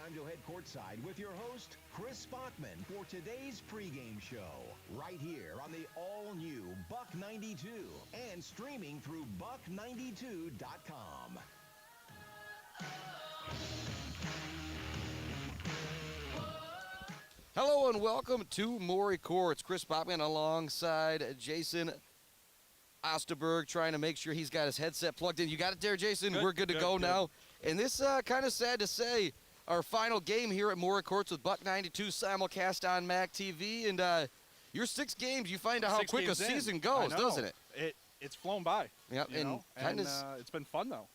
time to head courtside with your host, Chris Bachman, for today's pregame show. Right here on the all-new Buck 92 and streaming through buck92.com. Hello and welcome to Maury Courts. Chris Bachman alongside Jason Osterberg, trying to make sure he's got his headset plugged in. You got it there, Jason? We're good to go now. And this kind of sad to say, our final game here at Maury Courts with Buck 92 simulcast on MAC TV. And your 6 games, you find out how quick a season goes, doesn't it? It's flown by. Yep, and it's been fun, though.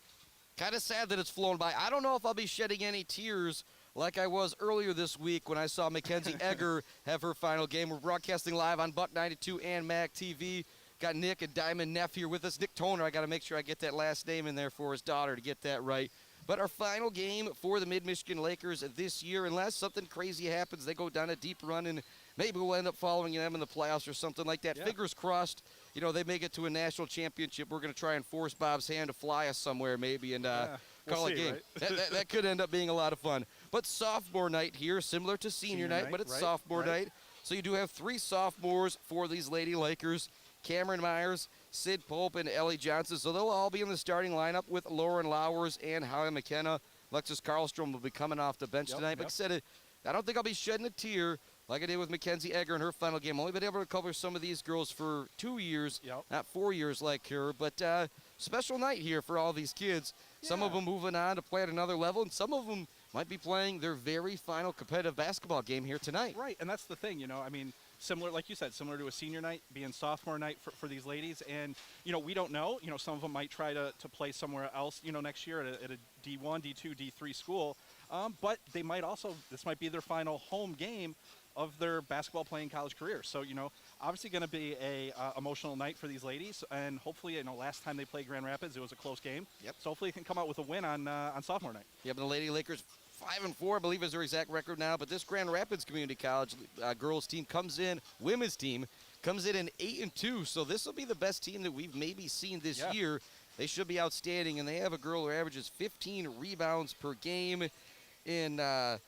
Kind of sad that it's flown by. I don't know if I'll be shedding any tears like I was earlier this week when I saw Mackenzie Egger have her final game. We're broadcasting live on Buck 92 and MAC TV. Got Nick and Diamond Neff here with us. Nick Toner, I got to make sure I get that last name in there for his daughter to get that right. But our final game for the Mid-Michigan Lakers this year, unless something crazy happens, they go down a deep run and maybe we'll end up following them in the playoffs or something like that. Yeah. Fingers crossed, you know, they make it to a national championship. We're going to try and force Bob's hand to fly us somewhere maybe and call a game. Right? that could end up being a lot of fun. But sophomore night here, similar to senior night, but it's sophomore night. So you do have 3 sophomores for these Lady Lakers. Cameron Myers, Sid Pope, and Ellie Johnson. So they'll all be in the starting lineup with Lauren Lowers and Holly McKenna. Alexis Karlstrom will be coming off the bench tonight. But like I said, I don't think I'll be shedding a tear like I did with Mackenzie Egger in her final game. Only been able to cover some of these girls for 2 years, not 4 years like her. But special night here for all these kids. Yeah. Some of them moving on to play at another level, and some of them might be playing their very final competitive basketball game here tonight. Right, and that's the thing, you know, I mean, similar, like you said, similar to a senior night, being sophomore night for these ladies. And, you know, we don't know. You know, some of them might try to play somewhere else, you know, next year at a D1, D2, D3 school. But they might also, this might be their final home game of their basketball playing college career. So, you know, obviously going to be a emotional night for these ladies. And hopefully, you know, last time they played Grand Rapids, it was a close game. Yep. So hopefully they can come out with a win on sophomore night. Yeah, but the Lady Lakers 5-4, I believe, is their exact record now. But this Grand Rapids Community College girls team comes in, women's team comes in 8-2. So this will be the best team that we've maybe seen this year. They should be outstanding, and they have a girl who averages 15 rebounds per game. I'm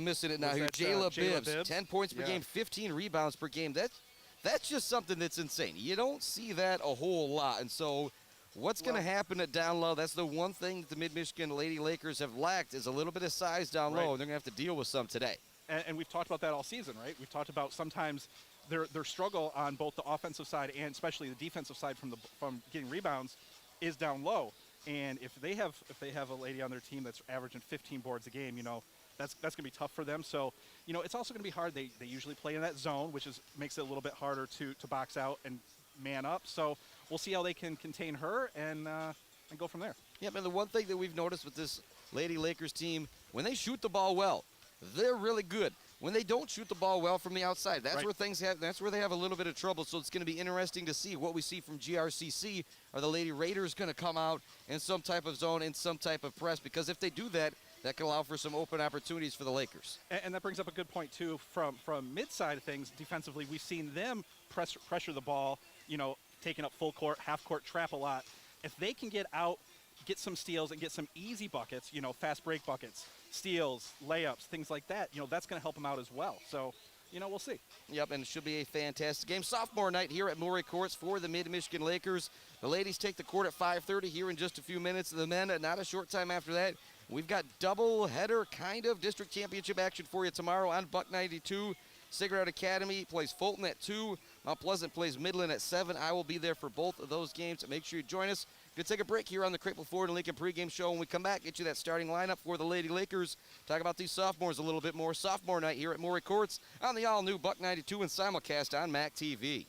missing it now here. Jayla Bibbs, 10 points per game, 15 rebounds per game. That's just something that's insane. You don't see that a whole lot, and so. What's going to happen at down low? That's the one thing that the Mid-Michigan Lady Lakers have lacked is a little bit of size down low, and they're going to have to deal with some today. And we've talked about that all season, right? We've talked about sometimes their struggle on both the offensive side and especially the defensive side from getting rebounds is down low. And if they have a lady on their team that's averaging 15 boards a game, you know, that's going to be tough for them. So, you know, it's also going to be hard. They usually play in that zone, which makes it a little bit harder to box out and man up. So we'll see how they can contain her and go from there. Yeah, and the one thing that we've noticed with this Lady Lakers team, when they shoot the ball well, they're really good. When they don't shoot the ball well from the outside, that's where things have. That's where they have a little bit of trouble. So it's going to be interesting to see what we see from GRCC. Are the Lady Raiders going to come out in some type of zone, in some type of press? Because if they do that, that can allow for some open opportunities for the Lakers. And that brings up a good point too. From mid-side of things, defensively, we've seen them pressure the ball. You know, taking up full court, half court trap a lot. If they can get out, get some steals, and get some easy buckets, you know, fast break buckets, steals, layups, things like that, you know, that's going to help them out as well. So, you know, we'll see. Yep, and it should be a fantastic game. Sophomore night here at Maury Courts for the Mid-Michigan Lakers. The ladies take the court at 5:30 here in just a few minutes. The men, not a short time after that. We've got double-header kind of district championship action for you tomorrow on Buck 92. Cigarette Academy plays Fulton at 2. Mount Pleasant plays Midland at 7. I will be there for both of those games. Make sure you join us. We're going to take a break here on the Crable Ford and Lincoln pregame show. When we come back, get you that starting lineup for the Lady Lakers. Talk about these sophomores a little bit more. Sophomore night here at Maury Courts on the all-new Buck 92 and simulcast on MAC TV.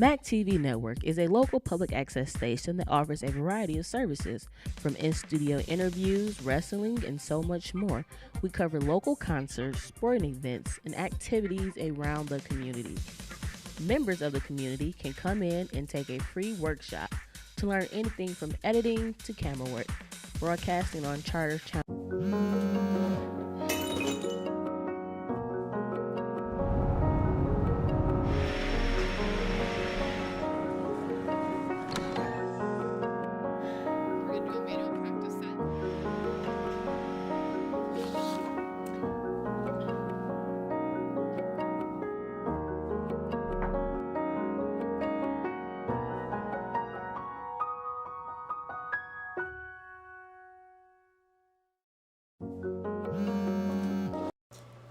MAC TV Network is a local public access station that offers a variety of services, from in-studio interviews, wrestling, and so much more. We cover local concerts, sporting events, and activities around the community. Members of the community can come in and take a free workshop to learn anything from editing to camera work, broadcasting on Charter's channel.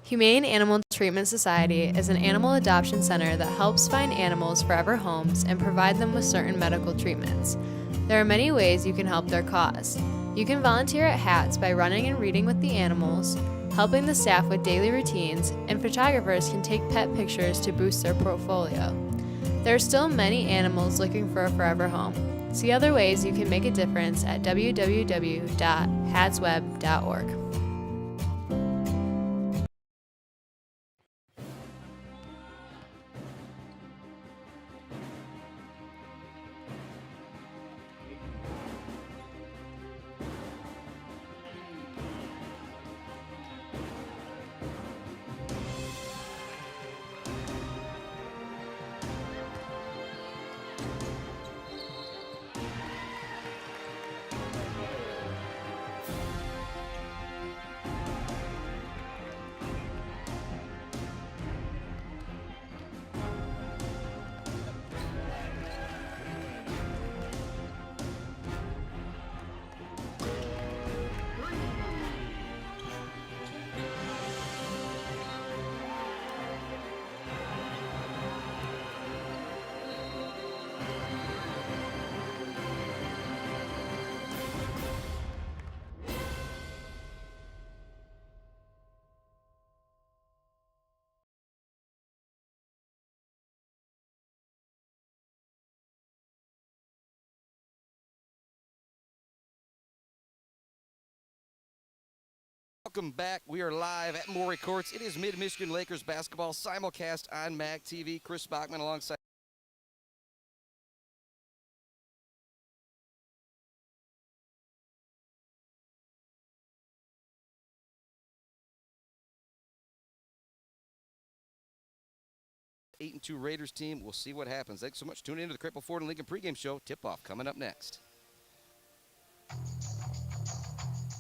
Humane Animal Treatment Society is an animal adoption center that helps find animals forever homes and provide them with certain medical treatments. There are many ways you can help their cause. You can volunteer at HATS by running and reading with the animals, helping the staff with daily routines, and photographers can take pet pictures to boost their portfolio. There are still many animals looking for a forever home. See other ways you can make a difference at www.hatsweb.org. Welcome back. We are live at Maury Courts. It is Mid-Michigan Lakers basketball simulcast on MAC TV. Chris Bachman alongside the 8-2 Raiders team. We'll see what happens. Thanks so much. Tune in to the Cripple Ford and Lincoln pregame show. Tip-off coming up next.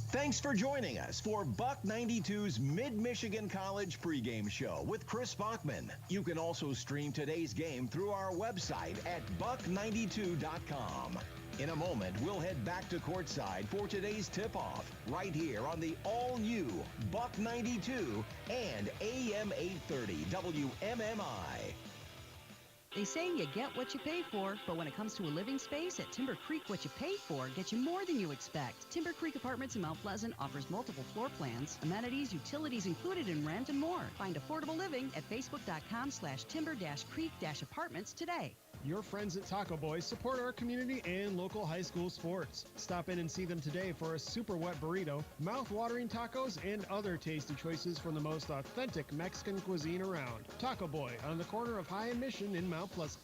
Thanks for joining us for Buck 92's Mid-Michigan College pregame show with Chris Bachman. You can also stream today's game through our website at buck92.com. In a moment, we'll head back to courtside for today's tip-off right here on the all-new Buck 92 and AM 830 WMMI. They say you get what you pay for, but when it comes to a living space at Timber Creek, what you pay for gets you more than you expect. Timber Creek Apartments in Mount Pleasant offers multiple floor plans, amenities, utilities included in rent, and more. Find affordable living at facebook.com/timber-creek-apartments today. Your friends at Taco Boy support our community and local high school sports. Stop in and see them today for a super wet burrito, mouth-watering tacos, and other tasty choices from the most authentic Mexican cuisine around. Taco Boy on the corner of High and Mission in Mount Pleasant.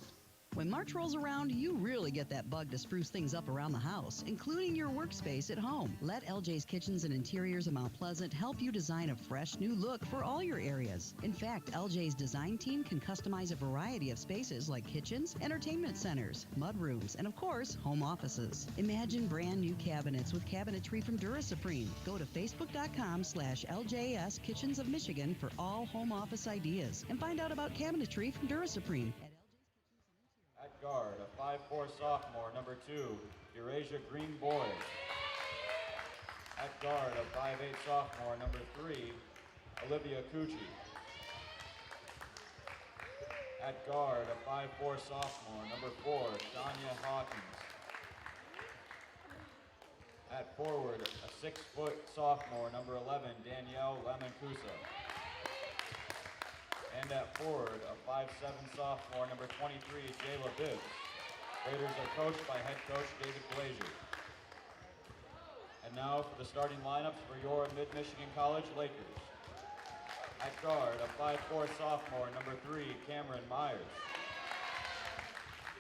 When March rolls around, you really get that bug to spruce things up around the house, including your workspace at home. Let LJ's Kitchens and Interiors of Mount Pleasant help you design a fresh new look for all your areas. In fact, LJ's design team can customize a variety of spaces like kitchens, entertainment centers, mudrooms, and of course, home offices. Imagine brand new cabinets with cabinetry from DuraSupreme. Go to facebook.com/LJS Kitchens of Michigan for all home office ideas and find out about cabinetry from DuraSupreme. At guard, a 5'4" sophomore, number 2, Eurasia Green Boys. At guard, a 5'8" sophomore, number 3, Olivia Cucci. At guard, a 5'4" sophomore, number 4, Sonia Hawkins. At forward, a 6' sophomore, number 11, Danielle Lamancusa. And at forward, a 5'7" sophomore, number 23, Jayla Bibbs. Raiders are coached by head coach David Glazier. And now for the starting lineups for your Mid-Michigan College Lakers. At guard, a 5'4" sophomore, number 3, Cameron Myers.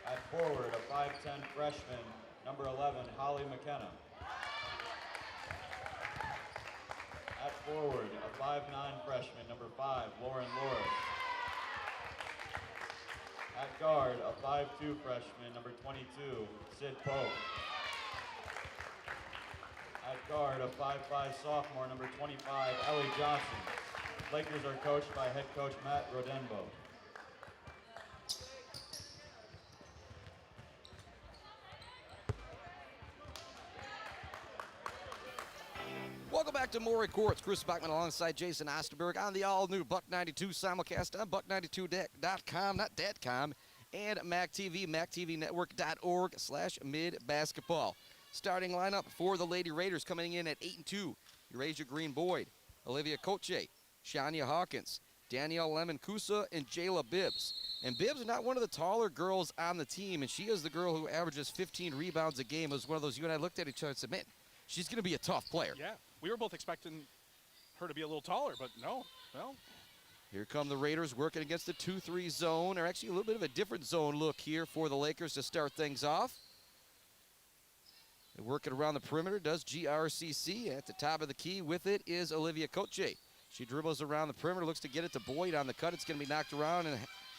At forward, a 5'10" freshman, number 11, Holly McKenna. At forward, a 5'9" freshman, number 5, Lauren Loris. At guard, a 5'2" freshman, number 22, Sid Pope. At guard, a 5'5" sophomore, number 25, Ellie Johnson. Lakers are coached by head coach Matt Rodenbo. Welcome back to Maury Courts. Chris Bachman alongside Jason Osterberg on the all-new Buck 92 simulcast on buck92.com, not .com, and MacTV, MacTVNetwork.org/midbasketball. Starting lineup for the Lady Raiders coming in at 8-2. Eurasia Green Boyd, Olivia Koche, Shania Hawkins, Danielle Lemon-Kusa, and Jayla Bibbs. And Bibbs is not one of the taller girls on the team, and she is the girl who averages 15 rebounds a game. It was one of those you and I looked at each other and said, man, she's going to be a tough player. Yeah, we were both expecting her to be a little taller, but no, well. Here come the Raiders working against the 2-3 zone, or actually a little bit of a different zone look here for the Lakers to start things off. And working around the perimeter does GRCC. At the top of the key with it is Olivia Koche. She dribbles around the perimeter, looks to get it to Boyd on the cut. It's going to be knocked around, and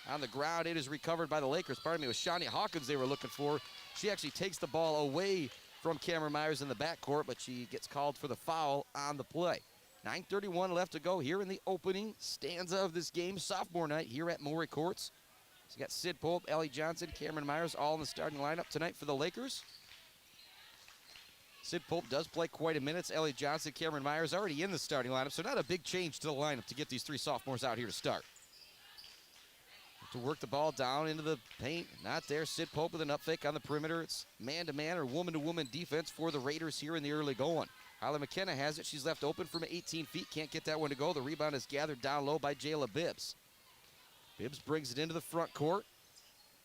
on the ground it is recovered by the Lakers. Pardon me, it was Shania Hawkins they were looking for. She actually takes the ball away from Cameron Myers in the backcourt, but she gets called for the foul on the play. 9:31 left to go here in the opening stanza of this game, sophomore night here at Maury Courts. So you got Sid Pope, Ellie Johnson, Cameron Myers all in the starting lineup tonight for the Lakers. Sid Pope does play quite a minute. Ellie Johnson, Cameron Myers already in the starting lineup, so not a big change to the lineup to get these three sophomores out here to start. To work the ball down into the paint. Not there. Sid Pope with an up fake on the perimeter. It's man-to-man or woman-to-woman defense for the Raiders here in the early going. Holly McKenna has it. She's left open from 18 feet. Can't get that one to go. The rebound is gathered down low by Jayla Bibbs. Bibbs brings it into the front court.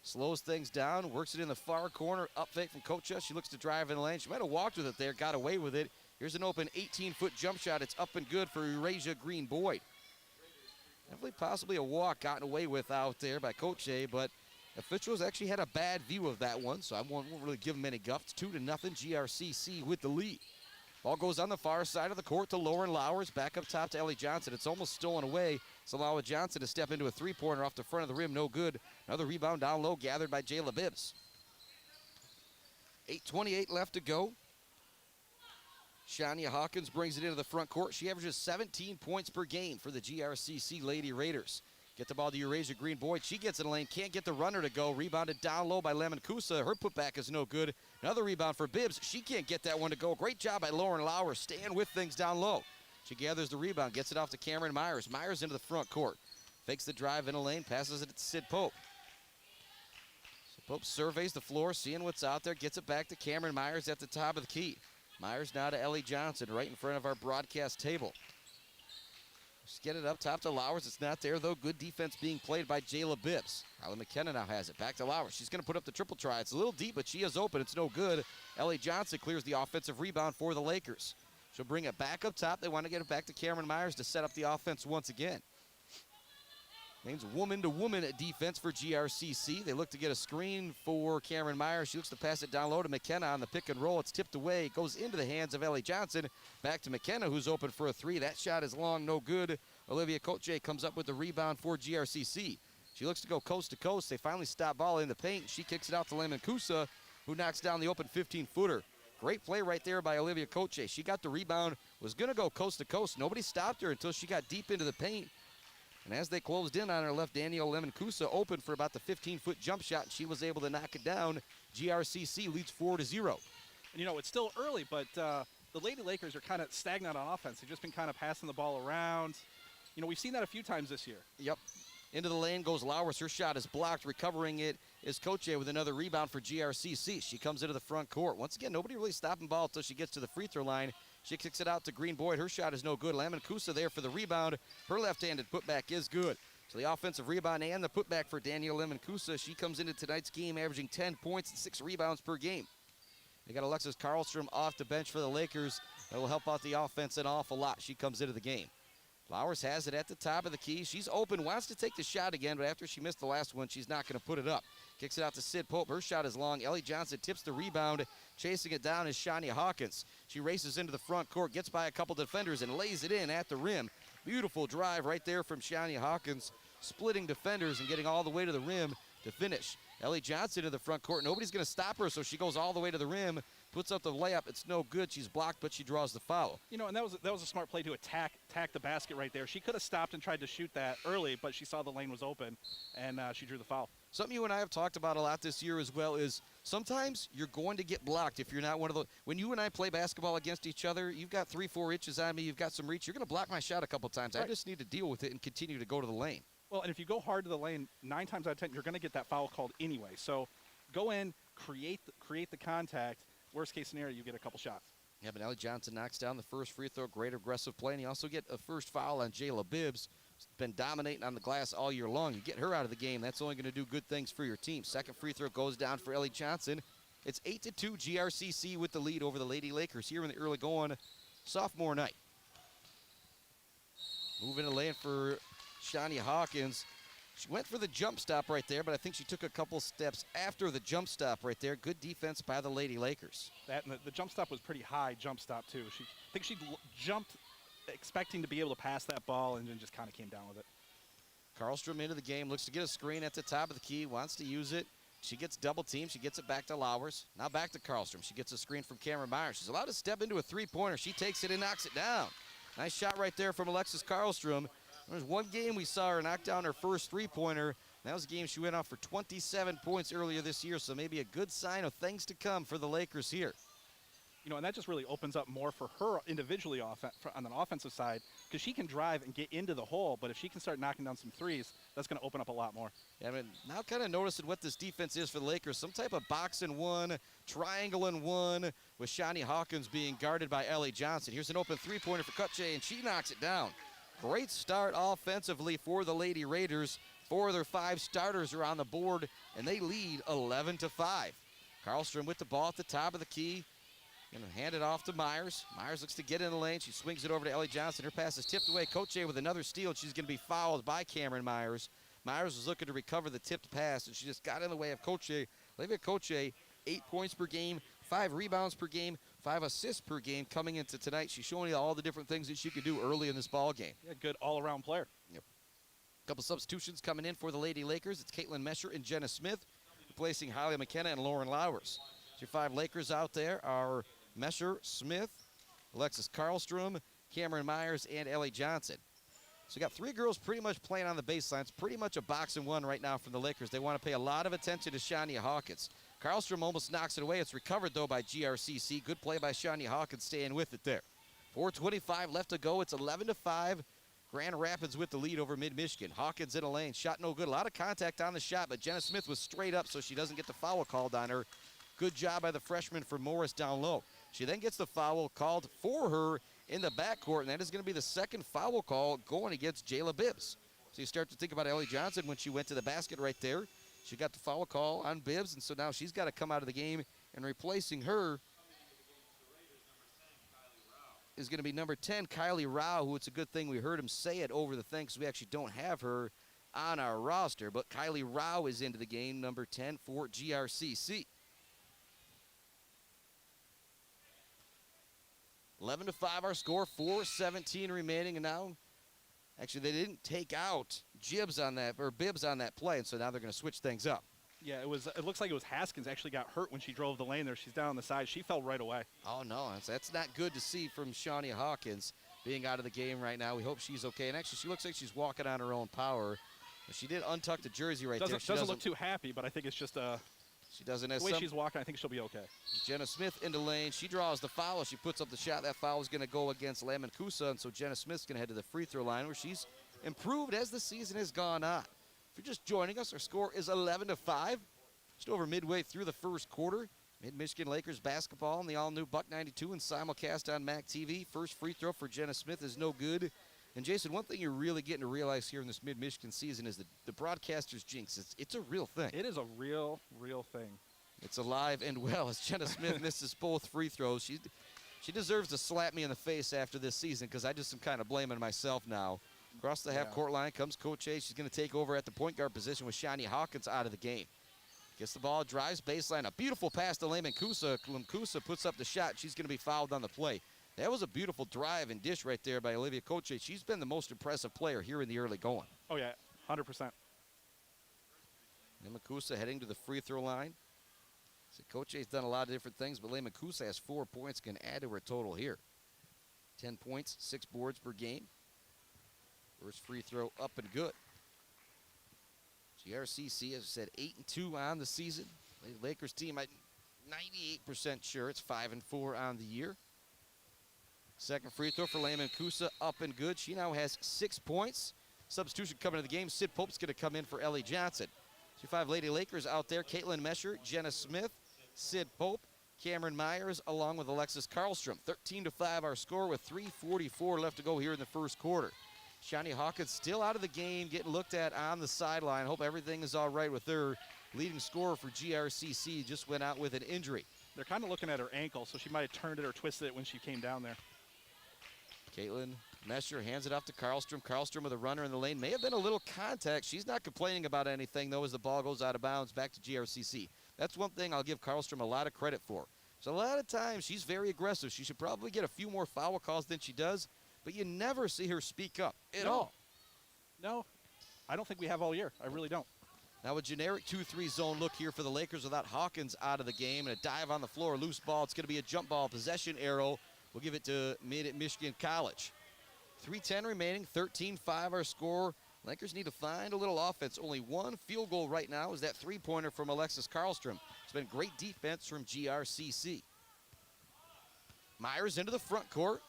Slows things down. Works it in the far corner. Up fake from Kocha. She looks to drive in the lane. She might have walked with it there. Got away with it. Here's an open 18-foot jump shot. It's up and good for Eurasia Green Boyd. Definitely possibly a walk gotten away with out there by Koche, but officials actually had a bad view of that one, so I won't really give them any guff. It's 2-0, GRCC with the lead. Ball goes on the far side of the court to Lauren Lowers. Back up top to Ellie Johnson. It's almost stolen away. So allow Johnson to step into a three-pointer off the front of the rim. No good. Another rebound down low gathered by Jayla Bibbs. 8:28 left to go. Shania Hawkins brings it into the front court. She averages 17 points per game for the GRCC Lady Raiders. Get the ball to Eurasia Green Boyd. She gets in the lane. Can't get the runner to go. Rebounded down low by Lemon Kusa. Her putback is no good. Another rebound for Bibbs. She can't get that one to go. Great job by Lauren Lauer staying with things down low. She gathers the rebound. Gets it off to Cameron Myers. Myers into the front court. Fakes the drive in a lane. Passes it to Sid Pope. Sid Pope surveys the floor, seeing what's out there. Gets it back to Cameron Myers at the top of the key. Myers now to Ellie Johnson right in front of our broadcast table. Just get it up top to Lowers. It's not there, though. Good defense being played by Jayla Bibbs. Holly McKenna now has it. Back to Lowers. She's going to put up the triple try. It's a little deep, but she is open. It's no good. Ellie Johnson clears the offensive rebound for the Lakers. She'll bring it back up top. They want to get it back to Cameron Myers to set up the offense once again. Name's woman-to-woman defense for GRCC. They look to get a screen for Cameron Myers. She looks to pass it down low to McKenna on the pick and roll. It's tipped away. It goes into the hands of Ellie Johnson. Back to McKenna, who's open for a three. That shot is long, no good. Olivia Koche comes up with the rebound for GRCC. She looks to go coast to coast. They finally stop ball in the paint. She kicks it out to Lemon Kusa, who knocks down the open 15-footer. Great play right there by Olivia Koche. She got the rebound, was going to go coast to coast. Nobody stopped her until she got deep into the paint. And as they closed in on her, left Danielle Lemon-Kusa open for about the 15-foot jump shot, and she was able to knock it down. GRCC leads 4-0. And, you know, it's still early, but the Lady Lakers are kind of stagnant on offense. They've just been kind of passing the ball around. You know, we've seen that a few times this year. Yep. Into the lane goes Lowers. Her shot is blocked. Recovering it is Koche with another rebound for GRCC. She comes into the front court. Once again, nobody really stopping ball until she gets to the free throw line. She kicks it out to Green Boyd. Her shot is no good. Lemon Kusa there for the rebound. Her left-handed putback is good. So the offensive rebound and the putback for Danielle Lemancusa. She comes into tonight's game averaging 10 points and 6 rebounds per game. They got Alexis Karlstrom off the bench for the Lakers. That will help out the offense an awful lot. She comes into the game. Flowers has it at the top of the key. She's open, wants to take the shot again, but after she missed the last one, she's not going to put it up. Kicks it out to Sid Pope. Her shot is long. Ellie Johnson tips the rebound. Chasing it down is Shania Hawkins. She races into the front court, gets by a couple defenders, and lays it in at the rim. Beautiful drive right there from Shania Hawkins, splitting defenders and getting all the way to the rim to finish. Ellie Johnson in the front court. Nobody's going to stop her, so she goes all the way to the rim, puts up the layup. It's no good. She's blocked, but she draws the foul. You know, and that was a smart play to attack the basket right there. She could have stopped and tried to shoot that early, but she saw the lane was open, and she drew the foul. Something you and I have talked about a lot this year as well is sometimes you're going to get blocked if you're not one of the. When you and I play basketball against each other, you've got 3-4 inches on me, you've got some reach, you're going to block my shot a couple times. Right. I just need to deal with it and continue to go to the lane. Well, and if you go hard to the lane, 9 times out of 10, you're going to get that foul called anyway. So go in, create the contact. Worst case scenario, you get a couple shots. Yeah, but Ellie Johnson knocks down the first free throw. Great aggressive play. And you also get a first foul on Jayla Bibbs. She's been dominating on the glass all year long. You get her out of the game, that's only going to do good things for your team. Second free throw goes down for Ellie Johnson. It's 8-2 GRCC with the lead over the Lady Lakers here in the early going sophomore night. Moving the lane for Shania Hawkins. She went for the jump stop right there, but I think she took a couple steps after the jump stop right there. Good defense by the Lady Lakers. That and the jump stop was pretty high jump stop too. I think she jumped expecting to be able to pass that ball and then just kind of came down with it. Karlstrom into the game, looks to get a screen at the top of the key, wants to use it. She gets double teamed. She gets it back to Lowers. Now back to Karlstrom. She gets a screen from Cameron Myers. She's allowed to step into a three-pointer. She takes it and knocks it down. Nice shot right there from Alexis Karlstrom. There was one game we saw her knock down her first three-pointer. That was a game she went off for 27 points earlier this year, so maybe a good sign of things to come for the Lakers here. You know, and that just really opens up more for her individually on the offensive side because she can drive and get into the hole, but if she can start knocking down some threes, that's going to open up a lot more. Yeah, I mean, now kind of noticing what this defense is for the Lakers. Some type of box and one, triangle and one, with Shania Hawkins being guarded by Ellie Johnson. Here's an open three-pointer for Kutche, and she knocks it down. Great start offensively for the Lady Raiders. 4 of their 5 starters are on the board, and they lead 11-5. Karlstrom with the ball at the top of the key. Gonna hand it off to Myers. Myers looks to get in the lane. She swings it over to Ellie Johnson. Her pass is tipped away. Kutche with another steal, and she's gonna be fouled by Cameron Myers. Myers was looking to recover the tipped pass, and she just got in the way of Kutche. Olivia Kutche, 8 points per game, 5 rebounds per game, 5 assists per game coming into tonight. She's showing you all the different things that she could do early in this ball game. Yeah, good all-around player. Yep. Couple substitutions coming in for the Lady Lakers. It's Caitlin Mesher and Jenna Smith, replacing Holly McKenna and Lauren Lowers. Your 5 Lakers out there are Mesher, Smith, Alexis Karlstrom, Cameron Myers, and Ellie Johnson. So you got 3 girls pretty much playing on the baseline. It's pretty much a box and one right now from the Lakers. They want to pay a lot of attention to Shania Hawkins. Karlstrom almost knocks it away. It's recovered, though, by GRCC. Good play by Shania Hawkins, staying with it there. 4:25 left to go. It's 11-5. Grand Rapids with the lead over Mid-Michigan. Hawkins in a lane. Shot no good. A lot of contact on the shot, but Jenna Smith was straight up, so she doesn't get the foul called on her. Good job by the freshman for Morris down low. She then gets the foul called for her in the backcourt, and that is going to be the second foul call going against Jayla Bibbs. So you start to think about Ellie Johnson when she went to the basket right there. She got the foul call on Bibbs, and so now she's got to come out of the game, and replacing her is going to be number 10, Kylie Rao, who it's a good thing we heard him say it over the thing because we actually don't have her on our roster. But Kylie Rao is into the game, number 10 for GRCC. 11-5 our score, 4:17 remaining, and now actually they didn't take out Bibbs on that play, and so now they're going to switch things up. Yeah, it looks like it was Haskins actually got hurt when she drove the lane there. She's down on the side. She fell right away. Oh, no, that's not good to see from Shania Hawkins being out of the game right now. We hope she's okay. And actually, she looks like she's walking on her own power. She did untuck the jersey right there. Doesn't look too happy, but I think it's just she doesn't have the way she's walking, I think she'll be okay. Jenna Smith in the lane. She draws the foul. She puts up the shot. That foul is going to go against Lemancusa, and so Jenna Smith's going to head to the free throw line where she's improved as the season has gone on. If you're just joining us, our score is 11-5. Just over midway through the first quarter. Mid-Michigan Lakers basketball on the all-new Buck 92 and simulcast on MAC TV. First free throw for Jenna Smith is no good. And Jason, one thing you're really getting to realize here in this Mid-Michigan season is the broadcaster's jinx. It's a real thing. It is a real thing. It's alive and well as Jenna Smith misses both free throws. She deserves to slap me in the face after this season because I just am kind of blaming myself now. Across the half-court line comes Coach A. She's going to take over at the point guard position with Shani Hawkins out of the game. Gets the ball, drives baseline. A beautiful pass to Layman Kusa. Kusa puts up the shot. She's going to be fouled on the play. That was a beautiful drive and dish right there by Olivia Coche. She's been the most impressive player here in the early going. Oh, yeah, 100%. Layman Kusa heading to the free throw line. So Coche's done a lot of different things, but Layman Kusa has 4 points, can add to her total here. 10 points, 6 boards per game. First free throw up and good. GRCC, as I said, 8-2 on the season. Lakers team, I'm 98% sure it's 5-4 on the year. Second free throw for Layman Kusa, up and good. She now has 6 points. Substitution coming to the game. Sid Pope's going to come in for Ellie Johnson. 2-5 Lady Lakers out there. Caitlin Mesher, Jenna Smith, Sid Pope, Cameron Myers, along with Alexis Karlstrom. 13-5 our score with 3:44 left to go here in the first quarter. Shani Hawkins still out of the game, getting looked at on the sideline. Hope everything is all right with her. Leading scorer for GRCC just went out with an injury. They're kind of looking at her ankle, so she might have turned it or twisted it when she came down there. Caitlin Mesher hands it off to Karlstrom. Karlstrom with a runner in the lane. May have been a little contact. She's not complaining about anything, though, as the ball goes out of bounds back to GRCC. That's one thing I'll give Karlstrom a lot of credit for. So a lot of times she's very aggressive. She should probably get a few more foul calls than she does, but you never see her speak up at all. No, I don't think we have all year. I really don't. Now a generic 2-3 zone look here for the Lakers without Hawkins out of the game, and a dive on the floor, loose ball. It's going to be a jump ball possession arrow. We'll give it to Mid-Michigan College. 3:10 remaining, 13-5 our score. Lakers need to find a little offense. Only one field goal right now is that three-pointer from Alexis Karlstrom. It's been great defense from GRCC. Myers into the front court.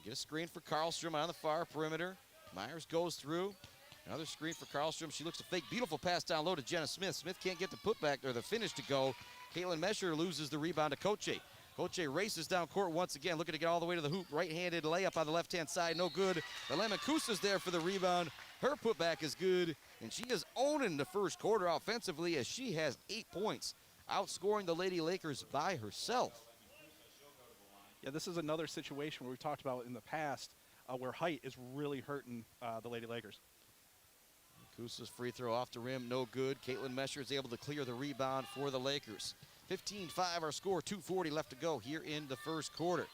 Get a screen for Karlstrom on the far perimeter. Myers goes through. Another screen for Karlstrom. She looks to fake. Beautiful pass down low to Jenna Smith. Smith can't get the putback or the finish to go. Caitlin Mesher loses the rebound to Coche. Coche races down court once again, looking to get all the way to the hoop. Right-handed layup on the left-hand side, no good. But Layman Kusa's there for the rebound. Her putback is good, and she is owning the first quarter offensively as she has 8 points, outscoring the Lady Lakers by herself. Yeah, this is another situation where we've talked about in the past where height is really hurting the Lady Lakers. Kusa's free throw off the rim, no good. Caitlin Mesher is able to clear the rebound for the Lakers. 15-5 our score, 2:40 left to go here in the first quarter.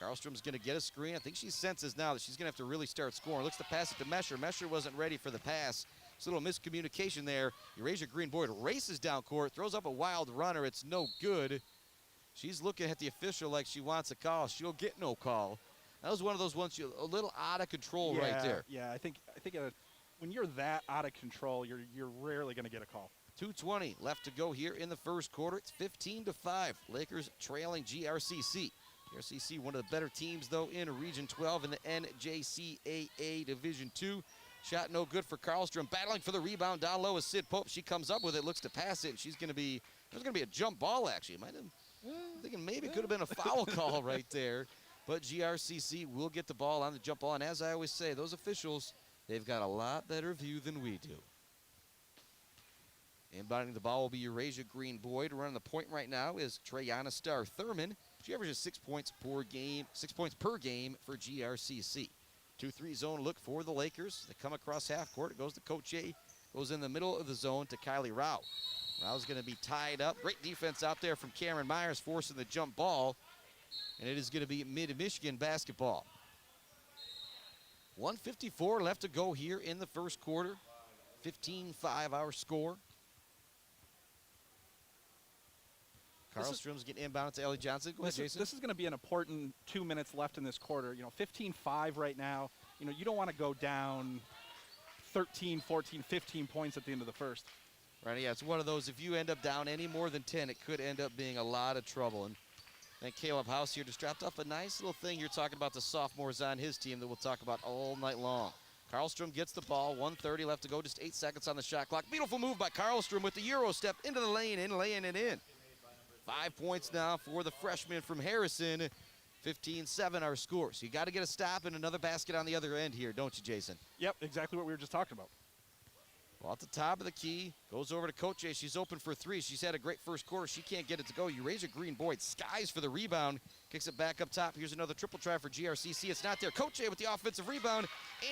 Karlstrom's going to get a screen. I think she senses now that she's going to have to really start scoring. Looks to pass it to Mesher. Mesher wasn't ready for the pass. It's a little miscommunication there. Eurasia Green Boyd races down court, throws up a wild runner. It's no good. She's looking at the official like she wants a call. She'll get no call. That was one of those ones a little out of control right there. Yeah, I think when you're that out of control, you're rarely going to get a call. 2:20 left to go here in the first quarter. It's 15-5. Lakers trailing GRCC. GRCC, one of the better teams, though, in Region 12 in the NJCAA Division II. Shot no good for Karlstrom. Battling for the rebound down low is Sid Pope. She comes up with it, looks to pass it, and there's going to be a jump ball, actually. I'm thinking maybe it could have been a foul call right there. But GRCC will get the ball on the jump ball. And as I always say, those officials, they've got a lot better view than we do. Inbounding the ball will be Eurasia Green Boyd. Running the point right now is Treyana Starr Thurman. She averages 6 points per game for GRCC. 2-3 zone look for the Lakers. They come across half court. It goes to Coach A. Goes in the middle of the zone to Kylie Rao. Rao's going to be tied up. Great defense out there from Cameron Myers, forcing the jump ball. And it is going to be Mid-Michigan basketball. 1:54 left to go here in the first quarter. 15-5 our score. Karlstrom's getting inbound to Ellie Johnson. Go ahead, Jason. This is going to be an important 2 minutes left in this quarter. 15-5 right now. You don't want to go down 13, 14, 15 points at the end of the first. Right, yeah, it's one of those, if you end up down any more than 10, it could end up being a lot of trouble. And Caleb House here just dropped off a nice little thing. You're talking about the sophomores on his team that we'll talk about all night long. Karlstrom gets the ball, 1:30 left to go, just 8 seconds on the shot clock. Beautiful move by Karlstrom with the Euro step into the lane and laying it in. 5 points now for the freshman from Harrison. 15-7 our score. So you got to get a stop and another basket on the other end here, don't you, Jason? Yep, exactly what we were just talking about. Well, at the top of the key, goes over to Coach A. She's open for three. She's had a great first quarter. She can't get it to go. Eurasia Green Boyd skies for the rebound, kicks it back up top. Here's another triple try for GRCC. It's not there. Coach A with the offensive rebound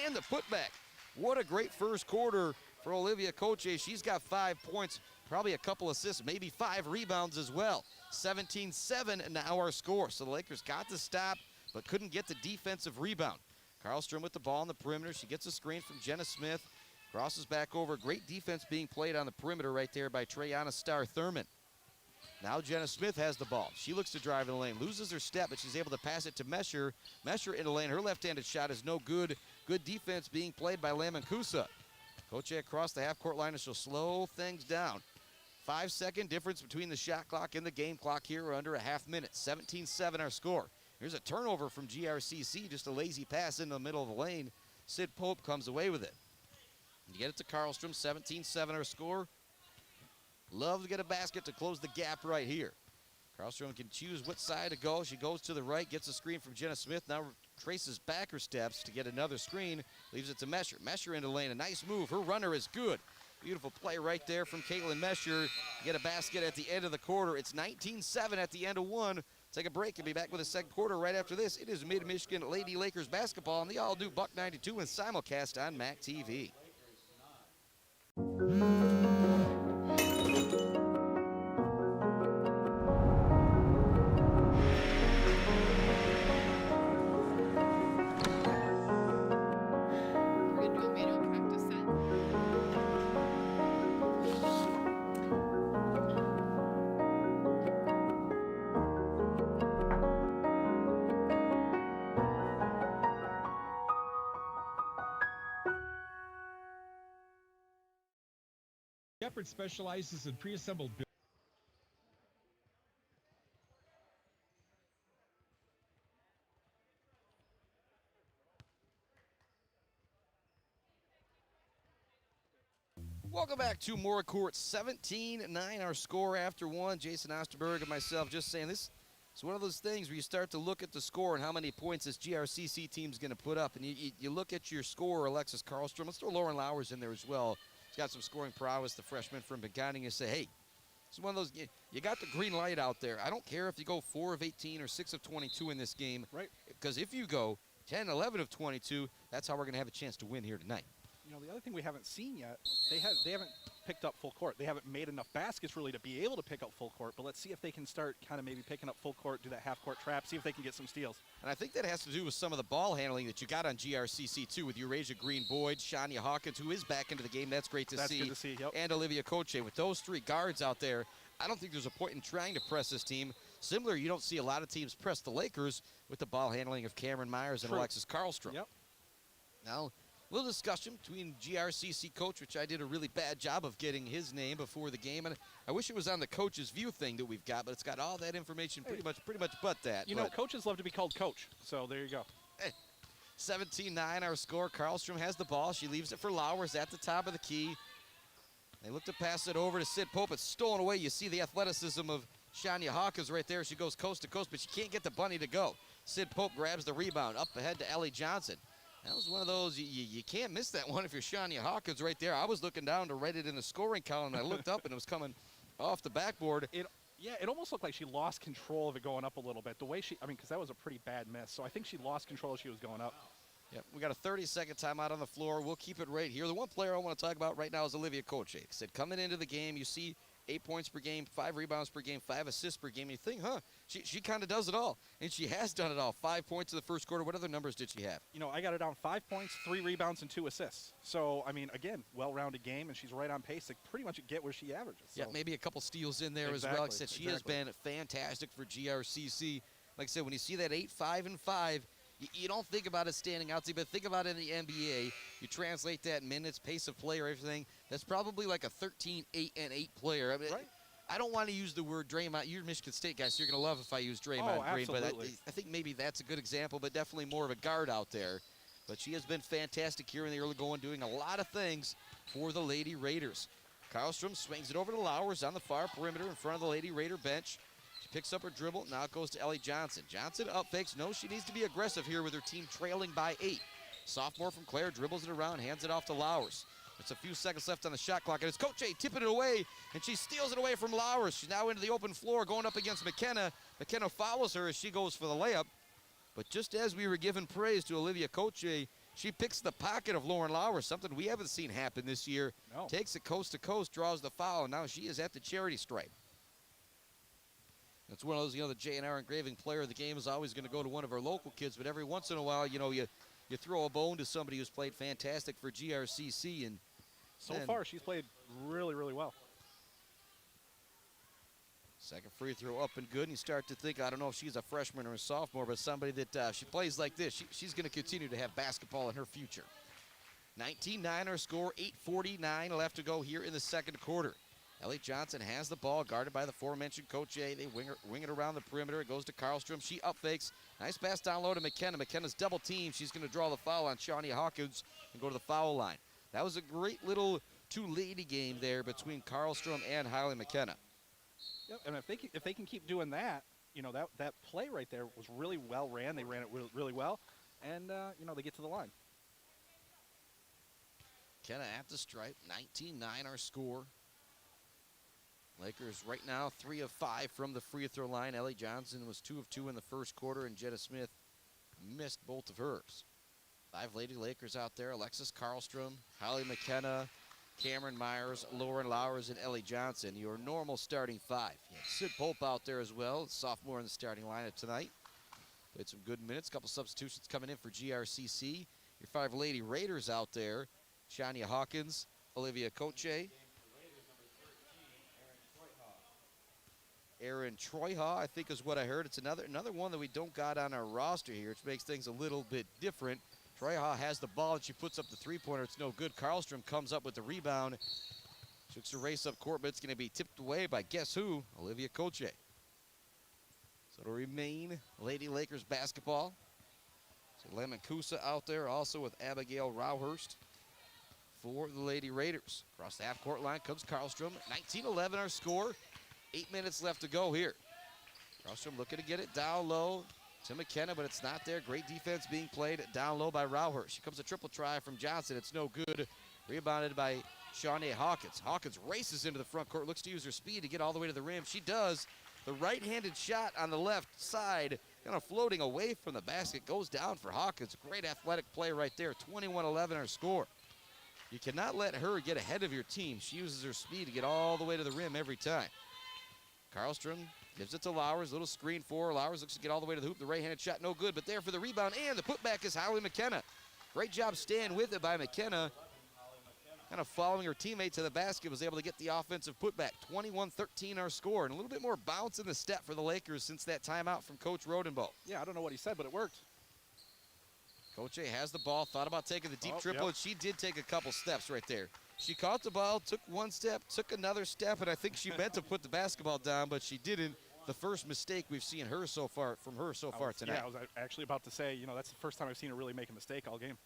and the putback. What a great first quarter for Olivia Coach A. She's got 5 points, probably a couple assists, maybe 5 rebounds as well. 17-7 now our score. So the Lakers got to stop, but couldn't get the defensive rebound. Karlstrom with the ball on the perimeter. She gets a screen from Jenna Smith. Crosses back over. Great defense being played on the perimeter right there by Treyana Starr Thurman. Now Jenna Smith has the ball. She looks to drive in the lane. Loses her step, but she's able to pass it to Mesher. Mesher in the lane. Her left-handed shot is no good. Good defense being played by Lamancusa. Coach A across the half-court line, and she'll slow things down. 5-second difference between the shot clock and the game clock here. We're under a half minute. 17-7 our score. Here's a turnover from GRCC. Just a lazy pass into the middle of the lane. Sid Pope comes away with it. You get it to Karlstrom, 17-7 our score. Love to get a basket to close the gap right here. Karlstrom can choose what side to go. She goes to the right, gets a screen from Jenna Smith. Now traces back her steps to get another screen. Leaves it to Mesher. Mesher into the lane, a nice move. Her runner is good. Beautiful play right there from Caitlin Mesher. Get a basket at the end of the quarter. It's 19-7 at the end of one. Take a break and be back with the second quarter right after this. It is Mid-Michigan Lady Lakers basketball on the all-new Buck 92 and simulcast on MAC TV. Shepard specializes in pre-assembled buildings. Welcome back to Mora Court. 17-9 our score after one. Jason Osterberg and myself just saying this is one of those things where you start to look at the score and how many points this GRCC team's going to put up. And you look at your scorer, Alexis Karlstrom. Let's throw Lauren Lowers in there as well. She's got some scoring prowess, the freshman from Begonia. You say, hey, it's one of those, you got the green light out there. I don't care if you go 4 of 18 or 6 of 22 in this game. Right. Because if you go 10, 11 of 22, that's how we're going to have a chance to win here tonight. You know, the other thing we haven't seen yet, they haven't picked up full court. They haven't made enough baskets really to be able to pick up full court, but let's see if they can start kind of maybe picking up full court, do that half-court trap, see if they can get some steals. And I think that has to do with some of the ball handling that you got on GRCC too, with Eurasia Green Boyd, Shania Hawkins, who is back into the game. That's great to see. That's good to see, yep. And Olivia Coche. With those three guards out there, I don't think there's a point in trying to press this team. Similar, you don't see a lot of teams press the Lakers with the ball handling of Cameron Myers and Alexis Karlstrom. Yep. Now, a little discussion between GRCC coach, which I did a really bad job of getting his name before the game, and I wish it was on the coach's view thing that we've got, but it's got all that information pretty much but that. You know, coaches love to be called coach, so there you go. 17-9 our score. Karlstrom has the ball. She leaves it for Lowers at the top of the key. They look to pass it over to Sid Pope. It's stolen away. You see the athleticism of Shania Hawkins right there. She goes coast to coast, but she can't get the bunny to go. Sid Pope grabs the rebound. Up ahead to Ellie Johnson. That was one of those, you can't miss that one if you're Shania Hawkins right there. I was looking down to write it in the scoring column, and I looked up, and it was coming off the backboard. It almost looked like she lost control of it going up a little bit. The way because that was a pretty bad miss. So I think she lost control as she was going up. Yep, we got a 30-second timeout on the floor. We'll keep it right here. The one player I want to talk about right now is Olivia Coche. Said coming into the game, you see 8 points per game, 5 rebounds per game, 5 assists per game. You think, she kind of does it all. And she has done it all. 5 points in the first quarter. What other numbers did she have? You know, I got her down 5 points, 3 rebounds, and 2 assists. So, I mean, again, well-rounded game, and she's right on pace to pretty much get where she averages. So. Yeah, maybe a couple steals in there as well. Like I said, she has been fantastic for GRCC. Like I said, when you see that 8, 5, and 5, you don't think about it standing out to you, but think about it in the NBA. You translate that minutes, pace of play, or everything. That's probably like a 13, 8, and 8 player. I mean, right. I don't want to use the word Draymond. You're a Michigan State guy, so you're going to love if I use Draymond Green. But I think maybe that's a good example, but definitely more of a guard out there. But she has been fantastic here in the early going, doing a lot of things for the Lady Raiders. Karlstrom swings it over to Lowers on the far perimeter in front of the Lady Raider bench. She picks up her dribble. Now it goes to Ellie Johnson. Johnson up fakes. No, she needs to be aggressive here with her team trailing by 8. Sophomore from Clare dribbles it around, hands it off to Lowers. There's a few seconds left on the shot clock, and it's Coach A tipping it away, and she steals it away from Lowers. She's now into the open floor going up against McKenna. McKenna follows her as she goes for the layup. But just as we were giving praise to Olivia Coche, she picks the pocket of Lauren Lowers, something we haven't seen happen this year. No. Takes it coast to coast, draws the foul, and now she is at the charity stripe. It's one of those, the J&R engraving player of the game is always going to go to one of our local kids, but every once in a while, you throw a bone to somebody who's played fantastic for GRCC. And so far, she's played really, really well. Second free throw up and good, and you start to think, I don't know if she's a freshman or a sophomore, but somebody that she plays like this, she's going to continue to have basketball in her future. 19-9 our score, 8:49 left to go here in the second quarter. Ellie Johnson has the ball, guarded by the aforementioned Coach A. They wing it around the perimeter. It goes to Karlstrom. She up fakes. Nice pass down low to McKenna. McKenna's double team. She's going to draw the foul on Shawnee Hawkins and go to the foul line. That was a great little two-lady game there between Karlstrom and Hailey McKenna. Yep, and if they can keep doing that, that play right there was really well ran. They ran it really well, and they get to the line. McKenna at the stripe. 19-9 our score. Lakers right now 3 of 5 from the free throw line. Ellie Johnson was 2 of 2 in the first quarter, and Jenna Smith missed both of hers. 5 Lady Lakers out there: Alexis Karlstrom, Hailey McKenna, Cameron Myers, Lauren Lowers, and Ellie Johnson. Your normal starting 5. You have Sid Pope out there as well, sophomore in the starting lineup tonight. Played some good minutes. Couple substitutions coming in for GRCC. Your 5 Lady Raiders out there: Shania Hawkins, Olivia Coche, Aaron Troyha, I think is what I heard. It's another one that we don't got on our roster here, which makes things a little bit different. Troyha has the ball, and she puts up the three-pointer. It's no good. Karlstrom comes up with the rebound. She looks to race up court, but it's going to be tipped away by guess who? Olivia Coche. So to remain Lady Lakers basketball. So Lemon Kusa out there also with Abigail Rauhurst for the Lady Raiders. Across the half-court line comes Karlstrom. 19-11 our score. 8 minutes left to go here. Karlstrom looking to get it down low to McKenna, but it's not there. Great defense being played down low by Rauhurst. Here comes a triple try from Johnson. It's no good. Rebounded by Shawnee Hawkins. Hawkins races into the front court, looks to use her speed to get all the way to the rim. She does. The right-handed shot on the left side, kind of floating away from the basket, goes down for Hawkins. Great athletic play right there. 21-11 our score. You cannot let her get ahead of your team. She uses her speed to get all the way to the rim every time. Karlstrom gives it to Lowers. Little screen for her. Lowers looks to get all the way to the hoop. The right-handed shot no good, but there for the rebound, and the putback is Hailey McKenna. Great job staying with it by McKenna. Kind of following her teammate to the basket, was able to get the offensive putback. 21-13 our score, and a little bit more bounce in the step for the Lakers since that timeout from Coach Rodenbow. Yeah, I don't know what he said, but it worked. Coach A has the ball, thought about taking the deep triple, and she did take a couple steps right there. She caught the ball, took one step, took another step, and I think she meant to put the basketball down, but she didn't. The first mistake we've seen from her so far tonight. Yeah, I was actually about to say, that's the first time I've seen her really make a mistake all game.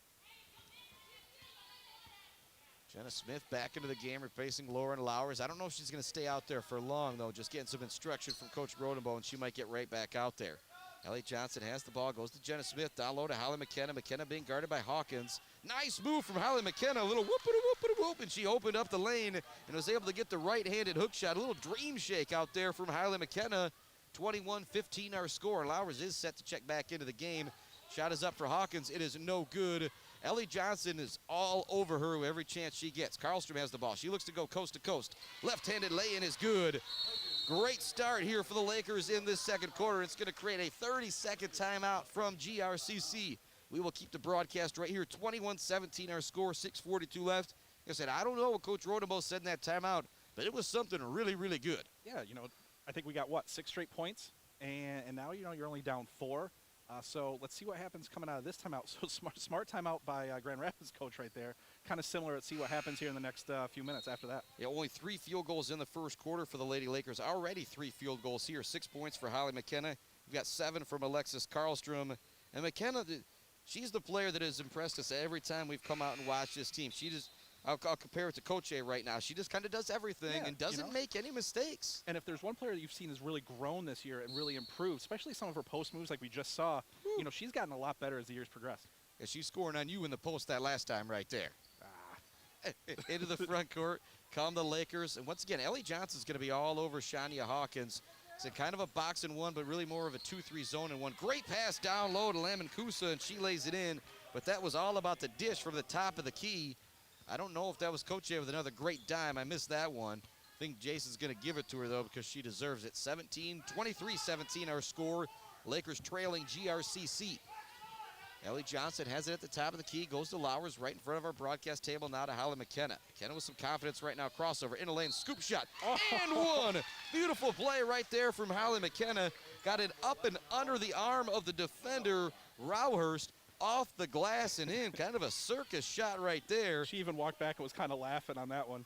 Jenna Smith back into the game, replacing Lauren Lowers. I don't know if she's going to stay out there for long, though, just getting some instruction from Coach Rodenbow, and she might get right back out there. Ellie Johnson has the ball, goes to Jenna Smith, down low to Hailey McKenna. McKenna being guarded by Hawkins. Nice move from Hailey McKenna, a little whoop-a-whoop-a-whoop, and she opened up the lane and was able to get the right-handed hook shot. A little dream shake out there from Hailey McKenna. 21-15 our score. Lowers is set to check back into the game. Shot is up for Hawkins. It is no good. Ellie Johnson is all over her every chance she gets. Karlstrom has the ball. She looks to go coast to coast. Left-handed lay-in is good. Great start here for the Lakers in this second quarter. It's going to create a 30-second timeout from GRCC. We will keep the broadcast right here. 21-17 our score, 6:42 left. Like I said, I don't know what Coach Rodenbow said in that timeout, but it was something really, really good. Yeah, I think we got, 6 straight points, and now, you're only down 4. So let's see what happens coming out of this timeout. So smart timeout by Grand Rapids coach right there. Kind of similar. Let's see what happens here in the next few minutes after that. Yeah, only 3 field goals in the first quarter for the Lady Lakers. Already 3 field goals here. 6 points for Hailey McKenna. We've got 7 from Alexis Karlstrom. And McKenna, she's the player that has impressed us every time we've come out and watched this team. I'll compare it to Coach A right now. She just kind of does everything and doesn't make any mistakes. And if there's one player that you've seen has really grown this year and really improved, especially some of her post moves like we just saw, she's gotten a lot better as the years progress. Yeah, she's scoring on you in the post that last time right there. Into the front court come the Lakers. And once again, Ellie Johnson's going to be all over Shania Hawkins. It's a kind of a box and one, but really more of a 2-3 zone and one. Great pass down low to Lamancusa, and she lays it in. But that was all about the dish from the top of the key. I don't know if that was Coach A with another great dime. I missed that one. I think Jason's going to give it to her, though, because she deserves it. 23-17 our score. Lakers trailing GRCC. Ellie Johnson has it at the top of the key, goes to Lowers right in front of our broadcast table now to Holly McKenna. McKenna with some confidence right now, crossover, in a lane, scoop shot, and one. Beautiful play right there from Holly McKenna. Got it up and under the arm of the defender, Rauhurst, off the glass and in. Kind of a circus shot right there. She even walked back and was kind of laughing on that one.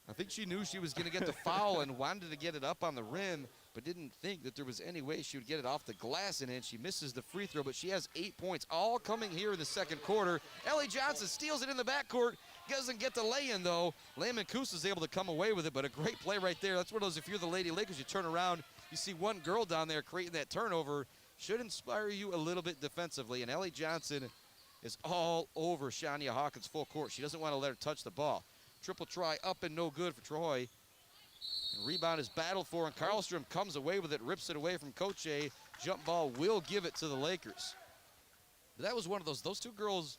I think she knew she was going to get the foul and wanted to get it up on the rim, but didn't think that there was any way she would get it off the glass and in. She misses the free throw, but she has 8 points, all coming here in the second quarter. Ellie Johnson steals it in the backcourt, doesn't get the lay-in, though. Lamancusa is able to come away with it, but a great play right there. That's one of those, if you're the Lady Lakers, you turn around, you see one girl down there creating that turnover. Should inspire you a little bit defensively, and Ellie Johnson is all over Shania Hawkins full court. She doesn't want to let her touch the ball. Triple try up and no good for Troy. And rebound is battled for, and Karlstrom comes away with it, rips it away from Coach A. Jump ball will give it to the Lakers. But that was one of those two girls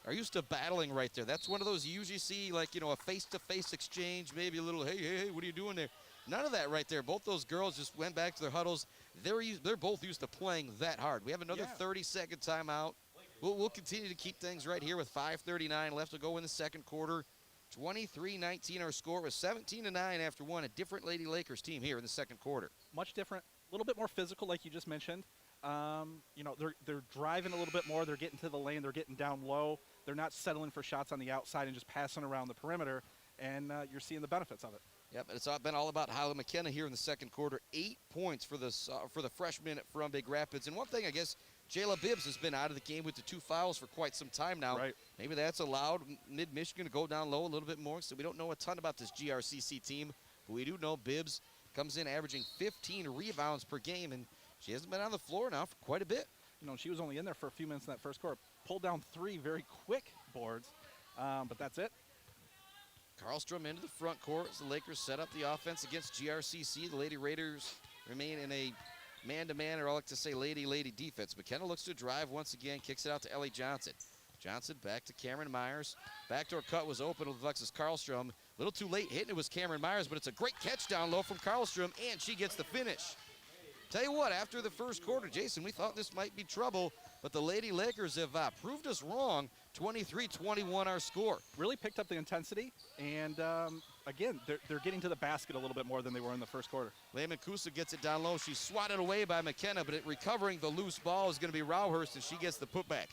are used to battling right there. That's one of those you usually see, like, a face-to-face exchange, maybe a little, hey, what are you doing there? None of that right there. Both those girls just went back to their huddles. They're both used to playing that hard. We have another 30-second timeout. We'll continue to keep things right here with 5:39 left to go in the second quarter. 23-19 our score was 17-9 after one. A different Lady Lakers team here in the second quarter. Much different, a little bit more physical like you just mentioned. They're driving a little bit more. They're getting to the lane. They're getting down low. They're not settling for shots on the outside and just passing around the perimeter, and you're seeing the benefits of it. Yep, and it's been all about Holly McKenna here in the second quarter. 8 points for the freshman from Big Rapids. And one thing, I guess, Jayla Bibbs has been out of the game with the 2 fouls for quite some time now. Right. Maybe that's allowed Mid-Michigan to go down low a little bit more, so we don't know a ton about this GRCC team. But we do know Bibbs comes in averaging 15 rebounds per game, and she hasn't been on the floor now for quite a bit. She was only in there for a few minutes in that first quarter. Pulled down 3 very quick boards, but that's it. Karlstrom into the front court as the Lakers set up the offense against GRCC. The Lady Raiders remain in a man-to-man, or I like to say lady defense. McKenna looks to drive once again, kicks it out to Ellie Johnson. Johnson back to Cameron Myers. Backdoor cut was open with Alexis Karlstrom. A little too late hitting it was Cameron Myers, but it's a great catch down low from Karlstrom, and she gets the finish. Tell you what, after the first quarter, Jason, we thought this might be trouble, but the Lady Lakers have proved us wrong. 23-21 our score. Really picked up the intensity, and again, they're getting to the basket a little bit more than they were in the first quarter. Lamancusa gets it down low. She's swatted away by McKenna, but recovering the loose ball is going to be Rauhurst, and she gets the putback.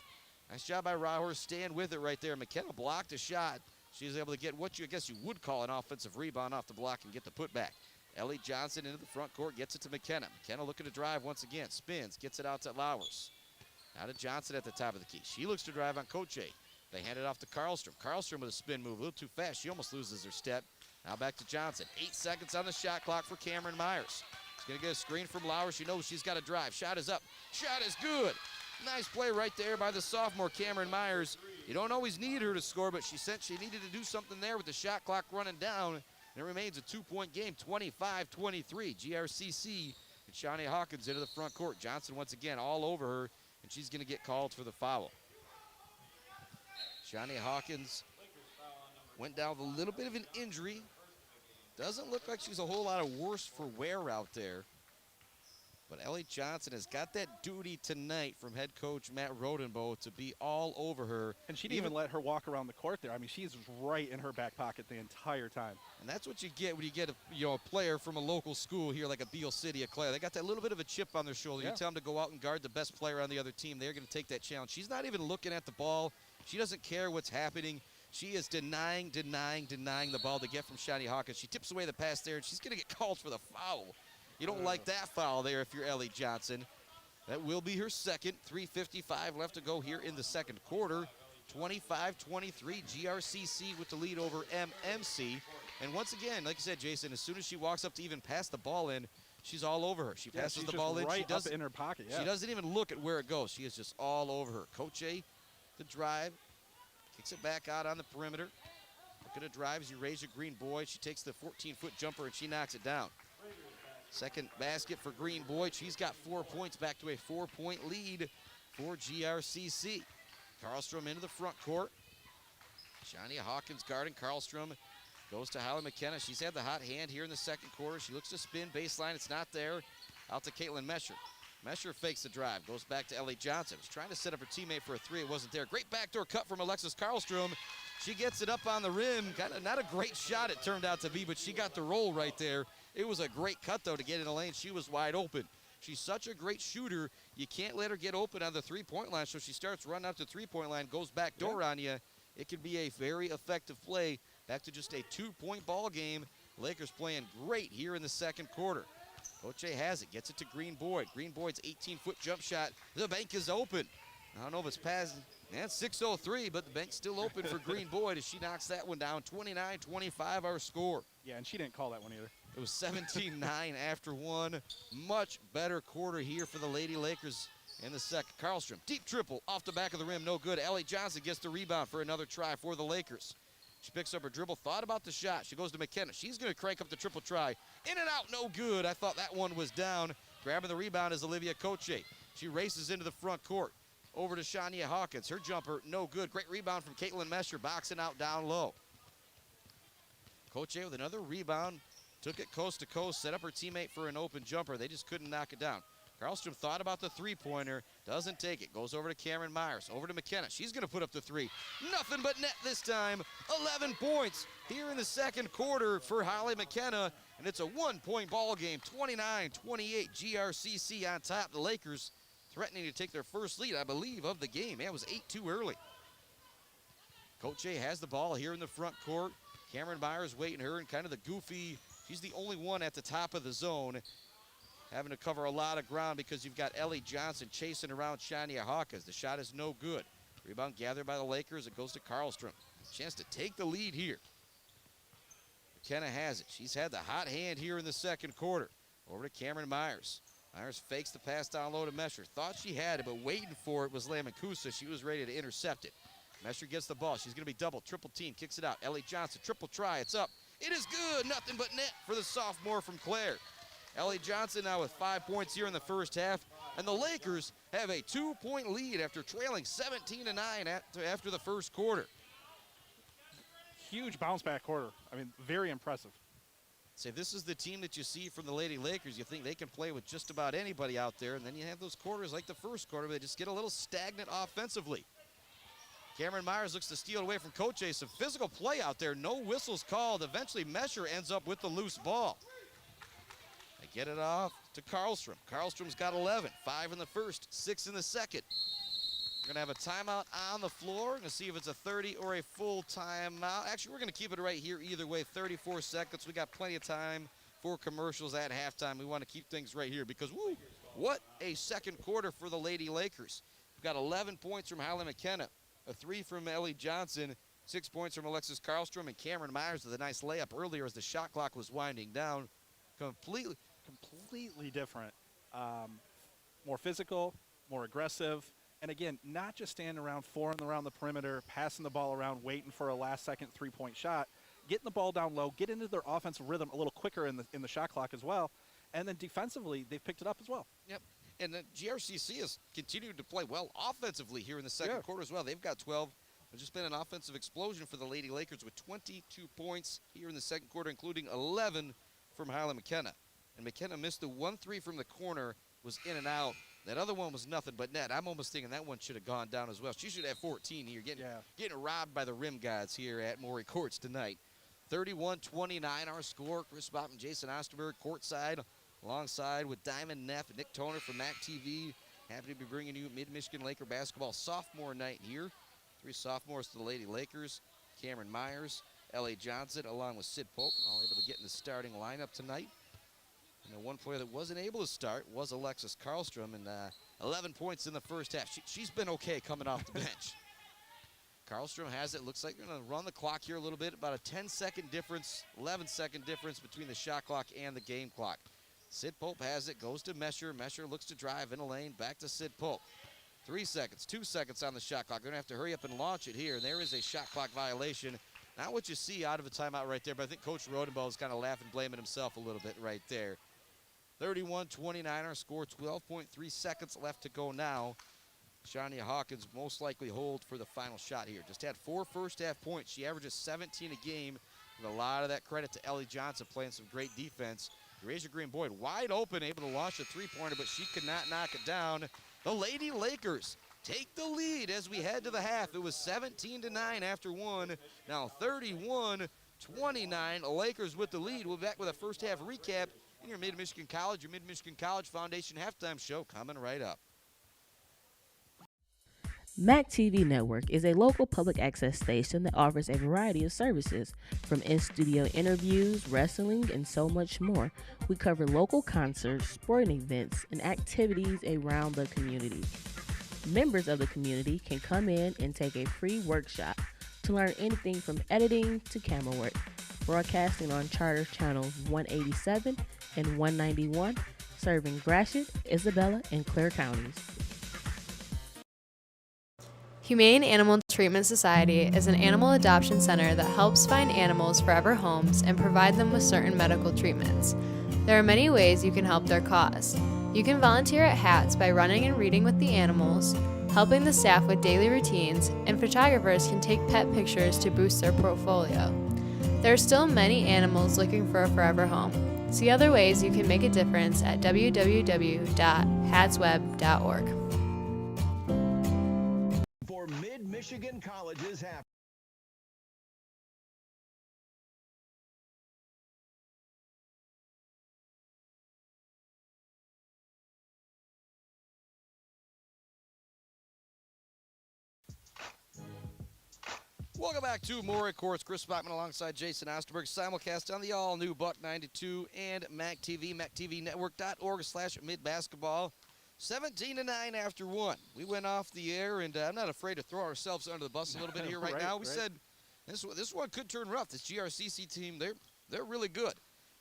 Nice job by Rauhurst, staying with it right there. McKenna blocked a shot. She's able to get what I guess you would call an offensive rebound off the block and get the putback. Ellie Johnson into the front court, gets it to McKenna. McKenna looking to drive once again, spins, gets it out to Lowers. Now to Johnson at the top of the key. She looks to drive on Coach A. They hand it off to Karlstrom. Karlstrom with a spin move, a little too fast. She almost loses her step. Now back to Johnson. 8 seconds on the shot clock for Cameron Myers. She's going to get a screen from Lowers. She knows she's got to drive. Shot is up. Shot is good. Nice play right there by the sophomore Cameron Myers. You don't always need her to score, but she needed to do something there with the shot clock running down. And it remains a 2-point game, 25-23. GRCC and Shania Hawkins into the front court. Johnson once again all over her, and she's going to get called for the foul. Shania Hawkins went down with a little bit of an injury. Doesn't look like she's a whole lot of worse for wear out there. But Ellie Johnson has got that duty tonight from head coach Matt Rodenbow to be all over her. And she didn't even let her walk around the court there. I mean, she's right in her back pocket the entire time. And that's what you get when you get a player from a local school here like a Beale City, a Clare. They got that little bit of a chip on their shoulder. Yeah. You tell them to go out and guard the best player on the other team. They're going to take that challenge. She's not even looking at the ball. She doesn't care what's happening. She is denying the ball to get from Shania Hawkins. She tips away the pass there, and she's going to get called for the foul. You don't like that foul there if you're Ellie Johnson. That will be her second. 3:55 left to go here in the second quarter. 25-23, GRCC with the lead over MMC. And once again, like I said, Jason, as soon as she walks up to even pass the ball in, she's all over her. She passes the ball in. Right she doesn't, up in her pocket. Yeah. She doesn't even look at where it goes. She is just all over her. Coach A, the drive, kicks it back out on the perimeter. Look at a drive as Eurasia Green Boyd. She takes the 14-foot jumper and she knocks it down. Second basket for Green Boyd. She's got 4 points, back to a 4-point lead for GRCC. Karlstrom into the front court. Shania Hawkins guarding Karlstrom. Goes to Holly McKenna. She's had the hot hand here in the second quarter. She looks to spin baseline. It's not there. Out to Caitlin Mesher. Mesher fakes the drive. Goes back to Ellie Johnson. Was trying to set up her teammate for a three. It wasn't there. Great backdoor cut from Alexis Karlstrom. She gets it up on the rim. Kind of not a great shot it turned out to be, but she got the roll right there. It was a great cut, though, to get in the lane. She was wide open. She's such a great shooter. You can't let her get open on the three-point line, so she starts running up the three-point line, goes back door on you. It could be a very effective play. Back to just a 2-point ball game. Lakers playing great here in the second quarter. Coach A has it, gets it to Green Boyd. Green Boyd's 18-foot jump shot. The bank is open. I don't know if it's past. That's 6:03, but the bank's still open for Green Boyd as she knocks that one down. 29-25 our score. Yeah, and she didn't call that one either. It was 17-9 after one. Much better quarter here for the Lady Lakers in the second. Karlstrom, deep triple off the back of the rim, no good. Ellie Johnson gets the rebound for another try for the Lakers. She picks up her dribble, thought about the shot. She goes to McKenna. She's going to crank up the triple try. In and out, no good. I thought that one was down. Grabbing the rebound is Olivia Coche. She races into the front court. Over to Shania Hawkins. Her jumper, no good. Great rebound from Caitlin Mesher, boxing out down low. Coche with another rebound. Took it coast to coast, set up her teammate for an open jumper. They just couldn't knock it down. Karlstrom thought about the three-pointer, doesn't take it. Goes over to Cameron Myers, over to McKenna. She's going to put up the three. Nothing but net this time. 11 points here in the second quarter for Holly McKenna, and it's a one-point ball game. 29-28, GRCC on top. The Lakers threatening to take their first lead, I believe, of the game. Man, it was 8 too early. Coach A has the ball here in the front court. Cameron Myers waiting her in kind of the goofy. She's the only one at the top of the zone, having to cover a lot of ground because you've got Ellie Johnson chasing around Shania Hawkins. The shot is no good. Rebound gathered by the Lakers. It goes to Karlstrom. Chance to take the lead here. McKenna has it. She's had the hot hand here in the second quarter. Over to Cameron Myers. Myers fakes the pass down low to Mesher. Thought she had it, but waiting for it was Lamakusa. She was ready to intercept it. Mesher gets the ball. She's going to be double, triple team. Kicks it out. Ellie Johnson, triple try. It's up. It is good. Nothing but net for the sophomore from Clare. Ellie Johnson now with 5 points here in the first half. And the Lakers have a 2-point lead after trailing 17-9 after the first quarter. Huge bounce back quarter. I mean, very impressive. Say, this is the team that you see from the Lady Lakers. You think they can play with just about anybody out there, and then you have those quarters like the first quarter where they just get a little stagnant offensively. Cameron Myers looks to steal it away from Coche. Some physical play out there. No whistles called. Eventually, Mesher ends up with the loose ball. They get it off to Karlstrom. Karlstrom's got 11. 5 in the first, 6 in the second. We're going to have a timeout on the floor. We're going to see if it's a 30 or a full timeout. Actually, we're going to keep it right here either way. 34 seconds. We got plenty of time for commercials at halftime. We want to keep things right here because, woo, what a second quarter for the Lady Lakers. We've got 11 points from Holly McKenna, a 3 from Ellie Johnson, 6 points from Alexis Karlstrom, and Cameron Myers with a nice layup earlier as the shot clock was winding down. Completely different. More physical, more aggressive. And again, not just standing around, foring around the perimeter, passing the ball around, waiting for a last-second three-point shot, getting the ball down low, get into their offensive rhythm a little quicker in the shot clock as well. And then defensively, they've picked it up as well. Yep. And the GRCC has continued to play well offensively here in the second quarter as well. They've got 12. There's just been an offensive explosion for the Lady Lakers with 22 points here in the second quarter, including 11 from Holly McKenna. And McKenna missed the 1-3 from the corner, was in and out. That other one was nothing but net. I'm almost thinking that one should have gone down as well. She should have 14 here, getting robbed by the rim gods here at Morey Courts tonight. 31-29 our score. Chris Bopp and Jason Osterberg courtside, alongside with Diamond Neff and Nick Toner from MAC TV. Happy to be bringing you Mid-Michigan Laker basketball sophomore night here. 3 sophomores to the Lady Lakers. Cameron Myers, L.A. Johnson, along with Sid Pope, all able to get in the starting lineup tonight. And the one player that wasn't able to start was Alexis Karlstrom, and 11 points in the first half. She's been okay coming off the bench. Karlstrom has it. Looks like they're going to run the clock here a little bit. About a 10-second difference, 11-second difference between the shot clock and the game clock. Sid Pope has it, goes to Mesher. Mesher looks to drive in a lane, back to Sid Pope. 3 seconds, 2 seconds on the shot clock. They're going to have to hurry up and launch it here. And there is a shot clock violation. Not what you see out of a timeout right there, but I think Coach Rodenball is kind of laughing, blaming himself a little bit right there. 31-29, our score, 12.3 seconds left to go now. Shania Hawkins most likely hold for the final shot here. Just had 4 first-half points. She averages 17 a game. With a lot of that credit to Ellie Johnson playing some great defense. Eurasia Green Boyd wide open, able to launch a three-pointer, but she could not knock it down. The Lady Lakers take the lead as we head to the half. It was 17-9 after one. Now 31-29. Lakers with the lead. We'll be back with a first-half recap in your Mid-Michigan College Foundation halftime show coming right up. MAC TV Network is a local public access station that offers a variety of services, from in-studio interviews, wrestling, and so much more. We cover local concerts, sporting events, and activities around the community. Members of the community can come in and take a free workshop to learn anything from editing to camera work. Broadcasting on Charter Channels 187 and 191, serving Gratiot, Isabella, and Clare counties. Humane Animal Treatment Society is an animal adoption center that helps find animals forever homes and provide them with certain medical treatments. There are many ways you can help their cause. You can volunteer at HATS by running and reading with the animals, helping the staff with daily routines, and photographers can take pet pictures to boost their portfolio. There are still many animals looking for a forever home. See other ways you can make a difference at www.hatsweb.org. For Mid-Michigan College's half. Welcome back to More at Courts. Chris Bachman alongside Jason Osterberg. Simulcast on the all-new Buck 92 and MAC TV, mactvnetwork.org/midbasketball. 17-9 after one. We went off the air, and I'm not afraid to throw ourselves under the bus a little bit here right now. We said this one could turn rough. This GRCC team, they're really good.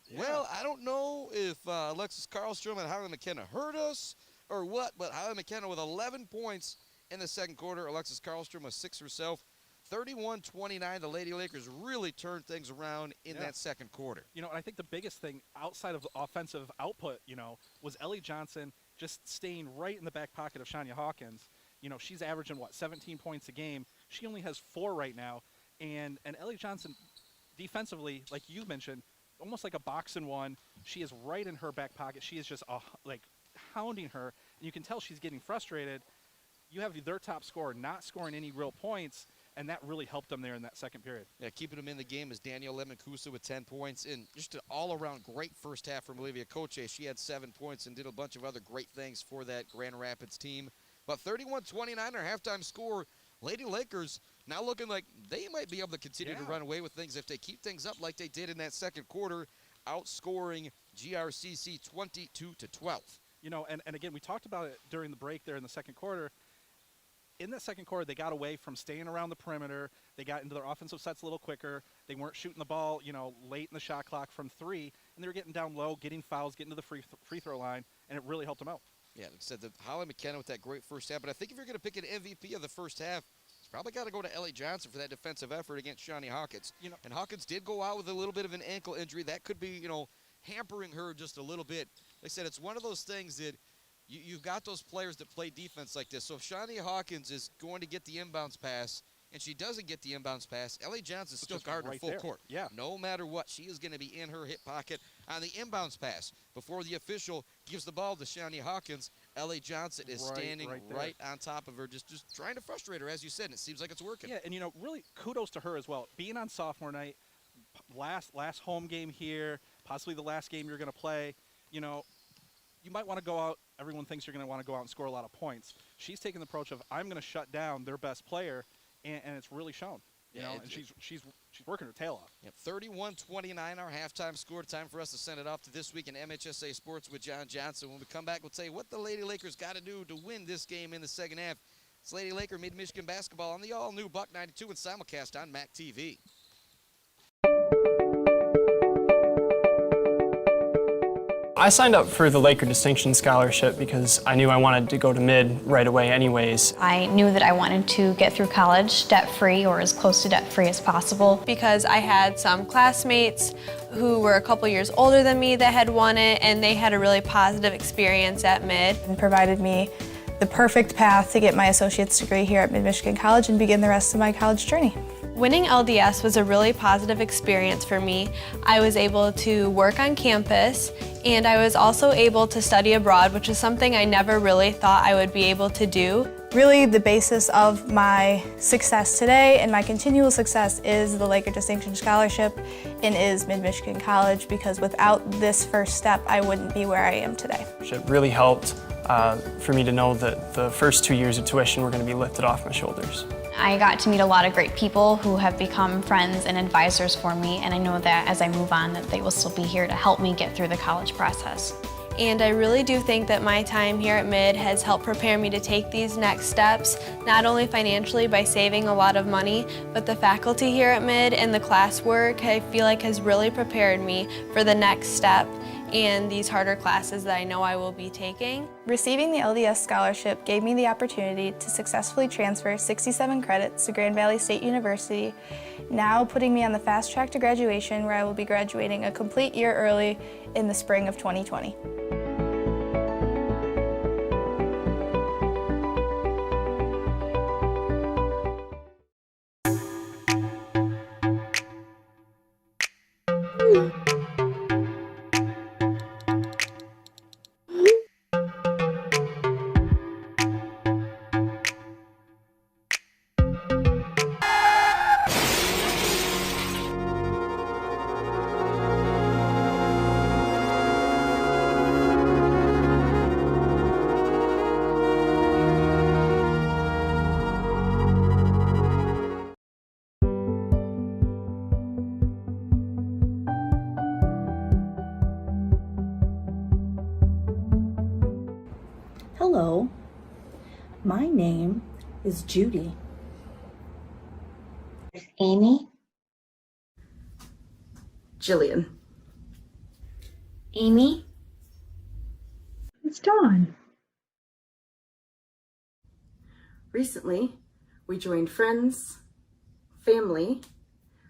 Yeah. Well, I don't know if Alexis Karlstrom and Harley McKenna hurt us or what, but Harley McKenna with 11 points in the second quarter. Alexis Karlstrom with 6 herself. 31-29, the Lady Lakers really turned things around in that second quarter. You know, and I think the biggest thing outside of the offensive output, was Ellie Johnson just staying right in the back pocket of Shania Hawkins. She's averaging, 17 points a game. She only has 4 right now. And Ellie Johnson, defensively, like you mentioned, almost like a box and one. She is right in her back pocket. She is just, hounding her. And you can tell she's getting frustrated. You have their top scorer not scoring any real points, and that really helped them there in that second period. Yeah, keeping them in the game is Danielle Lemancusa with 10 points. And just an all-around great first half from Olivia Coche. She had 7 points and did a bunch of other great things for that Grand Rapids team. But 31-29, our halftime score. Lady Lakers now looking like they might be able to continue to run away with things if they keep things up like they did in that second quarter, outscoring GRCC 22-12. And again, we talked about it during the break there in the second quarter. In that second quarter, they got away from staying around the perimeter. They got into their offensive sets a little quicker. They weren't shooting the ball, late in the shot clock from 3, and they were getting down low, getting fouls, getting to the free throw line, and it really helped them out. Yeah, like I said, Holly McKenna with that great first half, but I think if you're going to pick an MVP of the first half, it's probably got to go to Ellie Johnson for that defensive effort against Shani Hawkins. And Hawkins did go out with a little bit of an ankle injury. That could be, hampering her just a little bit. Like I said, it's one of those things that you've got those players that play defense like this. So if Shania Hawkins is going to get the inbounds pass and she doesn't get the inbounds pass, Ellie Johnson's still guarding her full court. Yeah. No matter what, she is going to be in her hip pocket on the inbounds pass. Before the official gives the ball to Shania Hawkins, Ellie Johnson is standing right on top of her, just trying to frustrate her, as you said, and it seems like it's working. Yeah, and, really kudos to her as well. Being on sophomore night, last home game here, possibly the last game you're going to play, you might want to go out. Everyone thinks you're going to want to go out and score a lot of points. She's taking the approach of, I'm going to shut down their best player, and it's really shown. And she's working her tail off. Yep, 31-29, our halftime score. Time for us to send it off to This Week in MHSA Sports with John Johnson. When we come back, we'll tell you what the Lady Lakers got to do to win this game in the second half. It's Lady Laker Mid-Michigan basketball on the all-new Buck 92 and simulcast on MAC TV. I signed up for the Laker Distinction Scholarship because I knew I wanted to go to mid right away anyways. I knew that I wanted to get through college debt-free or as close to debt-free as possible. Because I had some classmates who were a couple years older than me that had won it, and they had a really positive experience at mid. And provided me the perfect path to get my associate's degree here at Mid-Michigan College and begin the rest of my college journey. Winning LDS was a really positive experience for me. I was able to work on campus, and I was also able to study abroad, which is something I never really thought I would be able to do. Really, the basis of my success today and my continual success is the Laker Distinction Scholarship and is Mid-Michigan College, because without this first step, I wouldn't be where I am today. It really helped for me to know that the first 2 years of tuition were going to be lifted off my shoulders. I got to meet a lot of great people who have become friends and advisors for me, and I know that as I move on that they will still be here to help me get through the college process. And I really do think that my time here at Mid has helped prepare me to take these next steps, not only financially by saving a lot of money, but the faculty here at Mid and the classwork I feel like has really prepared me for the next step and these harder classes that I know I will be taking. Receiving the LDS scholarship gave me the opportunity to successfully transfer 67 credits to Grand Valley State University, now putting me on the fast track to graduation, where I will be graduating a complete year early in the spring of 2020. Hello, my name is Judy. Amy. Jillian. Amy. It's Dawn. Recently, we joined friends, family,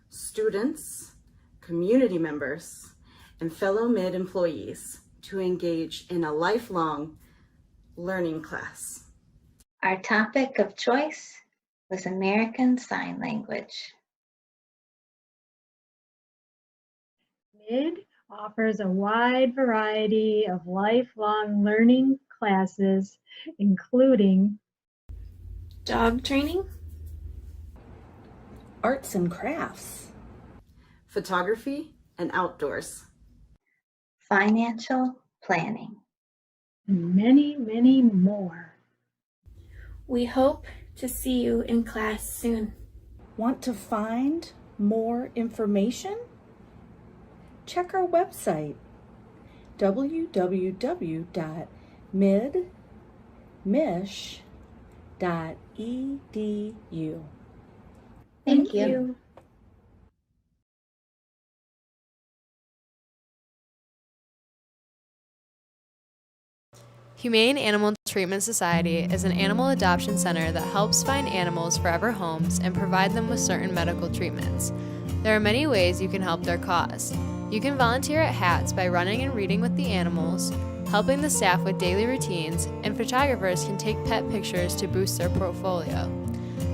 students, community members, and fellow Mid employees to engage in a lifelong learning class. Our topic of choice was American Sign Language. Mid offers a wide variety of lifelong learning classes, including dog training, arts and crafts, photography and outdoors, financial planning, and many, many more. We hope to see you in class soon. Want to find more information? Check our website, www.midmish.edu. Thank you. Humane Animal Treatment Society is an animal adoption center that helps find animals forever homes and provide them with certain medical treatments. There are many ways you can help their cause. You can volunteer at HATS by running and reading with the animals, helping the staff with daily routines, and photographers can take pet pictures to boost their portfolio.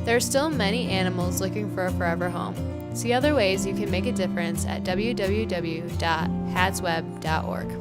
There are still many animals looking for a forever home. See other ways you can make a difference at www.hatsweb.org.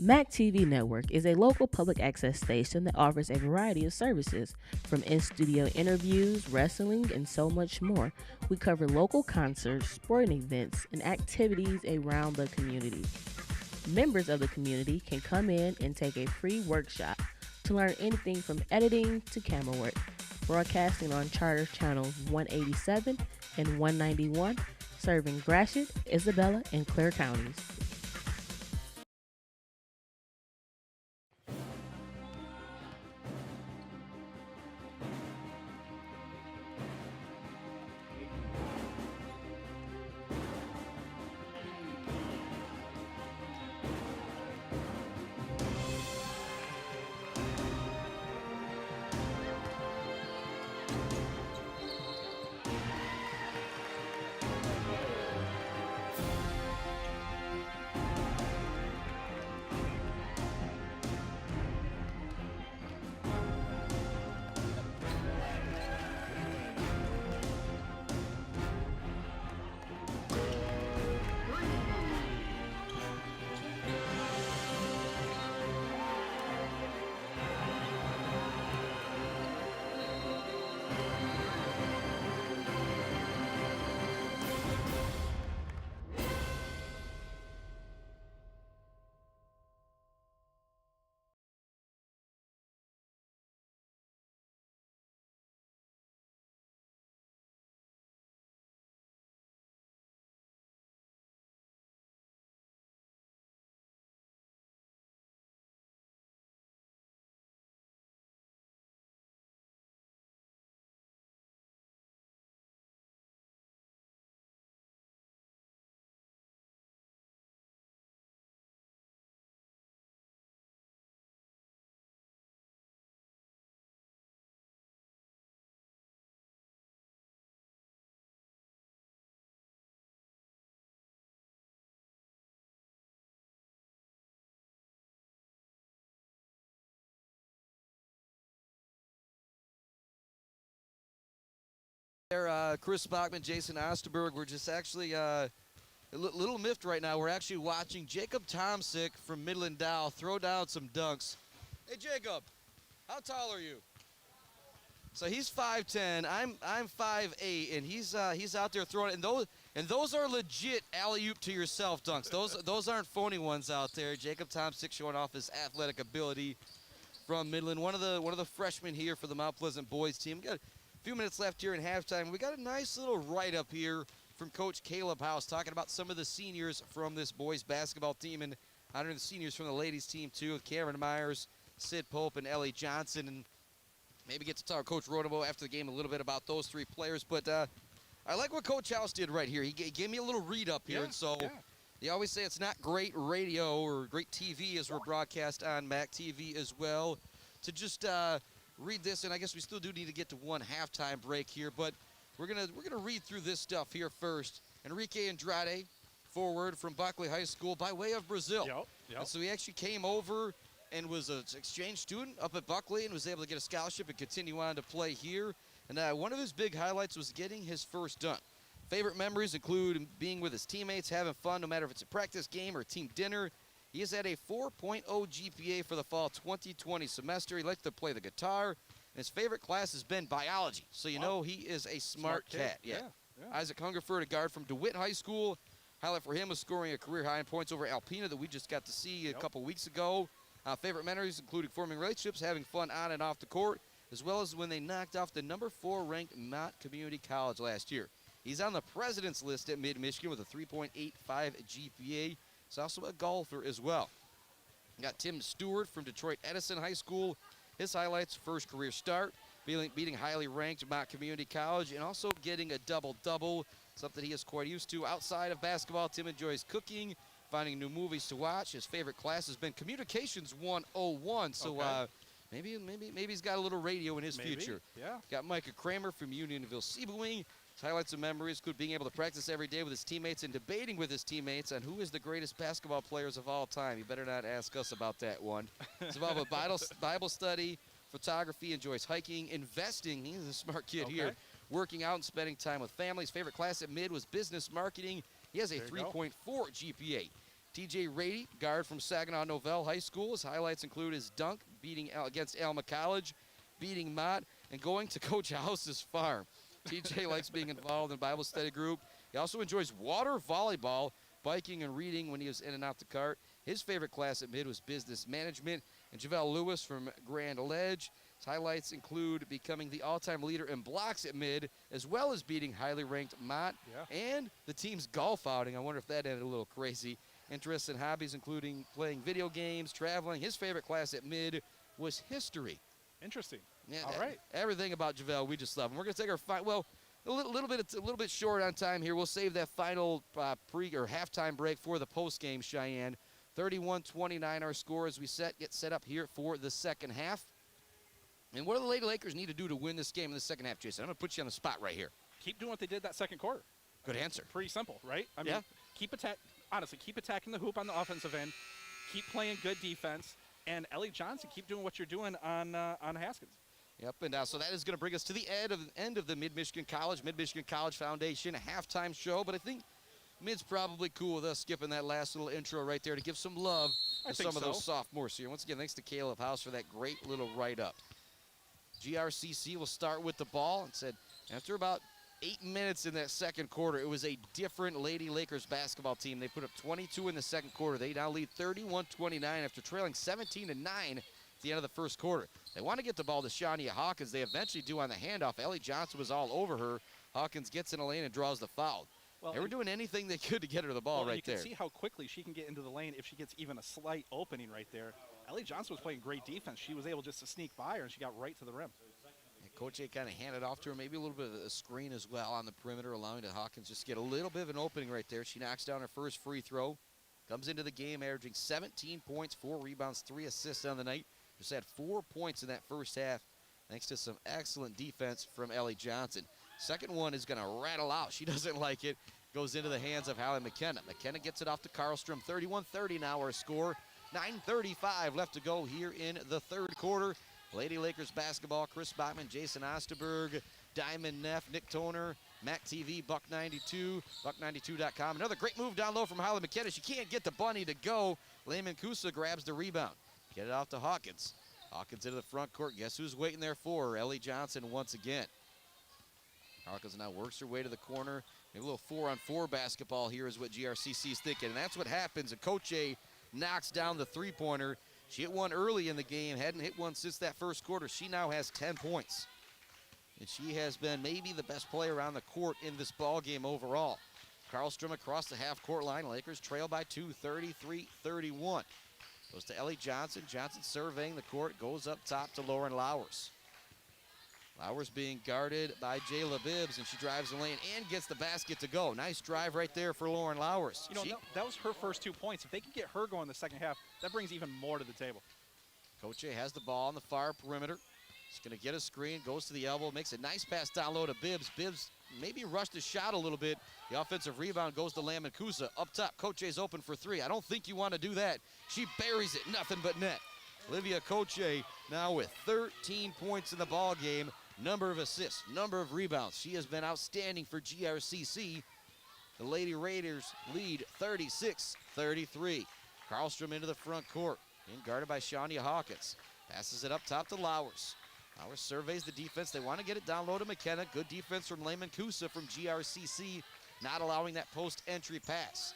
MAC TV Network is a local public access station that offers a variety of services, from in-studio interviews, wrestling, and so much more. We cover local concerts, sporting events, and activities around the community. Members of the community can come in and take a free workshop to learn anything from editing to camera work. Broadcasting on Charter Channels 187 and 191, serving Gratiot, Isabella, and Clare counties. There, Chris Bachman, Jason Osterberg. We're just actually a little miffed right now. We're actually watching Jacob Tomsick from Midland Dow throw down some dunks. Hey, Jacob, how tall are you? So he's 5'10". I'm 5'8", and he's out there throwing it. And those are legit alley-oop to yourself dunks. Those aren't phony ones out there. Jacob Tomsick showing off his athletic ability from Midland. One of the freshmen here for the Mount Pleasant boys team. We got a few minutes left here in halftime. We got a nice little write-up here from Coach Caleb House talking about some of the seniors from this boys basketball team and honoring the seniors from the ladies team too, with Cameron Myers, Sid Pope, and Ellie Johnson. And maybe get to talk to Coach Rodebo after the game a little bit about those three players. But I like what Coach House did right here. He gave me a little read-up here. And so they always say it's not great radio or great TV as we're broadcast on MAC TV as well. To just read this, and I guess we still do need to get to one halftime break here, but we're gonna read through this stuff here first. Enrique Andrade, forward from Buckley High School by way of Brazil. And so he actually came over and was an exchange student up at Buckley and was able to get a scholarship and continue on to play here. And one of his big highlights was getting his first dunk. Favorite memories include being with his teammates, having fun, no matter if it's a practice game or a team dinner. He has had a 4.0 GPA for the fall 2020 semester. He likes to play the guitar, and his favorite class has been biology. So you know he is a smart cat. Yeah. Isaac Hungerford, a guard from DeWitt High School. Highlight for him was scoring a career high in points over Alpena that we just got to see a couple weeks ago. Favorite memories including forming relationships, having fun on and off the court, as well as when they knocked off the number 4 ranked Mott Community College last year. He's on the president's list at Mid-Michigan with a 3.85 GPA. He's also a golfer as well. We got Tim Stewart from Detroit Edison High School. His highlights: first career start, beating highly ranked Mott Community College, and also getting a double-double, something he is quite used to. Outside of basketball, Tim enjoys cooking, finding new movies to watch. His favorite class has been Communications 101, so maybe he's got a little radio in his future. Got Micah Kramer from Unionville Seaboing. His highlights and memories include being able to practice every day with his teammates and debating with his teammates on who is the greatest basketball players of all time. You better not ask us about that one. It's involved with Bible study, photography, enjoys hiking, investing. He's a smart kid here. Working out and spending time with family. His favorite class at Mid was business marketing. He has a 3.4 GPA. TJ Rady, guard from Saginaw Novell High School. His highlights include his dunk against Alma College, beating Mott, and going to Coach House's farm. TJ likes being involved in Bible study group. He also enjoys water volleyball, biking, and reading when he was in and out the cart. His favorite class at mid was business management. And Javelle Lewis from Grand Ledge. His highlights include becoming the all-time leader in blocks at mid, as well as beating highly ranked Mott and the team's golf outing. I wonder if that ended a little crazy. Interests and hobbies including playing video games, traveling. His favorite class at mid was history. Interesting. Yeah, All right. Everything about Javelle, we just love him. We're going to take our a little bit short on time here. We'll save that final halftime break for the post-game, Cheyenne. 31-29 our score as we get set up here for the second half. And what do the Lady Lakers need to do to win this game in the second half, Jason? I'm going to put you on the spot right here. Keep doing what they did that second quarter. Good answer. Pretty simple, right? I mean, keep attacking the hoop on the offensive end. Keep playing good defense. And Ellie Johnson, keep doing what you're doing on Haskins. Yep, and so that is going to bring us to the end of the Mid-Michigan College Foundation halftime show. But I think Mid's probably cool with us skipping that last little intro right there to give some love to some of those sophomores here. Once again, thanks to Caleb House for that great little write-up. GRCC will start with the ball and said after about 8 minutes in that second quarter, it was a different Lady Lakers basketball team. They put up 22 in the second quarter. They now lead 31-29 after trailing 17-9 at the end of the first quarter. They want to get the ball to Shania Hawkins. They eventually do on the handoff. Ellie Johnson was all over her. Hawkins gets in a lane and draws the foul. Well, they were doing anything they could to get her the ball right there. You can see how quickly she can get into the lane if she gets even a slight opening right there. Ellie Johnson was playing great defense. She was able just to sneak by her, and she got right to the rim. And Coach A kind of handed off to her, maybe a little bit of a screen as well on the perimeter, allowing to Hawkins just get a little bit of an opening right there. She knocks down her first free throw. Comes into the game averaging 17 points, 4 rebounds, 3 assists on the night. Just had 4 points in that first half, thanks to some excellent defense from Ellie Johnson. Second one is going to rattle out. She doesn't like it. Goes into the hands of Hallie McKenna. McKenna gets it off to Karlstrom. 31-30 now our score. 9:35 left to go here in the third quarter. Lady Lakers basketball, Chris Bachman, Jason Osterberg, Diamond Neff, Nick Toner, Mac TV, Buck92, Buck92.com. Another great move down low from Hallie McKenna. She can't get the bunny to go. Layman Kusa grabs the rebound. Get it off to Hawkins. Hawkins into the front court. Guess who's waiting there for her? Ellie Johnson once again. Hawkins now works her way to the corner. Maybe a little 4-on-4 basketball here is what GRCC is thinking. And that's what happens. And Coach A knocks down the three-pointer. She hit one early in the game. Hadn't hit one since that first quarter. She now has 10 points. And she has been maybe the best player on the court in this ball game overall. Karlstrom across the half-court line. Lakers trail by 2, 33-31. Goes to Ellie Johnson. Johnson surveying the court. Goes up top to Lauren Lowers. Lowers being guarded by Jayla Bibbs, and she drives the lane and gets the basket to go. Nice drive right there for Lauren Lowers. You know, that was her first 2 points. If they can get her going in the second half, that brings even more to the table. Coach A has the ball on the far perimeter. She's going to get a screen, goes to the elbow, makes a nice pass down low to Bibbs. Bibbs maybe rushed his shot a little bit. The offensive rebound goes to Lamon Kusa. Up top, Coach A's open for 3. I don't think you want to do that. She buries it, nothing but net. Olivia Coche now with 13 points in the ball game. Number of assists, number of rebounds. She has been outstanding for GRCC. The Lady Raiders lead 36-33. Karlstrom into the front court, being guarded by Shania Hawkins. Passes it up top to Lowers. Lowers surveys the defense. They want to get it down low to McKenna. Good defense from Layman Kusa from GRCC, not allowing that post-entry pass.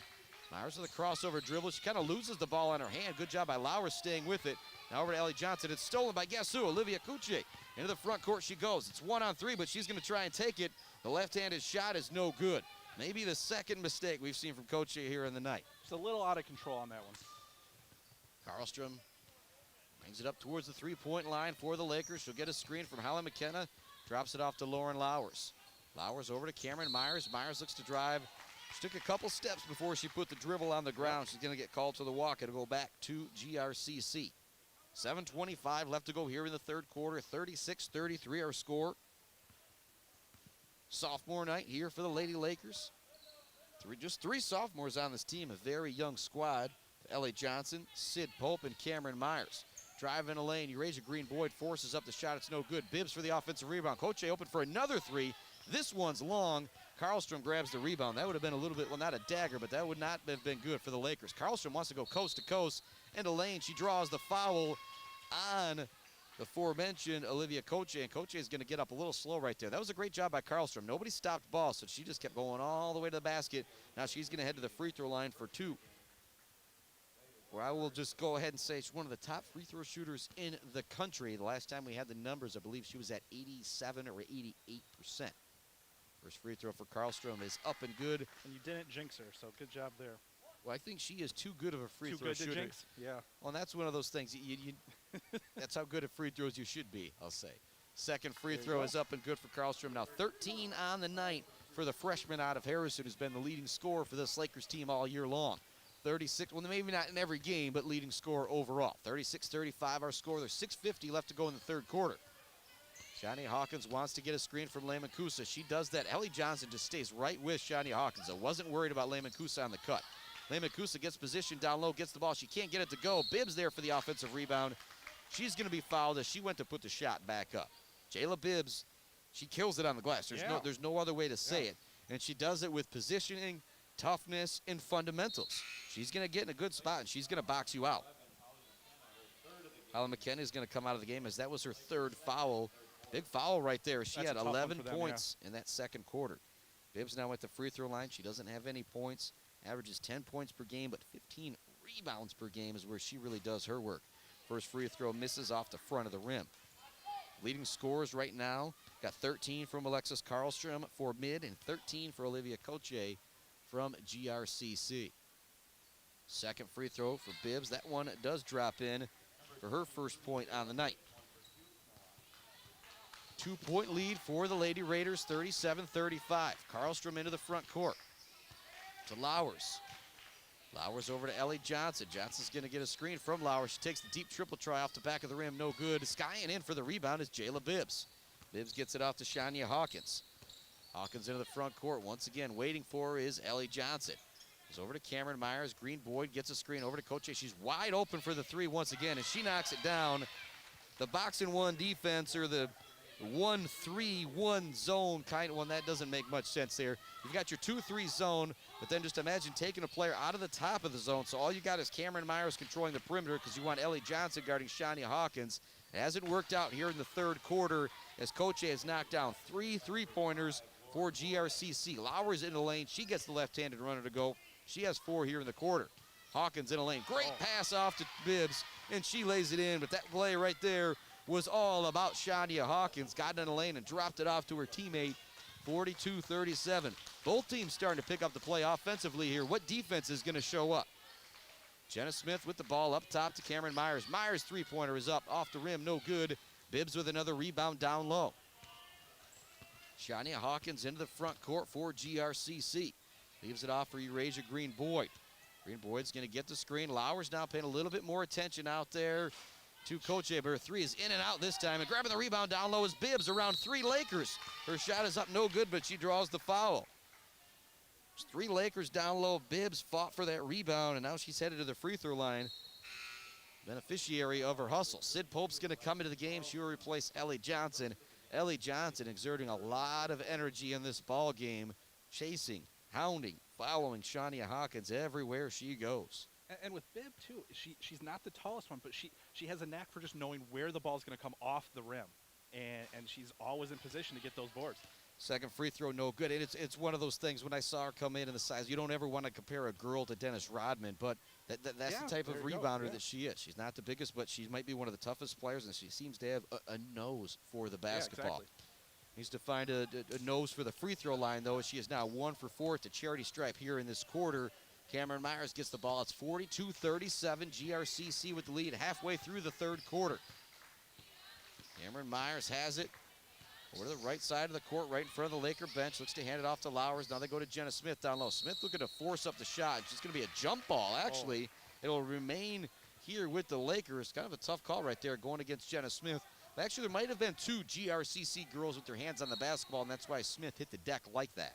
Lowers with a crossover dribble. She kind of loses the ball on her hand. Good job by Lowers staying with it. Now over to Ellie Johnson. It's stolen by guess who? Olivia Cucci. Into the front court she goes. It's 1-on-3, but she's going to try and take it. The left-handed shot is no good. Maybe the second mistake we've seen from Cucci here in the night. Just a little out of control on that one. Karlstrom brings it up towards the three-point line for the Lakers. She'll get a screen from Hallie McKenna. Drops it off to Lauren Lowers. Lowers over to Cameron Myers. Myers looks to drive. She took a couple steps before she put the dribble on the ground. She's going to get called to the walk. It'll go back to GRCC. 7:25 left to go here in the third quarter. 36-33 our score. Sophomore night here for the Lady Lakers. Just three sophomores on this team, a very young squad. Ellie Johnson, Sid Pope, and Cameron Myers. Drive in a lane. Eurasia Green Boyd forces up the shot. It's no good. Bibbs for the offensive rebound. Coach open for another three. This one's long. Karlstrom grabs the rebound. That would have been a little bit, well, not a dagger, but that would not have been good for the Lakers. Karlstrom wants to go coast to coast into lane. She draws the foul on the aforementioned Olivia Koche, and Koche is going to get up a little slow right there. That was a great job by Karlstrom. Nobody stopped ball, so she just kept going all the way to the basket. Now she's going to head to the free throw line for 2. Where I will just go ahead and say she's one of the top free throw shooters in the country. The last time we had the numbers, I believe she was at 87 or 88%. First free throw for Karlstrom is up and good. And you didn't jinx her, so good job there. Well, I think she is too good of a free throw shooter. Too good to jinx? Yeah. Well, and that's one of those things. That's how good at free throws you should be, I'll say. Second free throw is up and good for Karlstrom. Now 13 on the night for the freshman out of Harrison, who's been the leading scorer for this Lakers team all year long. 36, well, maybe not in every game, but leading scorer overall. 36-35 our score. There's 6:50 left to go in the third quarter. Shani Hawkins wants to get a screen from Lehman Kusa. She does that. Ellie Johnson just stays right with Shani Hawkins. I wasn't worried about Lehman Kusa on the cut. Lehman Kusa gets position down low, gets the ball. She can't get it to go. Bibbs there for the offensive rebound. She's going to be fouled as she went to put the shot back up. Jayla Bibbs, she kills it on the glass. There's no other way to say it. And she does it with positioning, toughness, and fundamentals. She's going to get in a good spot, and she's going to box you out. Alan McKenna is going to come out of the game as that was her third foul. Big foul right there. She had 11 points in that second quarter. Bibbs now at the free throw line. She doesn't have any points. Averages 10 points per game, but 15 rebounds per game is where she really does her work. First free throw misses off the front of the rim. Leading scorers right now, got 13 from Alexis Karlstrom for mid and 13 for Olivia Koche from GRCC. Second free throw for Bibbs. That one does drop in for her first point on the night. 2-point lead for the Lady Raiders, 37-35. Karlstrom into the front court to Lowers. Lowers over to Ellie Johnson. Johnson's going to get a screen from Lowers. She takes the deep triple try off the back of the rim. No good. Skying in for the rebound is Jayla Bibbs. Bibbs gets it off to Shania Hawkins. Hawkins into the front court. Once again, waiting for her is Ellie Johnson. Goes over to Cameron Myers. Green Boyd gets a screen over to Koche. She's wide open for the three once again, and she knocks it down. The box and one defense, or the 1-3-1 zone kind of one, that doesn't make much sense there. You've got your 2-3 zone, but then just imagine taking a player out of the top of the zone. So all you got is Cameron Myers controlling the perimeter because you want Ellie Johnson guarding Shania Hawkins. It hasn't worked out here in the third quarter as Koche has knocked down 3 3-pointers for GRCC. Lowers in the lane. She gets the left-handed runner to go. She has 4 here in the quarter. Hawkins in a lane. Great pass off to Bibbs, and she lays it in, but that play right there was all about Shania Hawkins. Got in the lane and dropped it off to her teammate, 42-37. Both teams starting to pick up the play offensively here. What defense is going to show up? Jenna Smith with the ball up top to Cameron Myers. Myers' three-pointer is up off the rim, no good. Bibbs with another rebound down low. Shania Hawkins into the front court for GRCC. Leaves it off for Eurasia Green Boyd. Green Boyd's going to get the screen. Lowers now paying a little bit more attention out there to Koche, but her three is in and out this time. And grabbing the rebound down low is Bibbs around 3 Lakers. Her shot is up no good, but she draws the foul. There's 3 Lakers down low. Bibbs fought for that rebound, and now she's headed to the free throw line. Beneficiary of her hustle. Sid Pope's going to come into the game. She will replace Ellie Johnson. Ellie Johnson exerting a lot of energy in this ball game, chasing, hounding, following Shania Hawkins everywhere she goes. And with Bibb, too, she's not the tallest one, but she has a knack for just knowing where the ball's going to come off the rim. And she's always in position to get those boards. Second free throw, no good. And it's one of those things, when I saw her come in the size, you don't ever want to compare a girl to Dennis Rodman, but that's the type of rebounder that she is. She's not the biggest, but she might be one of the toughest players, and she seems to have a nose for the basketball. Yeah, exactly. Needs to find a nose for the free throw line, though, as she is now 1 for 4 at the charity stripe here in this quarter. Cameron Myers gets the ball. It's 42-37. GRCC with the lead halfway through the third quarter. Cameron Myers has it over to the right side of the court, right in front of the Laker bench. Looks to hand it off to Lowers. Now they go to Jenna Smith down low. Smith looking to force up the shot. It's going to be a jump ball, actually. It'll remain here with the Lakers. Kind of a tough call right there going against Jenna Smith. But actually, there might have been 2 GRCC girls with their hands on the basketball, and that's why Smith hit the deck like that.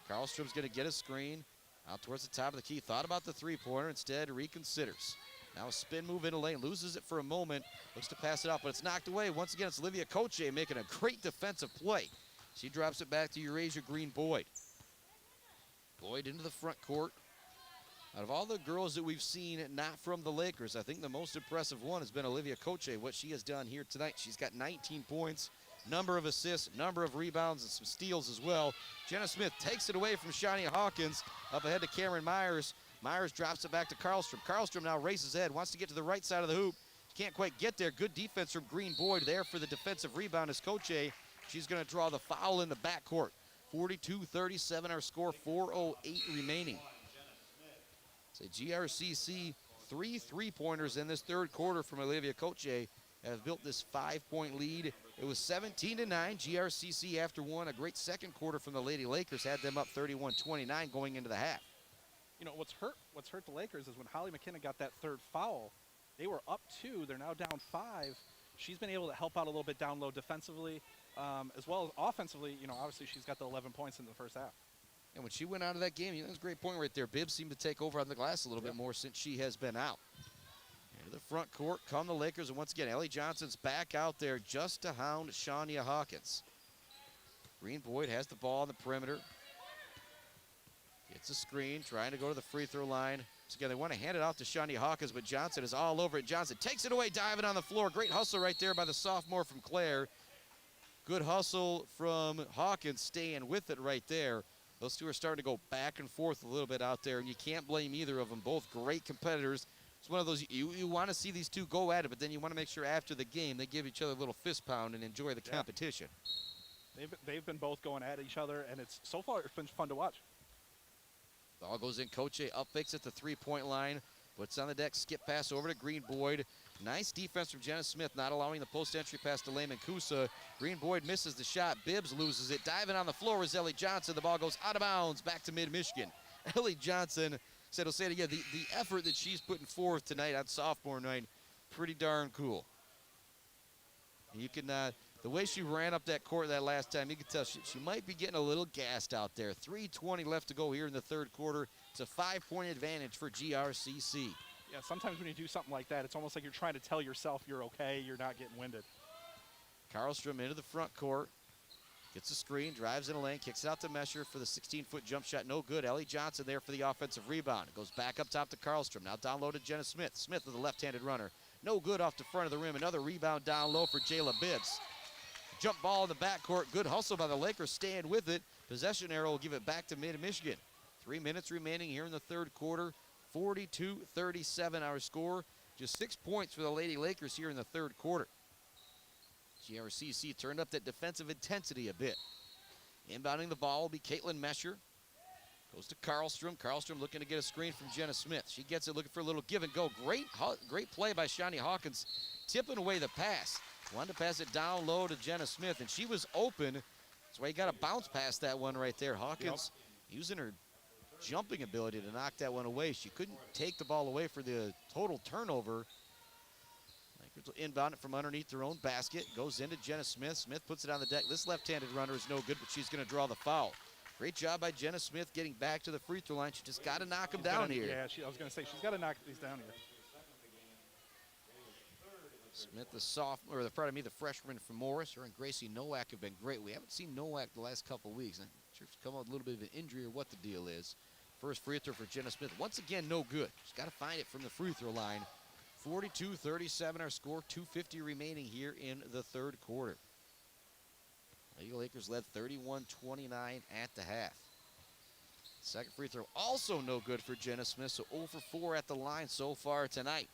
Karlstrom's going to get a screen out towards the top of the key. Thought about the three-pointer. Instead, reconsiders. Now a spin move into lane. Loses it for a moment. Looks to pass it out, but it's knocked away. Once again, it's Olivia Koche making a great defensive play. She drops it back to Eurasia Green Boyd. Boyd into the front court. Out of all the girls that we've seen not from the Lakers, I think the most impressive one has been Olivia Koche, what she has done here tonight. She's got 19 points, number of assists, number of rebounds, and some steals as well. Jenna Smith takes it away from Shania Hawkins, up ahead to Cameron Myers. Myers drops it back to Karlstrom. Karlstrom now races ahead, wants to get to the right side of the hoop. Can't quite get there. Good defense from Green Boyd there for the defensive rebound is Koche. She's going to draw the foul in the backcourt. 42-37 our score, 4:08 remaining. So GRCC, 3 3-pointers in this third quarter from Olivia Koche have built this 5-point lead. It was 17-9. GRCC after one. A great second quarter from the Lady Lakers had them up 31-29 going into the half. You know, what's hurt the Lakers is when Holly McKinnon got that third foul, they were up 2. They're now down 5. She's been able to help out a little bit down low defensively, as well as offensively. You know, obviously she's got the 11 points in the first half. And when she went out of that game, that was a great point right there. Bibbs seemed to take over on the glass a little bit more since she has been out. Into the front court come the Lakers, and once again, Ellie Johnson's back out there just to hound Shania Hawkins. Green Boyd has the ball on the perimeter. Gets a screen, trying to go to the free throw line. So again, they want to hand it off to Shania Hawkins, but Johnson is all over it. Johnson takes it away, diving on the floor. Great hustle right there by the sophomore from Clare. Good hustle from Hawkins, staying with it right there. Those two are starting to go back and forth a little bit out there, and you can't blame either of them. Both great competitors. It's one of those, you want to see these two go at it, but then you want to make sure after the game they give each other a little fist pound and enjoy the competition. They've been both going at each other, and so far it's been fun to watch. Ball goes in. Koche up fakes at the three-point line. Puts on the deck, skip pass over to Green Boyd. Nice defense from Jenna Smith, not allowing the post entry pass to Lehman Kusa. Green Boyd misses the shot. Bibbs loses it. Diving on the floor is Ellie Johnson. The ball goes out of bounds back to mid-Michigan. Ellie Johnson, said, I'll say it again, the effort that she's putting forth tonight on sophomore night, pretty darn cool. You can, the way she ran up that court that last time, you can tell she might be getting a little gassed out there. 3:20 left to go here in the third quarter. It's a 5-point advantage for GRCC. Yeah, sometimes when you do something like that, it's almost like you're trying to tell yourself you're okay, you're not getting winded. Karlstrom into the front court. Gets a screen, drives in a lane, kicks it out to Mesher for the 16-foot jump shot. No good. Ellie Johnson there for the offensive rebound. It goes back up top to Karlstrom. Now down low to Jenna Smith. Smith with a left-handed runner. No good off the front of the rim. Another rebound down low for Jayla Bibbs. Jump ball in the backcourt. Good hustle by the Lakers. Staying with it. Possession arrow will give it back to mid-Michigan. 3 minutes remaining here in the third quarter. 42-37 our score. Just 6 points for the Lady Lakers here in the third quarter. GRCC turned up that defensive intensity a bit. Inbounding the ball will be Caitlin Mesher. Goes to Karlstrom. Karlstrom looking to get a screen from Jenna Smith. She gets it, looking for a little give and go. Great play by Shania Hawkins, tipping away the pass. Wanted to pass it down low to Jenna Smith, and she was open. That's why you got to bounce past that one right there. Hawkins using her jumping ability to knock that one away. She couldn't take the ball away for the total turnover. Lakers will inbound it from underneath their own basket. Goes into Jenna Smith. Smith puts it on the deck. This left-handed runner is no good, but she's going to draw the foul. Great job by Jenna Smith getting back to the free throw line. She just got to knock them down here. Yeah, I was going to say, she's got to knock these down here. Smith, the sophomore, the freshman from Morris. Her and Gracie Nowak have been great. We haven't seen Nowak the last couple weeks. I'm sure she's come out with a little bit of an injury or what the deal is. First free throw for Jenna Smith. Once again, no good. She's got to find it from the free throw line. 42-37 our score. 2:50 remaining here in the third quarter. Lady Lakers led 31-29 at the half. Second free throw also no good for Jenna Smith, so 0 for 4 at the line so far tonight.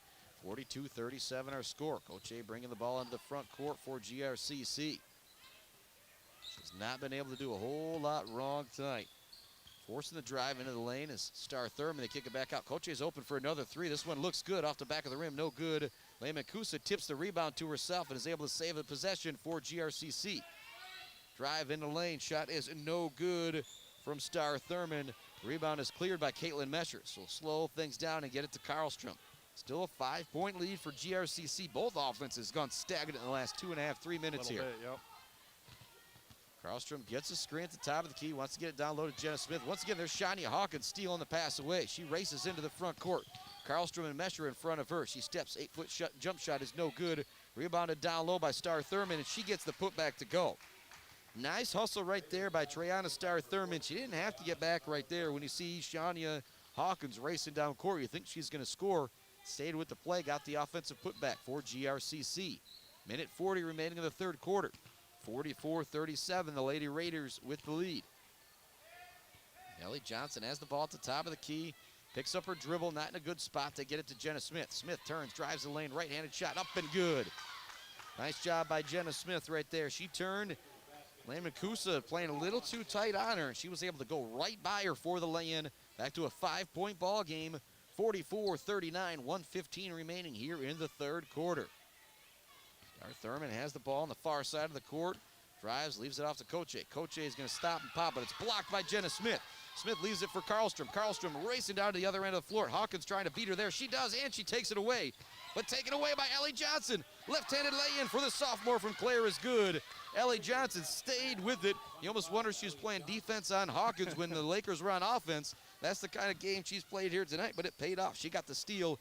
42-37 our score. Coach A bringing the ball into the front court for GRCC. She's not been able to do a whole lot wrong tonight. Forcing the drive into the lane is Star Thurman. They kick it back out. Coach A's open for another three. This one looks good off the back of the rim. No good. Lehman Kusa tips the rebound to herself and is able to save the possession for GRCC. Drive in the lane. Shot is no good from Star Thurman. Rebound is cleared by Caitlin Mesher. So slow things down and get it to Karlstrom. Still a 5-point lead for GRCC. Both offenses gone stagnant in the last 2.5, 3 minutes here. Yep. Karlstrom gets a screen at the top of the key, wants to get it down low to Jenna Smith. Once again, there's Shania Hawkins stealing the pass away. She races into the front court. Karlstrom and Mesher in front of her. She steps, 8-foot jump shot is no good. Rebounded down low by Star Thurman, and she gets the putback to go. Nice hustle right there by Treyana Starr Thurman. She didn't have to get back right there. When you see Shania Hawkins racing down court, you think she's going to score. Stayed with the play, got the offensive putback for GRCC. Minute 40 remaining in the third quarter. 44-37, the Lady Raiders with the lead. Ellie Johnson has the ball at the top of the key. Picks up her dribble, not in a good spot. They get it to Jenna Smith. Smith turns, drives the lane, right-handed shot, up and good. Nice job by Jenna Smith right there. She turned. Lane Makusa playing a little too tight on her, and she was able to go right by her for the lay-in. Back to a 5-point ball game. 44-39, 1:15 remaining here in the third quarter. Star Thurman has the ball on the far side of the court. Drives, leaves it off to Koche. Koche is going to stop and pop, but it's blocked by Jenna Smith. Smith leaves it for Karlstrom. Karlstrom racing down to the other end of the floor. Hawkins trying to beat her there. She does, and she takes it away. But taken away by Ellie Johnson. Left-handed lay-in for the sophomore from Clare is good. Ellie Johnson stayed with it. You almost wonder if she was playing defense on Hawkins when the Lakers were on offense. That's the kind of game she's played here tonight, but it paid off. She got the steal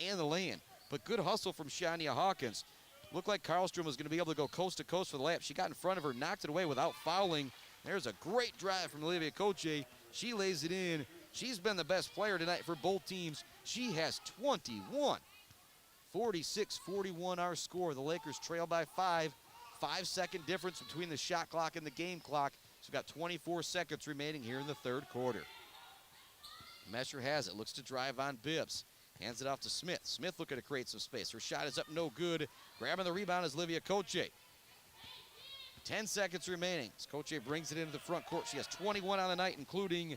and the lay-in. But good hustle from Shania Hawkins. Looked like Karlstrom was going to be able to go coast to coast for the layup. She got in front of her, knocked it away without fouling. There's a great drive from Olivia Koche. She lays it in. She's been the best player tonight for both teams. She has 21. 46-41 our score. The Lakers trail by 5. 5-second difference between the shot clock and the game clock. So we've got 24 seconds remaining here in the third quarter. Mesher has it, looks to drive on Bibbs. Hands it off to Smith. Smith looking to create some space. Her shot is up, no good. Grabbing the rebound is Olivia Koche. 10 seconds remaining as Koche brings it into the front court. She has 21 on the night, including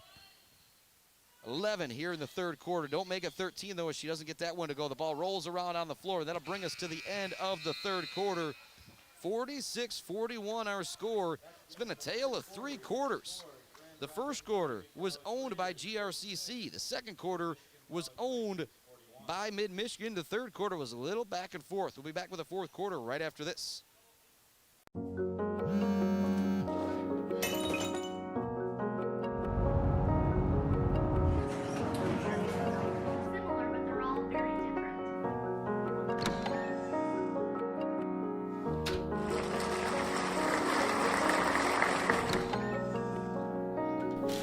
11 here in the third quarter. Don't make it 13, though, as she doesn't get that one to go. The ball rolls around on the floor. That'll bring us to the end of the third quarter. 46-41 our score. It's been a tale of 3 quarters. The first quarter was owned by GRCC. The second quarter was owned by Mid-Michigan. The third quarter was a little back and forth. We'll be back with the fourth quarter right after this.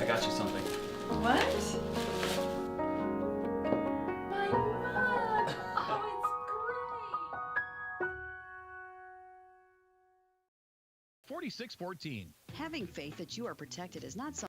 I got you something. What? My mug! Oh, it's great! 46-14. Having faith that you are protected is not something.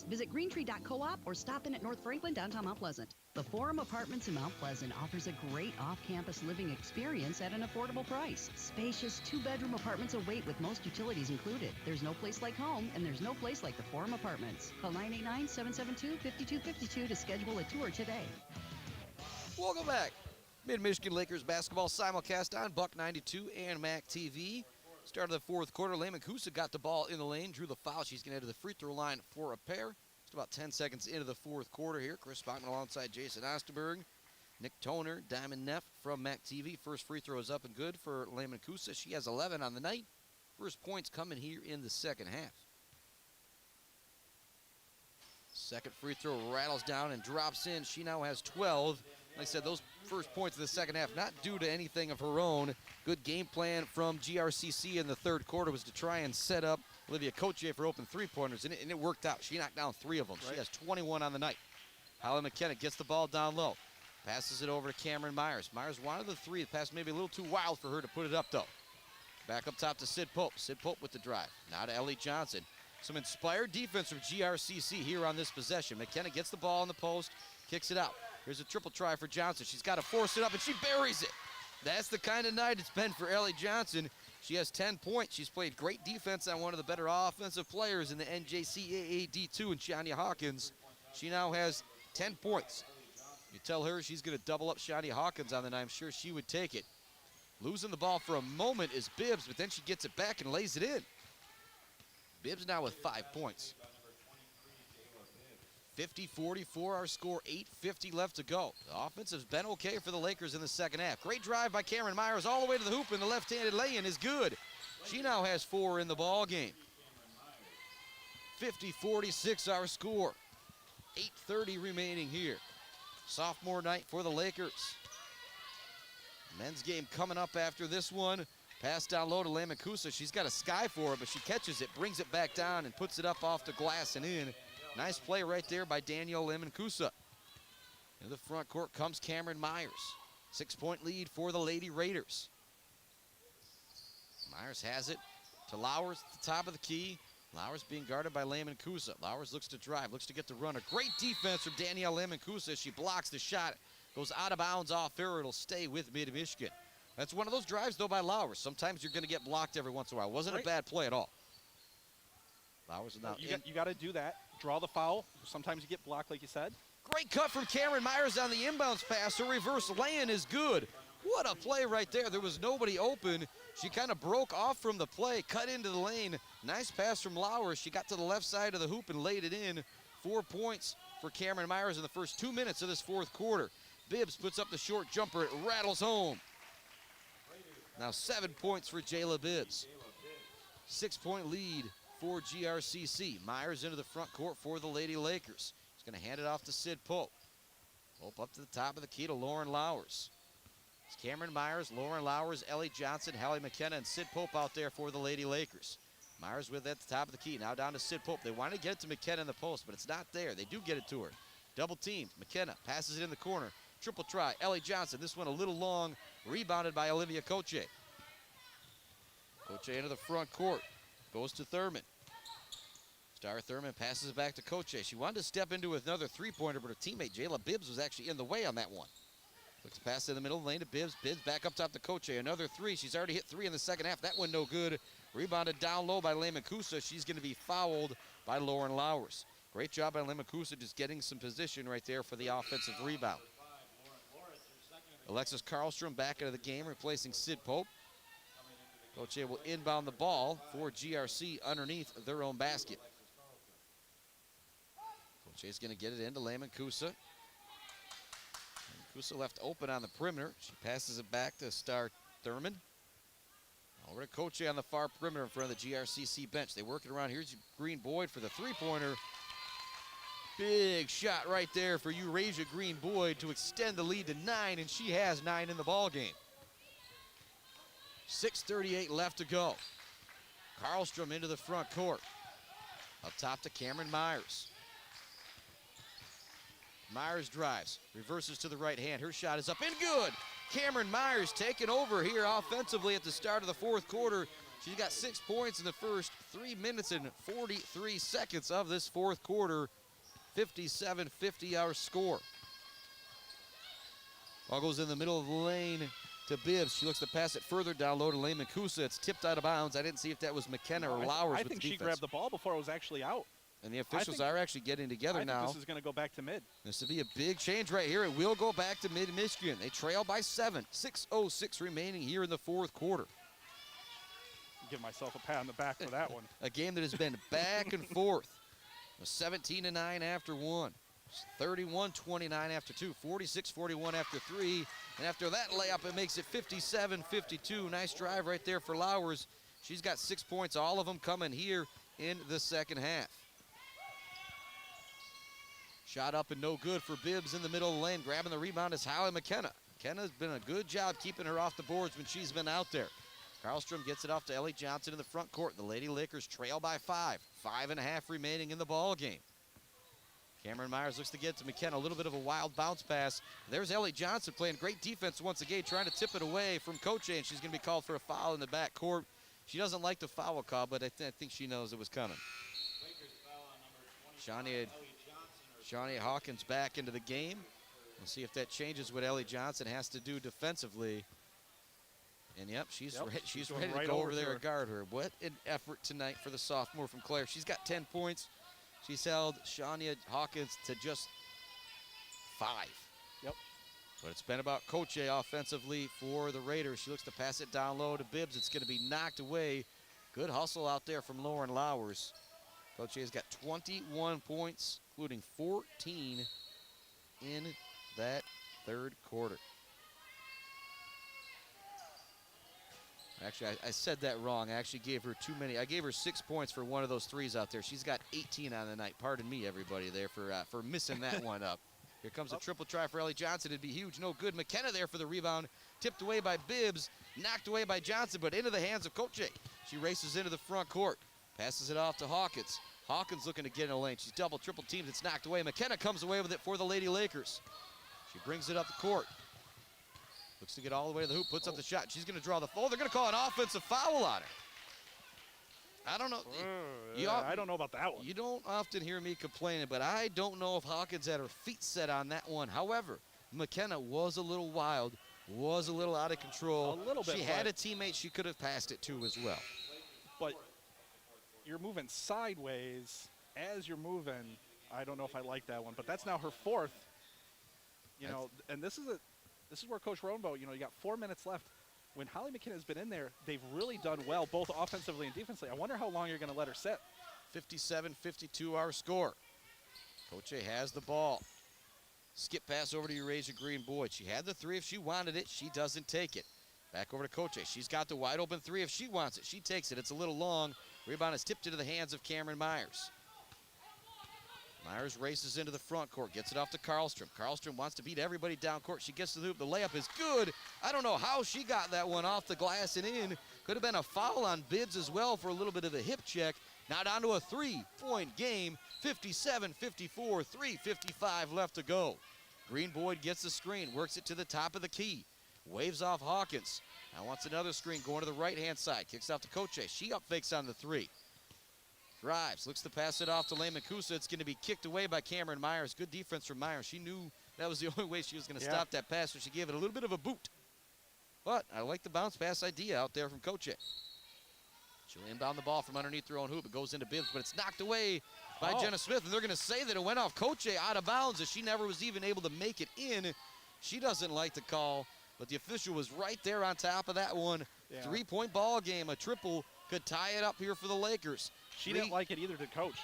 Visit greentree.coop or stop in at North Franklin, downtown Mount Pleasant. The Forum Apartments in Mount Pleasant offers a great off-campus living experience at an affordable price. Spacious 2-bedroom apartments await with most utilities included. There's no place like home, and there's no place like the Forum Apartments. Call 989-772-5252 to schedule a tour today. Welcome back. Mid-Michigan Lakers basketball simulcast on Buck 92 and MAC TV. Start of the fourth quarter, Lehman Kusa got the ball in the lane, drew the foul. She's going to head to the free throw line for a pair. Just about 10 seconds into the fourth quarter here. Chris Bachman alongside Jason Osterberg. Nick Toner, Diamond Neff from MAC TV. First free throw is up and good for Lehman Kusa. She has 11 on the night. First points coming here in the second half. Second free throw rattles down and drops in. She now has 12. Like I said, those first points of the second half, not due to anything of her own. Good game plan from GRCC in the third quarter was to try and set up Olivia Koche for open three-pointers, and it worked out. She knocked down 3 of them. Right. She has 21 on the night. Holly McKenna gets the ball down low. Passes it over to Cameron Myers. Myers wanted the 3. The pass maybe a little too wild for her to put it up, though. Back up top to Sid Pope. Sid Pope with the drive. Now to Ellie Johnson. Some inspired defense from GRCC here on this possession. McKenna gets the ball in the post, kicks it out. Here's a triple try for Johnson. She's got to force it up, and she buries it. That's the kind of night it's been for Ellie Johnson. She has 10 points. She's played great defense on one of the better offensive players in the NJCAA D2 and Shania Hawkins. She now has 10 points. You tell her she's going to double up Shania Hawkins on the night. I'm sure she would take it. Losing the ball for a moment is Bibbs, but then she gets it back and lays it in. Bibbs now with 5 points. 50-44 our score, 8:50 left to go. The offense has been okay for the Lakers in the second half. Great drive by Cameron Myers all the way to the hoop, and the left-handed lay-in is good. She now has 4 in the ball game. 50-46 our score. 8:30 remaining here. Sophomore night for the Lakers. Men's game coming up after this one. Pass down low to Layman Kusa. She's got a sky for it, but she catches it, brings it back down, and puts it up off the glass and in. Nice play right there by Danielle Layman-Kusa. In the front court comes Cameron Myers. 6-point lead for the Lady Raiders. Myers has it to Lowers at the top of the key. Lowers being guarded by Layman-Kusa. Lowers looks to drive, looks to get the runner. Great defense from Danielle Layman-Kusa. She blocks the shot. Goes out of bounds off her. It'll stay with Mid-Michigan. That's one of those drives, though, by Lowers. Sometimes you're going to get blocked every once in a while. Wasn't a bad play at all. Lowers is now You got to do that. Draw the foul. Sometimes you get blocked, like you said. Great cut from Cameron Myers on the inbounds pass. Her reverse lay-in is good. What a play right there. There was nobody open. She kind of broke off from the play, cut into the lane. Nice pass from Lowers. She got to the left side of the hoop and laid it in. 4 points for Cameron Myers in the first 2 minutes of this fourth quarter. Bibbs puts up the short jumper. It rattles home. Now 7 points for Jayla Bibbs. 6-point lead for GRCC. Myers into the front court for the Lady Lakers. He's going to hand it off to Sid Pope. Pope up to the top of the key to Lauren Lowers. It's Cameron Myers, Lauren Lowers, Ellie Johnson, Hallie McKenna, and Sid Pope out there for the Lady Lakers. Myers with it at the top of the key. Now down to Sid Pope. They want to get it to McKenna in the post, but it's not there. They do get it to her. Double team. McKenna passes it in the corner. Triple try. Ellie Johnson. This one a little long. Rebounded by Olivia Coche. Coche into the front court. Goes to Thurman. Star Thurman passes it back to Coche. She wanted to step into another three-pointer, but her teammate Jayla Bibbs was actually in the way on that one. Looks pass in the middle of the lane to Bibbs. Bibbs back up top to Coche. Another three. She's already hit 3 in the second half. That one no good. Rebounded down low by Layman-Kusa. She's going to be fouled by Lauren Lowers. Great job by Layman-Kusa just getting some position right there for the offensive rebound. Alexis Karlstrom back into the game, replacing Sid Pope. Coche will inbound the ball for GRC underneath their own basket. Coche is going to get it into Layman-Kusa. Kusa left open on the perimeter. She passes it back to Star Thurman. Over to Coche on the far perimeter in front of the GRCC bench. They work it around. Here's Green Boyd for the three-pointer. Big shot right there for Eurasia Green Boyd to extend the lead to 9, and she has 9 in the ball game. 6:38 left to go. Karlstrom into the front court. Up top to Cameron Myers. Myers drives, reverses to the right hand. Her shot is up and good. Cameron Myers taking over here offensively at the start of the fourth quarter. She's got 6 points in the first 3 minutes and 43 seconds of this fourth quarter. 57-50 our score. Ball goes in the middle of the lane to Bibbs. She looks to pass it further down low to Layman-Kusa. It's tipped out of bounds. I didn't see if that was McKenna or Lowers. I think she grabbed the ball before it was actually out. And the officials are actually getting together now. I think this is going to go back to mid. This will be a big change right here. It will go back to Mid-Michigan. They trail by 7. 6:06 remaining here in the fourth quarter. Give myself a pat on the back for that one. A game that has been back and forth. 17-9 after 1. 31-29 after 2. 46-41 after 3. And after that layup, it makes it 57-52. Nice drive right there for Lowers. She's got 6 points, all of them coming here in the second half. Shot up and no good for Bibbs in the middle of the lane. Grabbing the rebound is Hallie McKenna. McKenna's been a good job keeping her off the boards when she's been out there. Karlstrom gets it off to Ellie Johnson in the front court. The Lady Lakers trail by 5. 5.5 remaining in the ball game. Cameron Myers looks to get to McKenna. A little bit of a wild bounce pass. There's Ellie Johnson playing great defense once again, trying to tip it away from Coche, and she's going to be called for a foul in the back court. She doesn't like the foul call, but I think she knows it was coming. Shania Hawkins back into the game. We'll see if that changes what Ellie Johnson has to do defensively. And yep, she's she's ready right to go over over to there her. and guard her. What an effort tonight for the sophomore from Clare. She's got 10 points. She's held Shania Hawkins to just 5. Yep. But it's been about Coach offensively for the Raiders. She looks to pass it down low to Bibbs. It's going to be knocked away. Good hustle out there from Lauren Lowers. Coach has got 21 points, including 14 in that third quarter. Actually, I said that wrong. I actually gave her too many. I gave her 6 points for one of those threes out there. She's got 18 on the night. Pardon me, everybody, there for missing that one up. Here comes a triple try for Ellie Johnson. It'd be huge. No good. McKenna there for the rebound. Tipped away by Bibbs. Knocked away by Johnson, but into the hands of Coach. She races into the front court. Passes it off to Hawkins. Hawkins looking to get in a lane. She's double, triple teamed. It's knocked away. McKenna comes away with it for the Lady Lakers. She brings it up the court. Looks to get all the way to the hoop. Puts up the shot. She's going to draw the foul. They're going to call an offensive foul on her. I don't know. I don't know about that one. You don't often hear me complaining, but I don't know if Hawkins had her feet set on that one. However, McKenna was a little wild, was a little out of control. A little bit. She had a teammate she could have passed it to as well. But you're moving sideways as you're moving. I don't know if I like that one, but that's now her 4th. You know, and this is where Coach Rodenbow, you know, you got 4 minutes left. When Holly McKenna's been in there, they've really done well, both offensively and defensively. I wonder how long you're going to let her sit. 57-52 our score. Coach has the ball. Skip pass over to Eurasia Green Boyd. She had the 3 if she wanted it. She doesn't take it. Back over to Coach. She's got the wide open 3 if she wants it. She takes it. It's a little long. Rebound is tipped into the hands of Cameron Myers. Myers races into the front court, gets it off to Karlstrom. Karlstrom wants to beat everybody down court. She gets to the hoop. The layup is good. I don't know how she got that one off the glass and in. Could have been a foul on Bibbs as well for a little bit of a hip check. Now down to a 3-point game, 57-54, 3:55 left to go. Green Boyd gets the screen, works it to the top of the key. Waves off Hawkins. Now wants another screen going to the right-hand side. Kicks off to Coach. She up fakes on the 3. Drives, looks to pass it off to Lehman Kusa. It's going to be kicked away by Cameron Myers. Good defense from Myers. She knew that was the only way she was going to stop that pass, so she gave it a little bit of a boot. But I like the bounce pass idea out there from Coach. She'll inbound the ball from underneath her own hoop. It goes into Bibbs, but it's knocked away by Jenna Smith, and they're going to say that it went off Coach out of bounds as she never was even able to make it in. She doesn't like the call, but the official was right there on top of that one. 3-point ball game, a triple could tie it up here for the Lakers. She didn't like it either, did Coach.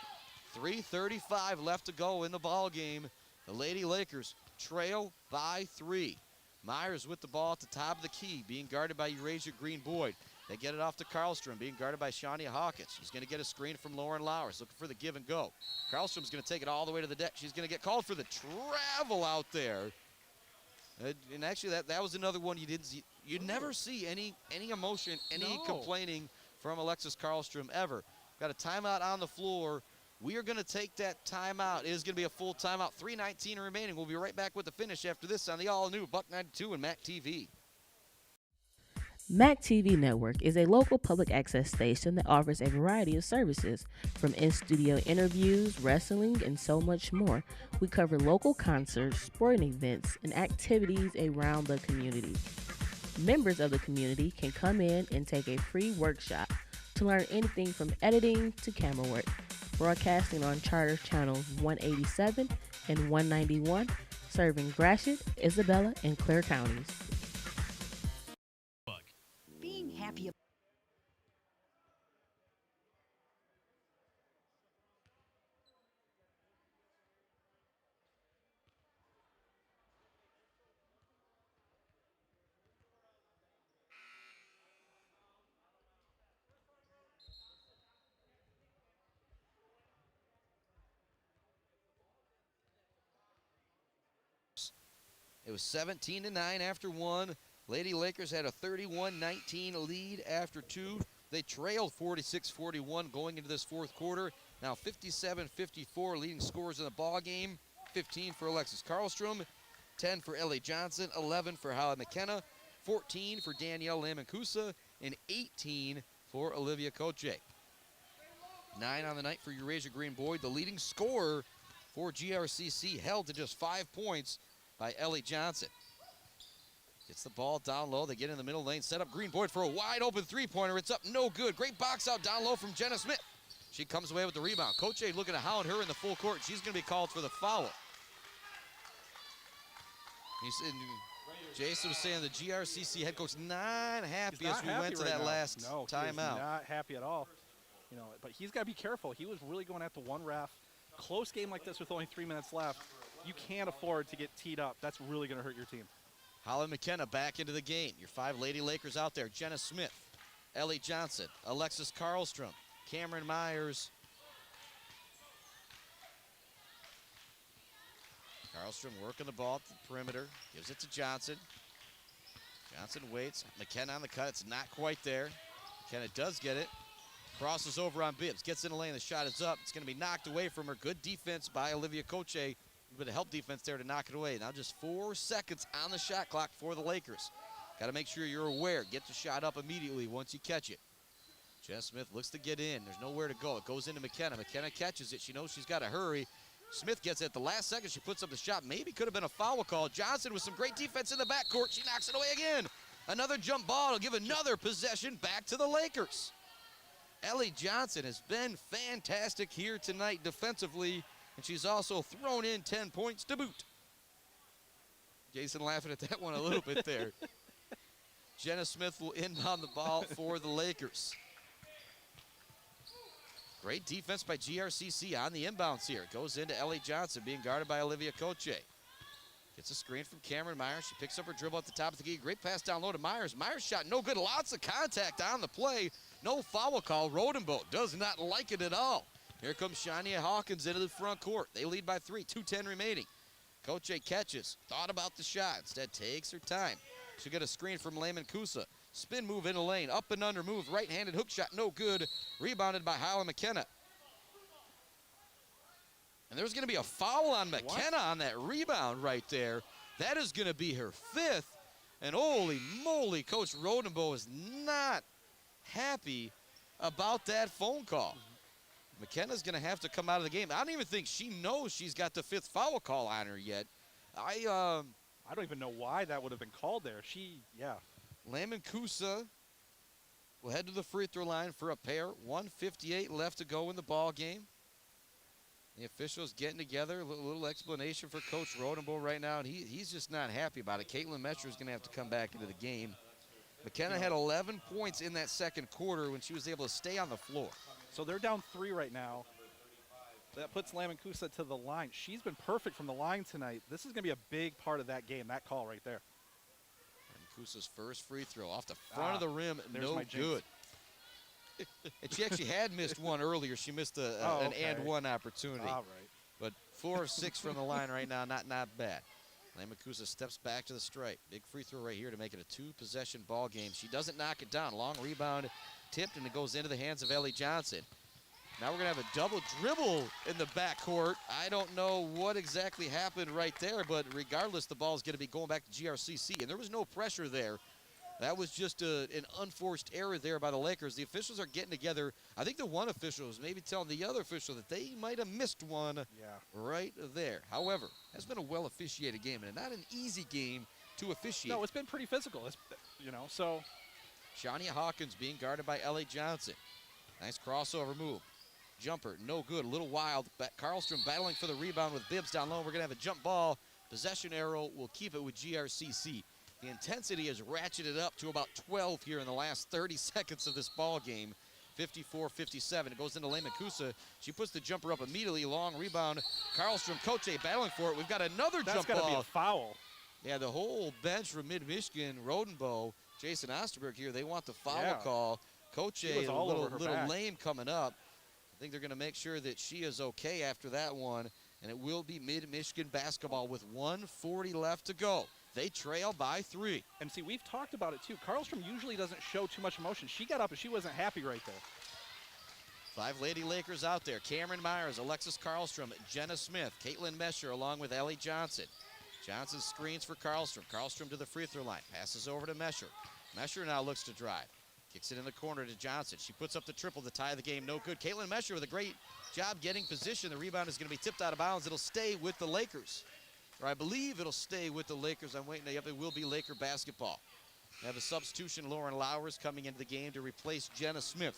3:35 left to go in the ball game. The Lady Lakers trail by 3. Myers with the ball at the top of the key, being guarded by Eurasia Green Boyd. They get it off to Karlstrom, being guarded by Shania Hawkins. She's going to get a screen from Lauren Lowers, looking for the give and go. Karlstrom's going to take it all the way to the deck. She's going to get called for the travel out there. And actually, that was another one you didn't see. You'd never see any emotion, any complaining from Alexis Karlstrom ever. Got a timeout on the floor. We are going to take that timeout. It is going to be a full timeout. 3:19 remaining. We'll be right back with the finish after this on the all-new Buck 92 and MAC TV. MAC TV Network is a local public access station that offers a variety of services, from in-studio interviews, wrestling, and so much more. We cover local concerts, sporting events, and activities around the community. Members of the community can come in and take a free workshop to learn anything from editing to camera work. Broadcasting on Charter Channels 187 and 191, serving Gratiot, Isabella, and Clare counties. Being happy. It was 17-9 after 1. Lady Lakers had a 31-19 lead after 2. They trailed 46-41 going into this fourth quarter. Now 57-54 leading scorers in the ball game. 15 for Alexis Karlstrom, 10 for Ellie Johnson, 11 for Holly McKenna, 14 for Danielle Lamancusa, and 18 for Olivia Koche. 9 on the night for Eurasia Green Boyd. The leading scorer for GRCC held to just 5 points by Ellie Johnson. Gets the ball down low. They get in the middle lane. Set up Green Boyd for a wide open three-pointer. It's up, no good. Great box out down low from Jenna Smith. She comes away with the rebound. Coach A looking to hound her in the full court. She's going to be called for the foul. Jason was saying the GRCC head coach not happy as we went to that last timeout. Not happy at all. You know, but he's got to be careful. He was really going at the one ref. Close game like this with only 3 minutes left, you can't afford to get teed up. That's really going to hurt your team. Holly McKenna back into the game. Your 5 Lady Lakers out there. Jenna Smith, Ellie Johnson, Alexis Karlstrom, Cameron Myers. Karlstrom working the ball at the perimeter. Gives it to Johnson. Johnson waits. McKenna on the cut. It's not quite there. McKenna does get it. Crosses over on Bibbs. Gets in the lane. The shot is up. It's going to be knocked away from her. Good defense by Olivia Coche. A bit of help defense there to knock it away. Now just 4 seconds on the shot clock for the Lakers. Got to make sure you're aware. Get the shot up immediately once you catch it. Jess Smith looks to get in. There's nowhere to go. It goes into McKenna. McKenna catches it. She knows she's got to hurry. Smith gets it at the last second. She puts up the shot. Maybe could have been a foul call. Johnson with some great defense in the backcourt. She knocks it away again. Another jump ball will give another possession back to the Lakers. Ellie Johnson has been fantastic here tonight defensively, and she's also thrown in 10 points to boot. Jason laughing at that one a little bit there. Jenna Smith will inbound the ball for the Lakers. Great defense by GRCC on the inbounds here. It goes into Ellie Johnson, being guarded by Olivia Coche. Gets a screen from Cameron Myers. She picks up her dribble at the top of the key. Great pass down low to Myers. Myers shot no good. Lots of contact on the play. No foul call. Rodenbolt does not like it at all. Here comes Shania Hawkins into the front court. They lead by 3, 2:10 remaining. Coche catches. Thought about the shot. Instead takes her time. She'll get a screen from Lehman Kusa. Spin move in the lane. Up and under move. Right-handed hook shot. No good. Rebounded by Holly McKenna. And there's going to be a foul on McKenna on that rebound right there. That is going to be her 5th. And holy moly, Coach Rodenbow is not happy about that phone call. McKenna's going to have to come out of the game. I don't even think she knows she's got the 5th foul call on her yet. I don't even know why that would have been called there. Layman Kusa will head to the free throw line for a pair. 1:58 left to go in the ball game. The officials getting together. A little explanation for Coach Rodenbow right now, and he's just not happy about it. Caitlin Mesher is going to have to come back into the game. McKenna had 11 points in that second quarter when she was able to stay on the floor. So they're down 3 right now. That puts Lamancusa to the line. She's been perfect from the line tonight. This is going to be a big part of that game, that call right there. Kusa's first free throw off the front of the rim, no good. And she actually had missed one earlier. She missed an and one opportunity. All right. But 4 of 6 from the line right now, not bad. Lamacusa steps back to the stripe. Big free throw right here to make it a 2-possession ball game. She doesn't knock it down. Long rebound tipped, and it goes into the hands of Ellie Johnson. Now we're going to have a double dribble in the backcourt. I don't know what exactly happened right there, but regardless, the ball is going to be going back to GRCC, and there was no pressure there. That was just an unforced error there by the Lakers. The officials are getting together. I think the one official was maybe telling the other official that they might have missed one right there. However, it's been a well-officiated game, and not an easy game to officiate. No, it's been pretty physical, so. Shania Hawkins being guarded by Ellie Johnson. Nice crossover move. Jumper, no good, a little wild. Karlstrom battling for the rebound with Bibbs down low. We're going to have a jump ball. Possession arrow will keep it with GRCC. The intensity has ratcheted up to about 12 here in the last 30 seconds of this ball game. 54-57. It goes into Lehman Kusa. She puts the jumper up immediately. Long rebound. Karlstrom, Coche battling for it. We've got another jump ball. That's got to be a foul. Yeah, the whole bench from Mid-Michigan, Rodenbow, Jason Osterberg here, they want the foul call. Coche, a little lame coming up. I think they're going to make sure that she is okay after that one, and it will be Mid-Michigan basketball with 1:40 left to go. They trail by 3. And see, we've talked about it too. Karlstrom usually doesn't show too much emotion. She got up and she wasn't happy right there. 5 Lady Lakers out there. Cameron Myers, Alexis Karlstrom, Jenna Smith, Caitlin Mesher along with Ellie Johnson. Johnson screens for Karlstrom. Karlstrom to the free throw line. Passes over to Mesher. Mesher now looks to drive. Kicks it in the corner to Johnson. She puts up the triple to tie the game. No good. Caitlin Mesher with a great job getting position. The rebound is going to be tipped out of bounds. It'll stay with the Lakers. or I believe it'll stay with the Lakers. I'm waiting. Yep, it will be Laker basketball. We have a substitution, Lauren Lowers, coming into the game to replace Jenna Smith.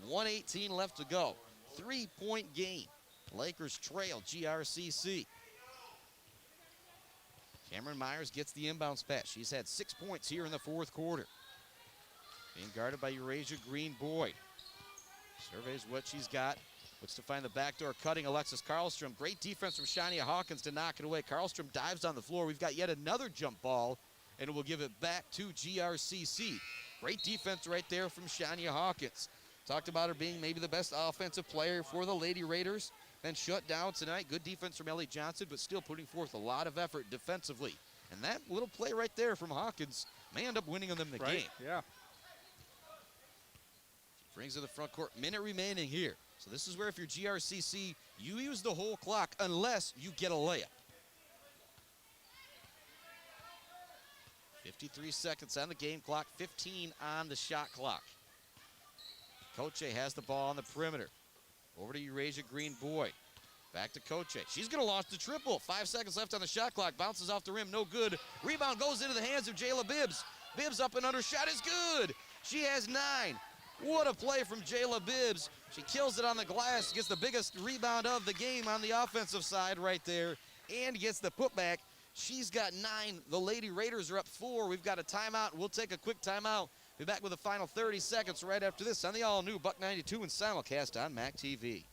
1:18 left to go. 3-point game. Lakers trail GRCC. Cameron Myers gets the inbounds pass. She's had 6 points here in the fourth quarter. Being guarded by Eurasia Green Boyd. Surveys what she's got. Looks to find the backdoor cutting Alexis Karlstrom. Great defense from Shania Hawkins to knock it away. Karlstrom dives on the floor. We've got yet another jump ball, and we'll give it back to GRCC. Great defense right there from Shania Hawkins. Talked about her being maybe the best offensive player for the Lady Raiders. Been shut down tonight. Good defense from Ellie Johnson, but still putting forth a lot of effort defensively. And that little play right there from Hawkins may end up winning them the game. Yeah. Brings to the front court. Minute remaining here. So this is where if you're GRCC, you use the whole clock unless you get a layup. 53 seconds on the game clock, 15 on the shot clock. Koche has the ball on the perimeter. Over to Eurasia Green Boyd. Back to Koche. She's going to launch the triple. 5 seconds left on the shot clock. Bounces off the rim. No good. Rebound goes into the hands of Jayla Bibbs. Bibbs up and under. Shot is good. She has 9. What a play from Jayla Bibbs. She kills it on the glass. Gets the biggest rebound of the game on the offensive side right there. And gets the putback. She's got 9. The Lady Raiders are up 4. We've got a timeout. We'll take a quick timeout. Be back with the final 30 seconds right after this on the all-new Buck 92 and simulcast on MAC TV.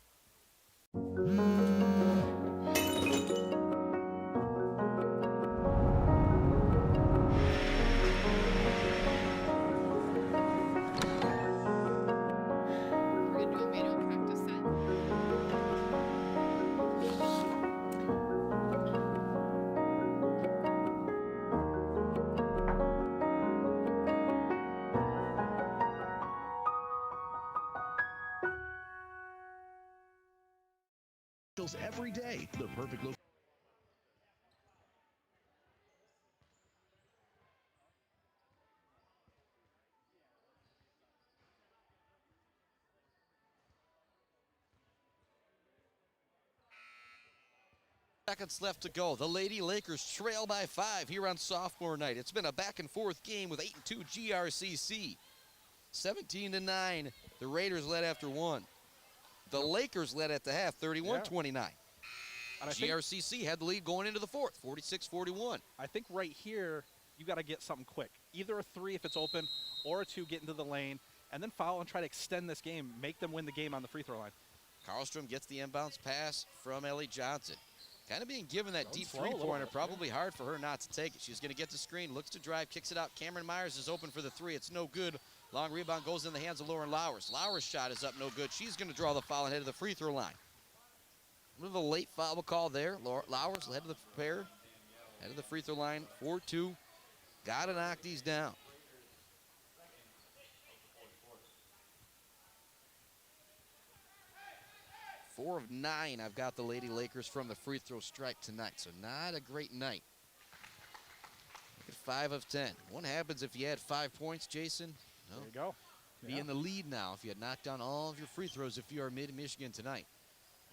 Every day, the perfect look. Seconds left to go. The Lady Lakers trail by 5 here on sophomore night. It's been a back and forth game with 8-2 GRCC. 17-9. The Raiders led after 1. The Lakers led at the half, 31-29. GRCC had the lead going into the fourth, 46-41. I think right here, you got to get something quick. Either a 3 if it's open, or a 2 get into the lane, and then foul and try to extend this game, make them win the game on the free throw line. Karlstrom gets the inbounds pass from Ellie Johnson. Kind of being given that deep three-pointer, probably hard for her not to take it. She's going to get the screen, looks to drive, kicks it out. Cameron Myers is open for the 3. It's no good. Long rebound goes in the hands of Lauren Lowers. Lowers' shot is up, no good. She's going to draw the foul and head to the free throw line. A little bit of a late foul call there. Lowers head to the pair, head to the free throw line. 4-2. Got to knock these down. Four of 9, I've got the Lady Lakers from the free throw strike tonight, so not a great night. Look at 5 of 10. What happens if you had 5 points, Jason? No. There you go. Be in the lead now if you had knocked down all of your free throws if you are Mid-Michigan tonight.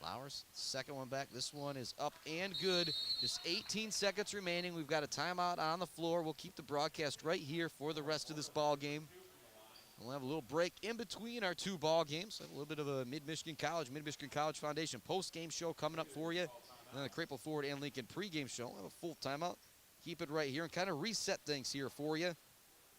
Lowers, second one back. This one is up and good. Just 18 seconds remaining. We've got a timeout on the floor. We'll keep the broadcast right here for the rest of this ball game. We'll have a little break in between our 2 ball games. A little bit of a Mid-Michigan College Foundation post-game show coming up for you. And then the Crapple Ford and Lincoln pregame show. We'll have a full timeout. Keep it right here and kind of reset things here for you.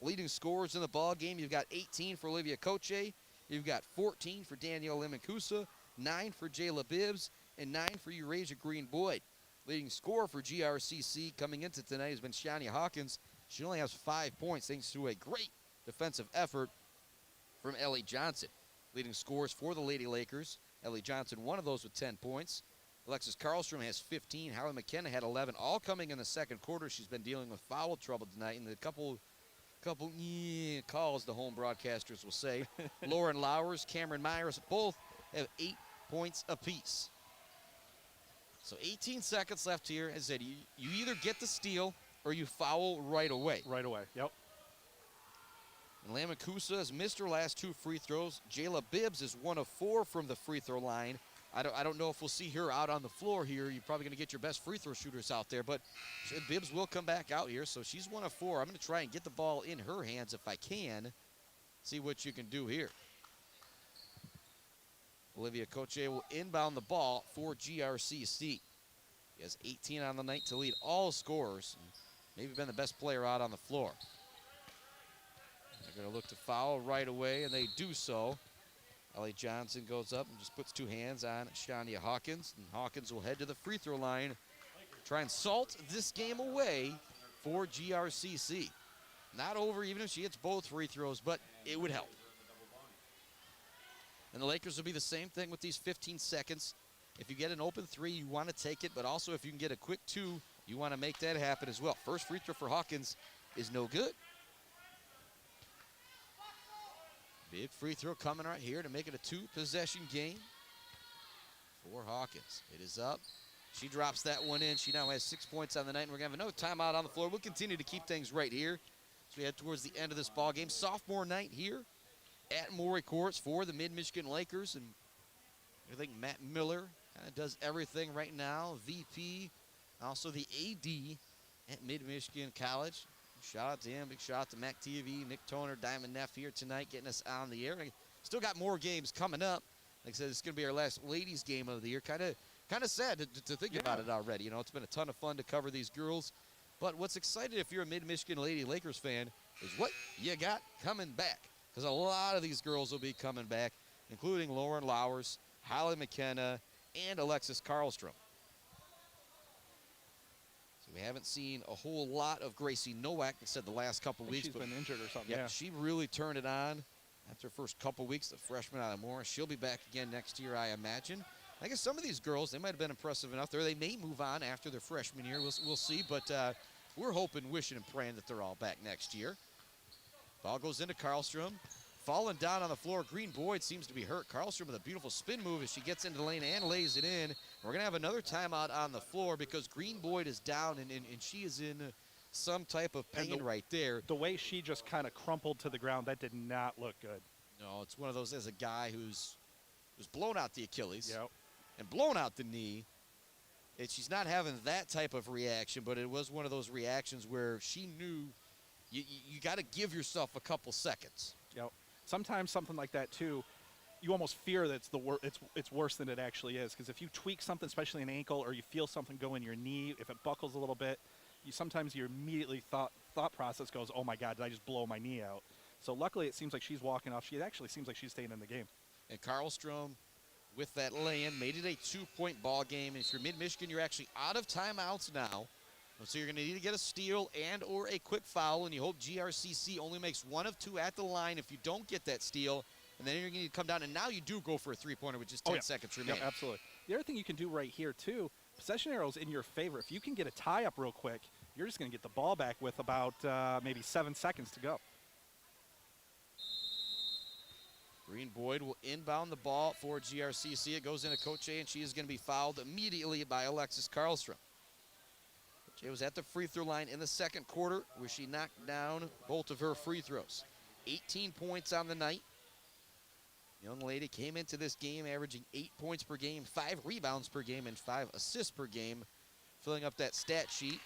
Leading scorers in the ball game, you've got 18 for Olivia Koche. You've got 14 for Danielle Lemancusa, 9 for Jayla Bibbs, and 9 for Eurasia Green Boyd. Leading scorer for GRCC coming into tonight has been Shania Hawkins. She only has 5 points thanks to a great defensive effort from Ellie Johnson. Leading scores for the Lady Lakers. Ellie Johnson, one of those with 10 points. Alexis Karlstrom has 15. Hallie McKenna had 11, all coming in the second quarter. She's been dealing with foul trouble tonight, and a couple calls, the home broadcasters will say. Lauren Lowers, Cameron Myers, both have 8 points apiece. So 18 seconds left here. As I said, you either get the steal or you foul right away. Right away, yep. And Lamacusa has missed her last 2 free throws. Jayla Bibbs is 1 of 4 from the free throw line. I don't know if we'll see her out on the floor here. You're probably going to get your best free throw shooters out there, but Bibbs will come back out here, so she's 1 of 4. I'm going to try and get the ball in her hands if I can. See what you can do here. Olivia Coche will inbound the ball for GRCC. He has 18 on the night to lead all scorers. Maybe been the best player out on the floor. They're going to look to foul right away, and they do so. Ellie Johnson goes up and just puts 2 hands on Shania Hawkins. And Hawkins will head to the free throw line. Try and salt this game away for GRCC. Not over even if she hits both free throws, but it would help. And the Lakers will be the same thing with these 15 seconds. If you get an open 3, you want to take it, but also if you can get a quick 2, you want to make that happen as well. First free throw for Hawkins is no good. Big free throw coming right here to make it a 2-possession game for Hawkins. It is up. She drops that one in. She now has 6 points on the night, and we're going to have another timeout on the floor. We'll continue to keep things right here as we head towards the end of this ball game. Sophomore night here at Morey Courts for the Mid-Michigan Lakers. And I think Matt Miller kind of does everything right now. VP, also the AD at Mid-Michigan College. Shout out to him. Big shout out to Mac TV, Nick Toner, Diamond Neff here tonight getting us on the air. Still got more games coming up. Like I said, it's going to be our last ladies game of the year. Kind of sad to think about it already. You know, it's been a ton of fun to cover these girls. But what's exciting if you're a Mid-Michigan Lady Lakers fan is what you got coming back. Because a lot of these girls will be coming back, including Lauren Lowers, Holly McKenna, and Alexis Karlstrom. We haven't seen a whole lot of Gracie Nowak, I said, the last couple weeks. She's been injured or something, yeah. She really turned it on after her first couple weeks, the freshman out of Morris. She'll be back again next year, I imagine. I guess some of these girls, they might have been impressive enough there. They may move on after their freshman year. We'll see, but we're hoping, wishing, and praying that they're all back next year. Ball goes into Karlstrom. Falling down on the floor, Green Boyd seems to be hurt. Karlstrom with a beautiful spin move as she gets into the lane and lays it in. We're going to have another timeout on the floor because Green Boyd is down and she is in some type of pain right there. The way she just kind of crumpled to the ground, that did not look good. No, it's one of those as a guy who's blown out the Achilles and blown out the knee. She's not having that type of reaction, but it was one of those reactions where she knew you got to give yourself a couple seconds. Yep. Sometimes something like that too, you almost fear that it's worse than it actually is. Because if you tweak something, especially an ankle, or you feel something go in your knee, if it buckles a little bit, sometimes your immediately thought process goes, "Oh my God, did I just blow my knee out?" So luckily, it seems like she's walking off. It actually seems like she's staying in the game. And Karlstrom, with that lay-in, made it a 2-point ball game. And if you're Mid-Michigan, you're actually out of timeouts now. So you're going to need to get a steal and or a quick foul, and you hope GRCC only makes 1 of 2 at the line if you don't get that steal. And then you're going to come down, and now you do go for a 3-pointer with just 10 seconds remaining. Yeah, absolutely. The other thing you can do right here, too, possession arrow's in your favor. If you can get a tie-up real quick, you're just going to get the ball back with about maybe 7 seconds to go. Green Boyd will inbound the ball for GRCC. It goes into Coche, and she is going to be fouled immediately by Alexis Karlstrom. She was at the free throw line in the second quarter where she knocked down both of her free throws. 18 points on the night. Young lady came into this game averaging 8 points per game, 5 rebounds per game, and 5 assists per game, filling up that stat sheet.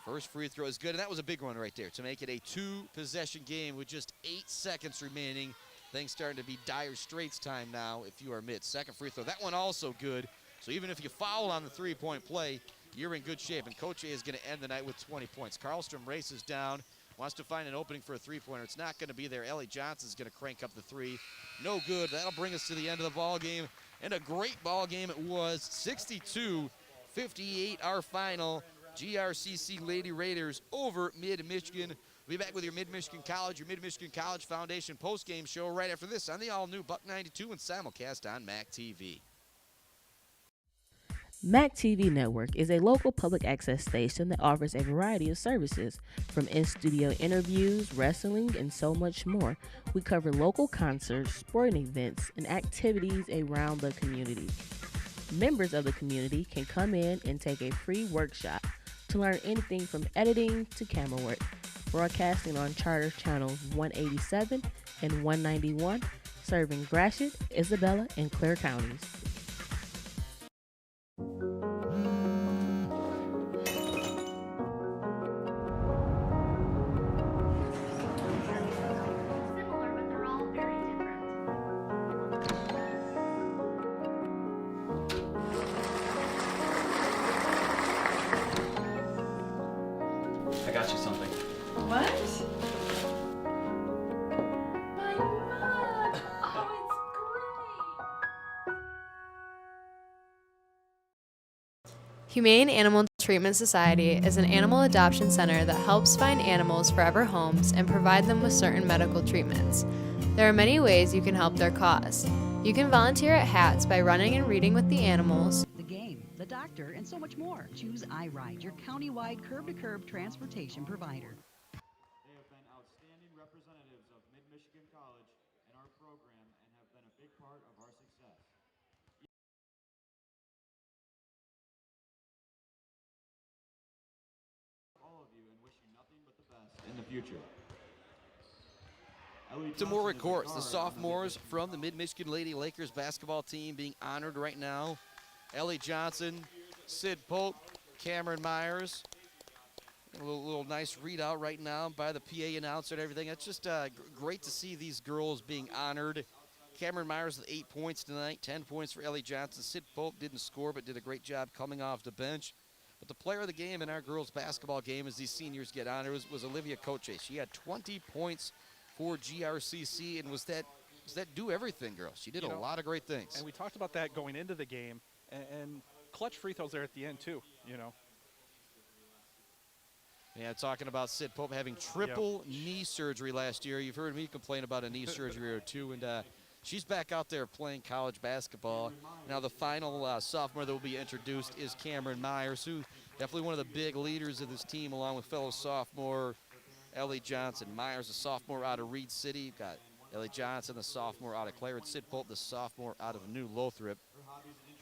First free throw is good, and that was a big one right there to make it a 2-possession game with just 8 seconds remaining. Things starting to be dire straits time now if you are mid. Second free throw, that one also good. So even if you foul on the 3-point play, you're in good shape, and Coche is going to end the night with 20 points. Karlstrom races down, wants to find an opening for a 3-pointer. It's not going to be there. Ellie Johnson's going to crank up the 3. No good. That'll bring us to the end of the ball game, and a great ball game it was. 62-58 our final. GRCC Lady Raiders over Mid-Michigan. We'll be back with your Mid-Michigan College Foundation post-game show right after this on the all-new Buck 92 and simulcast on MAC TV. MAC TV Network is a local public access station that offers a variety of services, from in-studio interviews, wrestling, and so much more. We cover local concerts, sporting events, and activities around the community. Members of the community can come in and take a free workshop to learn anything from editing to camera work. Broadcasting on Charter Channels 187 and 191, serving Gratiot, Isabella, and Clare counties. Humane Animal Treatment Society is an animal adoption center that helps find animals forever homes and provide them with certain medical treatments. There are many ways you can help their cause. You can volunteer at HATS by running and reading with the animals, The game, the doctor, and so much more. Choose iRide, your county-wide curb-to-curb transportation provider. They have been outstanding representatives of Mid-Michigan College and our program and have been a big part of our success. All of you and wish you nothing but the best in the future. To more records, the sophomores from the Mid-Michigan Lady Lakers basketball team being honored right now. Ellie Johnson, Sid Pope, Cameron Myers. A little nice readout right now by the PA announcer and everything. It's just great to see these girls being honored. Cameron Myers with 8 points tonight, 10 points for Ellie Johnson. Sid Pope didn't score but did a great job coming off the bench. But the player of the game in our girls basketball game as these seniors get honored was Olivia Coche. She had 20 points for GRCC, and was that do everything girl. She did a lot of great things. And we talked about that going into the game, and clutch free throws there at the end too, Yeah, talking about Sid Pope having triple knee surgery last year. You've heard me complain about a knee surgery or two, and she's back out there playing college basketball. Now the final sophomore that will be introduced is Cameron Myers, who definitely one of the big leaders of this team, along with fellow sophomore Ellie Johnson. Myers, a sophomore out of Reed City. You've got Ellie Johnson, the sophomore out of Clarence. Sid Pope, the sophomore out of New Lothrop.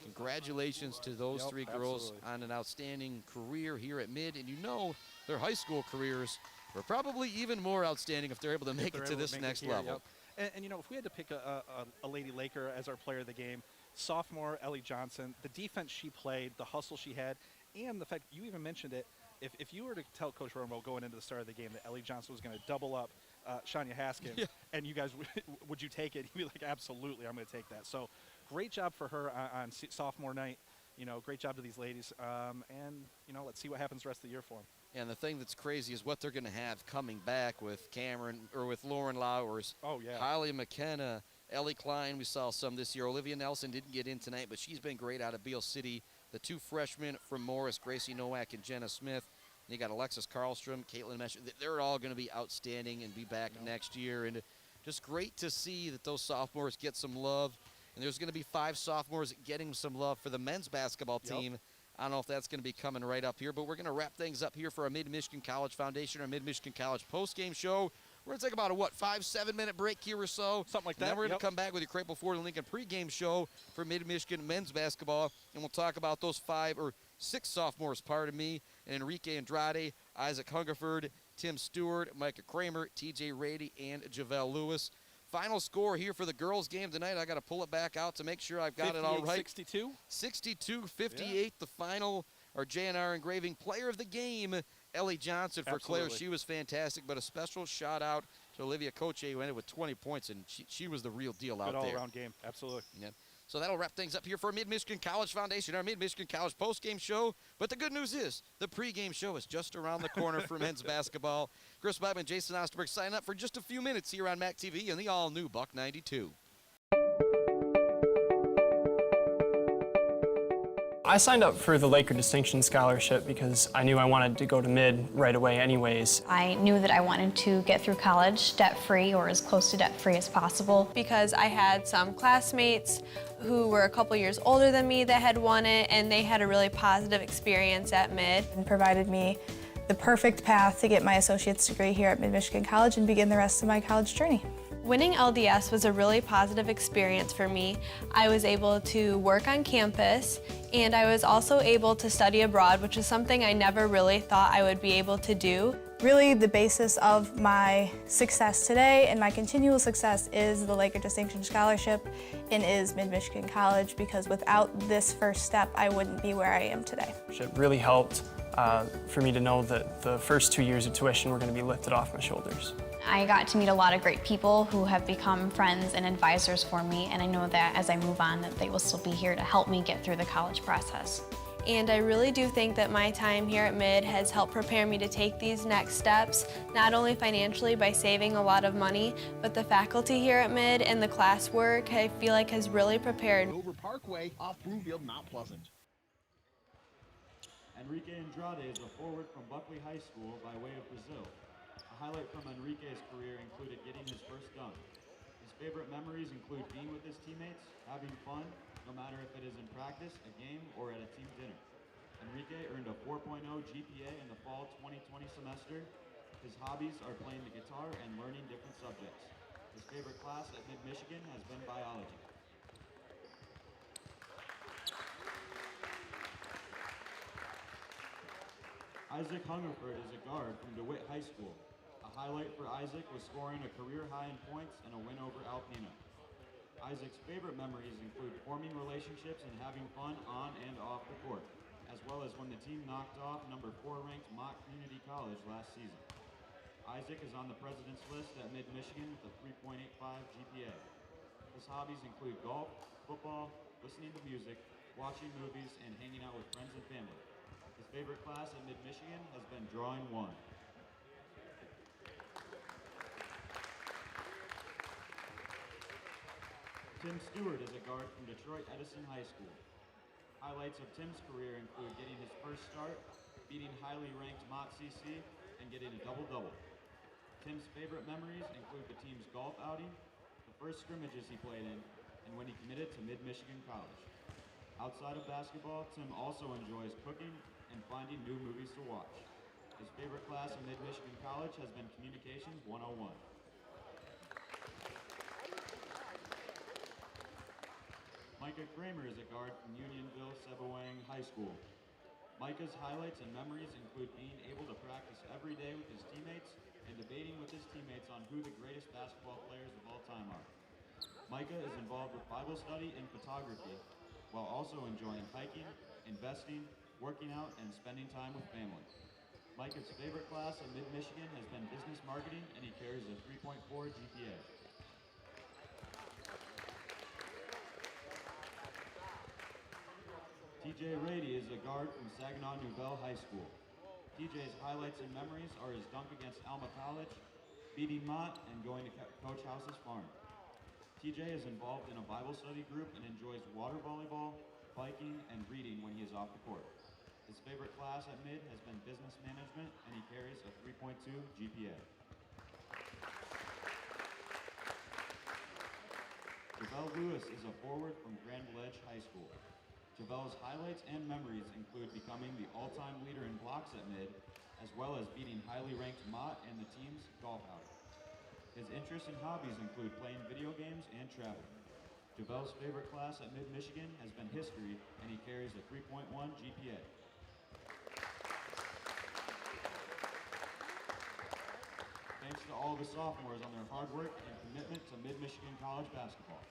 Congratulations to those three girls on an outstanding career here at Mid. And their high school careers were probably even more outstanding if they're able to make it to this next level. And if we had to pick a Lady Laker as our player of the game, sophomore Ellie Johnson, the defense she played, the hustle she had, and the fact you even mentioned it, if you were to tell Coach Romo going into the start of the game that Ellie Johnson was going to double up Shania Haskins, and you guys, would you take it? He'd be like, absolutely, I'm going to take that. So great job for her on sophomore night. Great job to these ladies. And let's see what happens the rest of the year for them. And the thing that's crazy is what they're going to have coming back with Cameron, or with Lauren Lowers. Oh, yeah. Holly McKenna, Ellie Klein, we saw some this year. Olivia Nelson didn't get in tonight, but she's been great out of Beale City. The two freshmen from Morris, Gracie Nowak and Jenna Smith. And you got Alexis Karlstrom, Caitlin Mesh. They're all going to be outstanding and be back next year. And just great to see that those sophomores get some love. And there's going to be 5 sophomores getting some love for the men's basketball team. I don't know if that's going to be coming right up here, but we're going to wrap things up here for our Mid-Michigan College Foundation, our Mid-Michigan College post-game show. We're going to take about a, 5-7 minute break here or so. Something like that. And then we're going to come back with your Craple Ford and Lincoln pregame show for Mid-Michigan men's basketball. And we'll talk about those 5 or 6 sophomores, pardon me, and Enrique Andrade, Isaac Hungerford, Tim Stewart, Micah Kramer, TJ Rady, and Javelle Lewis. Final score here for the girls' game tonight. I got to pull it back out to make sure I've got it all right. 62? 62-58, the final, or JNR Engraving player of the game, Ellie Johnson for Claire. She was fantastic, but a special shout-out to Olivia Coche, who ended with 20 points, and she was the real deal out there. Good all-around game, absolutely. Yeah. So that'll wrap things up here for Mid-Michigan College Foundation, our Mid-Michigan College post-game show. But the good news is the pregame show is just around the corner for men's basketball. Chris Bobman and Jason Osterberg sign up for just a few minutes here on MAC TV and the all-new Buck 92. I signed up for the Laker Distinction Scholarship because I knew I wanted to go to Mid right away anyways. I knew that I wanted to get through college debt-free or as close to debt-free as possible. because I had some classmates who were a couple years older than me that had won it, and they had a really positive experience at Mid. And provided me the perfect path to get my associate's degree here at Mid-Michigan College and begin the rest of my college journey. Winning LDS was a really positive experience for me. I was able to work on campus, and I was also able to study abroad, which is something I never really thought I would be able to do. Really, the basis of my success today and my continual success is the Laker Distinction Scholarship and is Mid-Michigan College, because without this first step, I wouldn't be where I am today. It really helped for me to know that the first 2 years of tuition were going to be lifted off my shoulders. I got to meet a lot of great people who have become friends and advisors for me, and I know that as I move on that they will still be here to help me get through the college process. And I really do think that my time here at Mid has helped prepare me to take these next steps, not only financially by saving a lot of money, but the faculty here at Mid and the classwork I feel like has really prepared. Over Parkway off Broomfield, Mount Pleasant. Enrique Andrade is a forward from Buckley High School by way of Brazil. A highlight from Enrique's career included getting his first dunk. His favorite memories include being with his teammates, having fun, no matter if it is in practice, a game, or at a team dinner. Enrique earned a 4.0 GPA in the fall 2020 semester. His hobbies are playing the guitar and learning different subjects. His favorite class at Mid-Michigan has been biology. Isaac Hungerford is a guard from DeWitt High School. A highlight for Isaac was scoring a career high in points and a win over Alpena. Isaac's favorite memories include forming relationships and having fun on and off the court, as well as when the team knocked off number 4 ranked Mott Community College last season. Isaac is on the president's list at Mid-Michigan with a 3.85 GPA. His hobbies include golf, football, listening to music, watching movies, and hanging out with friends and family. His favorite class at Mid-Michigan has been Drawing 1. Tim Stewart is a guard from Detroit Edison High School. Highlights of Tim's career include getting his first start, beating highly ranked Mott CC, and getting a double-double. Tim's favorite memories include the team's golf outing, the first scrimmages he played in, and when he committed to Mid-Michigan College. Outside of basketball, Tim also enjoys cooking and finding new movies to watch. His favorite class at Mid-Michigan College has been Communications 101. Micah Kramer is a guard from Unionville Sebawang High School. Micah's highlights and memories include being able to practice every day with his teammates and debating with his teammates on who the greatest basketball players of all time are. Micah is involved with Bible study and photography, while also enjoying hiking, investing, working out, and spending time with family. Micah's favorite class at Mid-Michigan has been business marketing, and he carries a 3.4 GPA. TJ Rady is a guard from Saginaw Nouvelle High School. TJ's highlights and memories are his dunk against Alma College, beating Mott, and going to Coach House's farm. TJ is involved in a Bible study group and enjoys water volleyball, biking, and reading when he is off the court. His favorite class at Mid has been business management, and he carries a 3.2 GPA. Javelle Lewis is a forward from Grand Ledge High School. Javelle's highlights and memories include becoming the all-time leader in blocks at Mid, as well as beating highly ranked Mott and the team's golf outing. His interests and hobbies include playing video games and traveling. Javelle's favorite class at Mid-Michigan has been history, and he carries a 3.1 GPA. Thanks to all the sophomores on their hard work and commitment to Mid-Michigan College basketball.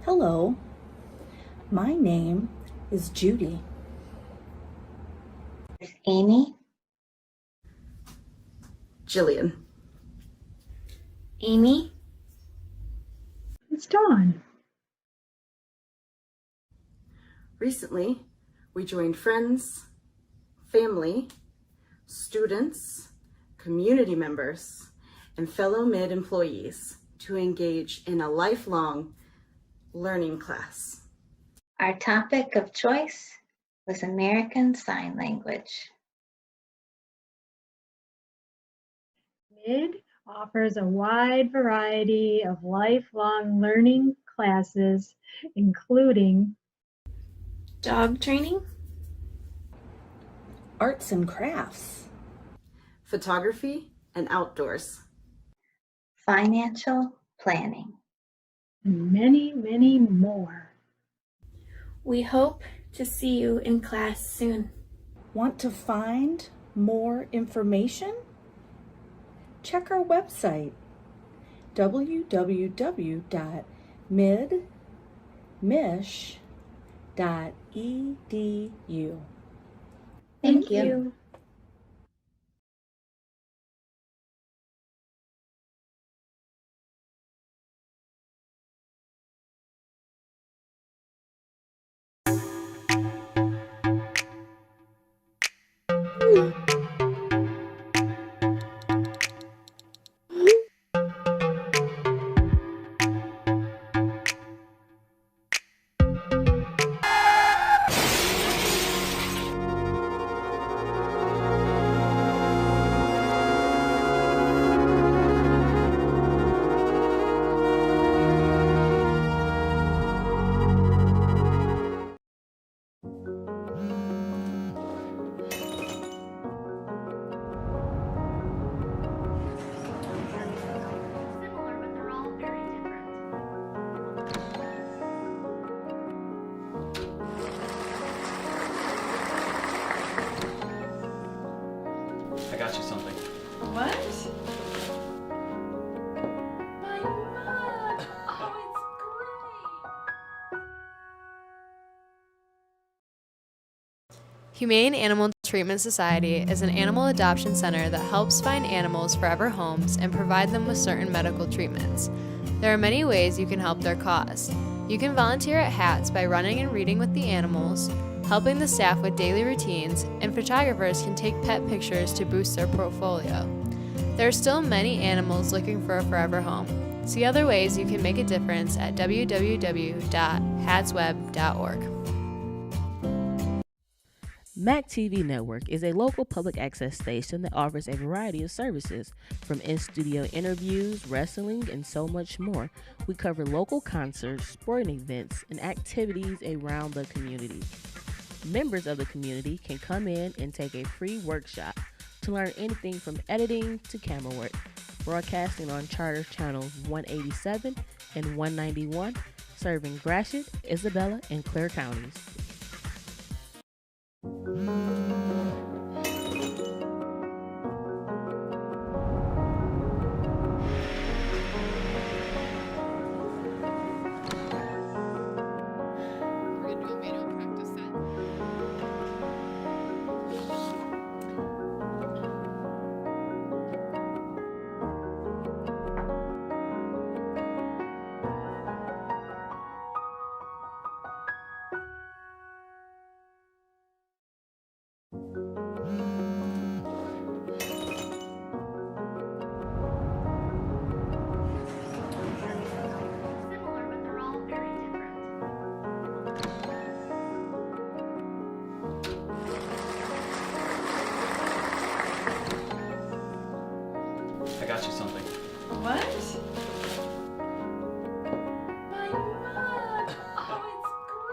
Hello, my name is Judy. There's Amy. Jillian. Amy. It's Dawn. Recently, we joined friends, family, students, community members, and fellow Mid employees to engage in a lifelong learning class. Our topic of choice was American Sign Language. Mid offers a wide variety of lifelong learning classes, including Dog training, Arts and crafts, photography and outdoors, Financial planning. and many, many more. We hope to see you in class soon. Want to find more information? Check our website, www.midmish.edu. Thank you. Humane Animal Treatment Society is an animal adoption center that helps find animals forever homes and provide them with certain medical treatments. There are many ways you can help their cause. You can volunteer at HATS by running and reading with the animals, helping the staff with daily routines, and photographers can take pet pictures to boost their portfolio. There are still many animals looking for a forever home. See other ways you can make a difference at www.hatsweb.org. MAC TV Network is a local public access station that offers a variety of services, from in-studio interviews, wrestling, and so much more. We cover local concerts, sporting events, and activities around the community. Members of the community can come in and take a free workshop to learn anything from editing to camera work. Broadcasting on Charter Channels 187 and 191, serving Gratiot, Isabella, and Clare counties. I got you something. What? My mug! Oh, it's great!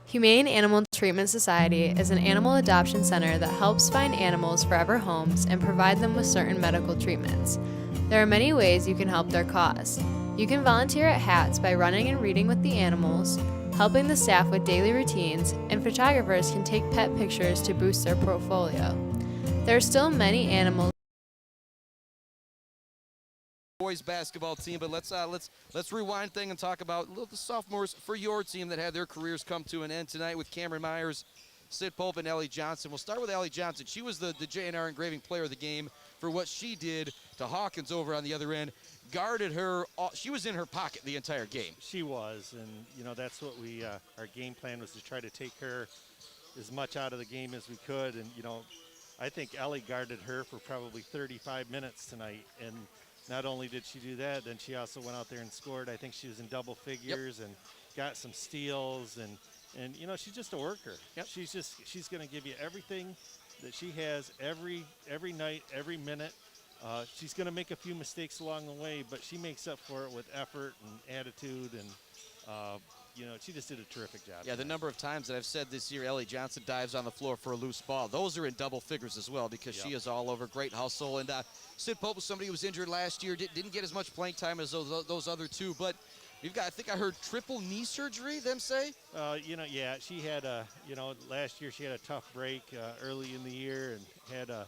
Humane Animal Treatment Society is an animal adoption center that helps find animals forever homes and provide them with certain medical treatments. There are many ways you can help their cause. You can volunteer at HATS by running and reading with the animals, helping the staff with daily routines, and photographers can take pet pictures to boost their portfolio. There are still many animals boys basketball team, but let's rewind thing and talk about the sophomores for your team that had their careers come to an end tonight with Cameron Myers, Sid Pope, and Ellie Johnson. We'll start with Ellie Johnson. She was the J&R engraving player of the game for what she did to Hawkins over on the other end. Guarded her. She was in her pocket the entire game. She was, and that's what we our game plan was, to try to take her as much out of the game as we could. And I think Ellie guarded her for probably 35 minutes tonight, and not only did she do that, then she also went out there and scored. I think she was in double figures and got some steals, and she's just a worker. Yep. She's going to give you everything that she has every night, every minute. She's going to make a few mistakes along the way, but she makes up for it with effort and attitude, and she just did a terrific job. Yeah, the number of times that I've said this year, Ellie Johnson dives on the floor for a loose ball. Those are in double figures as well, because she is all over. Great hustle. And Sid Pope was somebody who was injured last year, didn't get as much playing time as those other two, but you've got, I think I heard triple knee surgery, them say? Yeah, she had last year she had a tough break early in the year and had a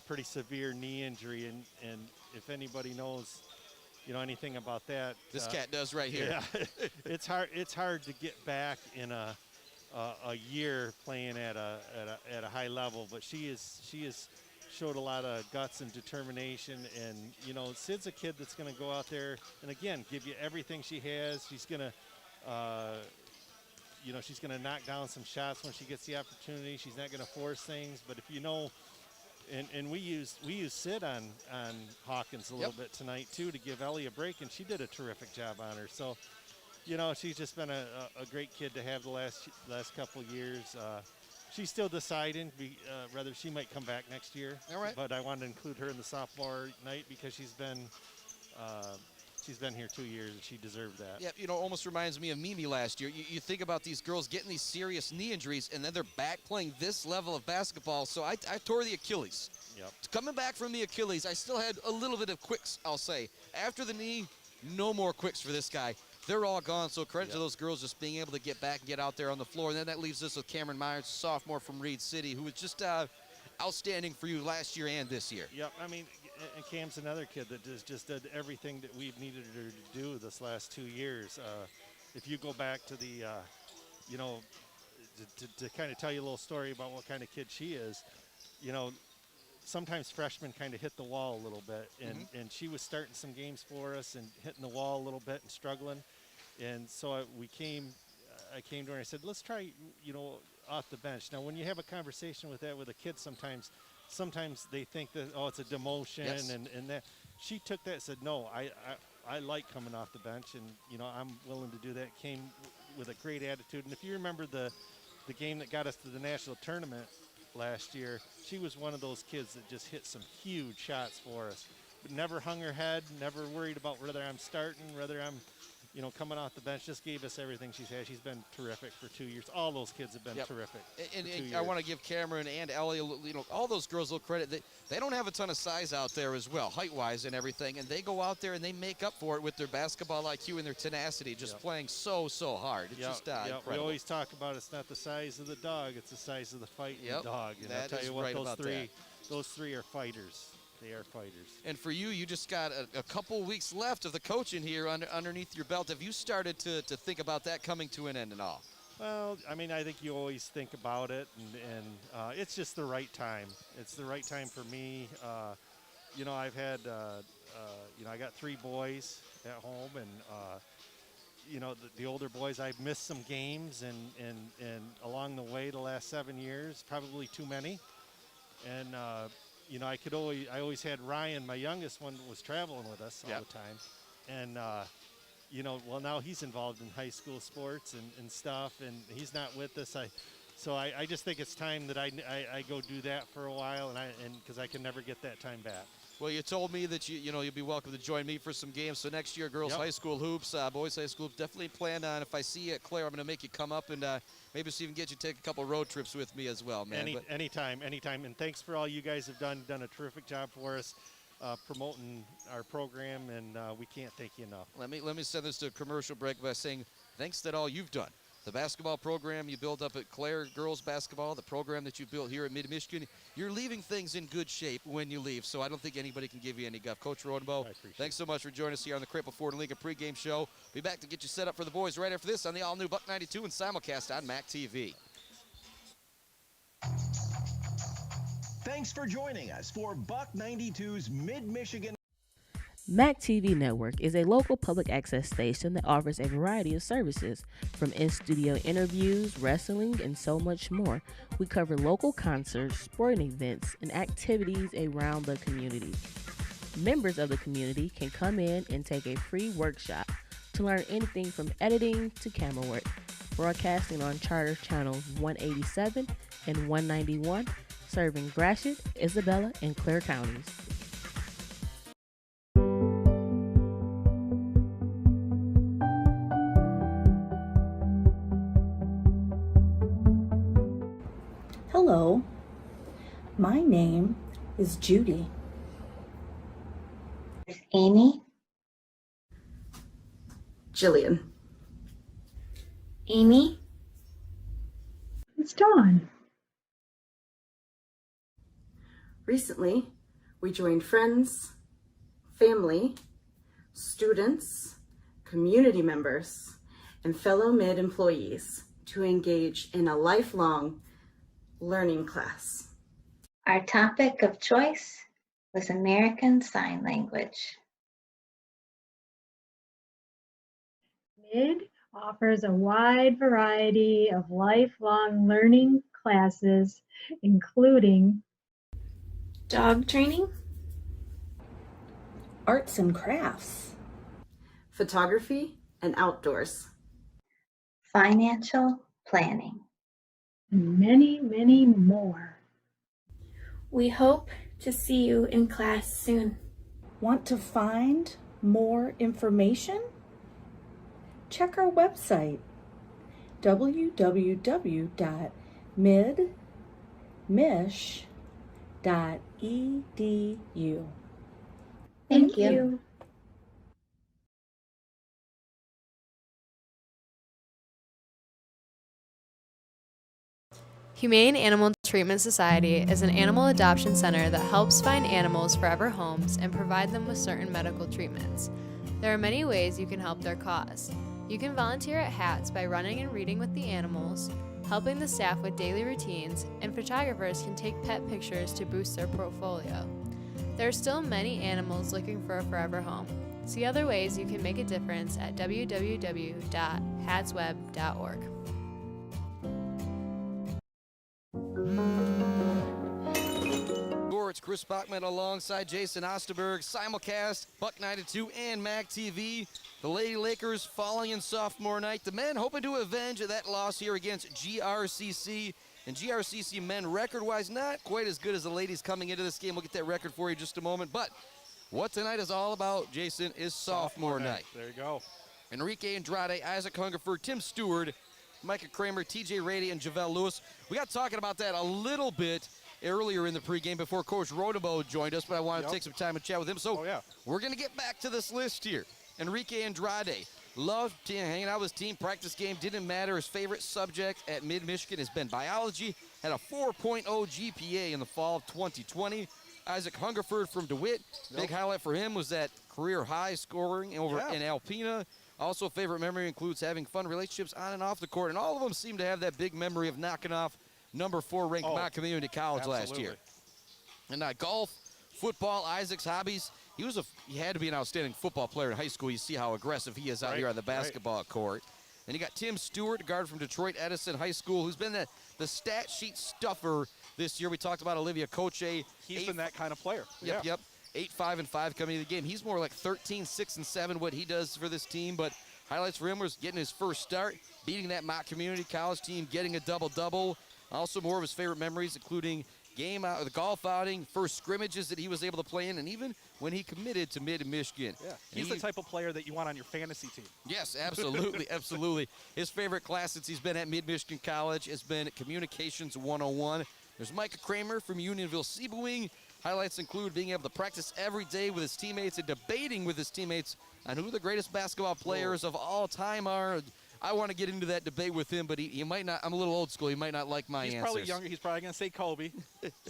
pretty severe knee injury, and if anybody knows anything about that, this cat does right here. Yeah, it's hard to get back in a year playing at a high level, but she is showed a lot of guts and determination, and Sid's a kid that's going to go out there and again give you everything she has. She's going to she's going to knock down some shots when she gets the opportunity. She's not going to force things, but if and we used Sid on Hawkins a little bit tonight too, to give Ellie a break, and she did a terrific job on her. So she's just been a great kid to have the last couple of years. she's still deciding whether she might come back next year. All right. But I wanted to include her in the sophomore night because she's been here 2 years and she deserved that. Yeah, almost reminds me of Mimi last year. You think about these girls getting these serious knee injuries, and then they're back playing this level of basketball. So I tore the Achilles. Yep. Coming back from the Achilles, I still had a little bit of quicks, I'll say. After the knee, no more quicks for this guy. They're all gone, so credit to those girls just being able to get back and get out there on the floor. And then that leaves us with Cameron Myers, sophomore from Reed City, who was just outstanding for you last year and this year. Yep, I mean, and Cam's another kid that just did everything that we've needed her to do this last 2 years. If you go back to the, to kind of tell you a little story about what kind of kid she is, sometimes freshmen kind of hit the wall a little bit, and she was starting some games for us and hitting the wall a little bit and struggling. And so I came to her and I said, let's try, off the bench. Now, when you have a conversation with a kid, sometimes they think that, oh, it's a demotion. Yes. And that. She took that and said, no, I like coming off the bench, and, I'm willing to do that. Came with a great attitude. And if you remember the game that got us to the national tournament last year, she was one of those kids that just hit some huge shots for us, but never hung her head, never worried about whether I'm starting, whether I'm coming off the bench. Just gave us everything she's had. She's been terrific for 2 years. All those kids have been terrific. And for 2 years. I want to give Cameron and Ellie, all those girls a little credit. They don't have a ton of size out there as well, height-wise and everything, and they go out there and they make up for it with their basketball IQ and their tenacity, just playing so hard. It's just incredible. We always talk about it's not the size of the dog, it's the size of the fight in the dog. And I'll tell you what, those three are fighters. They are fighters. And for you, you just got a couple weeks left of the coaching here underneath your belt. Have you started to think about that coming to an end and all? Well, I mean, I think you always think about it, and it's just the right time. It's the right time for me. I've had, I got 3 boys at home, and the older boys, I've missed some games, and along the way the last 7 years, probably too many, and. I always had Ryan, my youngest one, was traveling with us all the time. And, well, now he's involved in high school sports and stuff, and he's not with us. So I just think it's time that I go do that for a while, and because I can never get that time back. Well, you told me that you'll be welcome to join me for some games. So next year, girls high school hoops, boys high school hoops, definitely plan on. If I see you at Claire, I'm going to make you come up and maybe even get you to take a couple road trips with me as well, man. Anytime. And thanks for all you guys have done a terrific job for us promoting our program, and we can't thank you enough. Let me send this to a commercial break by saying thanks to all you've done. The basketball program you built up at Claire girls basketball, the program that you built here at Mid-Michigan, you're leaving things in good shape when you leave, so I don't think anybody can give you any guff. Coach Rodenbow, thanks so much for joining us here on the Cripple Ford and Lincoln pregame show. Be back to get you set up for the boys right after this on the all-new Buck 92 and simulcast on MAC TV. Thanks for joining us for Buck 92's Mid-Michigan. MAC TV Network is a local public access station that offers a variety of services, from in-studio interviews, wrestling, and so much more. We cover local concerts, sporting events, and activities around the community. Members of the community can come in and take a free workshop to learn anything from editing to camera work. Broadcasting on Charter Channels 187 and 191, serving Gratiot, Isabella, and Clare counties. Hello, my name is Judy. Amy. Jillian. Amy. It's Dawn. Recently, we joined friends, family, students, community members, and fellow MID employees to engage in a lifelong learning class. Our topic of choice was American Sign Language. MID offers a wide variety of lifelong learning classes, including dog training, arts and crafts, photography and outdoors, financial planning, and many, many more. We hope to see you in class soon. Want to find more information? Check our website, www.midmish.edu. Thank you. Humane Animal Treatment Society is an animal adoption center that helps find animals forever homes and provide them with certain medical treatments. There are many ways you can help their cause. You can volunteer at HATS by running and reading with the animals, helping the staff with daily routines, and photographers can take pet pictures to boost their portfolio. There are still many animals looking for a forever home. See other ways you can make a difference at www.hatsweb.org. It's Chris Bachman alongside Jason Osterberg, simulcast, Buck 92 and Mac TV. The Lady Lakers falling in sophomore night. The men hoping to avenge that loss here against GRCC. And GRCC men, record-wise, not quite as good as the ladies coming into this game. We'll get that record for you in just a moment. But what tonight is all about, Jason, is sophomore night. There you go. Enrique Andrade, Isaac Hungerford, Tim Stewart, Micah Kramer, TJ Rady, and Javelle Lewis. We got talking about that a little bit earlier in the pregame before Coach Rodebo joined us, but I wanted to take some time to chat with him. So we're going to get back to this list here. Enrique Andrade, loved hanging out with his team, practice game, didn't matter. His favorite subject at Mid-Michigan has been biology, had a 4.0 GPA in the fall of 2020. Isaac Hungerford from DeWitt, big highlight for him was that career high scoring over in Alpena. Also, favorite memory includes having fun relationships on and off the court, and all of them seem to have that big memory of knocking off number 4 ranked Mott Community College last year. And golf, football, Isaac's hobbies. He had to be an outstanding football player in high school. You see how aggressive he is out here on the basketball court. And you got Tim Stewart, guard from Detroit Edison High School, who's been the stat sheet stuffer this year. We talked about Olivia Coche. He's been that kind of player. Yep. 8-5-5 coming into the game. He's more like 13-6-7 what he does for this team, but highlights for him was getting his first start, beating that Mott Community College team, getting a double-double. Also, more of his favorite memories, including the golf outing, first scrimmages that he was able to play in, and even when he committed to Mid-Michigan. Yeah, he's the type of player that you want on your fantasy team. Yes, absolutely, absolutely. His favorite class since he's been at Mid-Michigan College has been Communications 101. There's Micah Kramer from Unionville-Sebewaing. Highlights include being able to practice every day with his teammates and debating with his teammates on who the greatest basketball players of all time are. I want to get into that debate with him, but he might not. I'm a little old school. He might not like my answers. He's probably younger. He's probably going to say Kobe.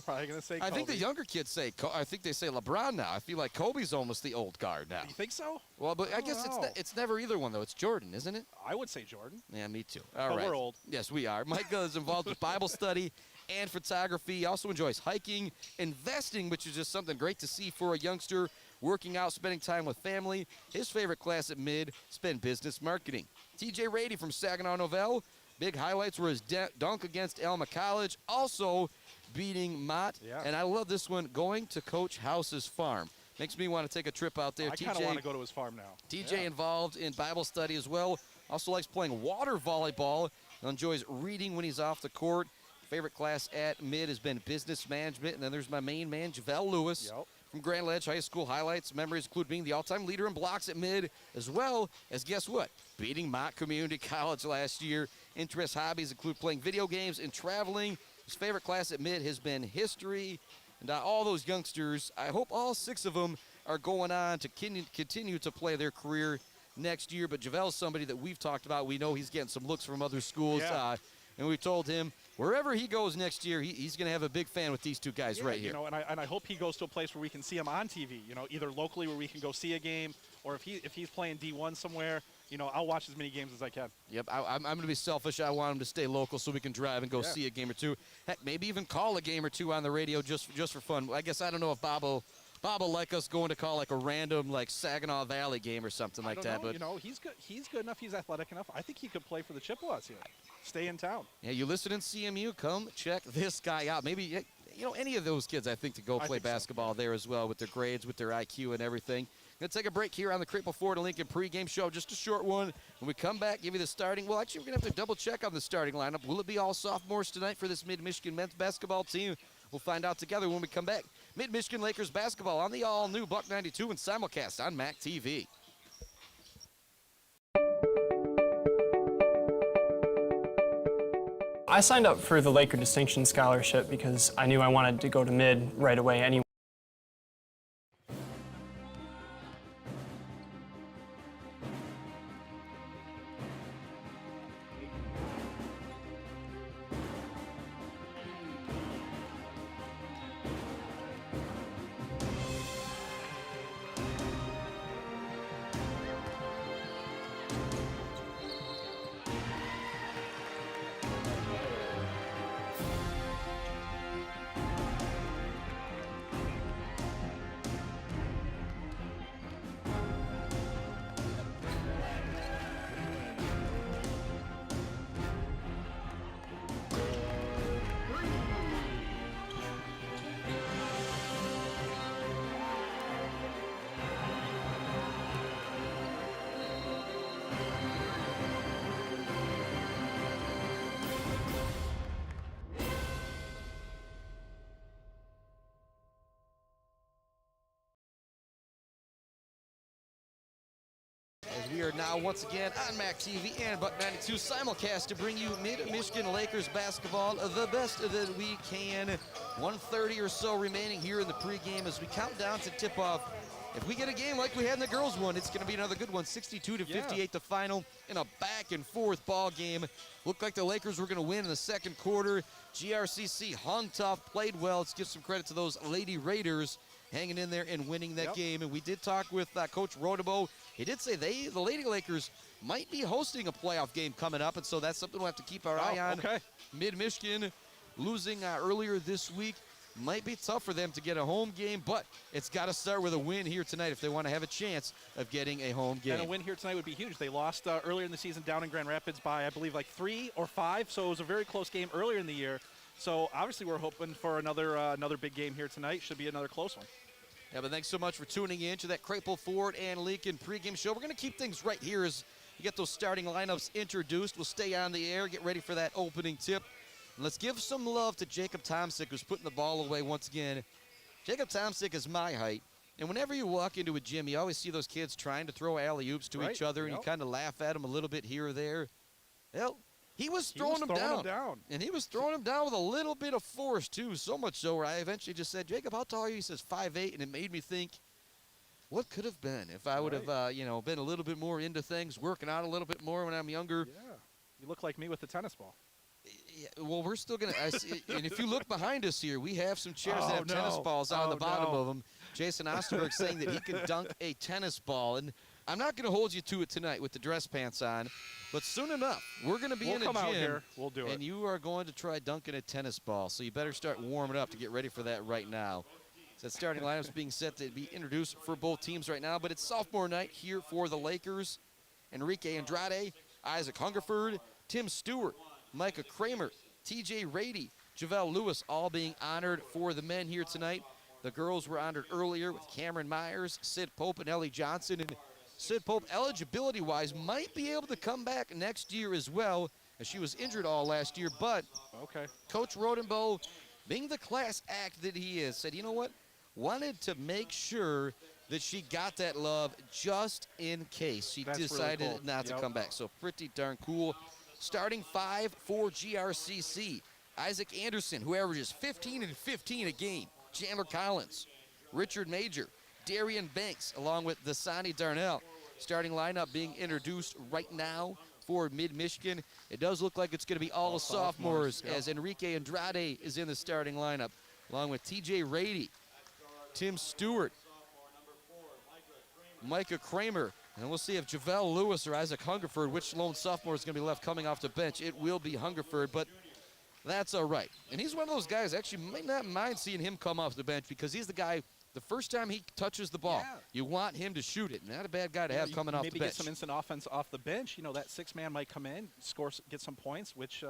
I think the younger kids say. I think they say LeBron now. I feel like Kobe's almost the old guard now. You think so? Well, but I guess it's never either one though. It's Jordan, isn't it? I would say Jordan. Yeah, me too. All right. We're old. Yes, we are. Micah is involved with Bible study and photography. He also enjoys hiking, investing, which is just something great to see for a youngster. Working out, spending time with family. His favorite class at Mid, spend business marketing. TJ Rady from Saginaw Novell. Big highlights were his dunk against Alma College. Also beating Mott. Yeah. And I love this one, going to Coach House's farm. Makes me want to take a trip out there. I kind of want to go to his farm now. TJ involved in Bible study as well. Also likes playing water volleyball. Enjoys reading when he's off the court. Favorite class at Mid has been business management. And then there's my main man, Javelle Lewis. From Grand Ledge High School. Highlights, memories include being the all-time leader in blocks at Mid, as well as, guess what, beating Mott Community College last year. Interests, hobbies include playing video games and traveling. His favorite class at Mid has been history. And all those youngsters, I hope all 6 of them are going on to continue to play their career next year. But Javel's somebody that we've talked about. We know he's getting some looks from other schools. And we told him wherever he goes next year, he's going to have a big fan with these 2 guys right here. And I hope he goes to a place where we can see him on TV, either locally where we can go see a game, or if he's playing D1 somewhere, I'll watch as many games as I can. Yep, I'm going to be selfish. I want him to stay local so we can drive and go see a game or 2. Heck, maybe even call a game or 2 on the radio just for fun. I guess I don't know if Bob will like us going to call like a random Saginaw Valley game or something like that. But he's good. He's good enough. He's athletic enough. I think he could play for the Chippewas here. Stay in town. Yeah, you listen in CMU, come check this guy out. Maybe, any of those kids, I think, to go play basketball there as well with their grades, with their IQ and everything. Going to take a break here on the Cripple Ford and Lincoln pregame show, just a short one. When we come back, give you the starting. Well, actually, we're going to have to double check on the starting lineup. Will it be all sophomores tonight for this Mid-Michigan men's basketball team? We'll find out together when we come back. Mid-Michigan Lakers basketball on the all-new Buck 92 and simulcast on MAC TV. I signed up for the Laker Distinction Scholarship because I knew I wanted to go to mid right away anyway. As we are now once again on MAC TV and Buck 92 simulcast to bring you Mid-Michigan Lakers basketball, the best that we can. 1:30 or so remaining here in the pregame as we count down to tip-off. If we get a game like we had in the girls' one, it's going to be another good one. 62-58 the final in a back-and-forth ball game. Looked like the Lakers were going to win in the second quarter. GRCC hung tough, played well. Let's give some credit to those Lady Raiders hanging in there and winning that game. And we did talk with Coach Rodebo. He did say the Lady Lakers might be hosting a playoff game coming up, and so that's something we'll have to keep our eye on. Okay. Mid-Michigan losing earlier this week. Might be tough for them to get a home game, but it's got to start with a win here tonight if they want to have a chance of getting a home game. And a win here tonight would be huge. They lost earlier in the season down in Grand Rapids by, I believe, like 3 or 5, so it was a very close game earlier in the year. So obviously we're hoping for another big game here tonight. Should be another close one. Yeah, but thanks so much for tuning in to that Crapple Ford and Lincoln pregame show. We're going to keep things right here as you get those starting lineups introduced. We'll stay on the air, get ready for that opening tip. And let's give some love to Jacob Tomsick, who's putting the ball away once again. Jacob Tomsick is my height. And whenever you walk into a gym, you always see those kids trying to throw alley-oops to each other, and you kind of laugh at them a little bit here or there. Well, he was throwing them down. And he was throwing them down with a little bit of force, too, so much so where I eventually just said, Jacob, how tall are you? He says 5'8", and it made me think, what could have been if I would have, been a little bit more into things, working out a little bit more when I'm younger. Yeah, you look like me with the tennis ball. Yeah, well, we're still going to – and if you look behind us here, we have some chairs that have tennis balls on the bottom of them. Jason Osterberg saying that he can dunk a tennis ball. And I'm not going to hold you to it tonight with the dress pants on, but soon enough, we're going to be in a gym. Out here. We'll do it. And you are going to try dunking a tennis ball, so you better start warming up to get ready for that right now. So that starting lineup's being set to be introduced for both teams right now, but it's sophomore night here for the Lakers. Enrique Andrade, Isaac Hungerford, Tim Stewart, Micah Kramer, TJ Rady, Javelle Lewis, all being honored for the men here tonight. The girls were honored earlier with Cameron Myers, Sid Pope, and Ellie Johnson. And Sid Pope, eligibility-wise, might be able to come back next year as well, as she was injured all last year. But Coach Rodenbow, being the class act that he is, said, you know what, wanted to make sure that she got that love just in case she decided really cool. not to come back. So pretty darn cool. Starting 5 for GRCC, Isaac Anderson, who averages 15 and 15 a game. Chandler Collins, Richard Major, Darian Banks, along with Dasani Darnell. Starting lineup being introduced right now for Mid-Michigan. It does look like it's going to be all sophomores as Enrique Andrade is in the starting lineup, along with TJ Rady, Tim Stewart, Micah Kramer, and we'll see if Javelle Lewis or Isaac Hungerford, which lone sophomore is going to be left coming off the bench. It will be Hungerford, but that's all right. And he's one of those guys, actually might not mind seeing him come off the bench because he's the guy, the first time he touches the ball, you want him to shoot it. Not a bad guy to have coming off the bench. Maybe get some instant offense off the bench. You know, that six man might come in, score, get some points, which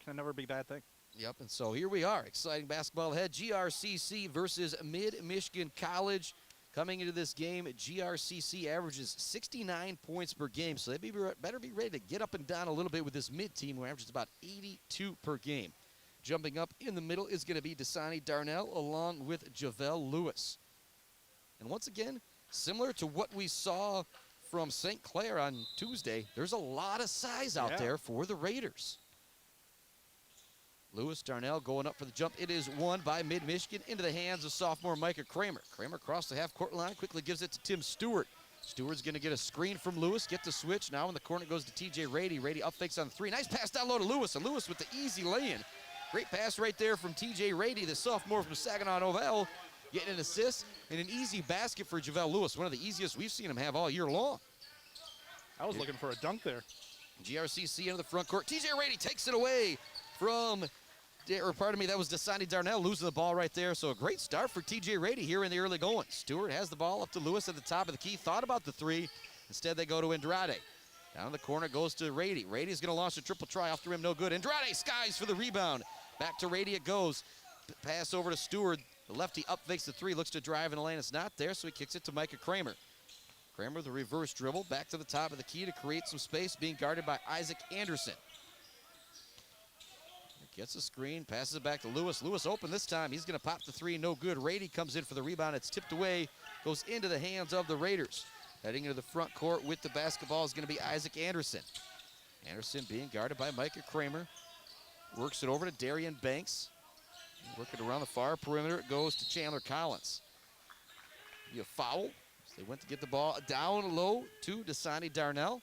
can never be a bad thing. Yep, and so here we are. Exciting basketball ahead. GRCC versus Mid-Michigan College. Coming into this game, GRCC averages 69 points per game, so they better be ready to get up and down a little bit with this mid team, who averages about 82 per game. Jumping up in the middle is going to be Dasani Darnell along with Javel Lewis. And once again, similar to what we saw from St. Clair on Tuesday, there's a lot of size out there for the Raiders. Lewis Darnell going up for the jump. It is won by Mid-Michigan into the hands of sophomore Micah Kramer. Kramer across the half-court line, quickly gives it to Tim Stewart. Stewart's going to get a screen from Lewis, get the switch. Now in the corner goes to TJ Rady. Rady up fakes on three. Nice pass down low to Lewis, and Lewis with the easy lay-in. Great pass right there from TJ Rady, the sophomore from Saginaw Novell, getting an assist and an easy basket for Javel Lewis, one of the easiest we've seen him have all year long. I was looking for a dunk there. GRCC into the front court. TJ Rady takes it away from, or pardon me, that was Dasani Darnell losing the ball right there. So a great start for TJ Rady here in the early going. Stewart has the ball up to Lewis at the top of the key. Thought about the three. Instead, they go to Andrade. Down in the corner goes to Rady. Rady's going to launch a triple try off the rim. No good. Andrade skies for the rebound. Back to Rady it goes. Pass over to Stewart. The lefty up fakes the three. Looks to drive in the lane. It's not there, so he kicks it to Micah Kramer. Kramer with a reverse dribble. Back to the top of the key to create some space. Being guarded by Isaac Anderson. Gets a screen. Passes it back to Lewis. Lewis open this time. He's going to pop the three. No good. Rady comes in for the rebound. It's tipped away. Goes into the hands of the Raiders. Heading into the front court with the basketball is going to be Isaac Anderson. Anderson being guarded by Micah Kramer. Works it over to Darian Banks. Working around the far perimeter. It goes to Chandler Collins. Be a foul. They went to get the ball down low to Dasani Darnell.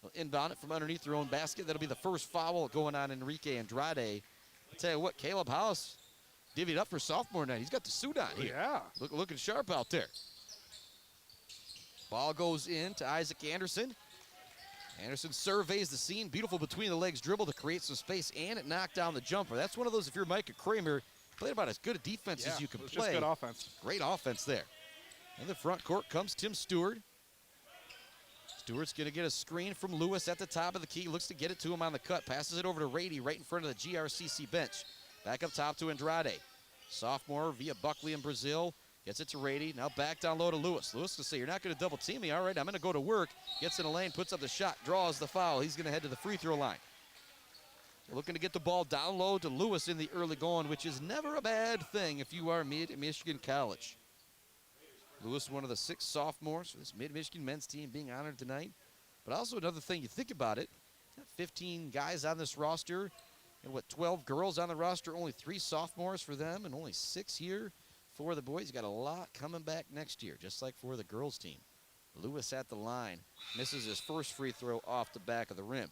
They'll inbound it from underneath their own basket. That'll be the first foul going on Enrique Andrade. I'll tell you what, Caleb House divvied up for sophomore night. He's got the suit on here. Yeah. Looking sharp out there. Ball goes in to Isaac Anderson. Anderson surveys the scene. Beautiful between the legs dribble to create some space, and it knocked down the jumper. That's one of those, if you're Micah Kramer, played about as good a defense as you can play. Just good offense. Great offense there. In the front court comes Tim Stewart. Stewart's going to get a screen from Lewis at the top of the key. Looks to get it to him on the cut. Passes it over to Rady right in front of the GRCC bench. Back up top to Andrade. Sophomore via Buckley in Brazil. Gets it to Rady. Now back down low to Lewis. Lewis to say, you're not going to double team me. All right, I'm going to go to work. Gets in the lane, puts up the shot, draws the foul. He's going to head to the free throw line. They're looking to get the ball down low to Lewis in the early going, which is never a bad thing if you are Mid-Michigan College. Lewis, one of the 6 sophomores for this Mid-Michigan men's team being honored tonight. But also another thing, you think about it, 15 guys on this roster, and 12 girls on the roster, only 3 sophomores for them, and only 6 here for the boys. You got a lot coming back next year, just like for the girls team. Lewis at the line, misses his first free throw off the back of the rim.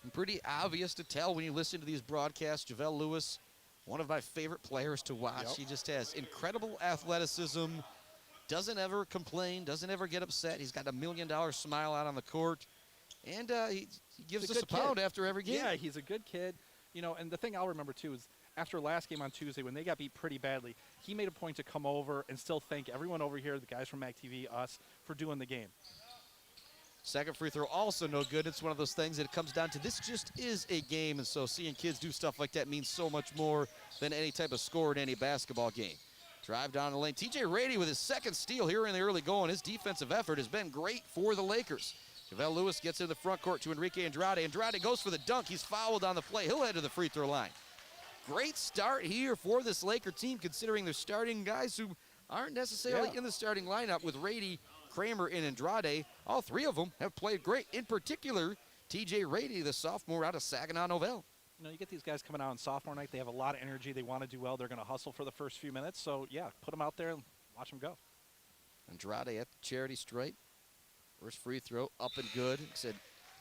And pretty obvious to tell when you listen to these broadcasts, Javel Lewis, one of my favorite players to watch. Yep. He just has incredible athleticism, doesn't ever complain, doesn't ever get upset. He's got $1 million smile out on the court, and he gives us a pound after every game. Yeah, he's a good kid. You know, and the thing I'll remember, too, is after last game on Tuesday, when they got beat pretty badly, he made a point to come over and still thank everyone over here, the guys from MAC TV, us, for doing the game. Second free throw also no good. It's one of those things that it comes down to, this just is a game, and so seeing kids do stuff like that means so much more than any type of score in any basketball game. Drive down the lane. TJ Rady with his second steal here in the early going. His defensive effort has been great for the Lakers. Javel Lewis gets in the front court to Enrique Andrade. Andrade goes for the dunk. He's fouled on the play. He'll head to the free throw line. Great start here for this Laker team, considering they're starting guys who aren't necessarily in the starting lineup with Rady, Kramer, and Andrade. All 3 of them have played great. In particular, TJ Rady, the sophomore out of Saginaw Novell. You know, you get these guys coming out on sophomore night. They have a lot of energy. They want to do well. They're going to hustle for the first few minutes. So, yeah, put them out there and watch them go. Andrade at the charity stripe. First free throw, up and good. Like I said,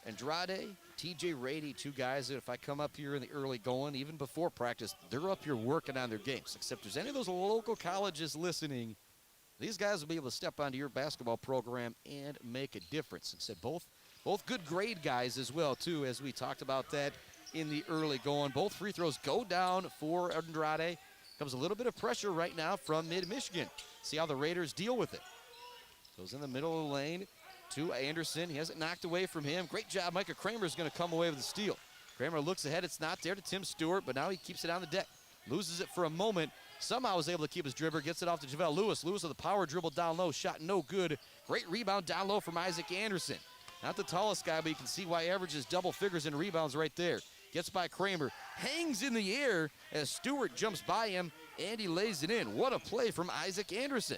Andrade, TJ Rady, 2 guys that if I come up here in the early going, even before practice, they're up here working on their games. Except if there's any of those local colleges listening, these guys will be able to step onto your basketball program and make a difference. Like I said, both good grade guys as well, too, as we talked about that in the early going. Both free throws go down for Andrade. Comes a little bit of pressure right now from Mid-Michigan. See how the Raiders deal with it. Goes in the middle of the lane to Anderson. He has it knocked away from him. Great job. Micah Kramer is going to come away with the steal. Kramer looks ahead. It's not there to Tim Stewart, but now he keeps it on the deck. loses it for a moment. Somehow was able to keep his dribble, gets it off to JaVale Lewis. Lewis with a power dribble down low, shot no good. Great rebound down low from Isaac Anderson. Not the tallest guy, but you can see why he averages double figures in rebounds right there. Gets by Kramer, hangs in the air as Stewart jumps by him, and he lays it in. What a play from Isaac Anderson.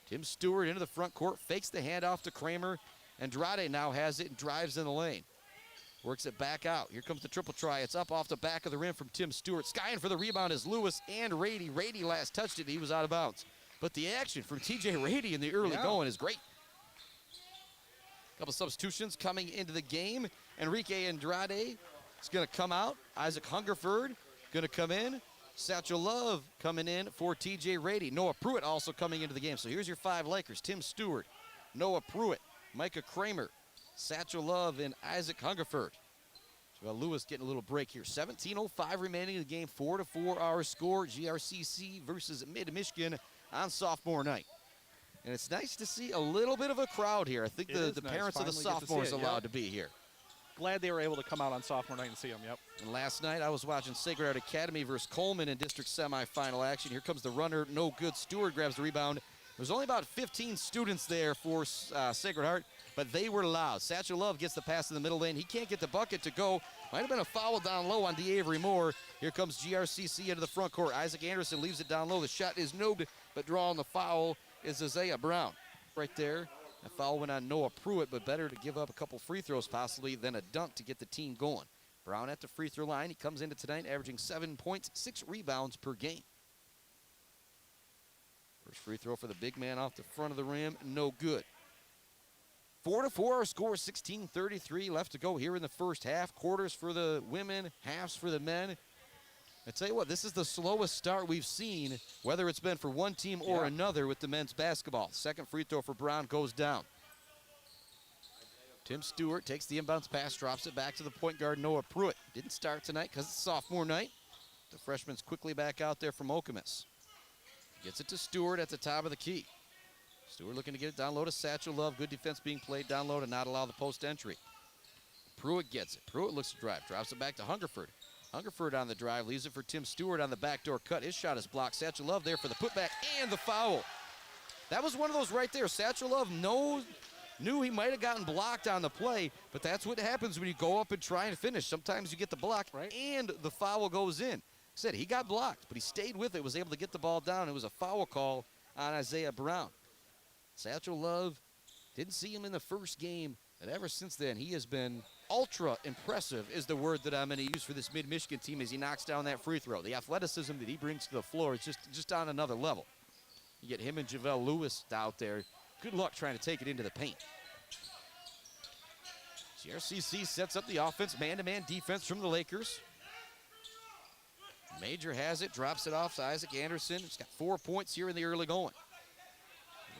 Tim Stewart into the front court, fakes the handoff to Kramer. Andrade now has it and drives in the lane. Works it back out. Here comes the triple try. It's up off the back of the rim from Tim Stewart. Skying for the rebound is Lewis and Rady. Rady last touched it. He was out of bounds. But the action from TJ Rady in the early going is great. Couple substitutions coming into the game. Enrique Andrade is going to come out. Isaac Hungerford going to come in. Satchel Love coming in for TJ Rady. Noah Pruitt also coming into the game. So here's your 5 Lakers. Tim Stewart, Noah Pruitt, Micah Kramer, Satchel Love, and Isaac Hungerford. So Lewis getting a little break here. 17:05 remaining in the game. 4-4 our score. GRCC versus Mid-Michigan on sophomore night. And it's nice to see a little bit of a crowd here. I think the nice. parents of the sophomores allowed to be here. Glad they were able to come out on sophomore night and see them, yep. And last night I was watching Sacred Heart Academy versus Coleman in district semifinal action. Here comes the runner, no good. Stewart grabs the rebound. There's only about 15 students there for Sacred Heart, but they were loud. Satchel Love gets the pass in the middle lane. He can't get the bucket to go. Might have been a foul down low on DeAvery Moore. Here comes GRCC into the front court. Isaac Anderson leaves it down low. The shot is no good, but drawing the foul is Isaiah Brown. Right there, a foul went on Noah Pruitt, but better to give up a couple free throws possibly than a dunk to get the team going. Brown at the free throw line. He comes into tonight averaging 7 points, 6 rebounds per game. First free throw for the big man off the front of the rim, no good. 4-4 our score, 16:33 left to go here in the first half. Quarters for the women, halves for the men. I tell you what, this is the slowest start we've seen, whether it's been for one team or another with the men's basketball. Second free throw for Brown goes down. Tim Stewart takes the inbounds pass, drops it back to the point guard, Noah Pruitt. Didn't start tonight because it's sophomore night. The freshman's quickly back out there from Okemos. Gets it to Stewart at the top of the key. Stewart looking to get it down low to Satchel Love. Good defense being played down low to not allow the post entry. Pruitt gets it. Pruitt looks to drive. Drops it back to Hungerford. Hungerford on the drive. Leaves it for Tim Stewart on the backdoor cut. His shot is blocked. Satchel Love there for the putback and the foul. That was one of those right there. Satchel Love knew he might have gotten blocked on the play, but that's what happens when you go up and try and finish. Sometimes you get the block and the foul goes in. Said he got blocked, but he stayed with it, was able to get the ball down. It was a foul call on Isaiah Brown. Satchel Love, didn't see him in the first game, and ever since then he has been ultra impressive is the word that I'm going to use for this Mid-Michigan team as he knocks down that free throw. The athleticism that he brings to the floor is just on another level. You get him and JaVale Lewis out there. Good luck trying to take it into the paint. GRCC sets up the offense, man-to-man defense from the Lakers. Major has it, drops it off to Isaac Anderson. He's got 4 points here in the early going.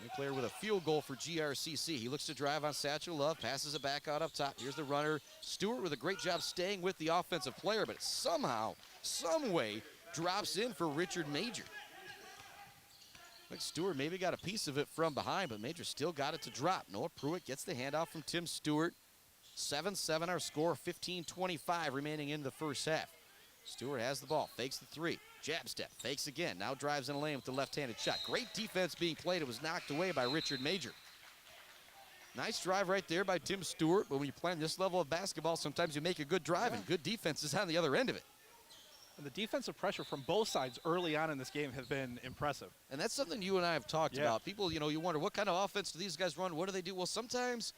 New player with a field goal for GRCC. He looks to drive on Satchel Love, passes it back out up top. Here's the runner. Stewart with a great job staying with the offensive player, but somehow, some way, drops in for Richard Major. Like Stewart maybe got a piece of it from behind, but Major still got it to drop. Noah Pruitt gets the handoff from Tim Stewart. 7-7 our score, 15:25 remaining in the first half. Stewart has the ball, fakes the three, jab step, fakes again, now drives in the lane with the left-handed shot. Great defense being played. It was knocked away by Richard Major. Nice drive right there by Tim Stewart, but when you're playing this level of basketball, sometimes you make a good drive and good defense is on the other end of it. And the defensive pressure from both sides early on in this game has been impressive. And that's something you and I have talked about. People, you wonder, what kind of offense do these guys run? What do they do? Well, sometimes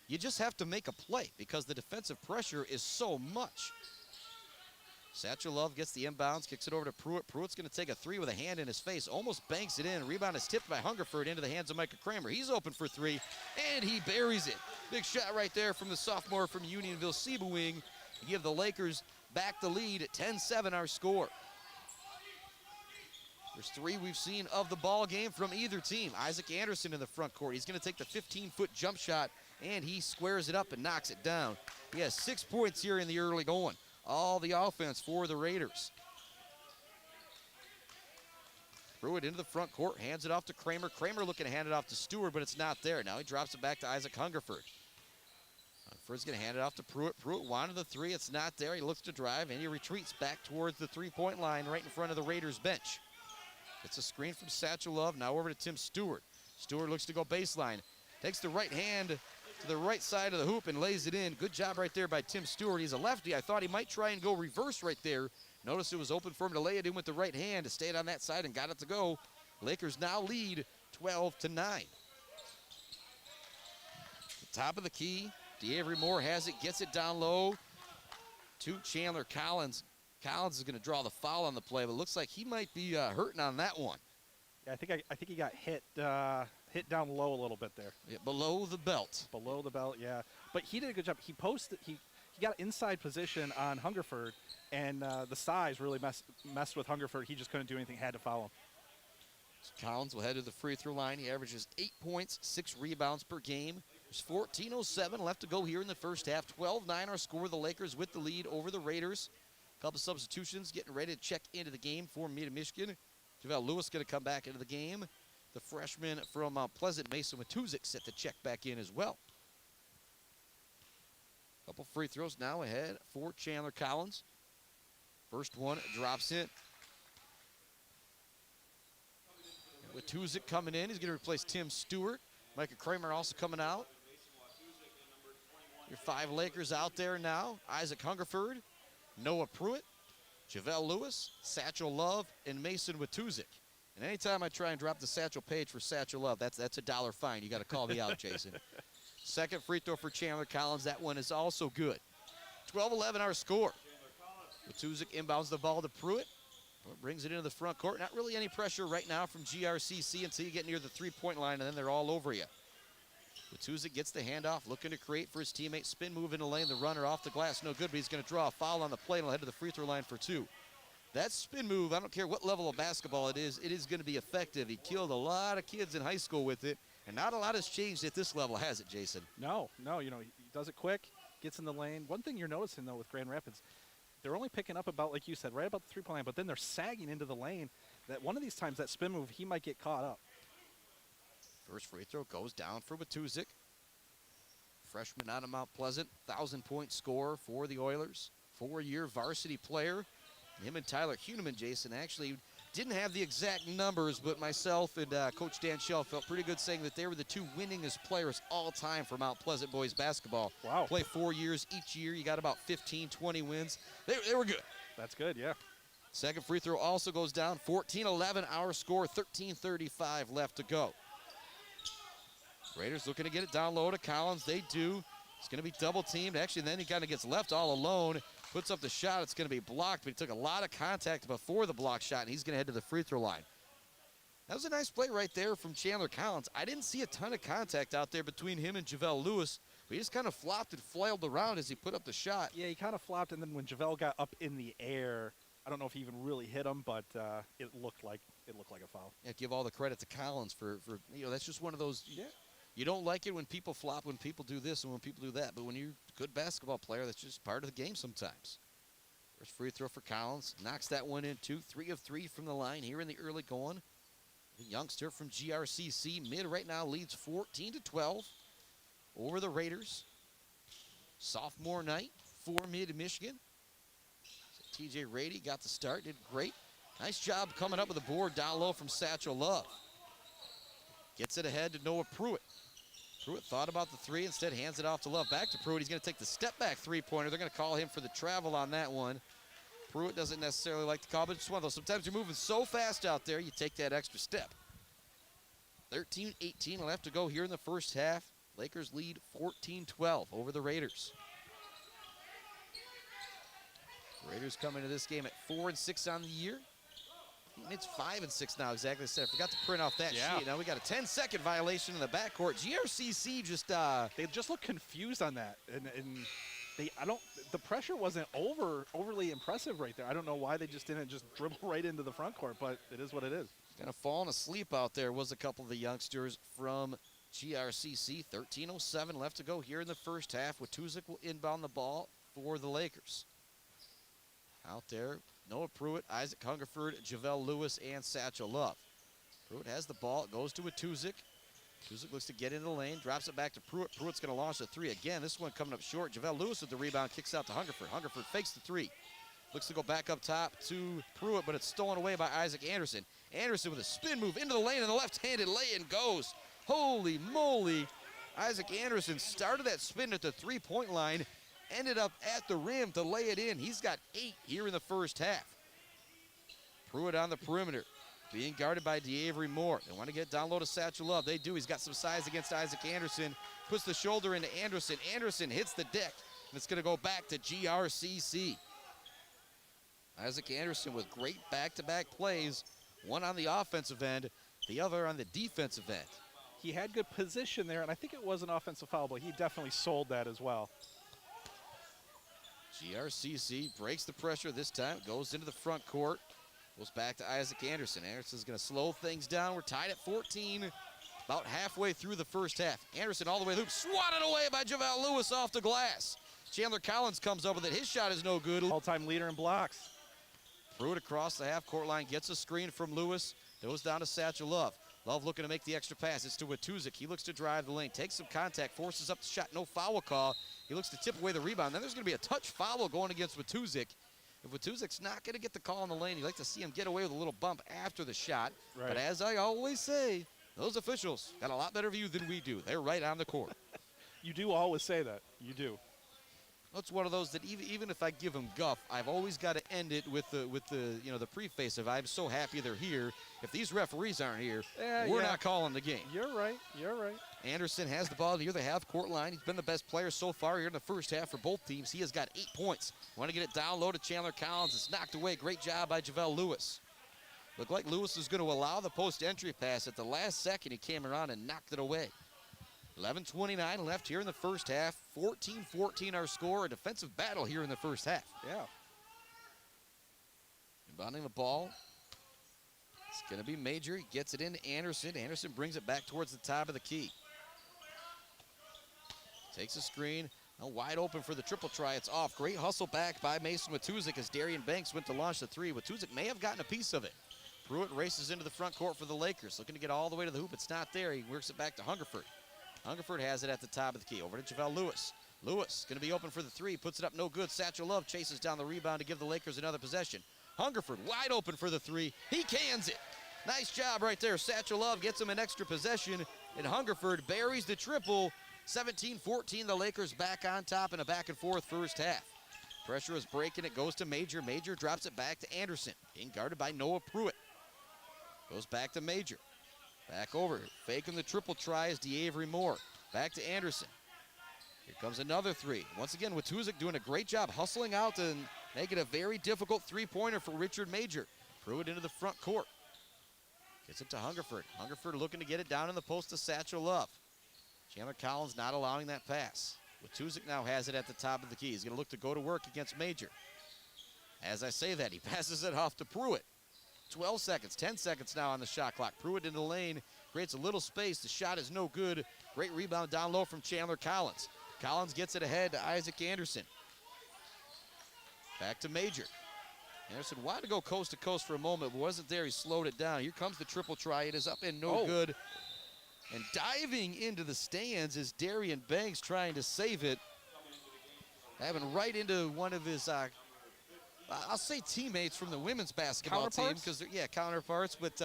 you just have to make a play because the defensive pressure is so much. Satchel Love gets the inbounds, kicks it over to Pruitt. Pruitt's going to take a three with a hand in his face, almost banks it in. Rebound is tipped by Hungerford into the hands of Micah Kramer. He's open for three, and he buries it. Big shot right there from the sophomore from Unionville Sebewing to give the Lakers back the lead at 10-7 our score. There's three we've seen of the ball game from either team. Isaac Anderson in the front court. He's going to take the 15-foot jump shot, and he squares it up and knocks it down. He has 6 points here in the early going. All the offense for the Raiders. Pruitt into the front court, hands it off to Kramer. Kramer looking to hand it off to Stewart, but it's not there. Now he drops it back to Isaac Hungerford. On Hungerford's going to hand it off to Pruitt. Pruitt wanted the three. It's not there. He looks to drive, and he retreats back towards the three-point line right in front of the Raiders bench. It's a screen from Satchel Love. Now over to Tim Stewart. Stewart looks to go baseline. Takes the right hand to the right side of the hoop and lays it in. Good job right there by Tim Stewart. He's a lefty. I thought he might try and go reverse right there. Notice it was open for him to lay it in with the right hand. Stayed on that side and got it to go. Lakers now lead 12-9. Top of the key. DeAvery Moore has it, gets it down low to Chandler Collins. Collins is going to draw the foul on the play, but looks like he might be hurting on that one. Yeah, I think he got hit down low a little bit there. Yeah, below the belt. Below the belt, yeah. But he did a good job. He posted. He got inside position on Hungerford, and the size really messed with Hungerford. He just couldn't do anything. Had to foul him. So Collins will head to the free throw line. He averages 8 points, 6 rebounds per game. There's 14:07 left to go here in the first half. 12-9 our score. The Lakers with the lead over the Raiders. A couple substitutions getting ready to check into the game for Mid-Michigan. JaVale Lewis going to come back into the game. The freshman from Pleasant, Mason Watuzik, set to check back in as well. Couple free throws now ahead for Chandler Collins. First one drops in. Watuzik coming in. He's going to replace Tim Stewart. Micah Kramer also coming out. Your 5 Lakers out there now. Isaac Hungerford, Noah Pruitt, JaVale Lewis, Satchel Love, and Mason Watuzik. And anytime I try and drop the Satchel page for Satchel Love, that's a $1 fine. You got to call me out, Jason. Second free throw for Chandler Collins. That one is also good. 12-11 our score. Watuzik inbounds the ball to Pruitt. Brings it into the front court. Not really any pressure right now from GRCC until you get near the three-point line, and then they're all over you. Watuzik gets the handoff, looking to create for his teammate. Spin move in the lane. The runner off the glass, no good, but he's going to draw a foul on the play, and he'll head to the free throw line for 2. That spin move, I don't care what level of basketball it is going to be effective. He killed a lot of kids in high school with it, and not a lot has changed at this level, has it, Jason? No, he does it quick, gets in the lane. One thing you're noticing, though, with Grand Rapids, they're only picking up about, like you said, right about the three-point line, but then they're sagging into the lane. That one of these times, that spin move, he might get caught up. First free throw goes down for Watuzik. Freshman out of Mount Pleasant, 1,000-point scorer for the Oilers. 4-year varsity player. Him and Tyler Huneman, Jason, actually didn't have the exact numbers, but myself and Coach Dan Schell felt pretty good saying that they were the 2 winningest players all time for Mount Pleasant boys basketball. Wow. Play 4 years each year. You got about 15, 20 wins. They were good. That's good, yeah. Second free throw also goes down. 14-11 our score, 13:35 left to go. Raiders looking to get it down low to Collins. They do. It's going to be double teamed. Actually, then he kind of gets left all alone. Puts up the shot. It's going to be blocked, but he took a lot of contact before the block shot, and he's going to head to the free throw line. That was a nice play right there from Chandler Collins. I didn't see a ton of contact out there between him and JaVale Lewis, but he just kind of flopped and flailed around as he put up the shot. Yeah, he kind of flopped, and then when JaVale got up in the air, I don't know if he even really hit him, but it looked like a foul. Yeah, give all the credit to Collins for that's just one of those. Yeah. You don't like it when people flop, when people do this, and when people do that. But when you're a good basketball player, that's just part of the game sometimes. First free throw for Collins. Knocks that one in, 2. 3 of 3 from the line here in the early going. The youngster from GRCC. Mid right now leads 14-12 over the Raiders. Sophomore night for Mid-Michigan. So TJ Rady got the start, did great. Nice job coming up with the board down low from Satchel Love. Gets it ahead to Noah Pruitt. Pruitt thought about the 3, instead hands it off to Love. Back to Pruitt. He's going to take the step-back three-pointer. They're going to call him for the travel on that one. Pruitt doesn't necessarily like the call, but it's one of those. Sometimes you're moving so fast out there, you take that extra step. 13-18 left to go here in the first half. Lakers lead 14-12 over the Raiders. Raiders come into this game at 4-6 on the year. It's 5-6 now, exactly as I said. I forgot to print off that sheet. Now we got a 10-second violation in the backcourt. GRCC just they just look confused on that, and the pressure wasn't overly impressive right there. I don't know why they just didn't just dribble right into the front court, but it is what it is. Kind of falling asleep out there was a couple of the youngsters from GRCC. 13:07 left to go here in the first half. Watuzik will inbound the ball for the Lakers. Out there, Noah Pruitt, Isaac Hungerford, JaVale Lewis, and Satchel Love. Pruitt has the ball. It goes to Watuzik. Tuzik looks to get into the lane, drops it back to Pruitt. Pruitt's going to launch the three again. This one coming up short. Javelle Lewis with the rebound, kicks out to Hungerford. Hungerford fakes the three. Looks to go back up top to Pruitt, but it's stolen away by Isaac Anderson. Anderson with a spin move into the lane, and the left-handed lay-in goes. Holy moly. Isaac Anderson started that spin at the three-point line, ended up at the rim to lay it in. He's got 8 here in the first half. Pruitt on the perimeter, being guarded by DeAvery Moore. They want to get down low to Satchel Love. They do. He's got some size against Isaac Anderson. Puts the shoulder into Anderson. Anderson hits the deck, and it's going to go back to GRCC. Isaac Anderson with great back-to-back plays, one on the offensive end, the other on the defensive end. He had good position there, and I think it was an offensive foul, but he definitely sold that as well. GRCC breaks the pressure this time, goes into the front court, goes back to Isaac Anderson. Anderson's going to slow things down. We're tied at 14, about halfway through the first half. Anderson all the way to the hoop, swatted away by Javale Lewis off the glass. Chandler Collins comes up with it. His shot is no good. All-time leader in blocks. Pruitt across the half-court line, gets a screen from Lewis, goes down to Satchel Love. Love looking to make the extra pass. It's to Watuzik. He looks to drive the lane, takes some contact, forces up the shot, no foul call. He looks to tip away the rebound. Then there's going to be a touch foul going against Watuzik. If Watuzik's not going to get the call in the lane, you like to see him get away with a little bump after the shot. Right. But as I always say, those officials got a lot better view than we do. They're right on the court. You do always say that. You do. It's one of those that even if I give them guff, I've always got to end it with the the preface of I'm so happy they're here. If these referees aren't here, we're not calling the game. You're right. You're right. Anderson has the ball near the half-court line. He's been the best player so far here in the first half for both teams. He has got 8 points. Want to get it down low to Chandler Collins. It's knocked away. Great job by Javale Lewis. Looked like Lewis was going to allow the post-entry pass. At the last second, he came around and knocked it away. 11:29 left here in the first half. 14-14 our score. A defensive battle here in the first half. Yeah. Inbounding the ball. It's going to be Major. He gets it into Anderson. Anderson brings it back towards the top of the key. Takes a screen. Now wide open for the triple try. It's off. Great hustle back by Mason Watuzik as Darian Banks went to launch the three. Watuzik may have gotten a piece of it. Pruitt races into the front court for the Lakers. Looking to get all the way to the hoop. It's not there. He works it back to Hungerford. Hungerford has it at the top of the key. Over to Javale Lewis. Lewis going to be open for the three. Puts it up no good. Satchel Love chases down the rebound to give the Lakers another possession. Hungerford wide open for the three. He cans it. Nice job right there. Satchel Love gets him an extra possession. And Hungerford buries the triple. 17-14, the Lakers back on top in a back-and-forth first half. Pressure is breaking. It goes to Major. Major drops it back to Anderson. Being guarded by Noah Pruitt. Goes back to Major. Back over. Faking the triple try is DeAvery Moore. Back to Anderson. Here comes another three. Once again, Watuzik doing a great job hustling out and making a very difficult three-pointer for Richard Major. Pruitt into the front court. Gets it to Hungerford. Hungerford looking to get it down in the post to Satchel Love. Chandler Collins not allowing that pass. Watuzik now has it at the top of the key. He's going to look to go to work against Major. As I say that, he passes it off to Pruitt. 12 seconds, 10 seconds now on the shot clock. Pruitt in the lane, creates a little space. The shot is no good. Great rebound down low from Chandler Collins. Collins gets it ahead to Isaac Anderson. Back to Major. Anderson wanted to go coast to coast for a moment, but wasn't there. He slowed it down. Here comes the triple try. It is up and no good. And diving into the stands is Darian Banks trying to save it. Having right into one of his I'll say teammates from the women's basketball team because they're counterparts, but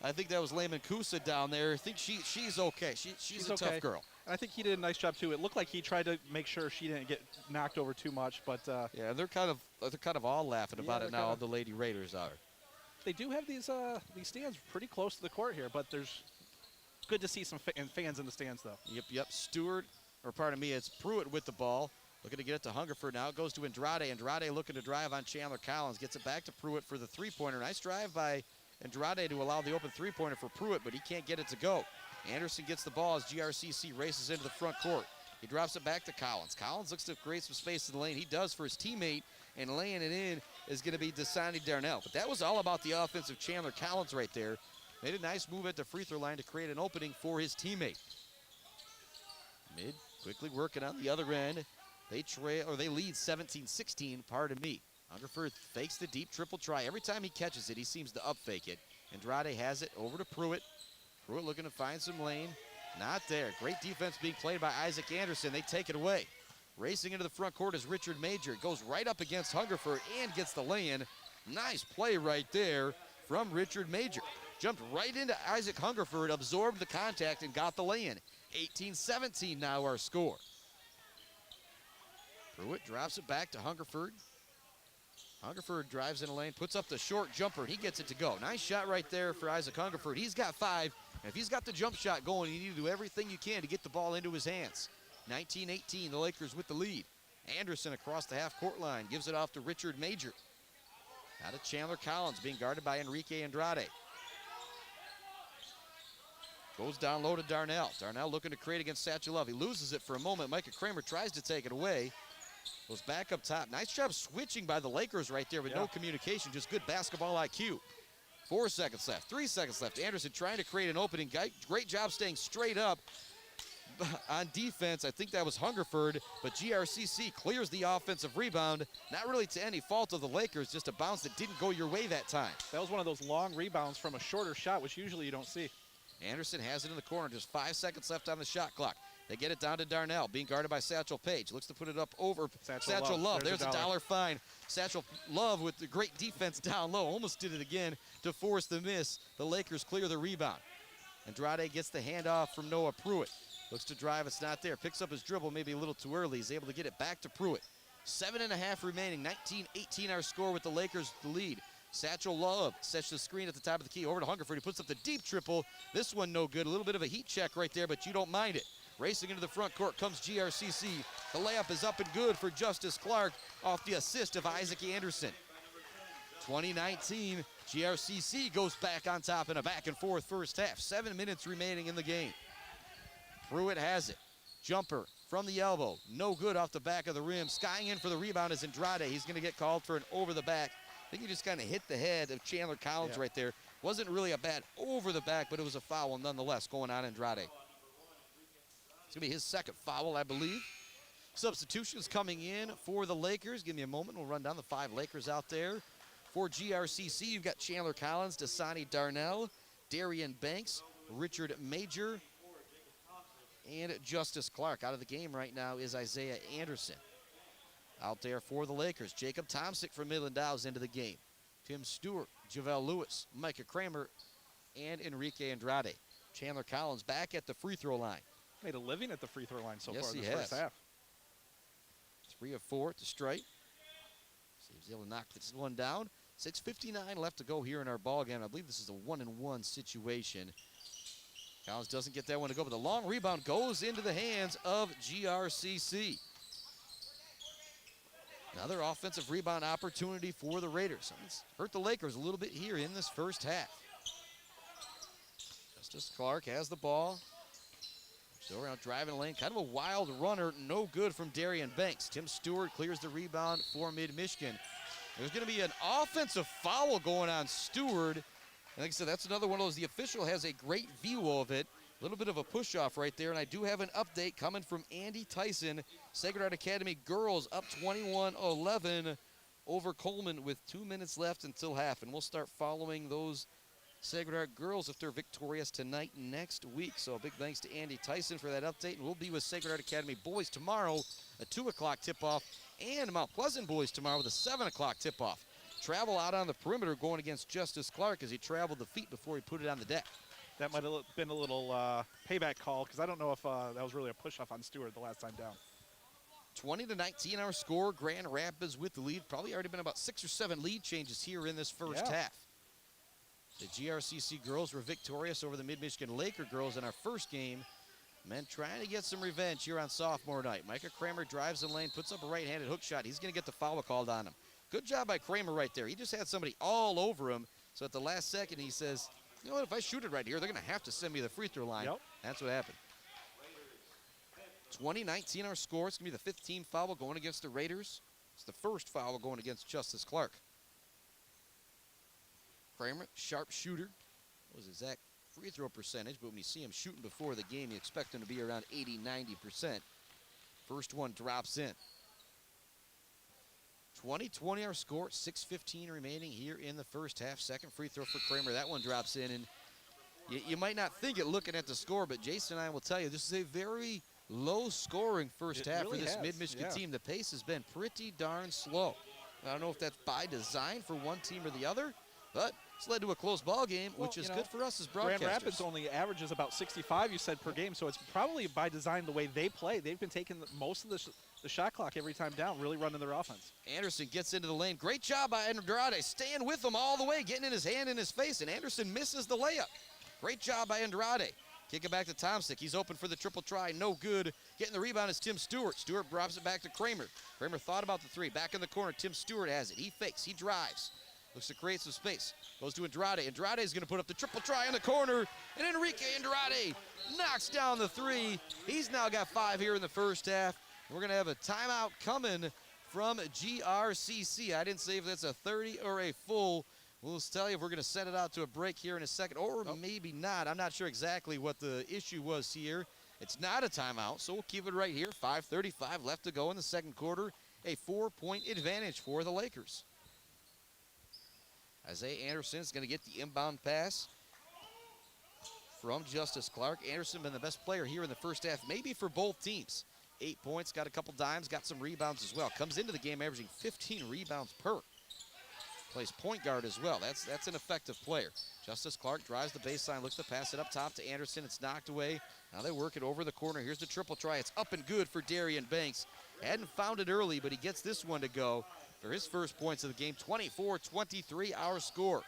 I think that was Layman Kusa down there. I think she's okay. She's a tough girl. And I think he did a nice job too. It looked like he tried to make sure she didn't get knocked over too much, but yeah, they're kind of all laughing about it now. The Lady Raiders are. They do have these stands pretty close to the court here, but there's good to see some fans in the stands though. Yep. It's Pruitt with the ball. Looking to get it to Hungerford now. It goes to Andrade. Andrade looking to drive on Chandler Collins. Gets it back to Pruitt for the three-pointer. Nice drive by Andrade to allow the open three-pointer for Pruitt, but he can't get it to go. Anderson gets the ball as GRCC races into the front court. He drops it back to Collins. Collins looks to create some space in the lane. He does for his teammate, and laying it in is going to be Dasani Darnell. But that was all about the offensive Chandler Collins right there. Made a nice move at the free throw line to create an opening for his teammate. Mid quickly working on the other end. They lead 17-16, pardon me. Hungerford fakes the deep triple try. Every time he catches it, he seems to up fake it. Andrade has it over to Pruitt. Pruitt looking to find some lane. Not there. Great defense being played by Isaac Anderson. They take it away. Racing into the front court is Richard Major. Goes right up against Hungerford and gets the lay-in. Nice play right there from Richard Major. Jumped right into Isaac Hungerford, absorbed the contact, and got the lay-in. 18-17 now our score. Pruitt drops it back to Hungerford. Hungerford drives in a lane, puts up the short jumper, and he gets it to go. Nice shot right there for Isaac Hungerford. He's got 5, and if he's got the jump shot going, you need to do everything you can to get the ball into his hands. 19-18, the Lakers with the lead. Anderson across the half-court line, gives it off to Richard Major. Out of Chandler Collins, being guarded by Enrique Andrade. Goes down low to Darnell. Darnell looking to create against Satchel Love. He loses it for a moment. Micah Kramer tries to take it away. Goes back up top. Nice job switching by the Lakers right there with no communication. Just good basketball IQ. 4 seconds left. 3 seconds left. Anderson trying to create an opening. Great job staying straight up on defense. I think that was Hungerford, but GRCC clears the offensive rebound. Not really to any fault of the Lakers, just a bounce that didn't go your way that time. That was one of those long rebounds from a shorter shot, which usually you don't see. Anderson has it in the corner. Just 5 seconds left on the shot clock. They get it down to Darnell, being guarded by Satchel Paige. Looks to put it up over Satchel Love. There's a dollar fine. Satchel Love with the great defense down low. Almost did it again to force the miss. The Lakers clear the rebound. Andrade gets the handoff from Noah Pruitt. Looks to drive. It's not there. Picks up his dribble maybe a little too early. He's able to get it back to Pruitt. 7.5 remaining. 19-18 our score with the Lakers the lead. Satchel Love sets the screen at the top of the key. Over to Hungerford. He puts up the deep triple. This one no good. A little bit of a heat check right there, but you don't mind it. Racing into the front court comes GRCC. The layup is up and good for Justice Clark off the assist of Isaac Anderson. 2019, GRCC goes back on top in a back and forth first half. 7 minutes remaining in the game. Pruitt has it. Jumper from the elbow. No good off the back of the rim. Skying in for the rebound is Andrade. He's going to get called for an over the back. I think he just kind of hit the head of Chandler Collins right there. Wasn't really a bad over the back, but it was a foul nonetheless going on Andrade. It's going to be his second foul, I believe. Substitutions coming in for the Lakers. Give me a moment. We'll run down the 5 Lakers out there. For GRCC, you've got Chandler Collins, Dasani Darnell, Darian Banks, Richard Major, and Justice Clark. Out of the game right now is Isaiah Anderson. Out there for the Lakers, Jacob Tomsick from Midland Dow's into the game. Tim Stewart, Javale Lewis, Micah Kramer, and Enrique Andrade. Chandler Collins back at the free throw line. Made a living at the free throw line so far in he this has. first half. 3 of 4 at the stripe. See if he's able to knock this one down. 6:59 left to go here in our ball game. I believe this is a 1-and-1 situation. Collins doesn't get that one to go, but the long rebound goes into the hands of GRCC. Another offensive rebound opportunity for the Raiders. It's hurt the Lakers a little bit here in this first half. Justice Clark has the ball. Still around driving lane. Kind of a wild runner. No good from Darian Banks. Tim Stewart clears the rebound for Mid-Michigan. There's going to be an offensive foul going on Stewart. And like I said, that's another one of those. The official has a great view of it. A little bit of a push-off right there. And I do have an update coming from Andy Tyson. Sacred Heart Academy girls up 21-11 over Coleman with 2 minutes left until half. And we'll start following those Sacred Heart girls if they're victorious tonight next week. So a big thanks to Andy Tyson for that update. And we'll be with Sacred Heart Academy boys tomorrow, a 2 o'clock tip-off, and Mount Pleasant boys tomorrow with a 7 o'clock tip-off. Travel out on the perimeter going against Justice Clark as he traveled the feet before he put it on the deck. That might have been a little payback call because I don't know if that was really a push-off on Stewart the last time down. 20-19 our score. Grand Rapids with the lead. Probably already been about 6 or 7 lead changes here in this first half. The GRCC girls were victorious over the Mid-Michigan Laker girls in our first game. Men trying to get some revenge here on sophomore night. Micah Kramer drives the lane, puts up a right-handed hook shot. He's going to get the foul called on him. Good job by Kramer right there. He just had somebody all over him. So at the last second, he says, you know what, if I shoot it right here, they're going to have to send me the free throw line. That's what happened. 20-19 our score. It's going to be the 15th foul going against the Raiders. It's the first foul going against Justice Clark. Kramer, sharp shooter. What was his exact free throw percentage? But when you see him shooting before the game, you expect him to be around 80-90%. First one drops in. 20-20 our score. 6:15 remaining here in the first half. Second free throw for Kramer. That one drops in. And You might not think it looking at the score, but Jason and I will tell you this is a very low-scoring first half really for this has, Mid-Michigan yeah. team. The pace has been pretty darn slow. I don't know if that's by design for one team or the other, but it's led to a close ball game, which is good for us as broadcasters. Grand Rapids only averages about 65, you said, per game, so it's probably by design the way they play. They've been taking most of the shot clock every time down, really running their offense. Anderson gets into the lane. Great job by Andrade, staying with him all the way, getting in his hand in his face, and Anderson misses the layup. Great job by Andrade. Kick it back to Tomsick. He's open for the triple try. No good. Getting the rebound is Tim Stewart. Stewart drops it back to Kramer. Kramer thought about the three. Back in the corner. Tim Stewart has it. He fakes. He drives. Looks to create some space. Goes to Andrade. Andrade is going to put up the triple try in the corner. And Enrique Andrade knocks down the three. He's now got 5 here in the first half. We're going to have a timeout coming from GRCC. I didn't say if that's a 30 or a full. We'll tell you if we're going to send it out to a break here in a second, or maybe not. I'm not sure exactly what the issue was here. It's not a timeout, so we'll keep it right here. 5:35 left to go in the second quarter. A 4-point advantage for the Lakers. Isaiah Anderson is going to get the inbound pass from Justice Clark. Anderson been the best player here in the first half, maybe for both teams. 8 points, got a couple dimes, got some rebounds as well. Comes into the game averaging 15 rebounds per. Plays point guard as well. That's an effective player. Justice Clark drives the baseline, looks to pass it up top to Anderson. It's knocked away. Now they work it over the corner. Here's the triple try. It's up and good for Darian Banks. Hadn't found it early, but he gets this one to go for his first points of the game. 24-23 our score.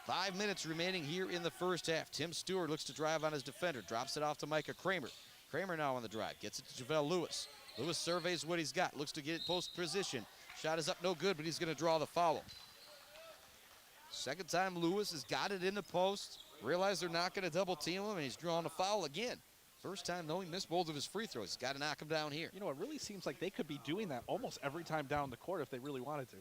5 minutes remaining here in the first half. Tim Stewart looks to drive on his defender. Drops it off to Micah Kramer. Kramer now on the drive. Gets it to JaVale Lewis. Lewis surveys what he's got. Looks to get it post position. Shot is up, no good, but he's going to draw the foul. Second time Lewis has got it in the post. Realize they're not going to double team him, and he's drawing a foul again. First time, though, he missed both of his free throws. He's got to knock him down here. You know, it really seems like they could be doing that almost every time down the court if they really wanted to.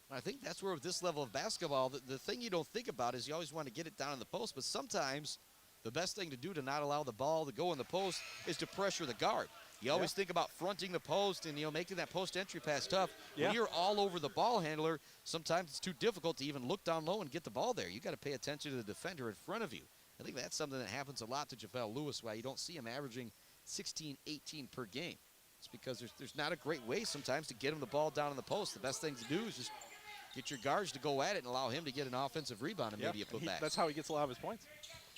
I think that's where, with this level of basketball, the thing you don't think about is you always want to get it down in the post, but sometimes the best thing to do to not allow the ball to go in the post is to pressure the guard. You always think about fronting the post and, making that post entry pass tough. When you're all over the ball handler, sometimes it's too difficult to even look down low and get the ball there. You got to pay attention to the defender in front of you. I think that's something that happens a lot to JaVale Lewis, why you don't see him averaging 16, 18 per game. It's because there's not a great way sometimes to get him the ball down in the post. The best thing to do is just get your guards to go at it and allow him to get an offensive rebound and maybe a putback. That's how he gets a lot of his points.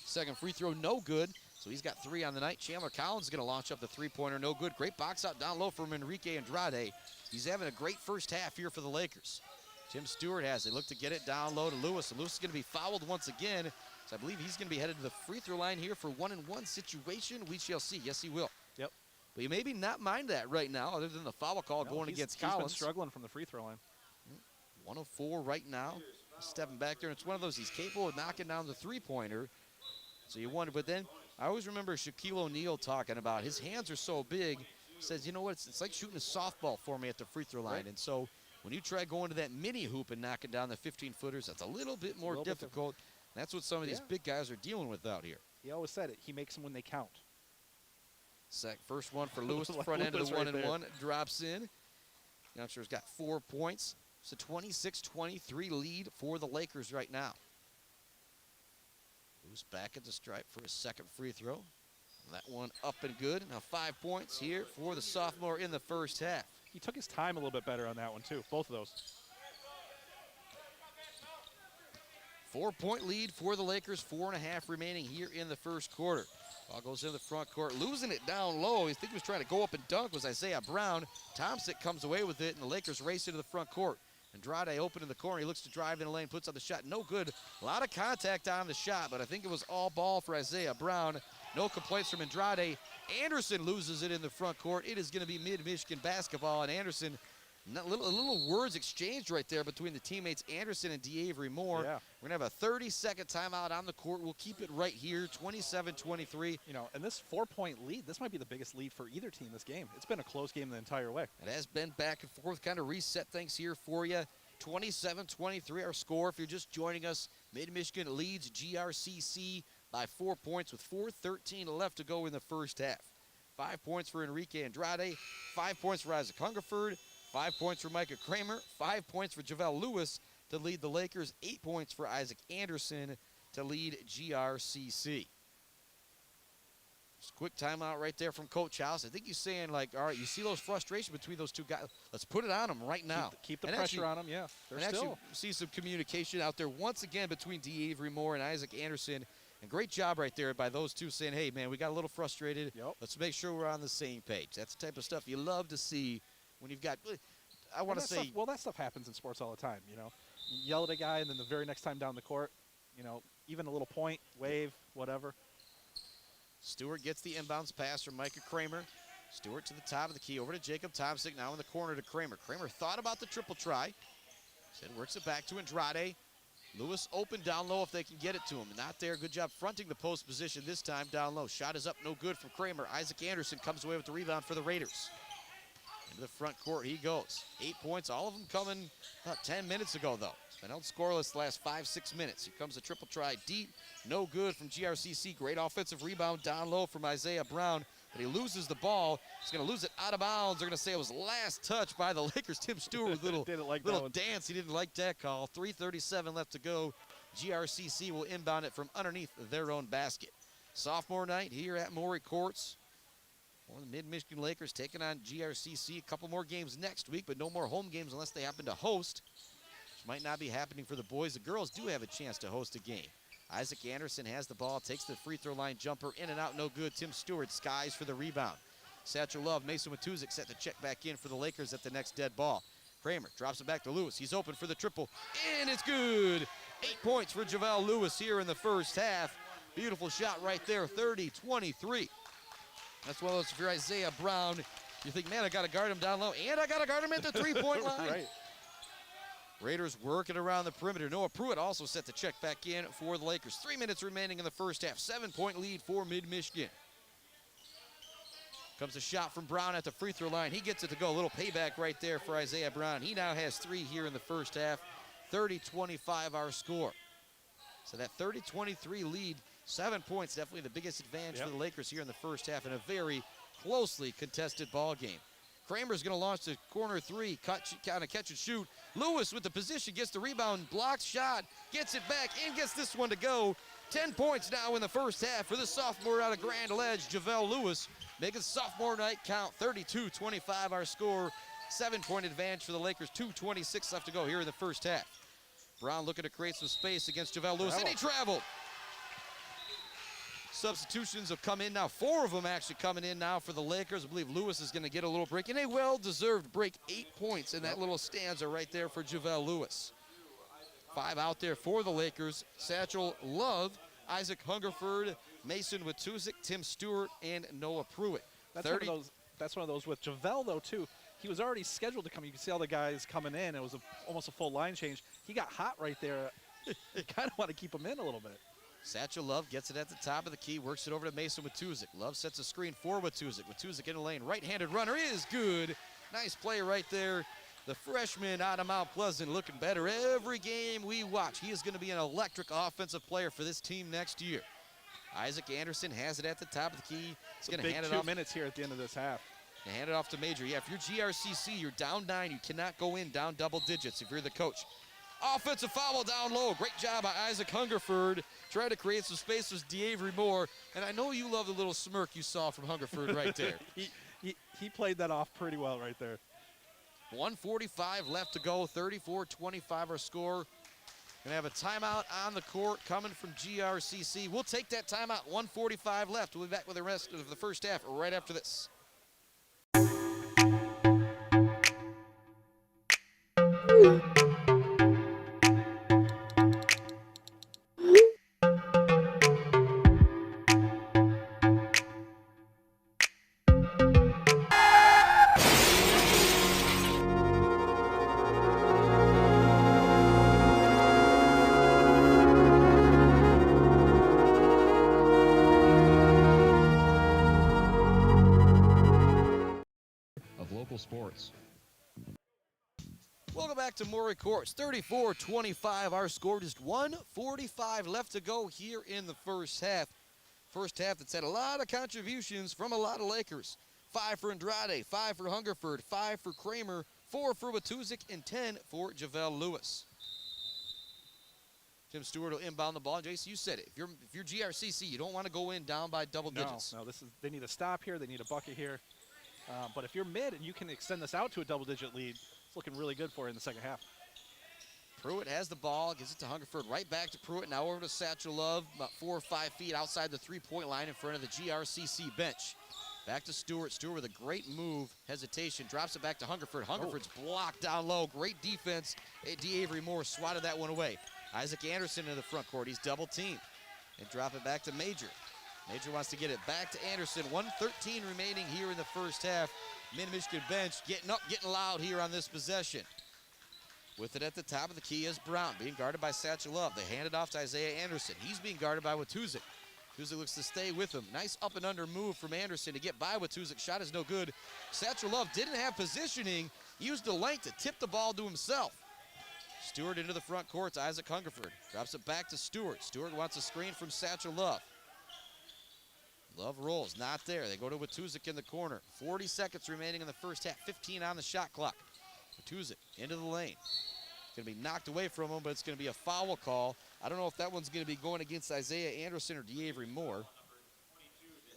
Second free throw, no good. So he's got 3 on the night. Chandler Collins is going to launch up the three-pointer, no good. Great box out down low from Enrique Andrade. He's having a great first half here for the Lakers. Tim Stewart has it. Look to get it down low to Lewis. And Lewis is going to be fouled once again. So I believe he's going to be headed to the free throw line here for 1-and-1 situation. We shall see. Yes, he will. Yep. But you maybe not mind that right now, other than the foul call going against Collins. He's been struggling from the free throw line. 1 of 4 right now. Stepping back there. And it's one of those, he's capable of knocking down the three-pointer. So you wonder, but then I always remember Shaquille O'Neal talking about his hands are so big. He says, you know what, it's like shooting a softball for me at the free throw line. Right. And so when you try going to that mini hoop and knocking down the 15-footers, that's a little bit more difficult. That's what some of these big guys are dealing with out here. He always said it. He makes them when they count. First one for Lewis, the front end of the 1-and-1 drops in. Youngster's got 4 points. It's a 26-23 lead for the Lakers right now. Lewis back at the stripe for his second free throw. That one up and good. Now 5 points here for the sophomore in the first half. He took his time a little bit better on that one, too. Both of those. 4-point lead for the Lakers. 4.5 remaining here in the first quarter. Ball goes in the front court, losing it down low. I think he was trying to go up and dunk was Isaiah Brown. Thompson comes away with it, and the Lakers race into the front court. Andrade open in the corner. He looks to drive in the lane, puts up the shot. No good. A lot of contact on the shot, but I think it was all ball for Isaiah Brown. No complaints from Andrade. Anderson loses it in the front court. It is going to be Mid-Michigan basketball, and Anderson, a little words exchanged right there between the teammates Anderson and D'Avery Moore. Yeah. We're going to have a 30-second timeout on the court. We'll keep it right here, 27-23. You know, and this 4-point lead, this might be the biggest lead for either team this game. It's been a close game the entire way. It has been back and forth, kind of reset things here for you. 27-23 our score. If you're just joining us, Mid-Michigan leads GRCC by 4 points with 4:13 left to go in the first half. 5 points for Enrique Andrade, 5 points for Isaac Hungerford, 5 points for Micah Kramer, 5 points for JaVale Lewis to lead the Lakers, 8 points for Isaac Anderson to lead GRCC. Just a quick timeout right there from Coach House. I think he's saying, like, all right, you see those frustrations between those two guys. Let's put it on them right now. Keep the And pressure actually, on them, yeah. They're and still. actually see some communication out there once again between D. Avery Moore and Isaac Anderson. And great job right there by those two saying, hey, man, we got a little frustrated. Yep. Let's make sure we're on the same page. That's the type of stuff you love to see when you've got, I want to say. Well, that stuff happens in sports all the time, you know. You yell at a guy, and then the very next time down the court, you know, even a little point, wave, whatever. Stewart gets the inbounds pass from Micah Kramer. Stewart to the top of the key, over to Jacob Thompson, now in the corner to Kramer. Kramer thought about the triple try. Said works it back to Andrade. Lewis open down low if they can get it to him. Not there. Good job fronting the post position this time down low. Shot is up, no good from Kramer. Isaac Anderson comes away with the rebound for the Raiders. Into the front court he goes. 8 points, all of them coming about 10 minutes ago, though. It's been held scoreless the last 5-6 minutes. Here comes a triple try deep. No good from GRCC. Great offensive rebound down low from Isaiah Brown. But he loses the ball. He's going to lose it out of bounds. They're going to say it was last touch by the Lakers. Tim Stewart with a little dance. He didn't like that call. 3:37 left to go. GRCC will inbound it from underneath their own basket. Sophomore night here at Maury Courts. One of the Mid-Michigan Lakers taking on GRCC. A couple more games next week, but no more home games unless they happen to host, which might not be happening for the boys. The girls do have a chance to host a game. Isaac Anderson has the ball, takes the free throw line jumper, in and out, no good. Tim Stewart skies for the rebound. Satchel Love, Mason Watuzik set to check back in for the Lakers at the next dead ball. Kramer drops it back to Lewis. He's open for the triple, and it's good. 8 points for Javel Lewis here in the first half. Beautiful shot right there, 30-23. That's well as for Isaiah Brown. You think, man, I got to guard him down low, and I got to guard him at the three-point line. Right. Raiders working around the perimeter. Noah Pruitt also set to check back in for the Lakers. 3 minutes remaining in the first half. 7-point lead for Mid-Michigan. Comes a shot from Brown at the free throw line. He gets it to go. A little payback right there for Isaiah Brown. He now has 3 here in the first half. 30-25 our score. So that 30-23 lead, 7 points, definitely the biggest advantage for the Lakers here in the first half in a very closely contested ball game. Kramer's going to launch the corner three, kind of catch and shoot. Lewis with the position, gets the rebound, blocked shot, gets it back, and gets this one to go. 10 points now in the first half for the sophomore out of Grand Ledge, Javel Lewis, making sophomore night count. 32-25 our score. 7-point advantage for the Lakers. 2:26 left to go here in the first half. Brown looking to create some space against Javel Lewis, and he traveled. Substitutions have come in now. 4 of them actually coming in now for the Lakers. I believe Lewis is going to get a little break, and a well-deserved break. 8 points in that little stanza right there for Javel Lewis. 5 out there for the Lakers. Satchel Love, Isaac Hungerford, Mason Watuzik, Tim Stewart, and Noah Pruitt. That's one of those with Javel, though, too. He was already scheduled to come. You can see all the guys coming in. It was almost a full line change. He got hot right there. You kind of want to keep him in a little bit. Satchel Love gets it at the top of the key, works it over to Mason Watuzik. Love sets a screen for Watuzik. Watuzik in the lane, right-handed runner is good. Nice play right there. The freshman out of Mount Pleasant looking better every game we watch. He is going to be an electric offensive player for this team next year. Isaac Anderson has it at the top of the key. He's going to hand it off. 2 minutes here at the end of this half. And hand it off to Major. Yeah, if you're GRCC, you're down 9. You cannot go in down double digits if you're the coach. Offensive foul down low. Great job by Isaac Hungerford. Trying to create some space with Avery Moore. And I know you love the little smirk you saw from Hungerford right there. he played that off pretty well right there. 1:45 left to go. 34-25 our score. Gonna have a timeout on the court coming from GRCC. We'll take that timeout. 1:45 left. We'll be back with the rest of the first half right after this. Sports. Welcome back to Maury Courts. 34-25 our score. Just 1:45 left to go here in the first half. First half that's had a lot of contributions from a lot of Lakers. 5 for Andrade, 5 for Hungerford, 5 for Kramer, 4 for Watuzik, and 10 for Javel Lewis. Tim Stewart will inbound the ball. Jason, you said it. If you're GRCC, you don't want to go in down by double digits. No, they need a stop here. They need a bucket here. But if you're mid and you can extend this out to a double-digit lead, it's looking really good for you in the second half. Pruitt has the ball, gives it to Hungerford, right back to Pruitt, now over to Satchel Love, about 4 or 5 feet outside the three-point line in front of the GRCC bench. Back to Stewart. Stewart with a great move, hesitation, drops it back to Hungerford. Hungerford's blocked down low, great defense. D. Avery Moore swatted that one away. Isaac Anderson in the front court, he's double-teamed. And drop it back to Major. Major wants to get it back to Anderson. 1:13 remaining here in the first half. Mid-Michigan bench getting up, getting loud here on this possession. With it at the top of the key is Brown, being guarded by Satchel Love. They hand it off to Isaiah Anderson. He's being guarded by Watuzik. Watuzik looks to stay with him. Nice up and under move from Anderson to get by Watuzik. Shot is no good. Satchel Love didn't have positioning. He used the length to tip the ball to himself. Stewart into the front court to Isaac Hungerford. Drops it back to Stewart. Stewart wants a screen from Satchel Love. Love rolls, not there. They go to Watuzik in the corner. 40 seconds remaining in the first half. 15 on the shot clock. Watuzik into the lane. It's going to be knocked away from him, but it's going to be a foul call. I don't know if that one's going to be going against Isaiah Anderson or D. Avery Moore.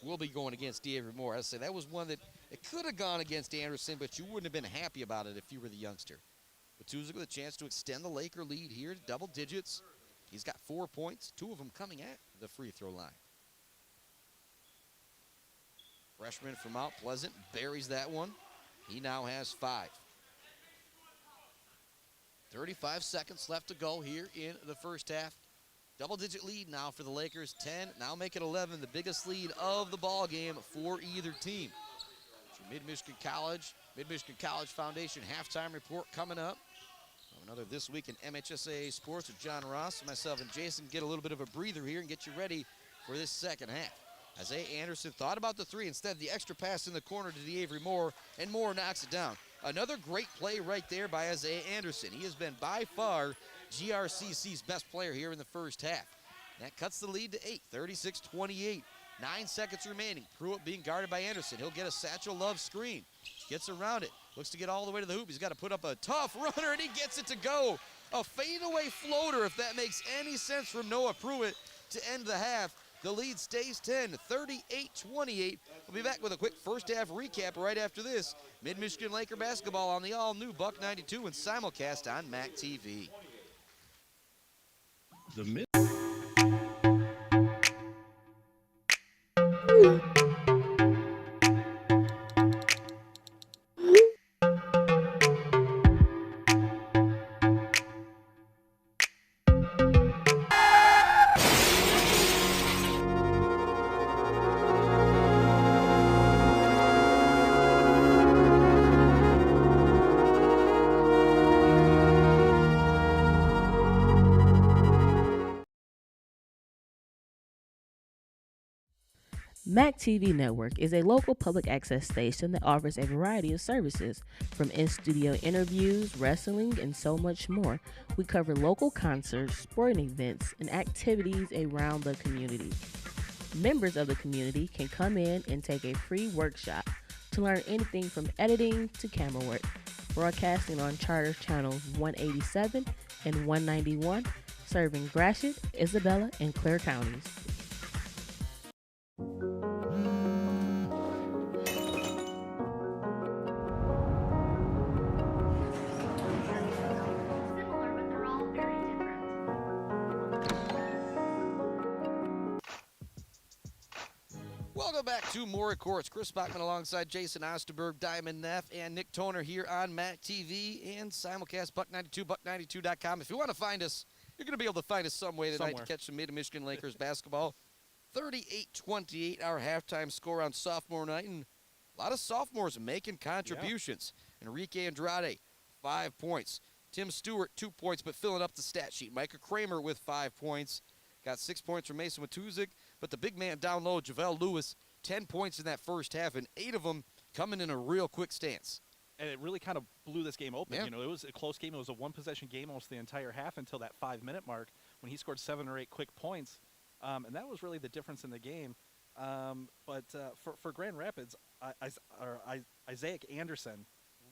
Will be going against D. Avery Moore. I say that was one that it could have gone against Anderson, but you wouldn't have been happy about it if you were the youngster. Watuzik with a chance to extend the Laker lead here to double digits. He's got 4 points, 2 of them coming at the free throw line. Freshman from Mount Pleasant buries that one. He now has 5. 35 seconds left to go here in the first half. Double-digit lead now for the Lakers. 10, now make it 11. The biggest lead of the ball game for either team. Mid-Michigan College Foundation halftime report coming up. Another This Week in MHSAA Sports with John Ross. Myself and Jason get a little bit of a breather here and get you ready for this second half. Isaiah Anderson thought about the 3. Instead, the extra pass in the corner to D. Avery Moore, and Moore knocks it down. Another great play right there by Isaiah Anderson. He has been by far GRCC's best player here in the first half. That cuts the lead to 8, 36-28. 9 seconds remaining. Pruitt being guarded by Anderson. He'll get a Satchel Love screen. Gets around it. Looks to get all the way to the hoop. He's got to put up a tough runner, and he gets it to go. A fadeaway floater, if that makes any sense, from Noah Pruitt to end the half. The lead stays 10, 38-28. We'll be back with a quick first half recap right after this. Mid-Michigan Laker basketball on the all-new Buck 92 and simulcast on MAC TV. The mid. MAC TV Network is a local public access station that offers a variety of services, from in-studio interviews, wrestling, and so much more. We cover local concerts, sporting events, and activities around the community. Members of the community can come in and take a free workshop to learn anything from editing to camera work. Broadcasting on Charter Channels 187 and 191, serving Gratiot, Isabella, and Clare counties. Welcome back to More Courts. Chris Bachman alongside Jason Osterberg, Diamond Neff, and Nick Toner here on MAC TV and simulcast Buck92, buck92.com. If you want to find us, you're going to be able to find us some way tonight to catch some Mid-Michigan Lakers basketball. 38-28, our halftime score on sophomore night, and a lot of sophomores making contributions. Yeah. Enrique Andrade, 5 points. Tim Stewart, 2 points, but filling up the stat sheet. Micah Kramer with 5 points. Got 6 points from Mason Watuzik, but the big man down low, JaVale Lewis, 10 points in that first half, and 8 of them coming in a real quick stance. And it really kind of blew this game open. Yeah. You know, it was a close game. It was a one-possession game almost the entire half until that 5-minute mark when he scored 7 or 8 quick points. And that was really the difference in the game. But for Grand Rapids, Isaiah Anderson,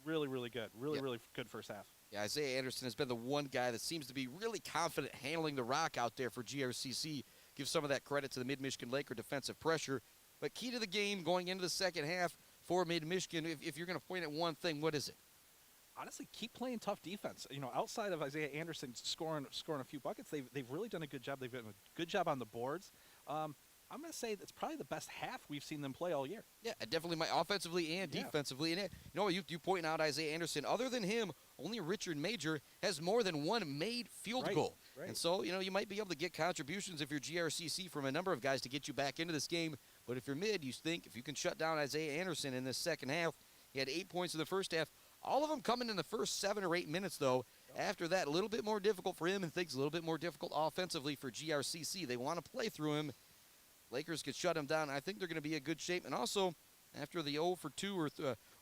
really, really good. Really good first half. Yeah, Isaiah Anderson has been the one guy that seems to be really confident handling the rock out there for GRCC. Give some of that credit to the Mid-Michigan Laker defensive pressure. But key to the game going into the second half for Mid-Michigan, if you're going to point at one thing, what is it? Honestly, keep playing tough defense. You know, outside of Isaiah Anderson scoring a few buckets, they've really done a good job. They've done a good job on the boards. I'm going to say that's probably the best half we've seen them play all year. Yeah, definitely offensively and defensively. And you point out Isaiah Anderson. Other than him, only Richard Major has more than one made field goal. Right. And so, you might be able to get contributions if you're GRCC from a number of guys to get you back into this game. But if you're mid, you think if you can shut down Isaiah Anderson in this second half, he had 8 points in the first half. All of them coming in the first 7 or 8 minutes, though. After that, a little bit more difficult for him and things a little bit more difficult offensively for GRCC. They want to play through him. Lakers could shut him down. I think they're going to be in good shape. And also, after the 0 for 2 or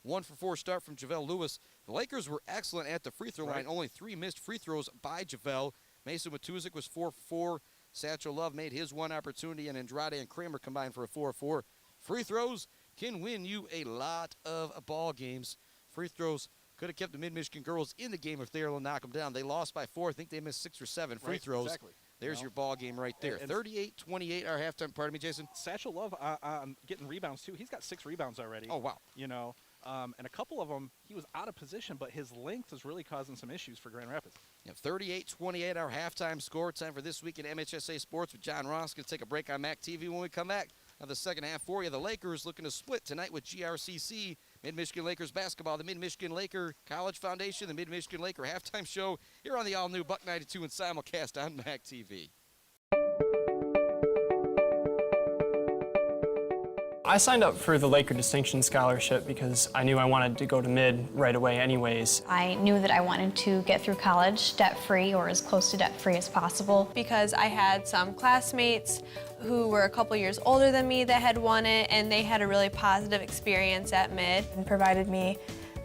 1 for 4 start from JaVale Lewis, the Lakers were excellent at the free throw line. Only 3 missed free throws by JaVale. Mason Watuzik was 4 for 4. Satchel Love made his one opportunity, and Andrade and Kramer combined for a 4-4. Free throws can win you a lot of ball games. Free throws could have kept the Mid-Michigan girls in the game if they were able to knock them down. They lost by 4. I think they missed 6 or 7 free throws. Exactly. There's your ball game right there. 38-28 our halftime. Pardon me, Jason. Satchel Love getting rebounds, too. He's got 6 rebounds already. Oh, wow. And a couple of them, he was out of position, but his length is really causing some issues for Grand Rapids. Yeah, 38-28 our halftime score. Time for This Week in MHSA Sports with John Ross. Going to take a break on MAC TV. When we come back, now the second half for you. The Lakers looking to split tonight with GRCC. Mid-Michigan Lakers basketball, the Mid-Michigan Laker College Foundation, the Mid-Michigan Laker halftime show here on the all-new Buck 92 and simulcast on MAC TV. I signed up for the Laker Distinction Scholarship because I knew I wanted to go to mid right away anyways. I knew that I wanted to get through college debt-free or as close to debt-free as possible. Because I had some classmates who were a couple years older than me that had won it, and they had a really positive experience at mid. And provided me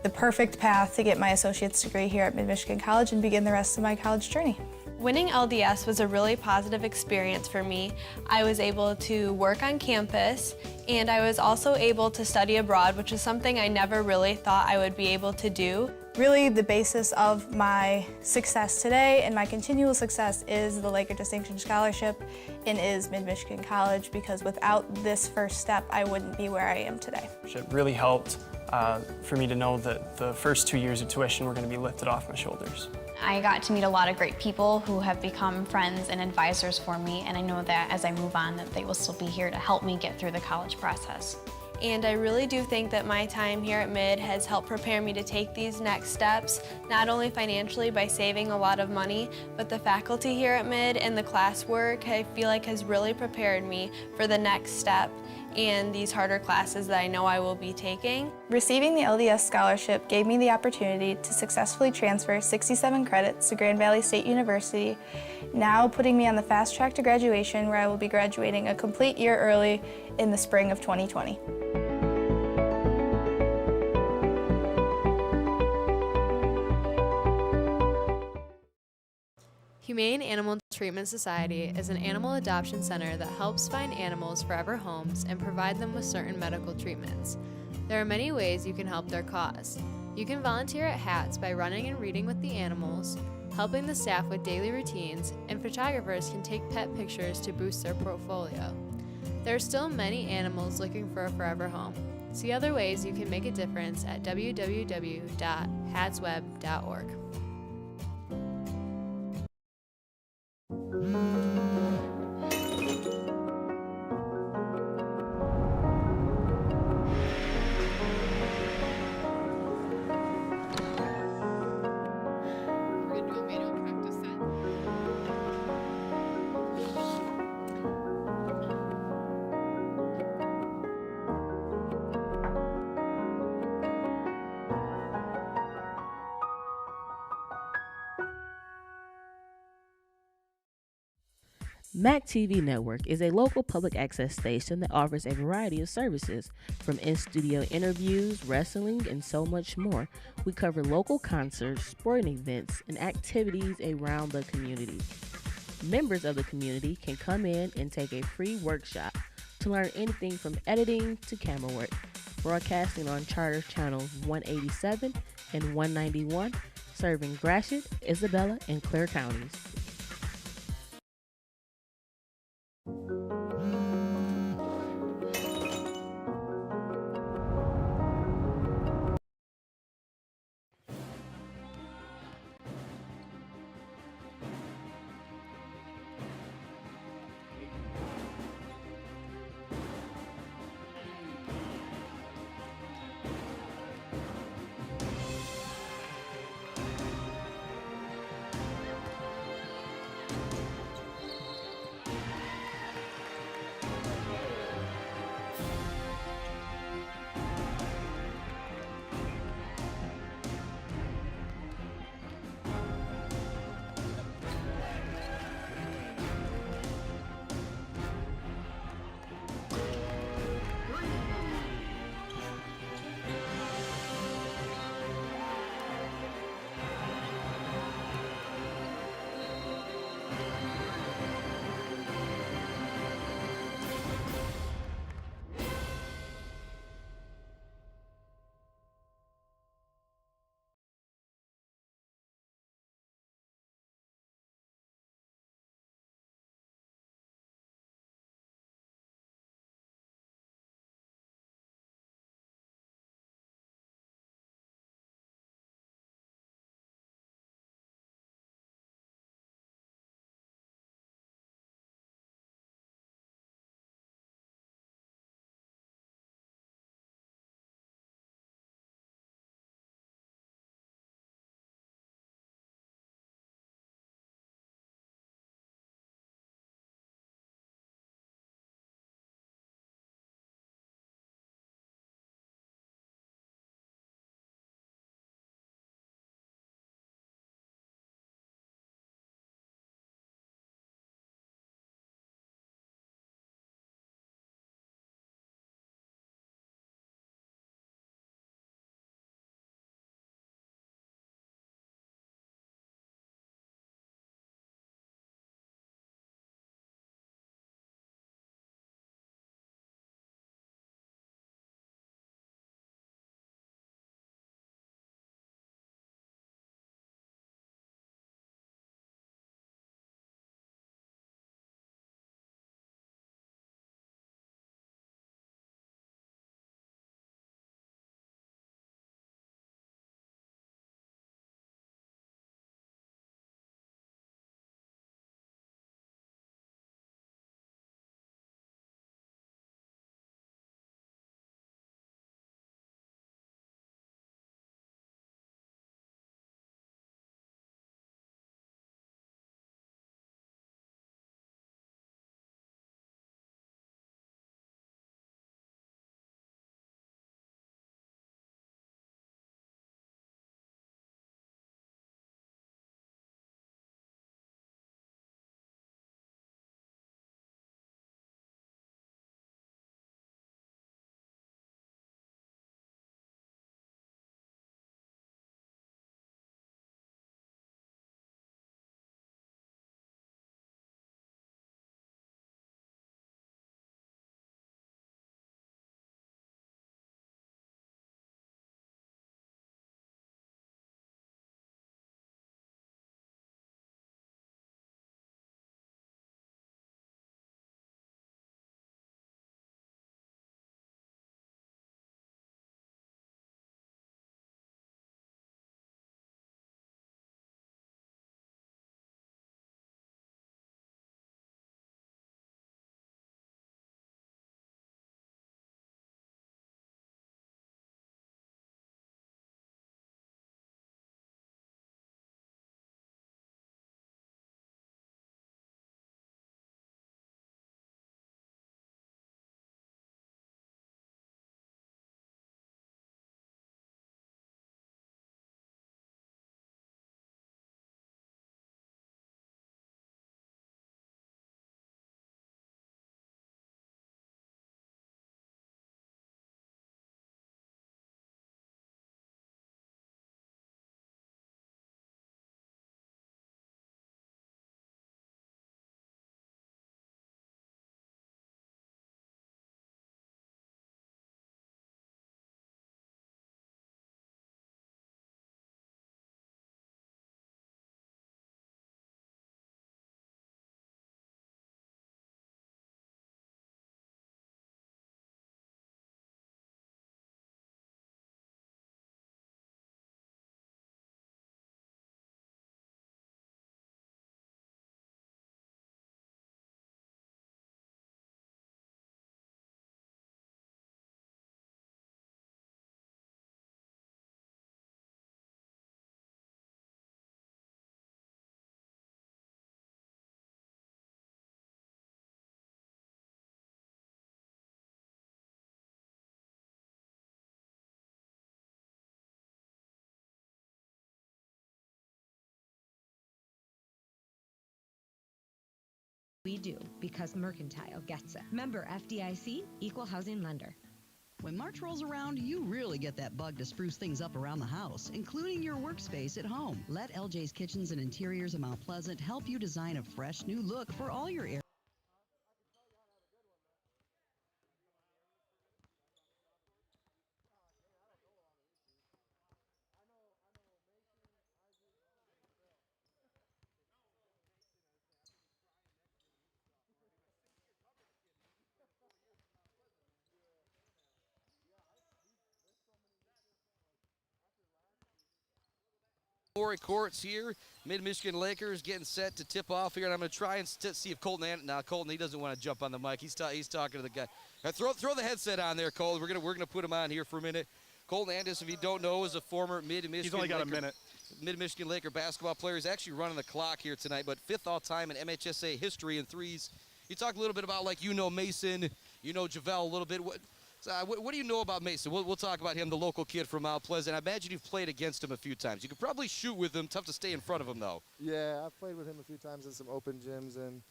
the perfect path to get my associate's degree here at Mid-Michigan College and begin the rest of my college journey. Winning LDS was a really positive experience for me. I was able to work on campus, and I was also able to study abroad, which is something I never really thought I would be able to do. Really, the basis of my success today and my continual success is the Laker Distinction Scholarship and is Mid-Michigan College, because without this first step, I wouldn't be where I am today. It really helped for me to know that the first 2 years of tuition were going to be lifted off my shoulders. I got to meet a lot of great people who have become friends and advisors for me, and I know that as I move on that they will still be here to help me get through the college process. And I really do think that my time here at Mid has helped prepare me to take these next steps, not only financially by saving a lot of money, but the faculty here at Mid and the classwork I feel like has really prepared me for the next step and these harder classes that I know I will be taking. Receiving the LDS scholarship gave me the opportunity to successfully transfer 67 credits to Grand Valley State University, now putting me on the fast track to graduation, where I will be graduating a complete year early in the spring of 2020. Humane Animal Treatment Society is an animal adoption center that helps find animals forever homes and provide them with certain medical treatments. There are many ways you can help their cause. You can volunteer at HATS by running and reading with the animals, helping the staff with daily routines, and photographers can take pet pictures to boost their portfolio. There are still many animals looking for a forever home. See other ways you can make a difference at www.hatsweb.org. MAC TV Network is a local public access station that offers a variety of services, from in-studio interviews, wrestling, and so much more. We cover local concerts, sporting events, and activities around the community. Members of the community can come in and take a free workshop to learn anything from editing to camera work. Broadcasting on Charter Channels 187 and 191, serving Gratiot, Isabella, and Clare counties. We do, because Mercantile gets it. Member FDIC, Equal Housing Lender. When March rolls around, you really get that bug to spruce things up around the house, including your workspace at home. Let LJ's Kitchens and Interiors of Mount Pleasant help you design a fresh new look for all your areas. Glory Courts here. Mid-Michigan Lakers getting set to tip off here, and I'm going to try and see if Colton. Now Colton, he doesn't want to jump on the mic. He's talking to the guy. Throw the headset on there, Colton. We're gonna put him on here for a minute. Colton Andis, if you don't know, is a former Mid-Michigan. He's only got a minute. Mid-Michigan Laker basketball player. He's actually running the clock here tonight, but 5th all-time in MHSA history in threes. You talk a little bit about, like, Mason, JaVale a little bit. What do you know about Mason? We'll talk about him, the local kid from Mount Pleasant. I imagine you've played against him a few times. You could probably shoot with him. Tough to stay in front of him, though. Yeah, I've played with him a few times in some open gyms, and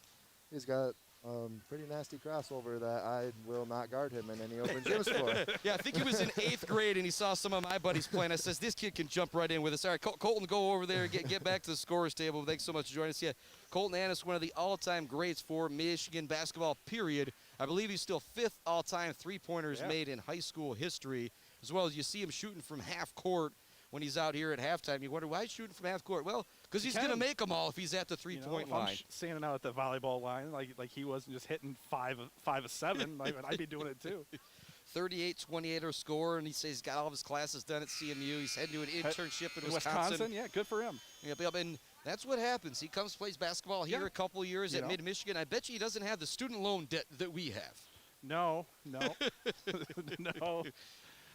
he's got pretty nasty crossover that I will not guard him in any open gyms for. Yeah, I think he was in 8th grade, and he saw some of my buddies playing. I says, this kid can jump right in with us. All right, Colton, go over there, get back to the scorer's table. Thanks so much for joining us. Yeah, Colton Andis, one of the all-time greats for Michigan basketball, period. I believe he's still 5th all-time three-pointers made in high school history, as well as you see him shooting from half court when he's out here at halftime. You wonder why he's shooting from half court. Well, because he's going to make them all if he's at the three-point line. I'm standing out at the volleyball line like he wasn't just hitting 5 of 7. I'd be doing it too. 38-28 or score, and he says he's got all of his classes done at CMU. He's heading to an internship in Wisconsin. Yeah, good for him. Yep, and that's what happens. He comes, plays basketball here a couple of years at Mid-Michigan. I bet you he doesn't have the student loan debt that we have. No. No.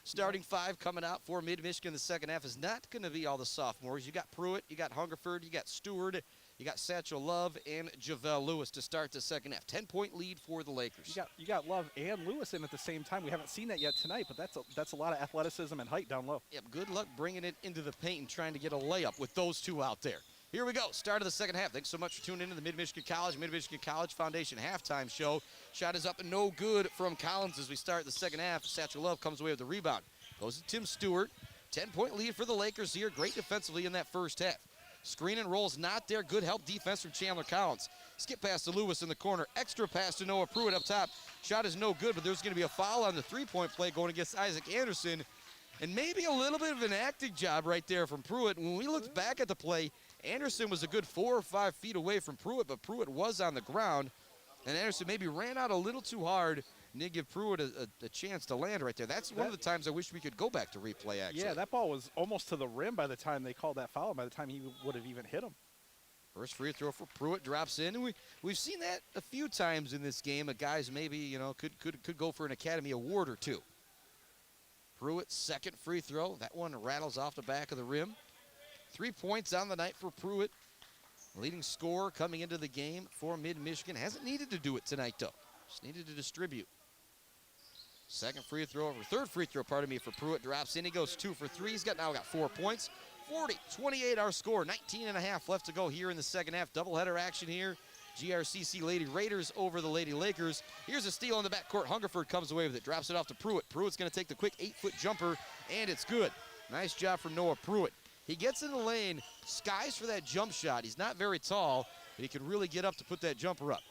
Starting 5 coming out for Mid-Michigan in the second half is not going to be all the sophomores. You got Pruitt, you got Hungerford, you got Stewart, you got Satchel Love, and JaVale Lewis to start the second half. 10-point lead for the Lakers. You got Love and Lewis in at the same time. We haven't seen that yet tonight, but that's a lot of athleticism and height down low. Yep, good luck bringing it into the paint and trying to get a layup with those two out there. Here we go, start of the second half. Thanks so much for tuning in to the Mid-Michigan College Foundation halftime show. Shot is up and no good from Collins as we start the second half. Satchel Love comes away with the rebound. Goes to Tim Stewart. 10-point lead for the Lakers here. Great defensively in that first half. Screen and rolls not there. Good help defense from Chandler Collins. Skip pass to Lewis in the corner. Extra pass to Noah Pruitt up top. Shot is no good, but there's going to be a foul on the three-point play going against Isaac Anderson. And maybe a little bit of an acting job right there from Pruitt. When we looked back at the play, Anderson was a good 4 or 5 feet away from Pruitt, but Pruitt was on the ground. And Anderson maybe ran out a little too hard and didn't give Pruitt a chance to land right there. That's one of the times I wish we could go back to replay, actually. Yeah, that ball was almost to the rim by the time they called that foul, by the time he would have even hit him. First free throw for Pruitt drops in. And we've seen that a few times in this game. Guys maybe, could go for an Academy Award or two. Pruitt's second free throw. That one rattles off the back of the rim. 3 points on the night for Pruitt. Leading scorer coming into the game for Mid-Michigan. Hasn't needed to do it tonight, though. Just needed to distribute. Third free throw, for Pruitt. Drops in. He goes 2 for 3. He's now got 4 points. 40-28 our score. 19.5 left to go here in the second half. Doubleheader action here. GRCC Lady Raiders over the Lady Lakers. Here's a steal in the backcourt. Hungerford comes away with it. Drops it off to Pruitt. Pruitt's going to take the quick 8-foot jumper, and it's good. Nice job from Noah Pruitt. He gets in the lane, skies for that jump shot. He's not very tall, but he can really get up to put that jumper up.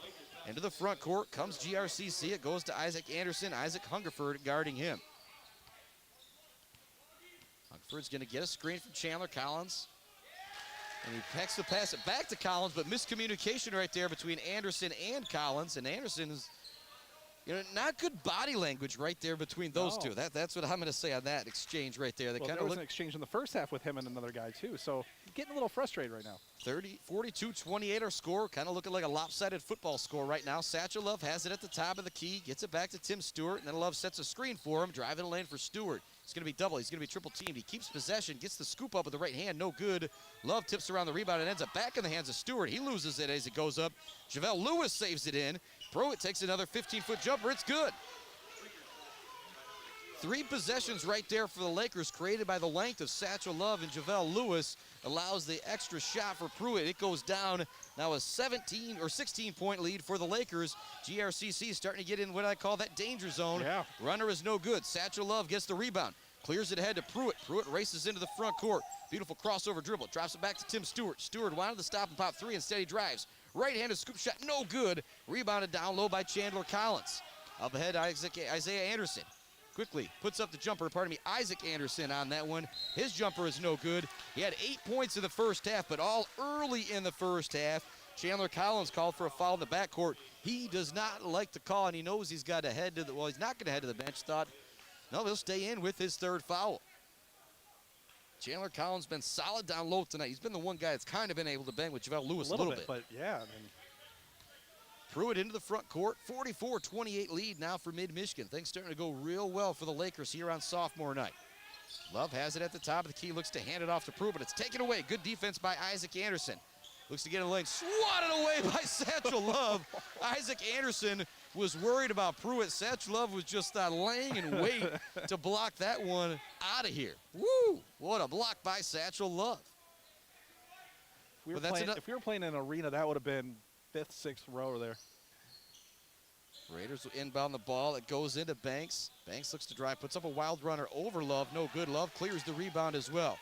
Into the front court comes GRCC. It goes to Isaac Anderson. Isaac Hungerford guarding him. Hungerford's going to get a screen from Chandler Collins. And he pecks to pass it back to Collins, but miscommunication right there between Anderson and Collins. And Anderson is, not good body language right there between those two. That's what I'm going to say on that exchange right there. There was an exchange in the first half with him and another guy, too. So getting a little frustrated right now. 42-28 our score. Kind of looking like a lopsided football score right now. Satchel Love has it at the top of the key. Gets it back to Tim Stewart. And then Love sets a screen for him. Driving the lane for Stewart. It's going to be double. He's going to be triple teamed. He keeps possession. Gets the scoop up with the right hand. No good. Love tips around the rebound and ends up back in the hands of Stewart. He loses it as it goes up. JaVale Lewis saves it in. Pruitt takes another 15-foot jumper. It's good. 3 possessions right there for the Lakers, created by the length of Satchel Love and JaVale Lewis. allows the extra shot for Pruitt. It goes down. Now a 17 or 16-point lead for the Lakers. GRCC starting to get in what I call that danger zone. Yeah. Runner is no good. Satchel Love gets the rebound. Clears it ahead to Pruitt. Pruitt races into the front court. Beautiful crossover dribble. Drops it back to Tim Stewart. Stewart wanted to stop and pop three. Instead he drives. Right-handed scoop shot, no good. Rebounded down low by Chandler Collins. Up ahead, Isaiah Anderson. Quickly puts up the jumper, Isaac Anderson on that one. His jumper is no good. He had 8 points in the first half, but all early in the first half. Chandler Collins called for a foul in the backcourt. He does not like the call, and he knows he's got to head to the, well, he's not going to head to the bench. Thought, no, he'll stay in with his third foul. Chandler Collins been solid down low tonight. He's been the one guy that's kind of been able to bang with JaVale Lewis a little bit. But yeah, I mean. Pruitt into the front court, 44-28 lead now for Mid-Michigan. Things starting to go real well for the Lakers here on sophomore night. Love has it at the top of the key, looks to hand it off to Pruitt, but it's taken away. Good defense by Isaac Anderson. Looks to get a lane, swatted away by Satchel Love. Isaac Anderson was worried about Pruitt. Satchel Love was just laying in wait to block that one out of here. Woo! What a block by Satchel Love. If we were playing in an arena, that would have been 5th, 6th row there. Raiders will inbound the ball. It goes into Banks. Banks looks to drive, puts up a wild runner over Love. No good. Love clears the rebound as well.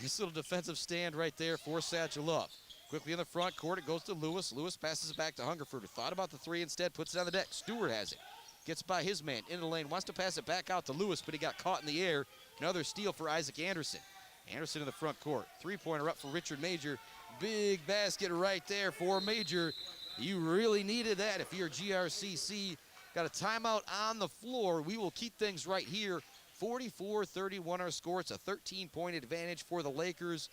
Nice little defensive stand right there for Satchel Love. Quickly in the front court, it goes to Lewis. Lewis passes it back to Hungerford, who thought about the three instead, puts it on the deck. Stewart has it. Gets by his man in the lane, wants to pass it back out to Lewis, but he got caught in the air. Another steal for Isaac Anderson. Anderson in the front court. Three-pointer up for Richard Major. Big basket right there for Major. You really needed that if you're GRCC. Got a timeout on the floor. We will keep things right here. 44-31 our score. It's a 13-point advantage for the Lakers.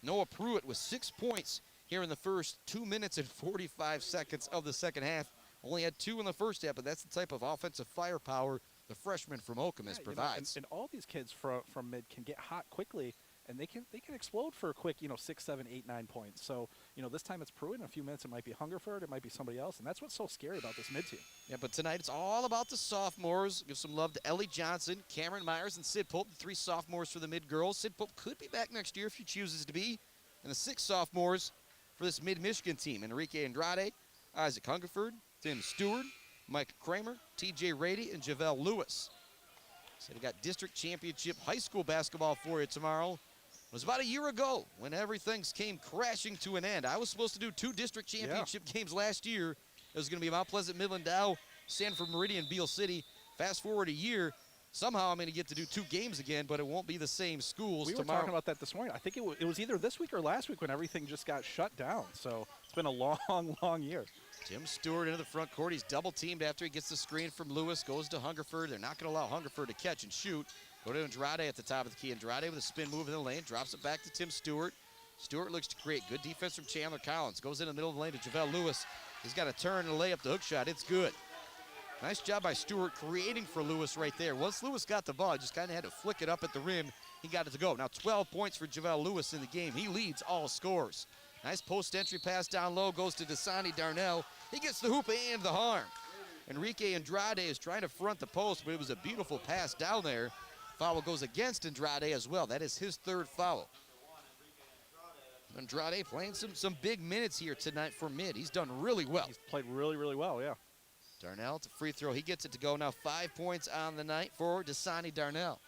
Noah Pruitt with 6 points here in the first 2 minutes and 45 seconds of the second half. Only had 2 in the first half, but that's the type of offensive firepower the freshman from Okemos provides. And all these kids from mid can get hot quickly, and they can explode for a quick 6, 7, 8, 9 points. So this time it's Pruitt. In a few minutes it might be Hungerford, it might be somebody else, and that's what's so scary about this mid team. Yeah, but tonight it's all about the sophomores. Give some love to Ellie Johnson, Cameron Myers, and Sid Pope, the 3 sophomores for the mid girls. Sid Pope could be back next year if she chooses to be. And the 6 sophomores for this Mid-Michigan team: Enrique Andrade, Isaac Hungerford, Tim Stewart, Mike Kramer, TJ Rady, and JaVale Lewis. So we got district championship high school basketball for you tomorrow. It was about a year ago when everything came crashing to an end. I was supposed to do 2 district championship games last year. It was going to be Mount Pleasant, Midland, Dow, Sanford Meridian, Beale City. Fast forward a year. Somehow I'm going to get to do 2 games again, but it won't be the same schools tomorrow. We were talking about that this morning. I think it was either this week or last week when everything just got shut down. So it's been a long, long year. Tim Stewart into the front court. He's double-teamed after he gets the screen from Lewis. Goes to Hungerford. They're not going to allow Hungerford to catch and shoot. Go to Andrade at the top of the key. Andrade with a spin move in the lane. Drops it back to Tim Stewart. Stewart looks to create good defense from Chandler Collins. Goes in the middle of the lane to JaVale Lewis. He's got a turn and lay up the hook shot. It's good. Nice job by Stewart creating for Lewis right there. Once Lewis got the ball, he just kind of had to flick it up at the rim. He got it to go. Now 12 points for JaVale Lewis in the game. He leads all scores. Nice post-entry pass down low. Goes to Dasani Darnell. He gets the hoop and the harm. Enrique Andrade is trying to front the post, but it was a beautiful pass down there. Foul goes against Andrade as well. That is his 3rd foul. Andrade playing some big minutes here tonight for mid. He's done really well. He's played really, really well, yeah. Darnell to free throw. He gets it to go. Now 5 points on the night for Dasani Darnell.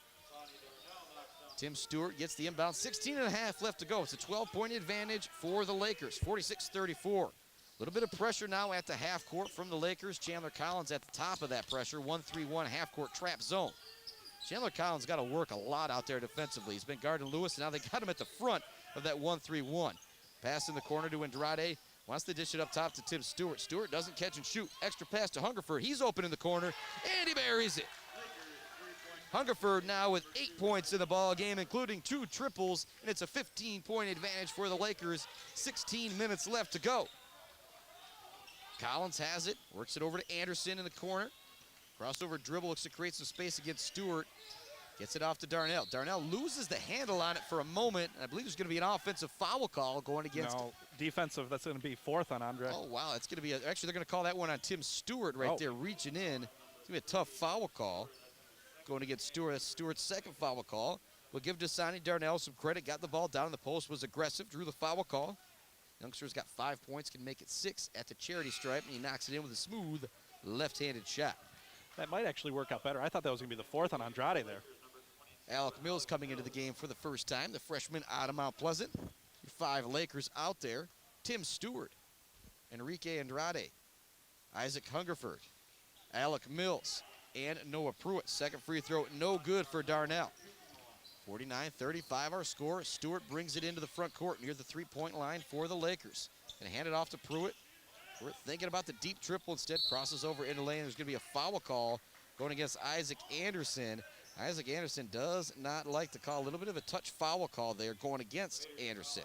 Tim Stewart gets the inbound. 16 and a half left to go. It's a 12-point advantage for the Lakers. 46-34. A little bit of pressure now at the half court from the Lakers. Chandler Collins at the top of that pressure. 1-3-1 half court trap zone. Chandler Collins got to work a lot out there defensively. He's been guarding Lewis, and now they got him at the front of that 1-3-1. Pass in the corner to Andrade. Wants to dish it up top to Tim Stewart. Stewart doesn't catch and shoot. Extra pass to Hungerford. He's open in the corner, and he buries it. Hungerford now with 8 points in the ball game, including 2 triples, and it's a 15-point advantage for the Lakers. 16 minutes left to go. Collins has it, works it over to Anderson in the corner. Crossover dribble, looks to create some space against Stewart. Gets it off to Darnell. Darnell loses the handle on it for a moment. I believe there's going to be an offensive foul call going against. No, defensive. That's going to be 4th on Andre. Oh, wow. That's going to be actually, they're going to call that one on Tim Stewart right there, reaching in. It's going to be a tough foul call going against Stewart. That's Stewart's 2nd foul call. We'll give Dasani Darnell some credit. Got the ball down in the post, was aggressive, drew the foul call. Youngster's got 5 points, can make it 6 at the charity stripe, and he knocks it in with a smooth left-handed shot. That might actually work out better. I thought that was going to be the 4th on Andrade there. Alec Mills coming into the game for the first time, the freshman out of Mount Pleasant. 5 Lakers out there. Tim Stewart, Enrique Andrade, Isaac Hungerford, Alec Mills, and Noah Pruitt. Second free throw, no good for Darnell. 49-35 our score. Stewart brings it into the front court near the three-point line for the Lakers. And hand it off to Pruitt. Pruitt thinking about the deep triple instead, crosses over into lane. There's going to be a foul call going against Isaac Anderson. Isaac Anderson does not like to call. A little bit of a touch foul call there going against Anderson.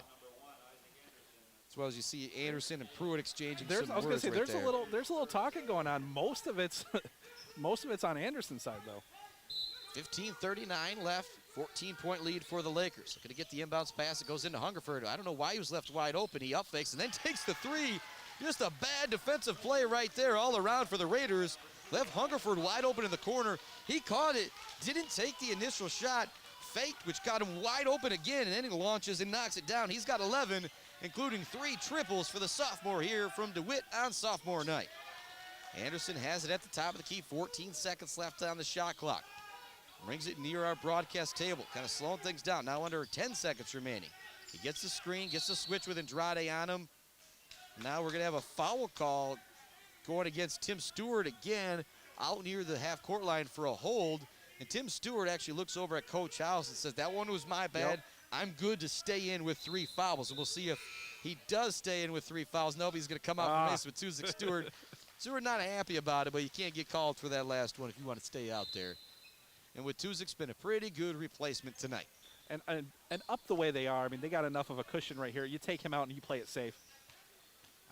As well as you see Anderson and Pruitt exchanging some words. I was going to say there's a little talking going on. Most of it's on Anderson's side though. 15:39 left. 14-point lead for the Lakers. Looking to get the inbounds pass. It goes into Hungerford. I don't know why he was left wide open. He up fakes and then takes the three. Just a bad defensive play right there all around for the Raiders. Left Hungerford wide open in the corner. He caught it, didn't take the initial shot, faked, which got him wide open again, and then he launches and knocks it down. He's got 11, including 3 triples for the sophomore here from DeWitt on sophomore night. Anderson has it at the top of the key. 14 seconds left on the shot clock. Brings it near our broadcast table, kind of slowing things down. Now under 10 seconds remaining. He gets the screen, gets the switch with Andrade on him. Now we're going to have a foul call going against Tim Stewart again out near the half-court line for a hold. And Tim Stewart actually looks over at Coach House and says, that one was my bad. Yep. I'm good to stay in with 3 fouls. And we'll see if he does stay in with 3 fouls. Nobody's going to come out from Mason with Tuzik. Stewart not happy about it, but you can't get called for that last one if you want to stay out there. And with Tuzik's been a pretty good replacement tonight. And up the way they are, I mean, they got enough of a cushion right here. You take him out and you play it safe.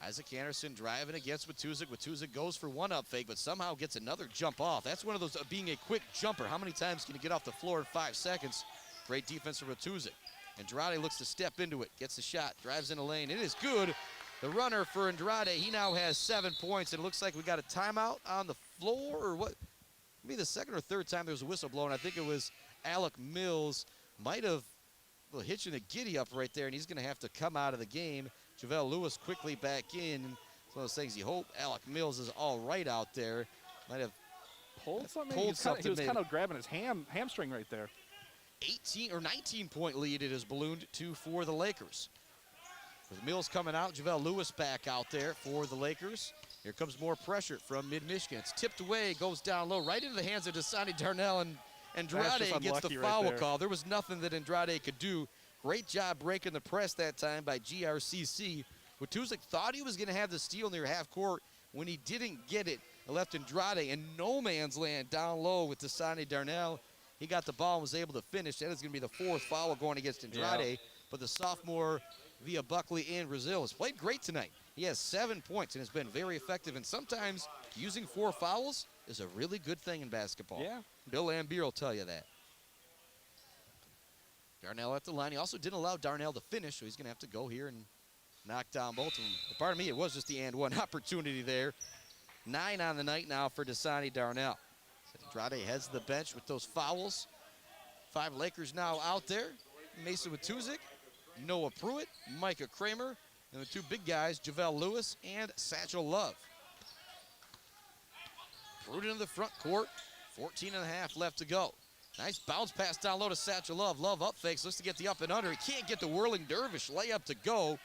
Isaac Anderson driving against Watuzik. Watuzik goes for one up fake, but somehow gets another jump off. That's one of those being a quick jumper. How many times can you get off the floor in 5 seconds? Great defense from Watuzik. Andrade looks to step into it, gets the shot, drives in the lane. It is good. The runner for Andrade, he now has 7 points. It looks like we got a timeout on the floor, or what? Maybe the second or third time there was a whistle blown. I think it was Alec Mills. Might have hitching the giddy up right there, and he's going to have to come out of the game. JaVale Lewis quickly back in. It's one of those things you hope Alec Mills is all right out there. Might have pulled something. He was kind of grabbing his hamstring right there. 18 or 19-point lead it is ballooned to for the Lakers. With Mills coming out, JaVale Lewis back out there for the Lakers. Here comes more pressure from mid-Michigan. It's tipped away, goes down low, right into the hands of Dasani Darnell, and Andrade gets the foul call. There was nothing that Andrade could do. Great job breaking the press that time by GRCC. Watuzik thought he was going to have the steal near half court. When he didn't get it, it left Andrade in no man's land down low with Dasani Darnell. He got the ball and was able to finish. That is going to be the 4th foul going against Andrade. Yeah. But the sophomore via Buckley in Brazil has played great tonight. He has 7 points and has been very effective. And sometimes using 4 fouls is a really good thing in basketball. Yeah. Bill Lambier will tell you that. Darnell at the line. He also didn't allow Darnell to finish, so he's going to have to go here and knock down both of them. But pardon me, it was just the and one opportunity there. 9 on the night now for Dasani Darnell. Andrade heads to the bench with those fouls. 5 Lakers now out there. Mason Watuzik, Noah Pruitt, Micah Kramer, and the 2 big guys, JaVale Lewis and Satchel Love. Pruitt into the front court. 14 and a half left to go. Nice bounce pass down low to Satchel Love. Love up fakes, looks to get the up and under. He can't get the whirling dervish layup to go.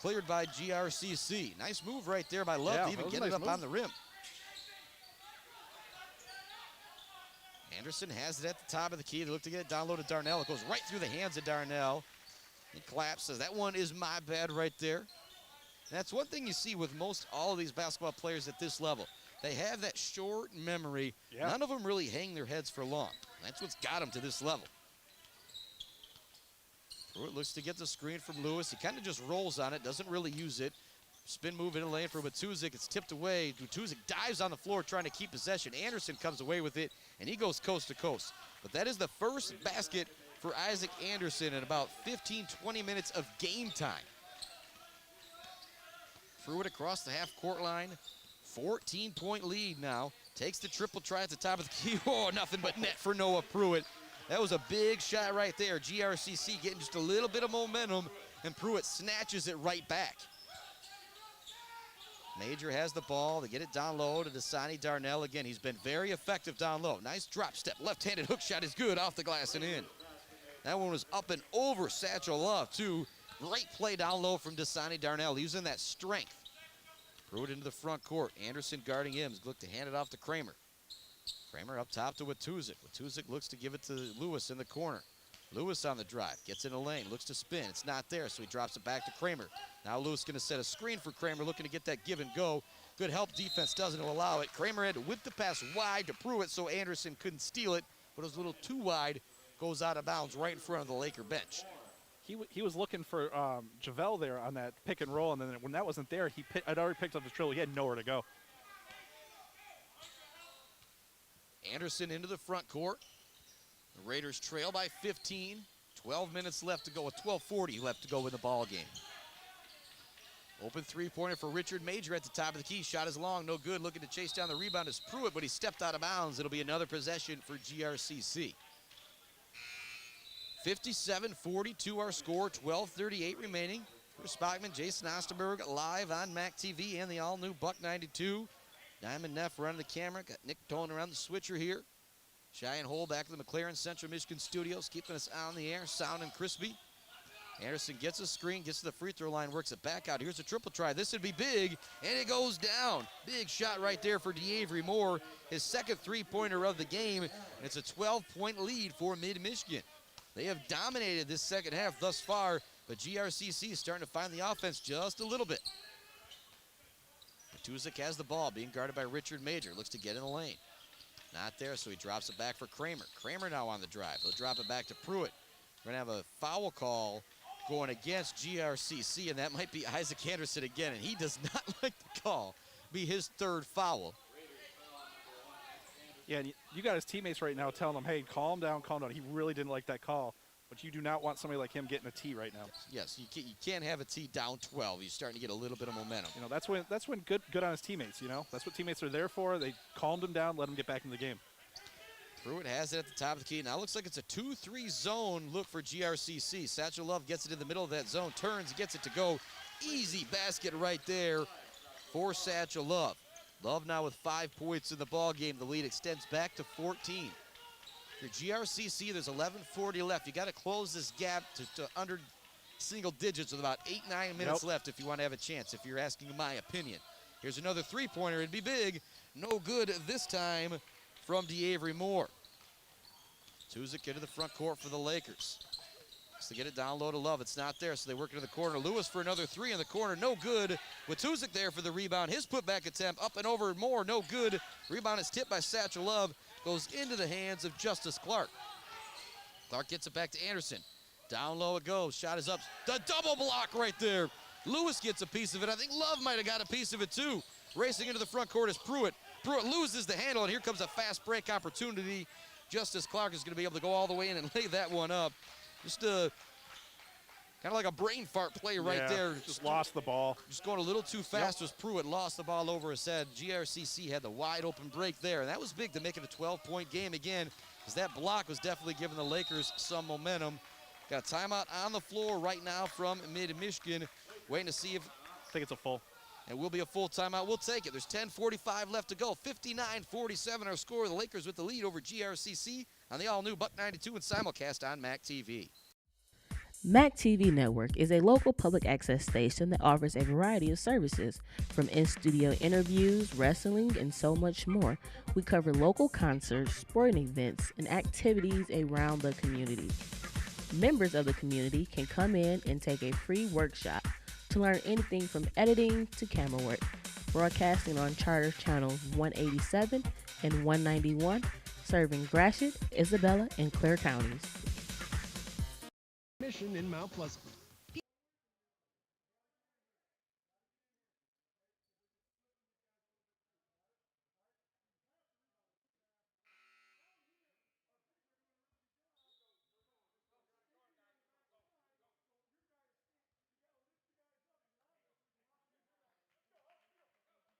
Cleared by GRCC. Nice move right there by Love to even get it up on the rim. Anderson has it at the top of the key. They look to get it down low to Darnell. It goes right through the hands of Darnell. He claps, says, that one is my bad right there. And that's one thing you see with most all of these basketball players at this level. They have that short memory. Yeah. None of them really hang their heads for long. That's what's got them to this level. Pruitt looks to get the screen from Lewis. He kind of just rolls on it, doesn't really use it. Spin move in the lane for Watuzik. It's tipped away. Watuzik dives on the floor trying to keep possession. Anderson comes away with it, and he goes coast to coast. But that is the first basket for Isaac Anderson in about 15, 20 minutes of game time. Pruitt across the half-court line. 14-point lead now. Takes the triple try at the top of the key. Oh, nothing but net for Noah Pruitt. That was a big shot right there. GRCC getting just a little bit of momentum, and Pruitt snatches it right back. Major has the ball. They get it down low to Dasani Darnell again. He's been very effective down low. Nice drop step. Left-handed hook shot is good off the glass and in. That one was up and over Satchel Love, too. Great play down low from Dasani Darnell, using that strength. Threw it into the front court. Anderson guarding him. Look to hand it off to Kramer. Kramer up top to Watuzik. Watuzik looks to give it to Lewis in the corner. Lewis on the drive, gets in the lane, looks to spin. It's not there, so he drops it back to Kramer. Now Lewis going to set a screen for Kramer, looking to get that give and go. Good help defense doesn't allow it. Kramer had to whip the pass wide to Pruitt, so Anderson couldn't steal it, but it was a little too wide. Goes out of bounds right in front of the Laker bench. He was looking for Javel there on that pick and roll, and then when that wasn't there, I'd already picked up his dribble. He had nowhere to go. Anderson into the front court. The Raiders trail by 15. 12 minutes left to go, with 12:40 left to go in the ball game. Open three-pointer for Richard Major at the top of the key. Shot is long, no good. Looking to chase down the rebound is Pruitt, but he stepped out of bounds. It'll be another possession for GRCC. 57-42 our score, 12:38 remaining. Chris Bachman, Jason Osterberg live on MAC TV and the all-new Buck 92. Diamond Neff running the camera. Got Nick Dolan around the switcher here. Cheyenne Hole back to the McLaren Central Michigan studios, keeping us on the air, sound and crispy. Anderson gets a screen, gets to the free throw line, works it back out. Here's a triple try. This would be big, and it goes down. Big shot right there for DeAvery Moore, his second three-pointer of the game. And it's a 12-point lead for Mid-Michigan. They have dominated this second half thus far, but GRCC is starting to find the offense just a little bit. Matuzik has the ball, being guarded by Richard Major. Looks to get in the lane. Not there, so he drops it back for Kramer. Kramer now on the drive. He'll drop it back to Pruitt. We're going to have a foul call going against GRCC, and that might be Isaac Anderson again, and he does not like the call. Be his third foul. Yeah, and you got his teammates right now telling him, hey, calm down, calm down. He really didn't like that call, but you do not want somebody like him getting a T right now. Yes, you can't have a T down 12. He's starting to get a little bit of momentum. You know, that's when good on his teammates, you know. That's what teammates are there for. They calmed him down, let him get back in the game. Pruitt has it at the top of the key. Now it looks like it's a 2-3 zone look for GRCC. Satchel Love gets it in the middle of that zone, turns, gets it to go. Easy basket right there for Satchel Love. Love now with 5 points in the ball game. The lead extends back to 14. For GRCC, there's 11:40 left. You got to close this gap to under single digits with about 8-9 minutes left if you want to have a chance, if you're asking my opinion. Here's another three-pointer. It'd be big. No good this time from DeAvery Moore. Tuzik into the front court for the Lakers. To get it down low to Love. It's not there, so they work into the corner. Lewis for another three in the corner. No good. With Tuzik there for the rebound. His putback attempt up and over Moore. No good. Rebound is tipped by Satchel Love. Goes into the hands of Justice Clark. Clark gets it back to Anderson. Down low it goes. Shot is up. The double block right there. Lewis gets a piece of it. I think Love might have got a piece of it too. Racing into the front court is Pruitt. Pruitt loses the handle, and here comes a fast break opportunity. Justice Clark is going to be able to go all the way in and lay that one up. Just kind of like a brain fart play right there. Just lost the ball. Just going a little too fast as Pruitt lost the ball over his head. GRCC had the wide open break there, and that was big to make it a 12-point game again, because that block was definitely giving the Lakers some momentum. Got a timeout on the floor right now from Mid-Michigan, waiting to see if... I think it's a full. It will be a full timeout. We'll take it. There's 10:45 left to go. 59-47 our score. The Lakers with the lead over GRCC on the all-new Buck 92 and simulcast on MAC TV. MAC TV Network is a local public access station that offers a variety of services, from in-studio interviews, wrestling, and so much more. We cover local concerts, sporting events, and activities around the community. Members of the community can come in and take a free workshop to learn anything from editing to camera work. Broadcasting on Charter Channels 187 and 191, serving Gratiot, Isabella, and Clare counties. Mission in Mount Pleasant.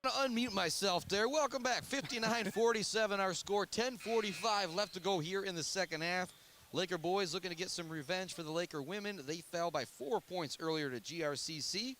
Unmute myself there. Welcome back. 59-47 our score. 10:45 left to go here in the second half. Laker boys looking to get some revenge for the Laker women. They fell by 4 points earlier to GRCC.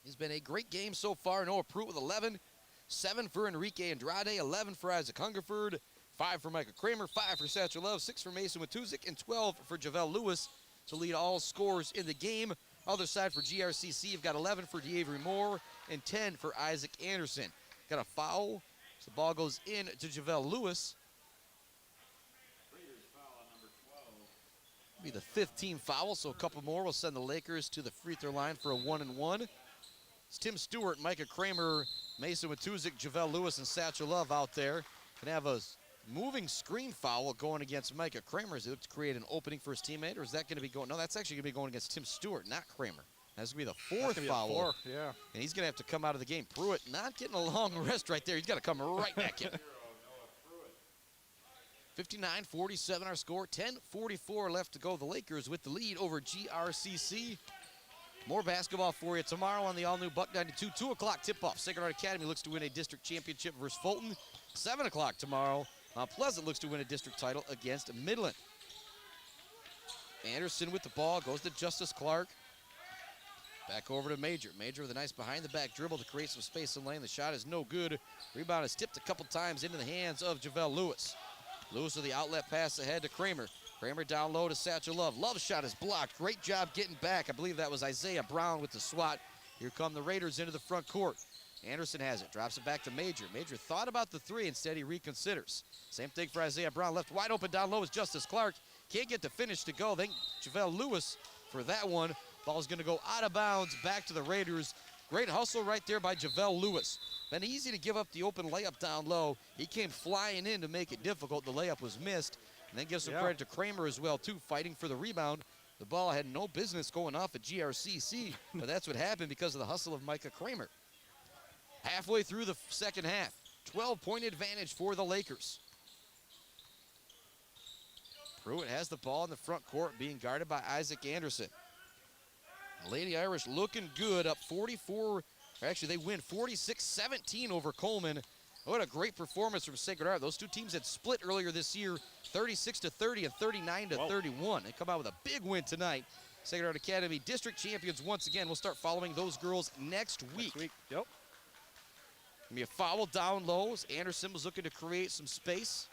It's been a great game so far. Noah Pruitt with 11, 7 for Enrique Andrade, 11 for Isaac Hungerford, 5 for Micah Kramer, 5 for Satchel Love, 6 for Mason Watuzik, and 12 for Javel Lewis to lead all scorers in the game. Other side for GRCC, you've got 11 for DeAvery Moore and 10 for Isaac Anderson. Got a foul, so the ball goes in to Javel Lewis. Be the 15th foul, so a couple more will send the Lakers to the free throw line for a 1-and-1. It's Tim Stewart, Micah Kramer, Mason Watuzik, Javel Lewis, and Satchel Love out there. Can have a moving screen foul going against Micah Kramer. Is it to create an opening for his teammate, or is that going to be going? No, that's actually going to be going against Tim Stewart, not Kramer. That's going to be the 4th foul. Yeah. And he's going to have to come out of the game. Pruitt not getting a long rest right there. He's got to come right back in. 59-47 our score. 10:44 left to go. The Lakers with the lead over GRCC. More basketball for you tomorrow on the all-new Buck 92. 2 o'clock tip-off. Sacred Heart Academy looks to win a district championship versus Fulton. 7 o'clock tomorrow. Mount Pleasant looks to win a district title against Midland. Anderson with the ball. Goes to Justice Clark. Back over to Major. Major with a nice behind-the-back dribble to create some space in lane. The shot is no good. Rebound is tipped a couple times into the hands of Javel Lewis. Lewis with the outlet pass ahead to Kramer. Kramer down low to Satchel Love. Love's shot is blocked. Great job getting back. I believe that was Isaiah Brown with the swat. Here come the Raiders into the front court. Anderson has it. Drops it back to Major. Major thought about the 3. Instead, he reconsiders. Same thing for Isaiah Brown. Left wide open down low is Justice Clark. Can't get the finish to go. Then Javel Lewis for that one. Ball's going to go out of bounds back to the Raiders. Great hustle right there by Javel Lewis. Been easy to give up the open layup down low. He came flying in to make it difficult. The layup was missed. And then give some credit to Kramer as well, too, fighting for the rebound. The ball had no business going off at GRCC, but that's what happened because of the hustle of Micah Kramer. Halfway through the second half, 12-point advantage for the Lakers. Pruitt has the ball in the front court, being guarded by Isaac Anderson. Lady Irish looking good, up 44. Actually, they win 46-17 over Coleman. What a great performance from Sacred Heart. Those two teams had split earlier this year, 36-30 and 39-31. They come out with a big win tonight. Sacred Heart Academy district champions once again. We'll start following those girls next week. Yep. Gonna be a foul down low. Anderson was looking to create some space.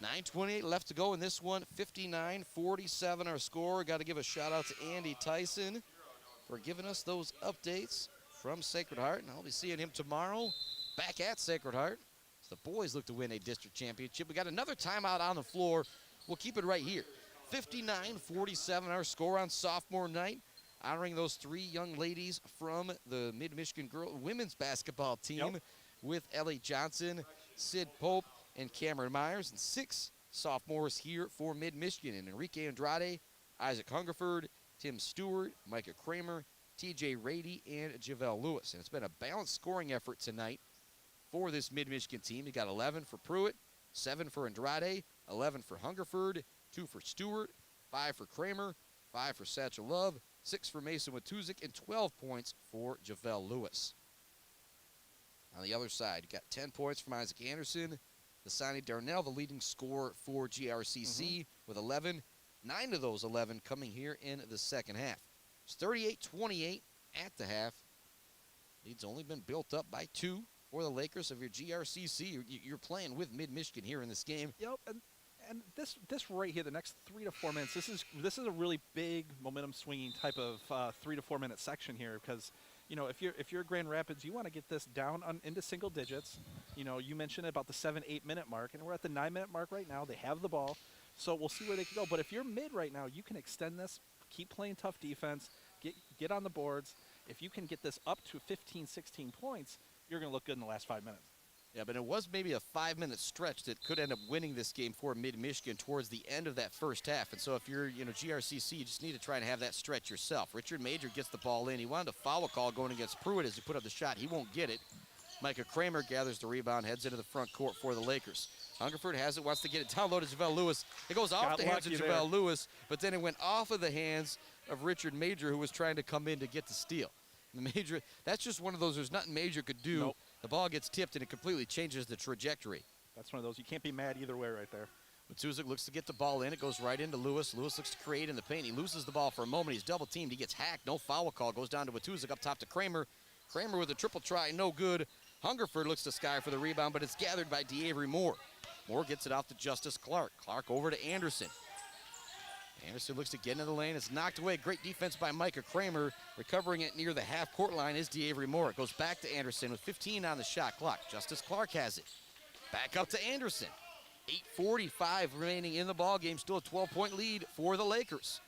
9:28 left to go in this one. 59-47 our score. Got to give a shout out to Andy Tyson for giving us those updates from Sacred Heart. And I'll be seeing him tomorrow back at Sacred Heart. As the boys look to win a district championship. We got another timeout on the floor. We'll keep it right here. 59-47 our score on sophomore night. Honoring those 3 young ladies from the Mid-Michigan women's basketball team with Ellie Johnson, Sid Pope, and Cameron Myers, and 6 sophomores here for Mid-Michigan. And Enrique Andrade, Isaac Hungerford, Tim Stewart, Micah Kramer, TJ Rady, and Javel Lewis. And it's been a balanced scoring effort tonight for this Mid-Michigan team. You got 11 for Pruitt, 7 for Andrade, 11 for Hungerford, 2 for Stewart, 5 for Kramer, 5 for Satchel Love, 6 for Mason Watuzik, and 12 points for Javel Lewis. On the other side, you got 10 points from Isaac Anderson. Lasani Darnell, the leading scorer for GRCC, with 11. 9 of those 11 coming here in the second half. It's 38-28 at the half. Lead's only been built up by 2 for the Lakers of your GRCC. You're playing with Mid-Michigan here in this game. Yep, and this right here, the next 3 to 4 minutes, this is a really big momentum swinging type of 3 to 4 minute section here, because if you're Grand Rapids, you want to get this down into single digits. You mentioned about the 7-8 minute mark, and we're at the 9 minute mark right now. They have the ball, so we'll see where they can go. But if you're mid right now, you can extend this, keep playing tough defense, get on the boards. If you can get this up to 15, 16 points, you're going to look good in the last 5 minutes. Yeah, but it was maybe a 5-minute stretch that could end up winning this game for Mid-Michigan towards the end of that first half. And so if you're, GRCC, you just need to try and have that stretch yourself. Richard Major gets the ball in. He wanted a foul call going against Pruitt as he put up the shot. He won't get it. Micah Kramer gathers the rebound, heads into the front court for the Lakers. Hungerford has it, wants to get it down low to Javel Lewis. It goes off the hands of Javel Lewis, but then it went off of the hands of Richard Major, who was trying to come in to get the steal. Major, that's just one of those, there's nothing Major could do. Nope. The ball gets tipped and it completely changes the trajectory. That's one of those, you can't be mad either way right there. Matuzik looks to get the ball in. It goes right into Lewis. Lewis looks to create in the paint. He loses the ball for a moment. He's double teamed. He gets hacked. No foul call. Goes down to Matuzik up top to Kramer. Kramer with a triple try. No good. Hungerford looks to Sky for the rebound, but it's gathered by DeAvery Moore. Moore gets it off to Justice Clark. Clark over to Anderson. Anderson looks to get into the lane. It's knocked away. Great defense by Micah Kramer. Recovering it near the half-court line is DeAvery Moore. It goes back to Anderson with 15 on the shot clock. Justice Clark has it. Back up to Anderson. 8:45 remaining in the ball game. Still a 12-point lead for the Lakers.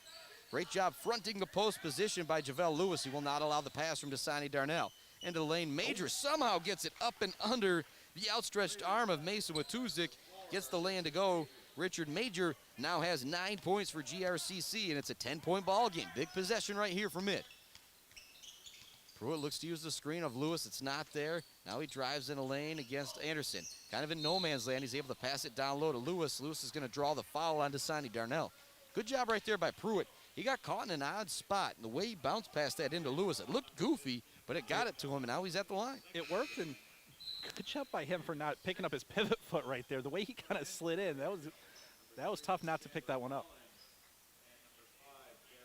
Great job fronting the post position by JaVale Lewis. He will not allow the pass from Dasani Darnell. Into the lane. Major somehow gets it up and under the outstretched arm of Mason Watuzik. Gets the lane to go. Richard Major now has 9 points for GRCC, and it's a 10-point ball game. Big possession right here for mid. Pruitt looks to use the screen of Lewis. It's not there. Now he drives in a lane against Anderson. Kind of in no man's land. He's able to pass it down low to Lewis. Lewis is going to draw the foul on Dasani Darnell. Good job right there by Pruitt. He got caught in an odd spot, and the way he bounced past that into Lewis, it looked goofy, but it got it to him, and now he's at the line. It worked, and good job by him for not picking up his pivot foot right there. The way he kind of slid in, that was tough not to pick that one up.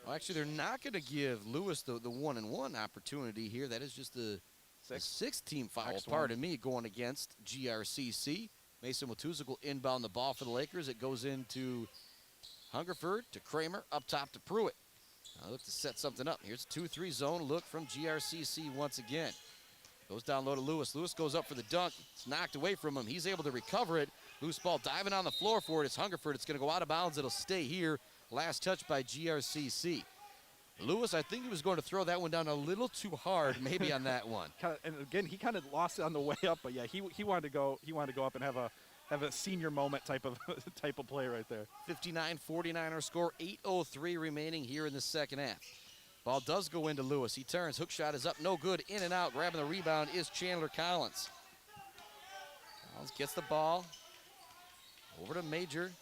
Well, actually, they're not going to give Lewis the one-and-one opportunity here. That is just the sixth team foul, pardon me, going against GRCC. Mason Watuzik will inbound the ball for the Lakers. It goes into Hungerford to Kramer, up top to Pruitt. Now look to set something up. Here's a 2-3 zone look from GRCC once again. Goes down low to Lewis. Lewis goes up for the dunk. It's knocked away from him. He's able to recover it. Loose ball diving on the floor for it. It's Hungerford. It's going to go out of bounds. It'll stay here. Last touch by GRCC. Lewis, I think he was going to throw that one down a little too hard, maybe on that one. And again, he kind of lost it on the way up, but yeah, he wanted to go. He wanted to go up and have a senior moment type of play right there. 59-49 our score. 8:03 remaining here in the second half. Ball does go into Lewis. He turns. Hook shot is up. No good. In and out. Grabbing the rebound is Chandler Collins. Collins gets the ball. Over to Major.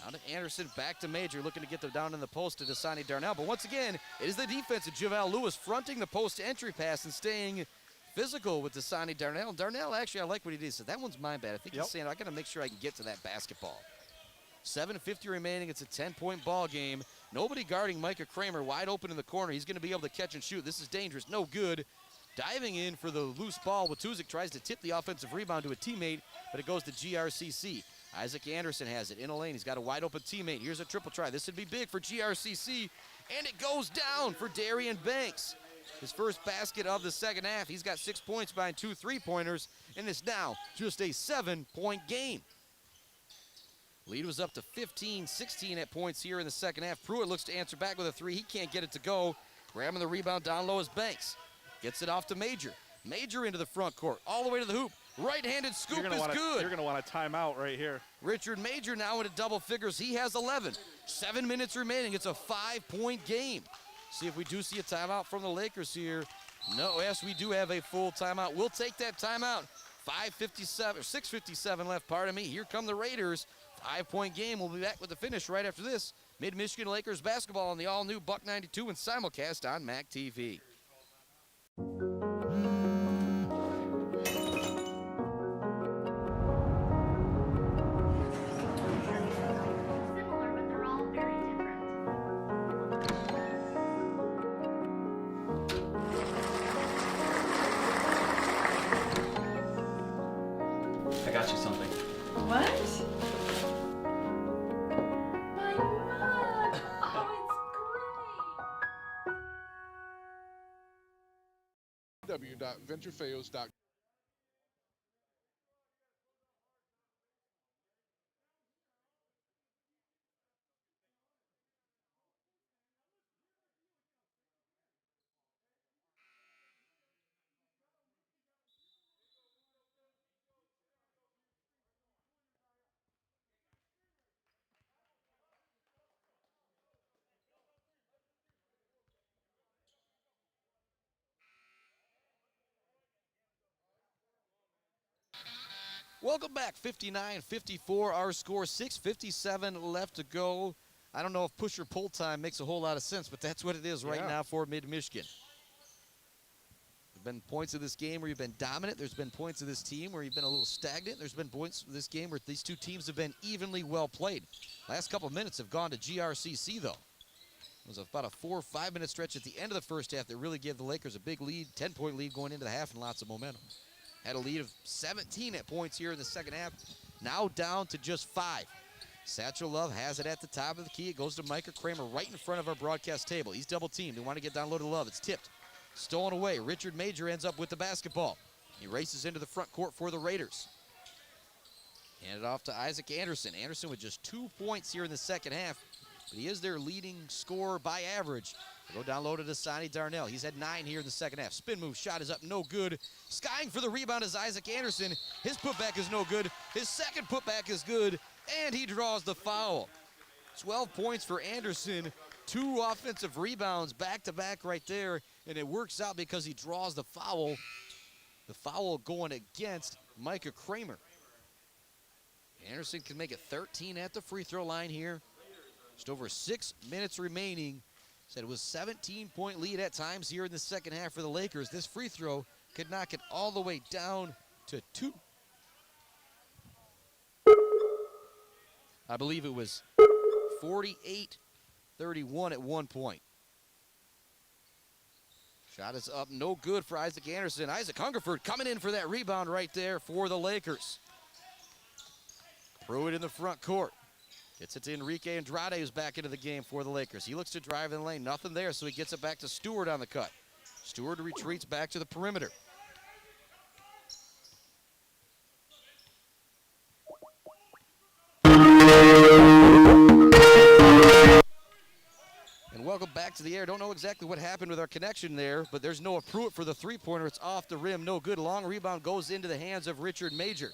Now to Anderson. Back to Major. Looking to get them down in the post to Dasani Darnell. But once again, it is the defense of JaVale Lewis fronting the post entry pass and staying physical with Dasani Darnell. Darnell, actually, I like what he did. He said, that one's my bad. I think he's saying, I got to make sure I can get to that basketball. 7:50 remaining. It's a 10-point ball game. Nobody guarding Micah Kramer wide open in the corner. He's going to be able to catch and shoot. This is dangerous. No good. Diving in for the loose ball. Watuzik tries to tip the offensive rebound to a teammate, but it goes to GRCC. Isaac Anderson has it in a lane. He's got a wide open teammate. Here's a triple try. This would be big for GRCC, and it goes down for Darian Banks. His first basket of the second half. He's got 6 points behind 2 3-pointers, and it's now just a 7-point game. Lead was up to 15-16 at points here in the second half. Pruitt looks to answer back with a three. He can't get it to go. Grabbing the rebound down low is Banks. Gets it off to Major. Major into the front court, all the way to the hoop. Right-handed scoop is good. You're going to want a timeout right here. Richard Major now into double figures. He has 11. 7 minutes remaining. It's a 5-point game. See if we do see a timeout from the Lakers here. No, yes, we do have a full timeout. We'll take that timeout. 5:57 or 6:57 left, pardon me. Here come the Raiders. 5-point game. We'll be back with the finish right after this. Mid-Michigan Lakers basketball on the all-new Buck 92 and simulcast on MAC TV. I got you something. What? My mug! Oh, it's great! www.venturefeos.com. Welcome back. 59-54 our score. 6:57 left to go. I don't know if push or pull time makes a whole lot of sense, but that's what it is right now for Mid-Michigan. been points of this game where you've been dominant. There's been points of this team where you've been a little stagnant. There's been points of this game where these two teams have been evenly well played. Last couple of minutes have gone to GRCC, though. It was about a 4 or 5 minute stretch at the end of the first half that really gave the Lakers a big lead, 10-point lead going into the half and lots of momentum. Had a lead of 17 at points here in the second half, now down to just 5. Satchel Love has it at the top of the key. It goes to Micah Kramer right in front of our broadcast table. He's double teamed. They want to get down low to Love. It's tipped. Stolen away. Richard Major ends up with the basketball. He races into the front court for the Raiders. Handed off to Isaac Anderson. Anderson with just 2 points here in the second half, but he is their leading scorer by average. They go down low to Dasani Darnell. He's had 9 here in the second half. Spin move shot is up, no good. Skying for the rebound is Isaac Anderson. His putback is no good. His second putback is good, and he draws the foul. 12 points for Anderson. 2 offensive rebounds back-to-back right there, and it works out because he draws the foul. The foul going against Micah Kramer. Anderson can make it 13 at the free throw line here. Just over 6 minutes remaining. Said it was a 17-point lead at times here in the second half for the Lakers. This free throw could knock it all the way down to 2. I believe it was 48-31 at one point. Shot is up, no good for Isaac Anderson. Isaac Hungerford coming in for that rebound right there for the Lakers. Pruitt in the front court. Gets it to Enrique Andrade, who's back into the game for the Lakers. He looks to drive in the lane, nothing there, so he gets it back to Stewart on the cut. Stewart retreats back to the perimeter. And welcome back to the air. Don't know exactly what happened with our connection there, but there's Noah Pruitt for the three-pointer. It's off the rim, no good. Long rebound goes into the hands of Richard Major.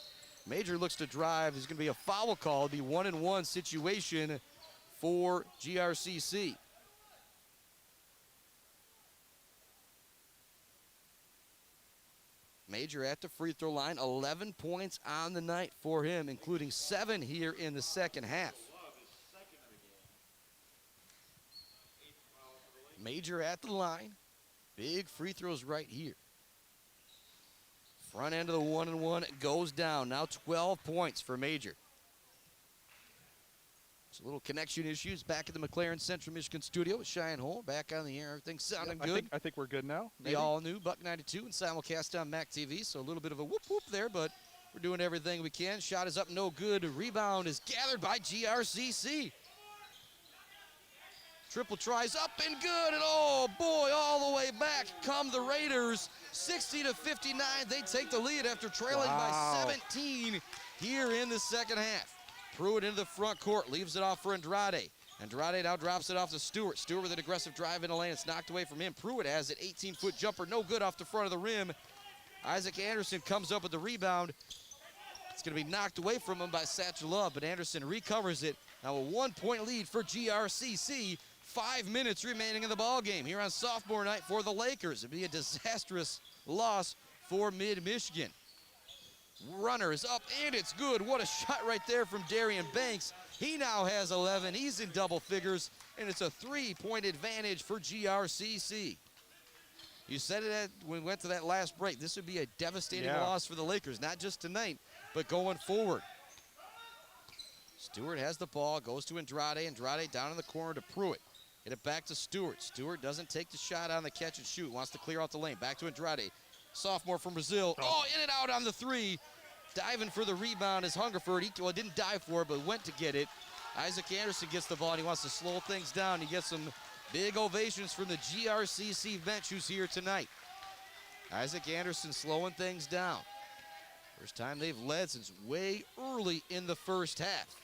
Major looks to drive. There's going to be a foul call. It'll be 1-and-1 situation for GRCC. Major at the free throw line, 11 points on the night for him, including 7 here in the second half. Major at the line. Big free throws right here. Front end of the 1-and-1 goes down. Now 12 points for Major. Just a little connection issues back at the McLaren Central Michigan studio with Cheyenne Hole. Back on the air. Everything's sounding good. I think we're good now. The all-new Buck 92 and simulcast on Mac TV. So a little bit of a whoop-whoop there, but we're doing everything we can. Shot is up, no good. Rebound is gathered by GRCC. Triple tries up and good, and oh boy, all the way back come the Raiders. 60-59, they take the lead after trailing by 17 here in the second half. Pruitt into the front court, leaves it off for Andrade. Andrade now drops it off to Stewart. Stewart with an aggressive drive in the lane. It's knocked away from him. Pruitt has it, 18-foot jumper, no good off the front of the rim. Isaac Anderson comes up with the rebound. It's going to be knocked away from him by Satchel Love, but Anderson recovers it. Now a 1-point lead for GRCC. 5 minutes remaining in the ball game here on sophomore night for the Lakers. It'd be a disastrous loss for Mid-Michigan. Runner is up, and it's good. What a shot right there from Darian Banks. He now has 11. He's in double figures, and it's a 3-point advantage for GRCC. You said it when we went to that last break. This would be a devastating loss for the Lakers, not just tonight, but going forward. Stewart has the ball, goes to Andrade. Andrade down in the corner to Pruitt. Get it back to Stewart. Stewart doesn't take the shot on the catch and shoot. Wants to clear out the lane. Back to Andrade. Sophomore from Brazil. Oh, in and out on the 3. Diving for the rebound is Hungerford. He didn't dive for it, but went to get it. Isaac Anderson gets the ball, and he wants to slow things down. He gets some big ovations from the GRCC bench who's here tonight. Isaac Anderson slowing things down. First time they've led since way early in the first half.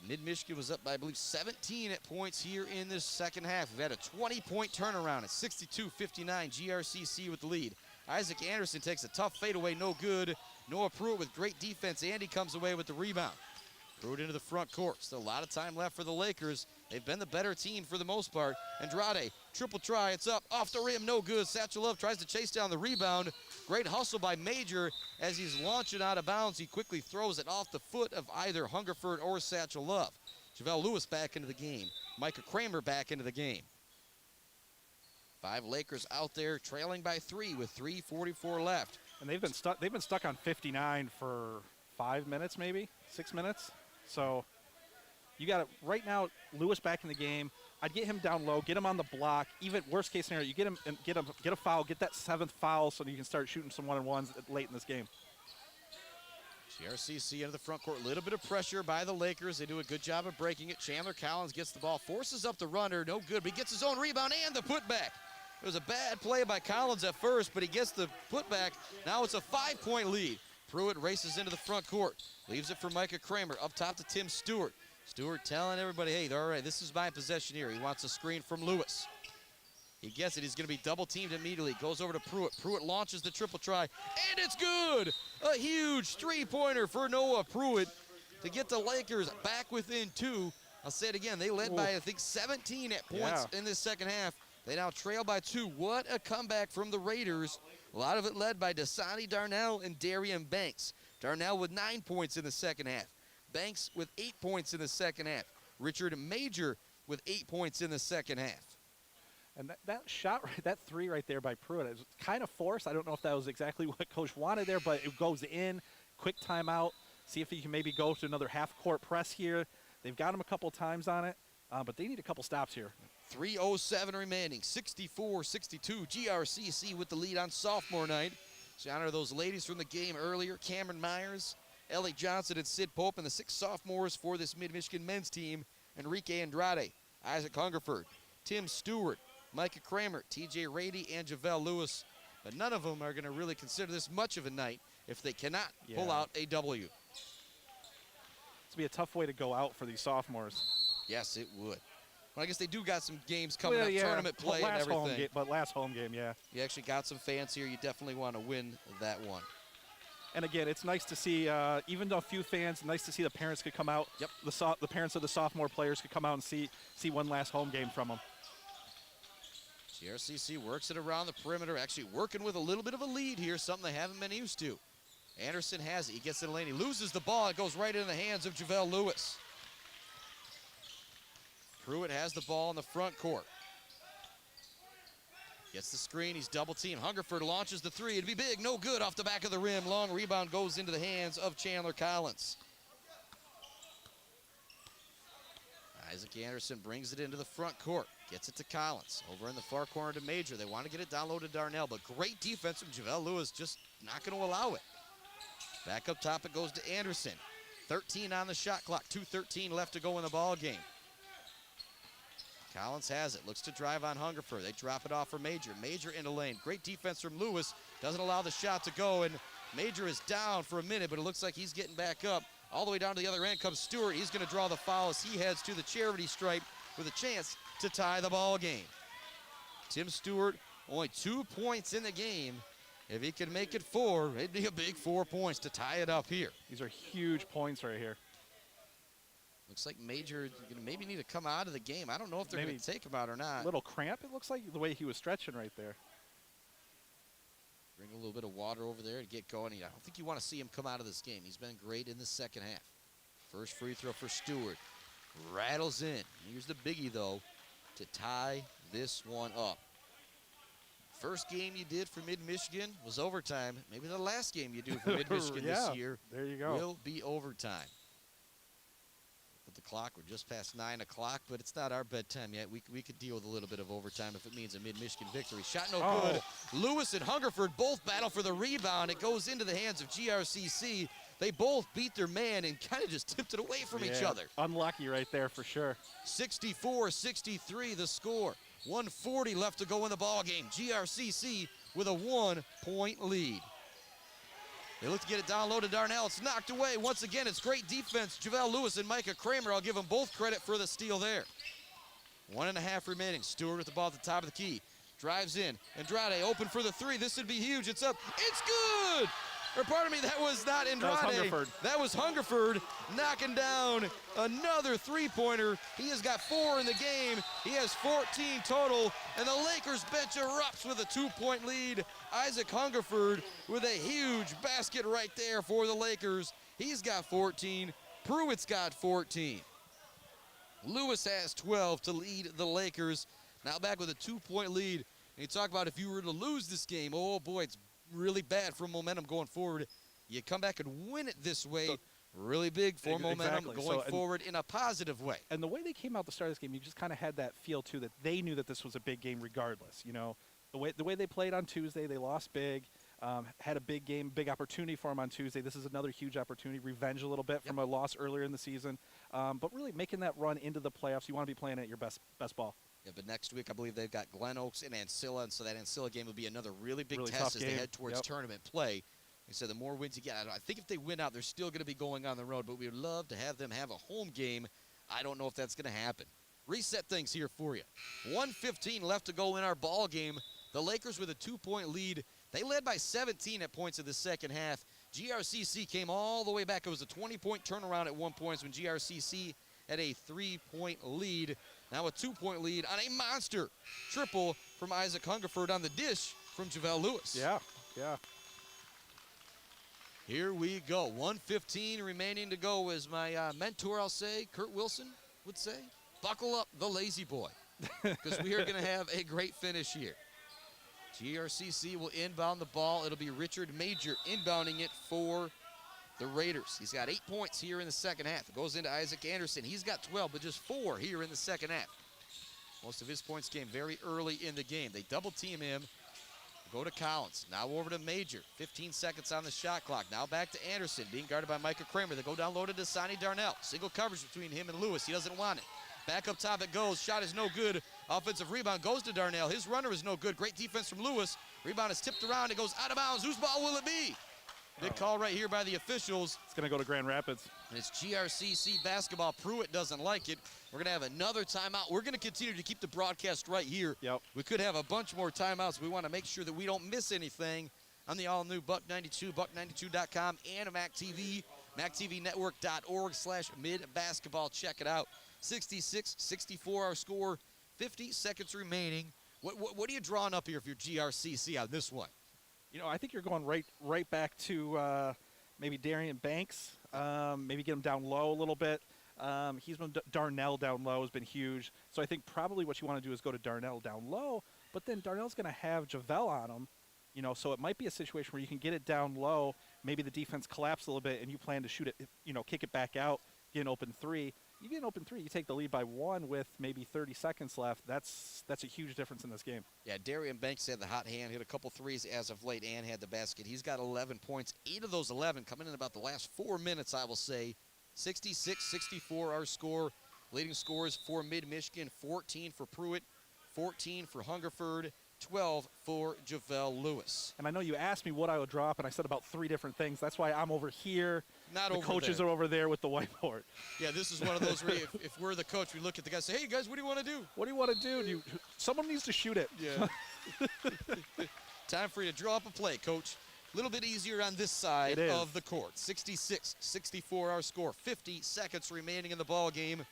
Mid-Michigan was up by, I believe, 17 at points here in this second half. We've had a 20-point turnaround at 62-59. GRCC with the lead. Isaac Anderson takes a tough fadeaway, no good. Noah Pruitt with great defense, and he comes away with the rebound. Pruitt into the front court. Still a lot of time left for the Lakers. They've been the better team for the most part. Andrade, triple try, it's up, off the rim, no good. Satchel Love tries to chase down the rebound. Great hustle by Major as he's launching out of bounds. He quickly throws it off the foot of either Hungerford or Satchel Love. JaVale Lewis back into the game. Micah Kramer back into the game. 5 Lakers out there trailing by 3 with 3:44 left. And they've been stuck on 59 for 5 minutes, maybe 6 minutes. So you got it right now. Lewis back in the game. I'd get him down low, get him on the block. Even worst case scenario, you get him and get a foul, get that 7th foul, so you can start shooting some 1-on-1s late in this game. GRCC into the front court. A little bit of pressure by the Lakers. They do a good job of breaking it. Chandler Collins gets the ball, forces up the runner. No good, but he gets his own rebound and the putback. It was a bad play by Collins at first, but he gets the putback. Now it's a 5-point lead. Pruitt races into the front court. Leaves it for Micah Kramer. Up top to Tim Stewart. Stewart telling everybody, hey, all right, this is my possession here. He wants a screen from Lewis. He gets it. He's going to be double-teamed immediately. Goes over to Pruitt. Pruitt launches the triple try, and it's good! A huge three-pointer for Noah Pruitt to get the Lakers back within 2. I'll say it again. They led by, I think, 17 at points in this second half. They now trail by 2. What a comeback from the Raiders. A lot of it led by Dasani Darnell and Darian Banks. Darnell with 9 points in the second half. Banks with 8 points in the second half. Richard Major with 8 points in the second half. And that shot, that 3 right there by Pruitt, is kind of forced. I don't know if that was exactly what Coach wanted there, but it goes in. Quick timeout. See if he can maybe go to another half-court press here. They've got him a couple times on it, but they need a couple stops here. 3:07 remaining, 64-62. GRCC with the lead on sophomore night. To honor those ladies from the game earlier, Cameron Myers, Ellie Johnson, and Sid Pope, and the 6 sophomores for this Mid-Michigan men's team, Enrique Andrade, Isaac Hungerford, Tim Stewart, Micah Kramer, TJ Rady, and JaVale Lewis. But none of them are going to really consider this much of a night if they cannot pull out a W. It's going to be a tough way to go out for these sophomores. Yes, it would. Well, I guess they do got some games coming up, tournament play and everything. Last home game, yeah. You actually got some fans here. You definitely want to win that one. And again, it's nice to see, even though a few fans, nice to see the parents could come out. Yep. The parents of the sophomore players could come out and see one last home game from them. GRCC works it around the perimeter, actually working with a little bit of a lead here, something they haven't been used to. Anderson has it. He gets it in the lane. He loses the ball. It goes right into the hands of JaVale Lewis. Pruitt has the ball in the front court. Gets the screen. He's double-teamed. Hungerford launches the 3. It'd be big. No good off the back of the rim. Long rebound goes into the hands of Chandler Collins. Isaac Anderson brings it into the front court. Gets it to Collins. Over in the far corner to Major. They want to get it down low to Darnell, but great defense from JaVale Lewis, just not going to allow it. Back up top, it goes to Anderson. 13 on the shot clock. 2:13 left to go in the ball game. Collins has it. Looks to drive on Hungerford. They drop it off for Major. Major in the lane. Great defense from Lewis. Doesn't allow the shot to go, and Major is down for a minute, but it looks like he's getting back up. All the way down to the other end comes Stewart. He's going to draw the foul as he heads to the charity stripe with a chance to tie the ball game. Tim Stewart, only 2 points in the game. If he could make it 4, it'd be a big 4 points to tie it up here. These are huge points right here. Looks like Major maybe need to come out of the game. I don't know if they're going to take him out or not. A little cramp, it looks like, the way he was stretching right there. Bring a little bit of water over there to get going. I don't think you want to see him come out of this game. He's been great in the second half. First free throw for Stewart. Rattles in. Here's the biggie, though, to tie this one up. First game you did for Mid-Michigan was overtime. Maybe the last game you do for Mid-Michigan this year there you go. will be overtime. At the clock, we're just past 9 o'clock, but it's not our bedtime yet. We could deal with a little bit of overtime if it means a Mid-Michigan victory. Shot no good. Lewis and Hungerford both battle for the rebound. It goes into the hands of GRCC. They both beat their man and kind of just tipped it away from each other. Unlucky right there for sure. 64-63 the score. 1:40 left to go in the ball game. GRCC with a 1-point lead. They look to get it down low to Darnell. It's knocked away. Once again, it's great defense. JaVale Lewis and Micah Kramer, I'll give them both credit for the steal there. 1.5 remaining. Stewart with the ball at the top of the key. Drives in. Andrade open for the 3. This would be huge. It's up. It's good! Or pardon me, that was not Andrade. That was Hungerford. That was Hungerford knocking down another three-pointer. He has got 4 in the game. He has 14 total, and the Lakers bench erupts with a 2-point lead. Isaac Hungerford with a huge basket right there for the Lakers. He's got 14. Pruitt's got 14. Lewis has 12 to lead the Lakers. Now back with a 2-point lead. And you talk about if you were to lose this game, oh boy, it's really bad for momentum going forward. You come back and win it this way, really big for momentum going forward in a positive way. And the way they came out the start of this game, you just kind of had that feel too that they knew that this was a big game regardless. You know, the way they played on Tuesday, they lost big. Had a big game, big opportunity for them on Tuesday. This is another huge opportunity, revenge a little bit from a loss earlier in the season. But really making that run into the playoffs, you want to be playing at your best ball. Yeah, but next week I believe they've got Glen Oaks and Ancilla, and so that Ancilla game will be another really big test as they head towards tournament play. They said the more wins you get, I think if they win out, they're still going to be going on the road, but we would love to have them have a home game. I don't know if that's going to happen. Reset things here for you. 1:15 left to go in our ball game. The Lakers with a 2-point lead. They led by 17 at points of the second half. GRCC came all the way back. It was a 20-point turnaround at one point when GRCC had a 3-point lead. Now a 2-point lead on a monster triple from Isaac Hungerford on the dish from JaVale Lewis. Yeah. Here we go. 1:15 remaining to go, as my mentor, I'll say, Kurt Wilson would say. Buckle up, the lazy boy, because we are going to have a great finish here. GRCC will inbound the ball. It'll be Richard Major inbounding it for the Raiders. He's got 8 points here in the second half. It goes into Isaac Anderson. He's got 12, but just 4 here in the second half. Most of his points came very early in the game. They double team him. Go to Collins. Now over to Major. 15 seconds on the shot clock. Now back to Anderson, being guarded by Micah Kramer. They go down low to Dasani Darnell. Single coverage between him and Lewis. He doesn't want it. Back up top it goes. Shot is no good. Offensive rebound goes to Darnell. His runner is no good. Great defense from Lewis. Rebound is tipped around. It goes out of bounds. Whose ball will it be? Big call right here by the officials. It's going to go to Grand Rapids. And it's GRCC basketball. Pruitt doesn't like it. We're going to have another timeout. We're going to continue to keep the broadcast right here. Yep. We could have a bunch more timeouts. We want to make sure that we don't miss anything on the all-new Buck 92, buck92.com, and Mac TV, mactvnetwork.org/midbasketball. Check it out. 66-64 our score, 50 seconds remaining. What are you drawing up here if you're GRCC on this one? You know, I think you're going right back to maybe Darian Banks. Maybe get him down low a little bit. He's been Darnell down low has been huge. So I think probably what you want to do is go to Darnell down low. But then Darnell's going to have JaVale on him. You know, so it might be a situation where you can get it down low. Maybe the defense collapse a little bit, and you plan to shoot it. You know, kick it back out, get an open three. You get an open three, you take the lead by 1 with maybe 30 seconds left. That's a huge difference in this game. Yeah, Darian Banks had the hot hand, hit a couple threes as of late, and had the basket. He's got 11 points, 8 of those 11 coming in about the last 4 minutes, I will say. 66-64 our score. Leading scores for Mid-Michigan, 14 for Pruitt, 14 for Hungerford, 12 for JaVale Lewis. And I know you asked me what I would drop, and I said about 3 different things. That's why I'm over here. Not the over coaches there. Are over there with the whiteboard. Yeah, this is one of those where if we're the coach, we look at the guys and say, hey, guys, what do you want to do? What do you want to do? Someone needs to shoot it. Yeah. Time for you to draw up a play, Coach. A little bit easier on this side of the court. 66-64 our score. 50 seconds remaining in the ball game.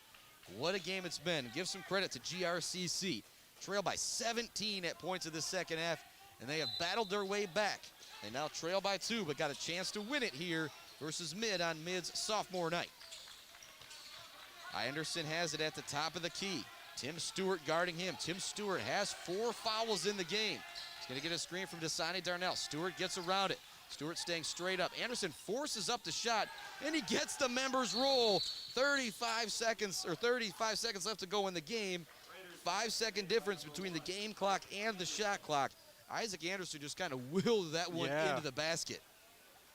What a game it's been. Give some credit to GRCC. Trail by 17 at points of the second half, and they have battled their way back. They now trail by 2, but got a chance to win it here versus Mid on Mid's sophomore night. Anderson has it at the top of the key. Tim Stewart guarding him. Tim Stewart has 4 fouls in the game. He's going to get a screen from Dasani Darnell. Stewart gets around it. Stewart staying straight up. Anderson forces up the shot, and he gets the members roll. 35 seconds left to go in the game. 5-second difference between the game clock and the shot clock. Isaac Anderson just kind of willed that one into the basket.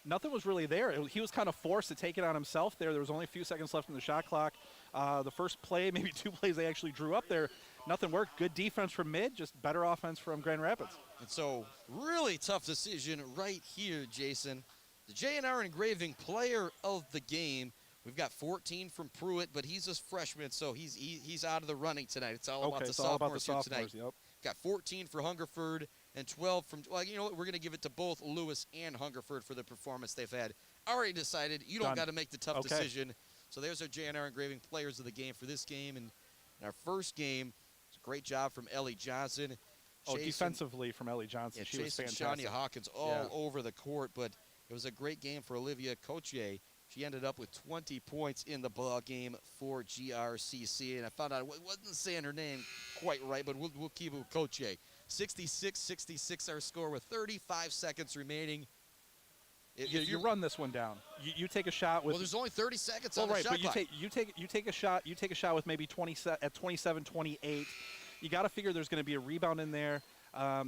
Nothing was really there. He was kind of forced to take it on himself there. There was only a few seconds left in the shot clock. The first play, maybe 2 plays they actually drew up there, nothing worked. Good defense from Mid, just better offense from Grand Rapids. And so, really tough decision right here, Jason. The J&R Engraving player of the game. We've got 14 from Pruitt, but he's a freshman, so he's out of the running tonight. It's all about the sophomores here tonight. Yep. Got 14 for Hungerford and 12 from, well, you know what? We're going to give it to both Lewis and Hungerford for the performance they've had. Already decided. You don't got to make the tough decision. So there's our J&R Engraving players of the game for this game. And in our first game, it's a great job from Ellie Johnson. Defensively from Ellie Johnson. She was fantastic. Shania Hawkins all over the court, but it was a great game for Olivia Cochier. She ended up with 20 points in the ball game for GRCC, and I found out I wasn't saying her name quite right, but we'll keep it with Cochier. 66-66 our score with 35 seconds remaining. You run this one down. You take a shot with. Well, there's only 30 seconds well, on the right, shot but clock. you take a shot. You take a shot with maybe 27-28. You got to figure there's going to be a rebound in there.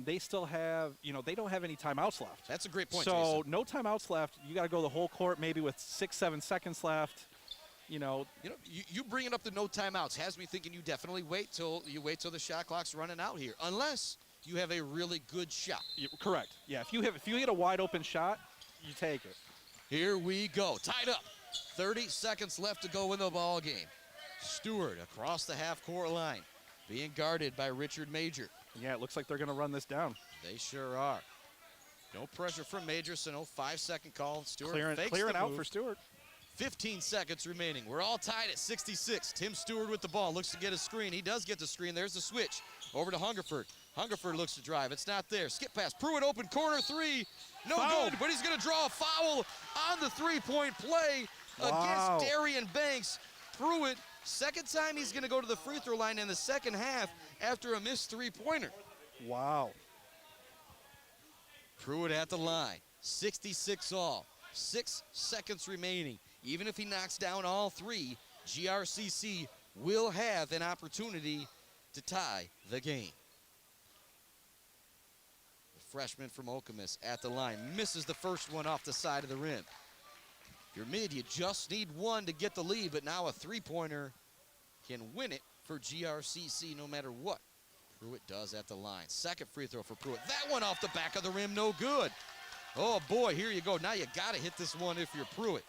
They still have, they don't have any timeouts left. That's a great point, So Jason. no timeouts left. You got to go the whole court maybe with 6-7 seconds left. You bringing up the no timeouts has me thinking you definitely wait till the shot clock's running out here, unless you have a really good shot. Correct. Yeah. If you hit a wide open shot, you take it. Here we go. Tied up. 30 seconds left to go in the ball game. Stewart across the half-court line, being guarded by Richard Major. Yeah, it looks like they're going to run this down. They sure are. No pressure from Major, so no 5-second call. Stewart clearing out for Stewart. 15 seconds remaining. We're all tied at 66. Tim Stewart with the ball. Looks to get a screen. He does get the screen. There's the switch. Over to Hungerford. Hungerford looks to drive. It's not there. Skip pass. Pruitt open corner three. No Foul. good, but he's going to draw a foul on the three-point play against Darian Banks. Pruitt, second time he's going to go to the free throw line in the second half after a missed three-pointer. Wow. Pruitt at the line. 66 all. 6 seconds remaining. Even if he knocks down all three, GRCC will have an opportunity to tie the game. The freshman from Okemos at the line misses the first one off the side of the rim. If you're mid, you just need one to get the lead, but now a three-pointer can win it for GRCC no matter what. Pruitt does at the line. Second free throw for Pruitt. That one off the back of the rim, no good. Oh boy, here you go. Now you gotta hit this one if you're Pruitt.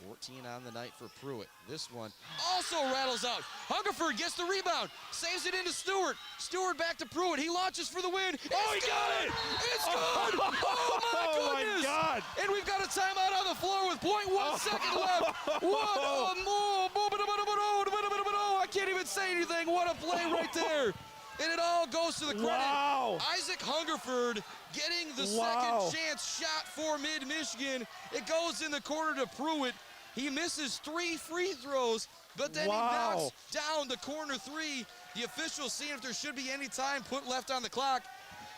14 on the night for Pruitt. This one also rattles out. Hungerford gets the rebound, saves it into Stewart. Stewart back to Pruitt. He launches for the win. Oh, he got it! It's good! Oh my goodness! My God! And we've got a timeout on the floor with 0.1 second left. What a move! I can't even say anything. What a play right there. And it all goes to the credit. Wow. Isaac Hungerford getting the second chance shot for Mid-Michigan. It goes in the corner to Pruitt. He misses 3 free throws, but then he knocks down the corner 3. The officials seeing if there should be any time put left on the clock.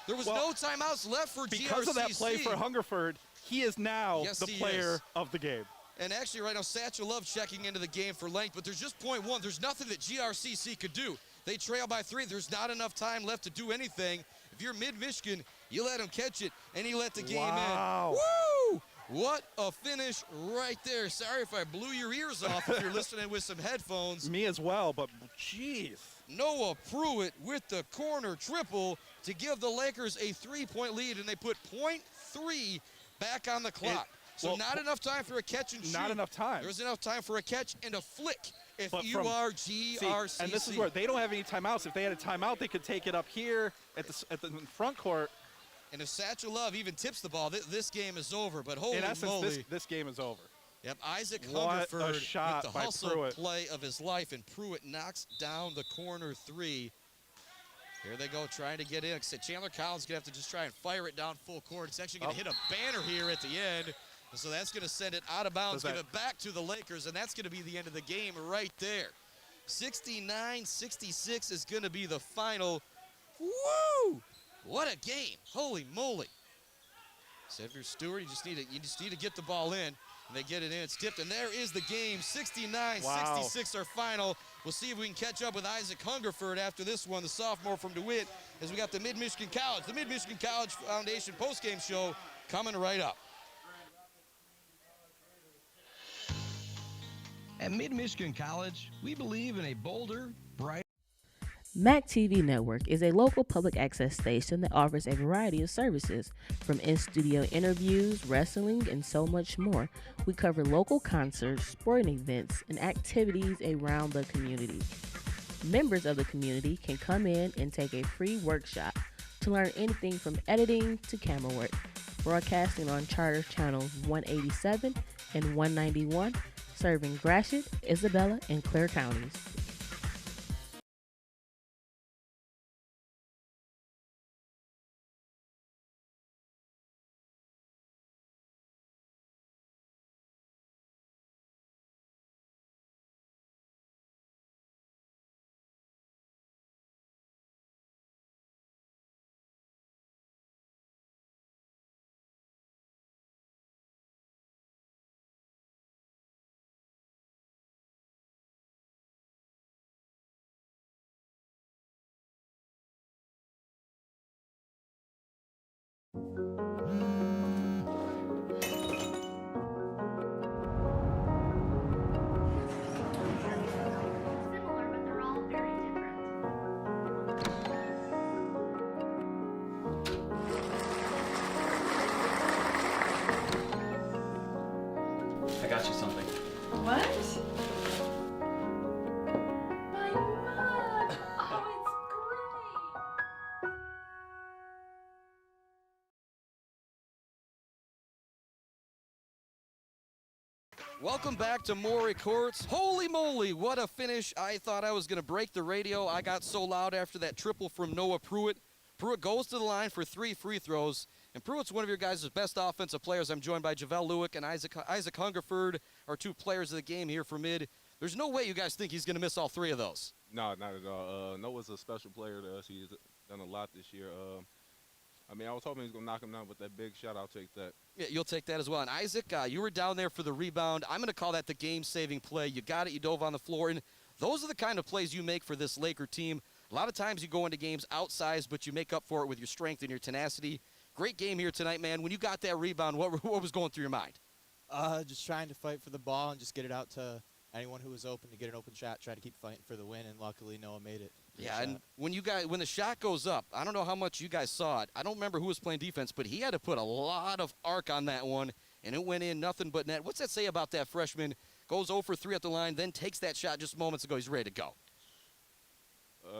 There was no timeouts left for GRCC. Because of that play for Hungerford, he is now the player of the game. And actually right now, Satchel Love checking into the game for length, but there's just 0.1. There's nothing that GRCC could do. They trail by 3. There's not enough time left to do anything. If you're Mid-Michigan, you let him catch it, and he let the game in. Woo! What a finish right there. Sorry if I blew your ears off if you're listening with some headphones. Me as well, but jeez. Noah Pruitt with the corner triple to give the Lakers a 3-point lead, and they put 0.3 back on the clock. So not enough time for a catch and shoot. Not enough time. There's enough time for a catch and a flick if you are GRCC. See, and this is where they don't have any timeouts. If they had a timeout, they could take it up here at the front court. And if Satchel Love even tips the ball, this game is over. But holy in essence, moly. this game is over. Yep, Isaac What Hungerford a shot with the by hustle Pruitt. play of his life, and Pruitt knocks down the corner 3. Here they go, trying to get in. Like I said, Chandler Collins going to have to just try and fire it down full court. It's actually going to hit a banner here at the end. So that's going to send it out of bounds, give it back to the Lakers, and that's going to be the end of the game right there. 69-66 is going to be the final. Woo! What a game. Holy moly. So if you're Stewart, you just need to get the ball in, and they get it in. It's tipped, and there is the game. 69-66 our final. We'll see if we can catch up with Isaac Hungerford after this one, the sophomore from DeWitt, as we got the Mid-Michigan College Foundation postgame show coming right up. At Mid-Michigan College, we believe in a bolder, brighter. MAC TV Network is a local public access station that offers a variety of services, from in-studio interviews, wrestling, and so much more. We cover local concerts, sporting events, and activities around the community. Members of the community can come in and take a free workshop to learn anything from editing to camera work. Broadcasting on Charter Channels 187 and 191, serving Gratiot, Isabella, and Clare counties. you something. What? My mug! Oh, it's great! Welcome back to Maury Courts. Holy moly, what a finish. I thought I was going to break the radio. I got so loud after that triple from Noah Pruitt. Pruitt goes to the line for 3 free throws, and Pruitt's one of your guys' best offensive players. I'm joined by Javel Lewick and Isaac Hungerford, our 2 players of the game here for mid. There's no way you guys think he's going to miss all 3 of those. No, not at all. Noah's a special player to us. He's done a lot this year. I mean, I was hoping he was going to knock him down with that big shot. I'll take that. Yeah, you'll take that as well. And Isaac, you were down there for the rebound. I'm going to call that the game-saving play. You got it. You dove on the floor. And those are the kind of plays you make for this Laker team. A lot of times you go into games outsized, but you make up for it with your strength and your tenacity. Great game here tonight, man. When you got that rebound, what was going through your mind? Just trying to fight for the ball and just get it out to anyone who was open to get an open shot, try to keep fighting for the win, and luckily Noah made it. Yeah, and when the shot goes up, I don't know how much you guys saw it. I don't remember who was playing defense, but he had to put a lot of arc on that one, and it went in nothing but net. What's that say about that freshman? Goes 0 for 3 at the line, then takes that shot just moments ago. He's ready to go.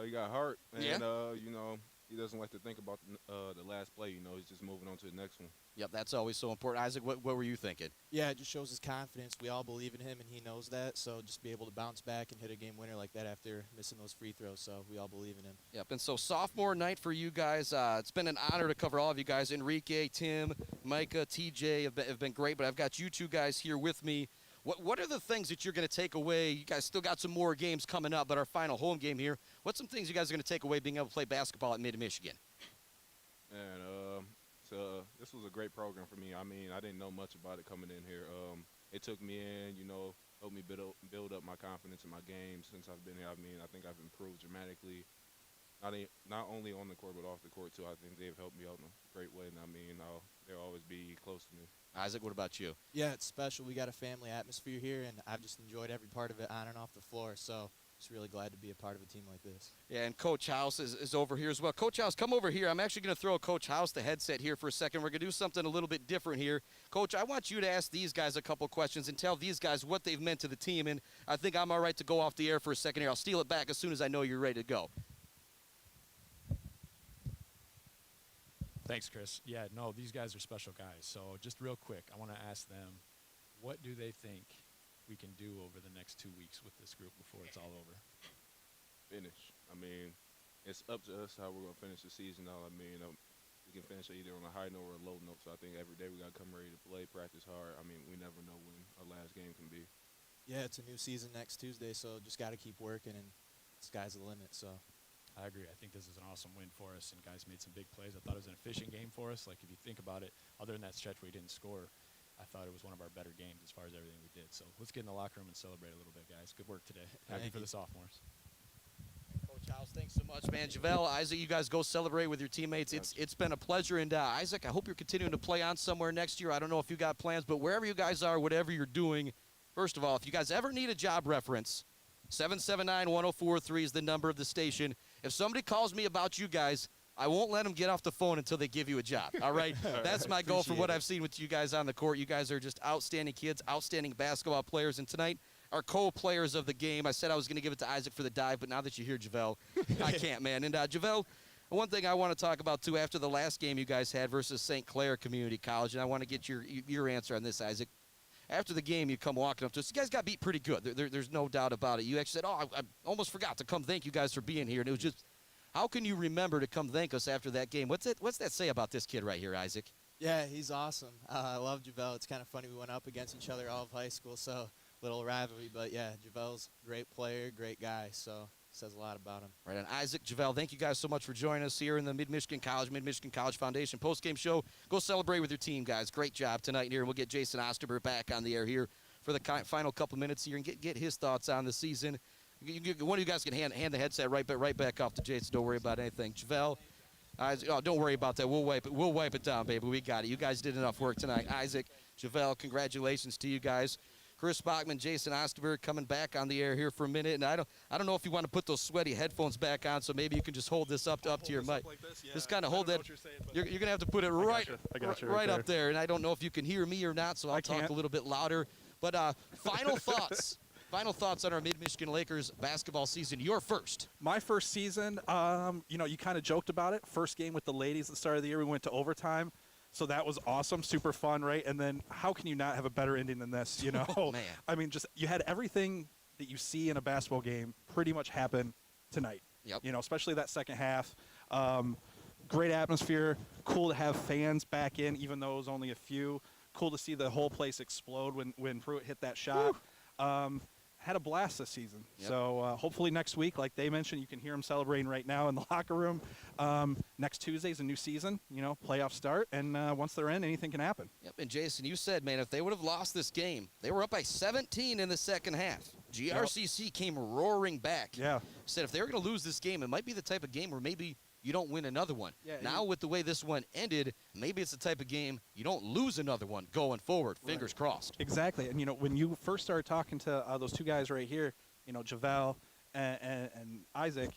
He got heart, and, yeah. You know, he doesn't like to think about the last play. You know, he's just moving on to the next one. Yep, that's always so important. Isaac, what were you thinking? Yeah, it just shows his confidence. We all believe in him, and he knows that. So just be able to bounce back and hit a game winner like that after missing those free throws. So we all believe in him. Yep, and so sophomore night for you guys. It's been an honor to cover all of you guys. Enrique, Tim, Micah, TJ have been great, but I've got you 2 guys here with me. What are the things that you're going to take away? You guys still got some more games coming up, but our final home game here. What's some things you guys are going to take away being able to play basketball at Mid-Michigan? And this was a great program for me. I mean, I didn't know much about it coming in here. It took me in, you know, helped me build up my confidence in my game since I've been here. I mean, I think I've improved dramatically, not only on the court but off the court too. I think they've helped me out in a great way, and I mean, they'll always be close to me. Isaac, what about you? Yeah, it's special. We got a family atmosphere here, and I've just enjoyed every part of it on and off the floor. So just really glad to be a part of a team like this. Yeah, and Coach House is over here as well. Coach House, come over here. I'm actually going to throw Coach House the headset here for a second. We're going to do something a little bit different here. Coach, I want you to ask these guys a couple questions and tell these guys what they've meant to the team. And I think I'm all right to go off the air for a second here. I'll steal it back as soon as I know you're ready to go. Thanks, Chris. Yeah, no, these guys are special guys. So just real quick, I want to ask them, what do they think we can do over the next 2 weeks with this group before it's all over? Finish. I mean, it's up to us how we're going to finish the season. I mean, we can finish either on a high note or a low note. So I think every day we got to come ready to play, practice hard. I mean, we never know when our last game can be. Yeah, it's a new season next Tuesday, so just got to keep working, and sky's the limit. So I agree. I think this is an awesome win for us, and guys made some big plays. I thought it was an efficient game for us. Like, if you think about it, other than that stretch where we didn't score, I thought it was one of our better games as far as everything we did. So let's get in the locker room and celebrate a little bit, guys. Good work today. Happy for the sophomores. Coach House, thanks so much, man. Javel, Isaac, you guys go celebrate with your teammates. It's been a pleasure. And Isaac, I hope you're continuing to play on somewhere next year. I don't know if you got plans, but wherever you guys are, whatever you're doing, first of all, if you guys ever need a job reference, 779-1043 is the number of the station. If somebody calls me about you guys, I won't let them get off the phone until they give you a job, all right? That's my goal from what I've seen with you guys on the court. You guys are just outstanding kids, outstanding basketball players. And tonight, our co-players of the game, I said I was going to give it to Isaac for the dive, but now that you hear Javel, I can't, man. And Javel, one thing I want to talk about, too, after the last game you guys had versus St. Clair Community College, and I want to get your answer on this, Isaac. After the game, you come walking up to us. You guys got beat pretty good. There's no doubt about it. You actually said, I almost forgot to come thank you guys for being here. And it was just, how can you remember to come thank us after that game? What's that say about this kid right here, Isaac? Yeah, he's awesome. I love Javel. It's kind of funny. We went up against each other all of high school, so little rivalry. But, yeah, Javel's a great player, great guy, so says a lot about him. Right on. Isaac, Javel, thank you guys so much for joining us here in the Mid-Michigan College Foundation postgame show. Go celebrate with your team, guys. Great job tonight here, and we'll get Jason Osterberg back on the air here for the final couple minutes here and get his thoughts on the season. One of you guys can hand the headset right back off to Jason. Don't worry about anything. Javel, Isaac, don't worry about that. We'll wipe it down, baby. We got it. You guys did enough work tonight. Isaac, Javel, congratulations to you guys. Chris Bachman, Jason Osterberg coming back on the air here for a minute. And I don't know if you want to put those sweaty headphones back on, so maybe you can just hold this up to your mic. Like yeah, just kind of hold that. You're going to have to put it right up there. And I don't know if you can hear me or not, so I'll talk a little bit louder. But final thoughts. Final thoughts on our Mid-Michigan Lakers basketball season. Your first. My first season, you know, you kind of joked about it. First game with the ladies at the start of the year, we went to overtime. So that was awesome, super fun, right? And then how can you not have a better ending than this, you know? Oh, man. I mean, just you had everything that you see in a basketball game pretty much happen tonight. Yep. You know, especially that second half. Great atmosphere. Cool to have fans back in, even though it was only a few. Cool to see the whole place explode when Pruitt hit that shot. Had a blast this season. Yep. So hopefully next week, like they mentioned, you can hear them celebrating right now in the locker room. Next Tuesday's a new season, you know, playoffs start, and once they're in, anything can happen. Yep, and Jason, you said, man, if they would have lost this game, they were up by 17 in the second half. GRCC came roaring back. Yeah. Said if they were going to lose this game, it might be the type of game where maybe you don't win another one. Yeah, now with the way this one ended, maybe it's the type of game you don't lose another one going forward. Fingers crossed. Exactly. And, you know, when you first started talking to those two guys right here, you know, Javel and Isaac,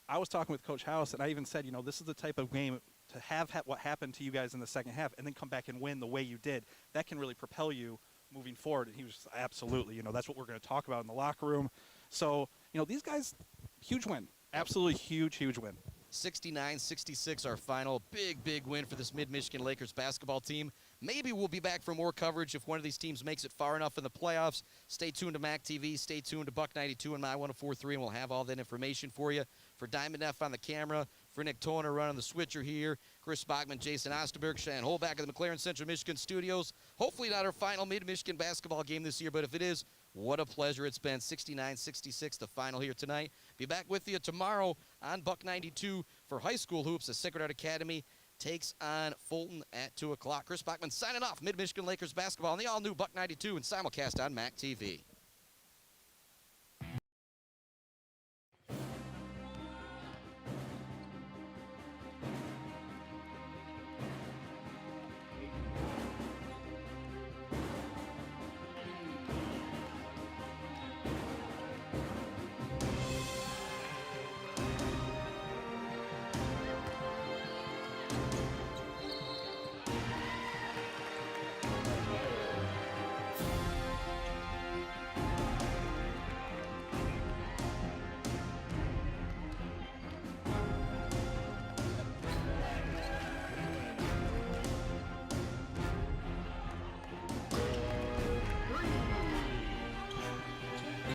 I was talking with Coach House, and I even said, you know, this is the type of game to have what happened to you guys in the second half and then come back and win the way you did. That can really propel you moving forward. And he was just, absolutely, you know, that's what we're going to talk about in the locker room. So, you know, these guys, huge win. Absolutely huge, huge win. 69-66, our final big win for this Mid-Michigan Lakers basketball team. Maybe we'll be back for more coverage if one of these teams makes it far enough in the playoffs. Stay tuned to MAC TV. Stay tuned to Buck 92 and My 104.3, and we'll have all that information for you. For Diamond F on the camera, for Nick Toner running the switcher here, Chris Bachman, Jason Osterberg, Shan Holback of the McLaren Central Michigan studios. Hopefully not our final Mid-Michigan basketball game this year, but if it is, what a pleasure it's been. 69-66, the final here tonight. Be back with you tomorrow on Buck 92 for high school hoops. The Sacred Heart Academy takes on Fulton at 2 o'clock. Chris Bachman signing off. Mid-Michigan Lakers basketball on the all-new Buck 92 and simulcast on MAC TV.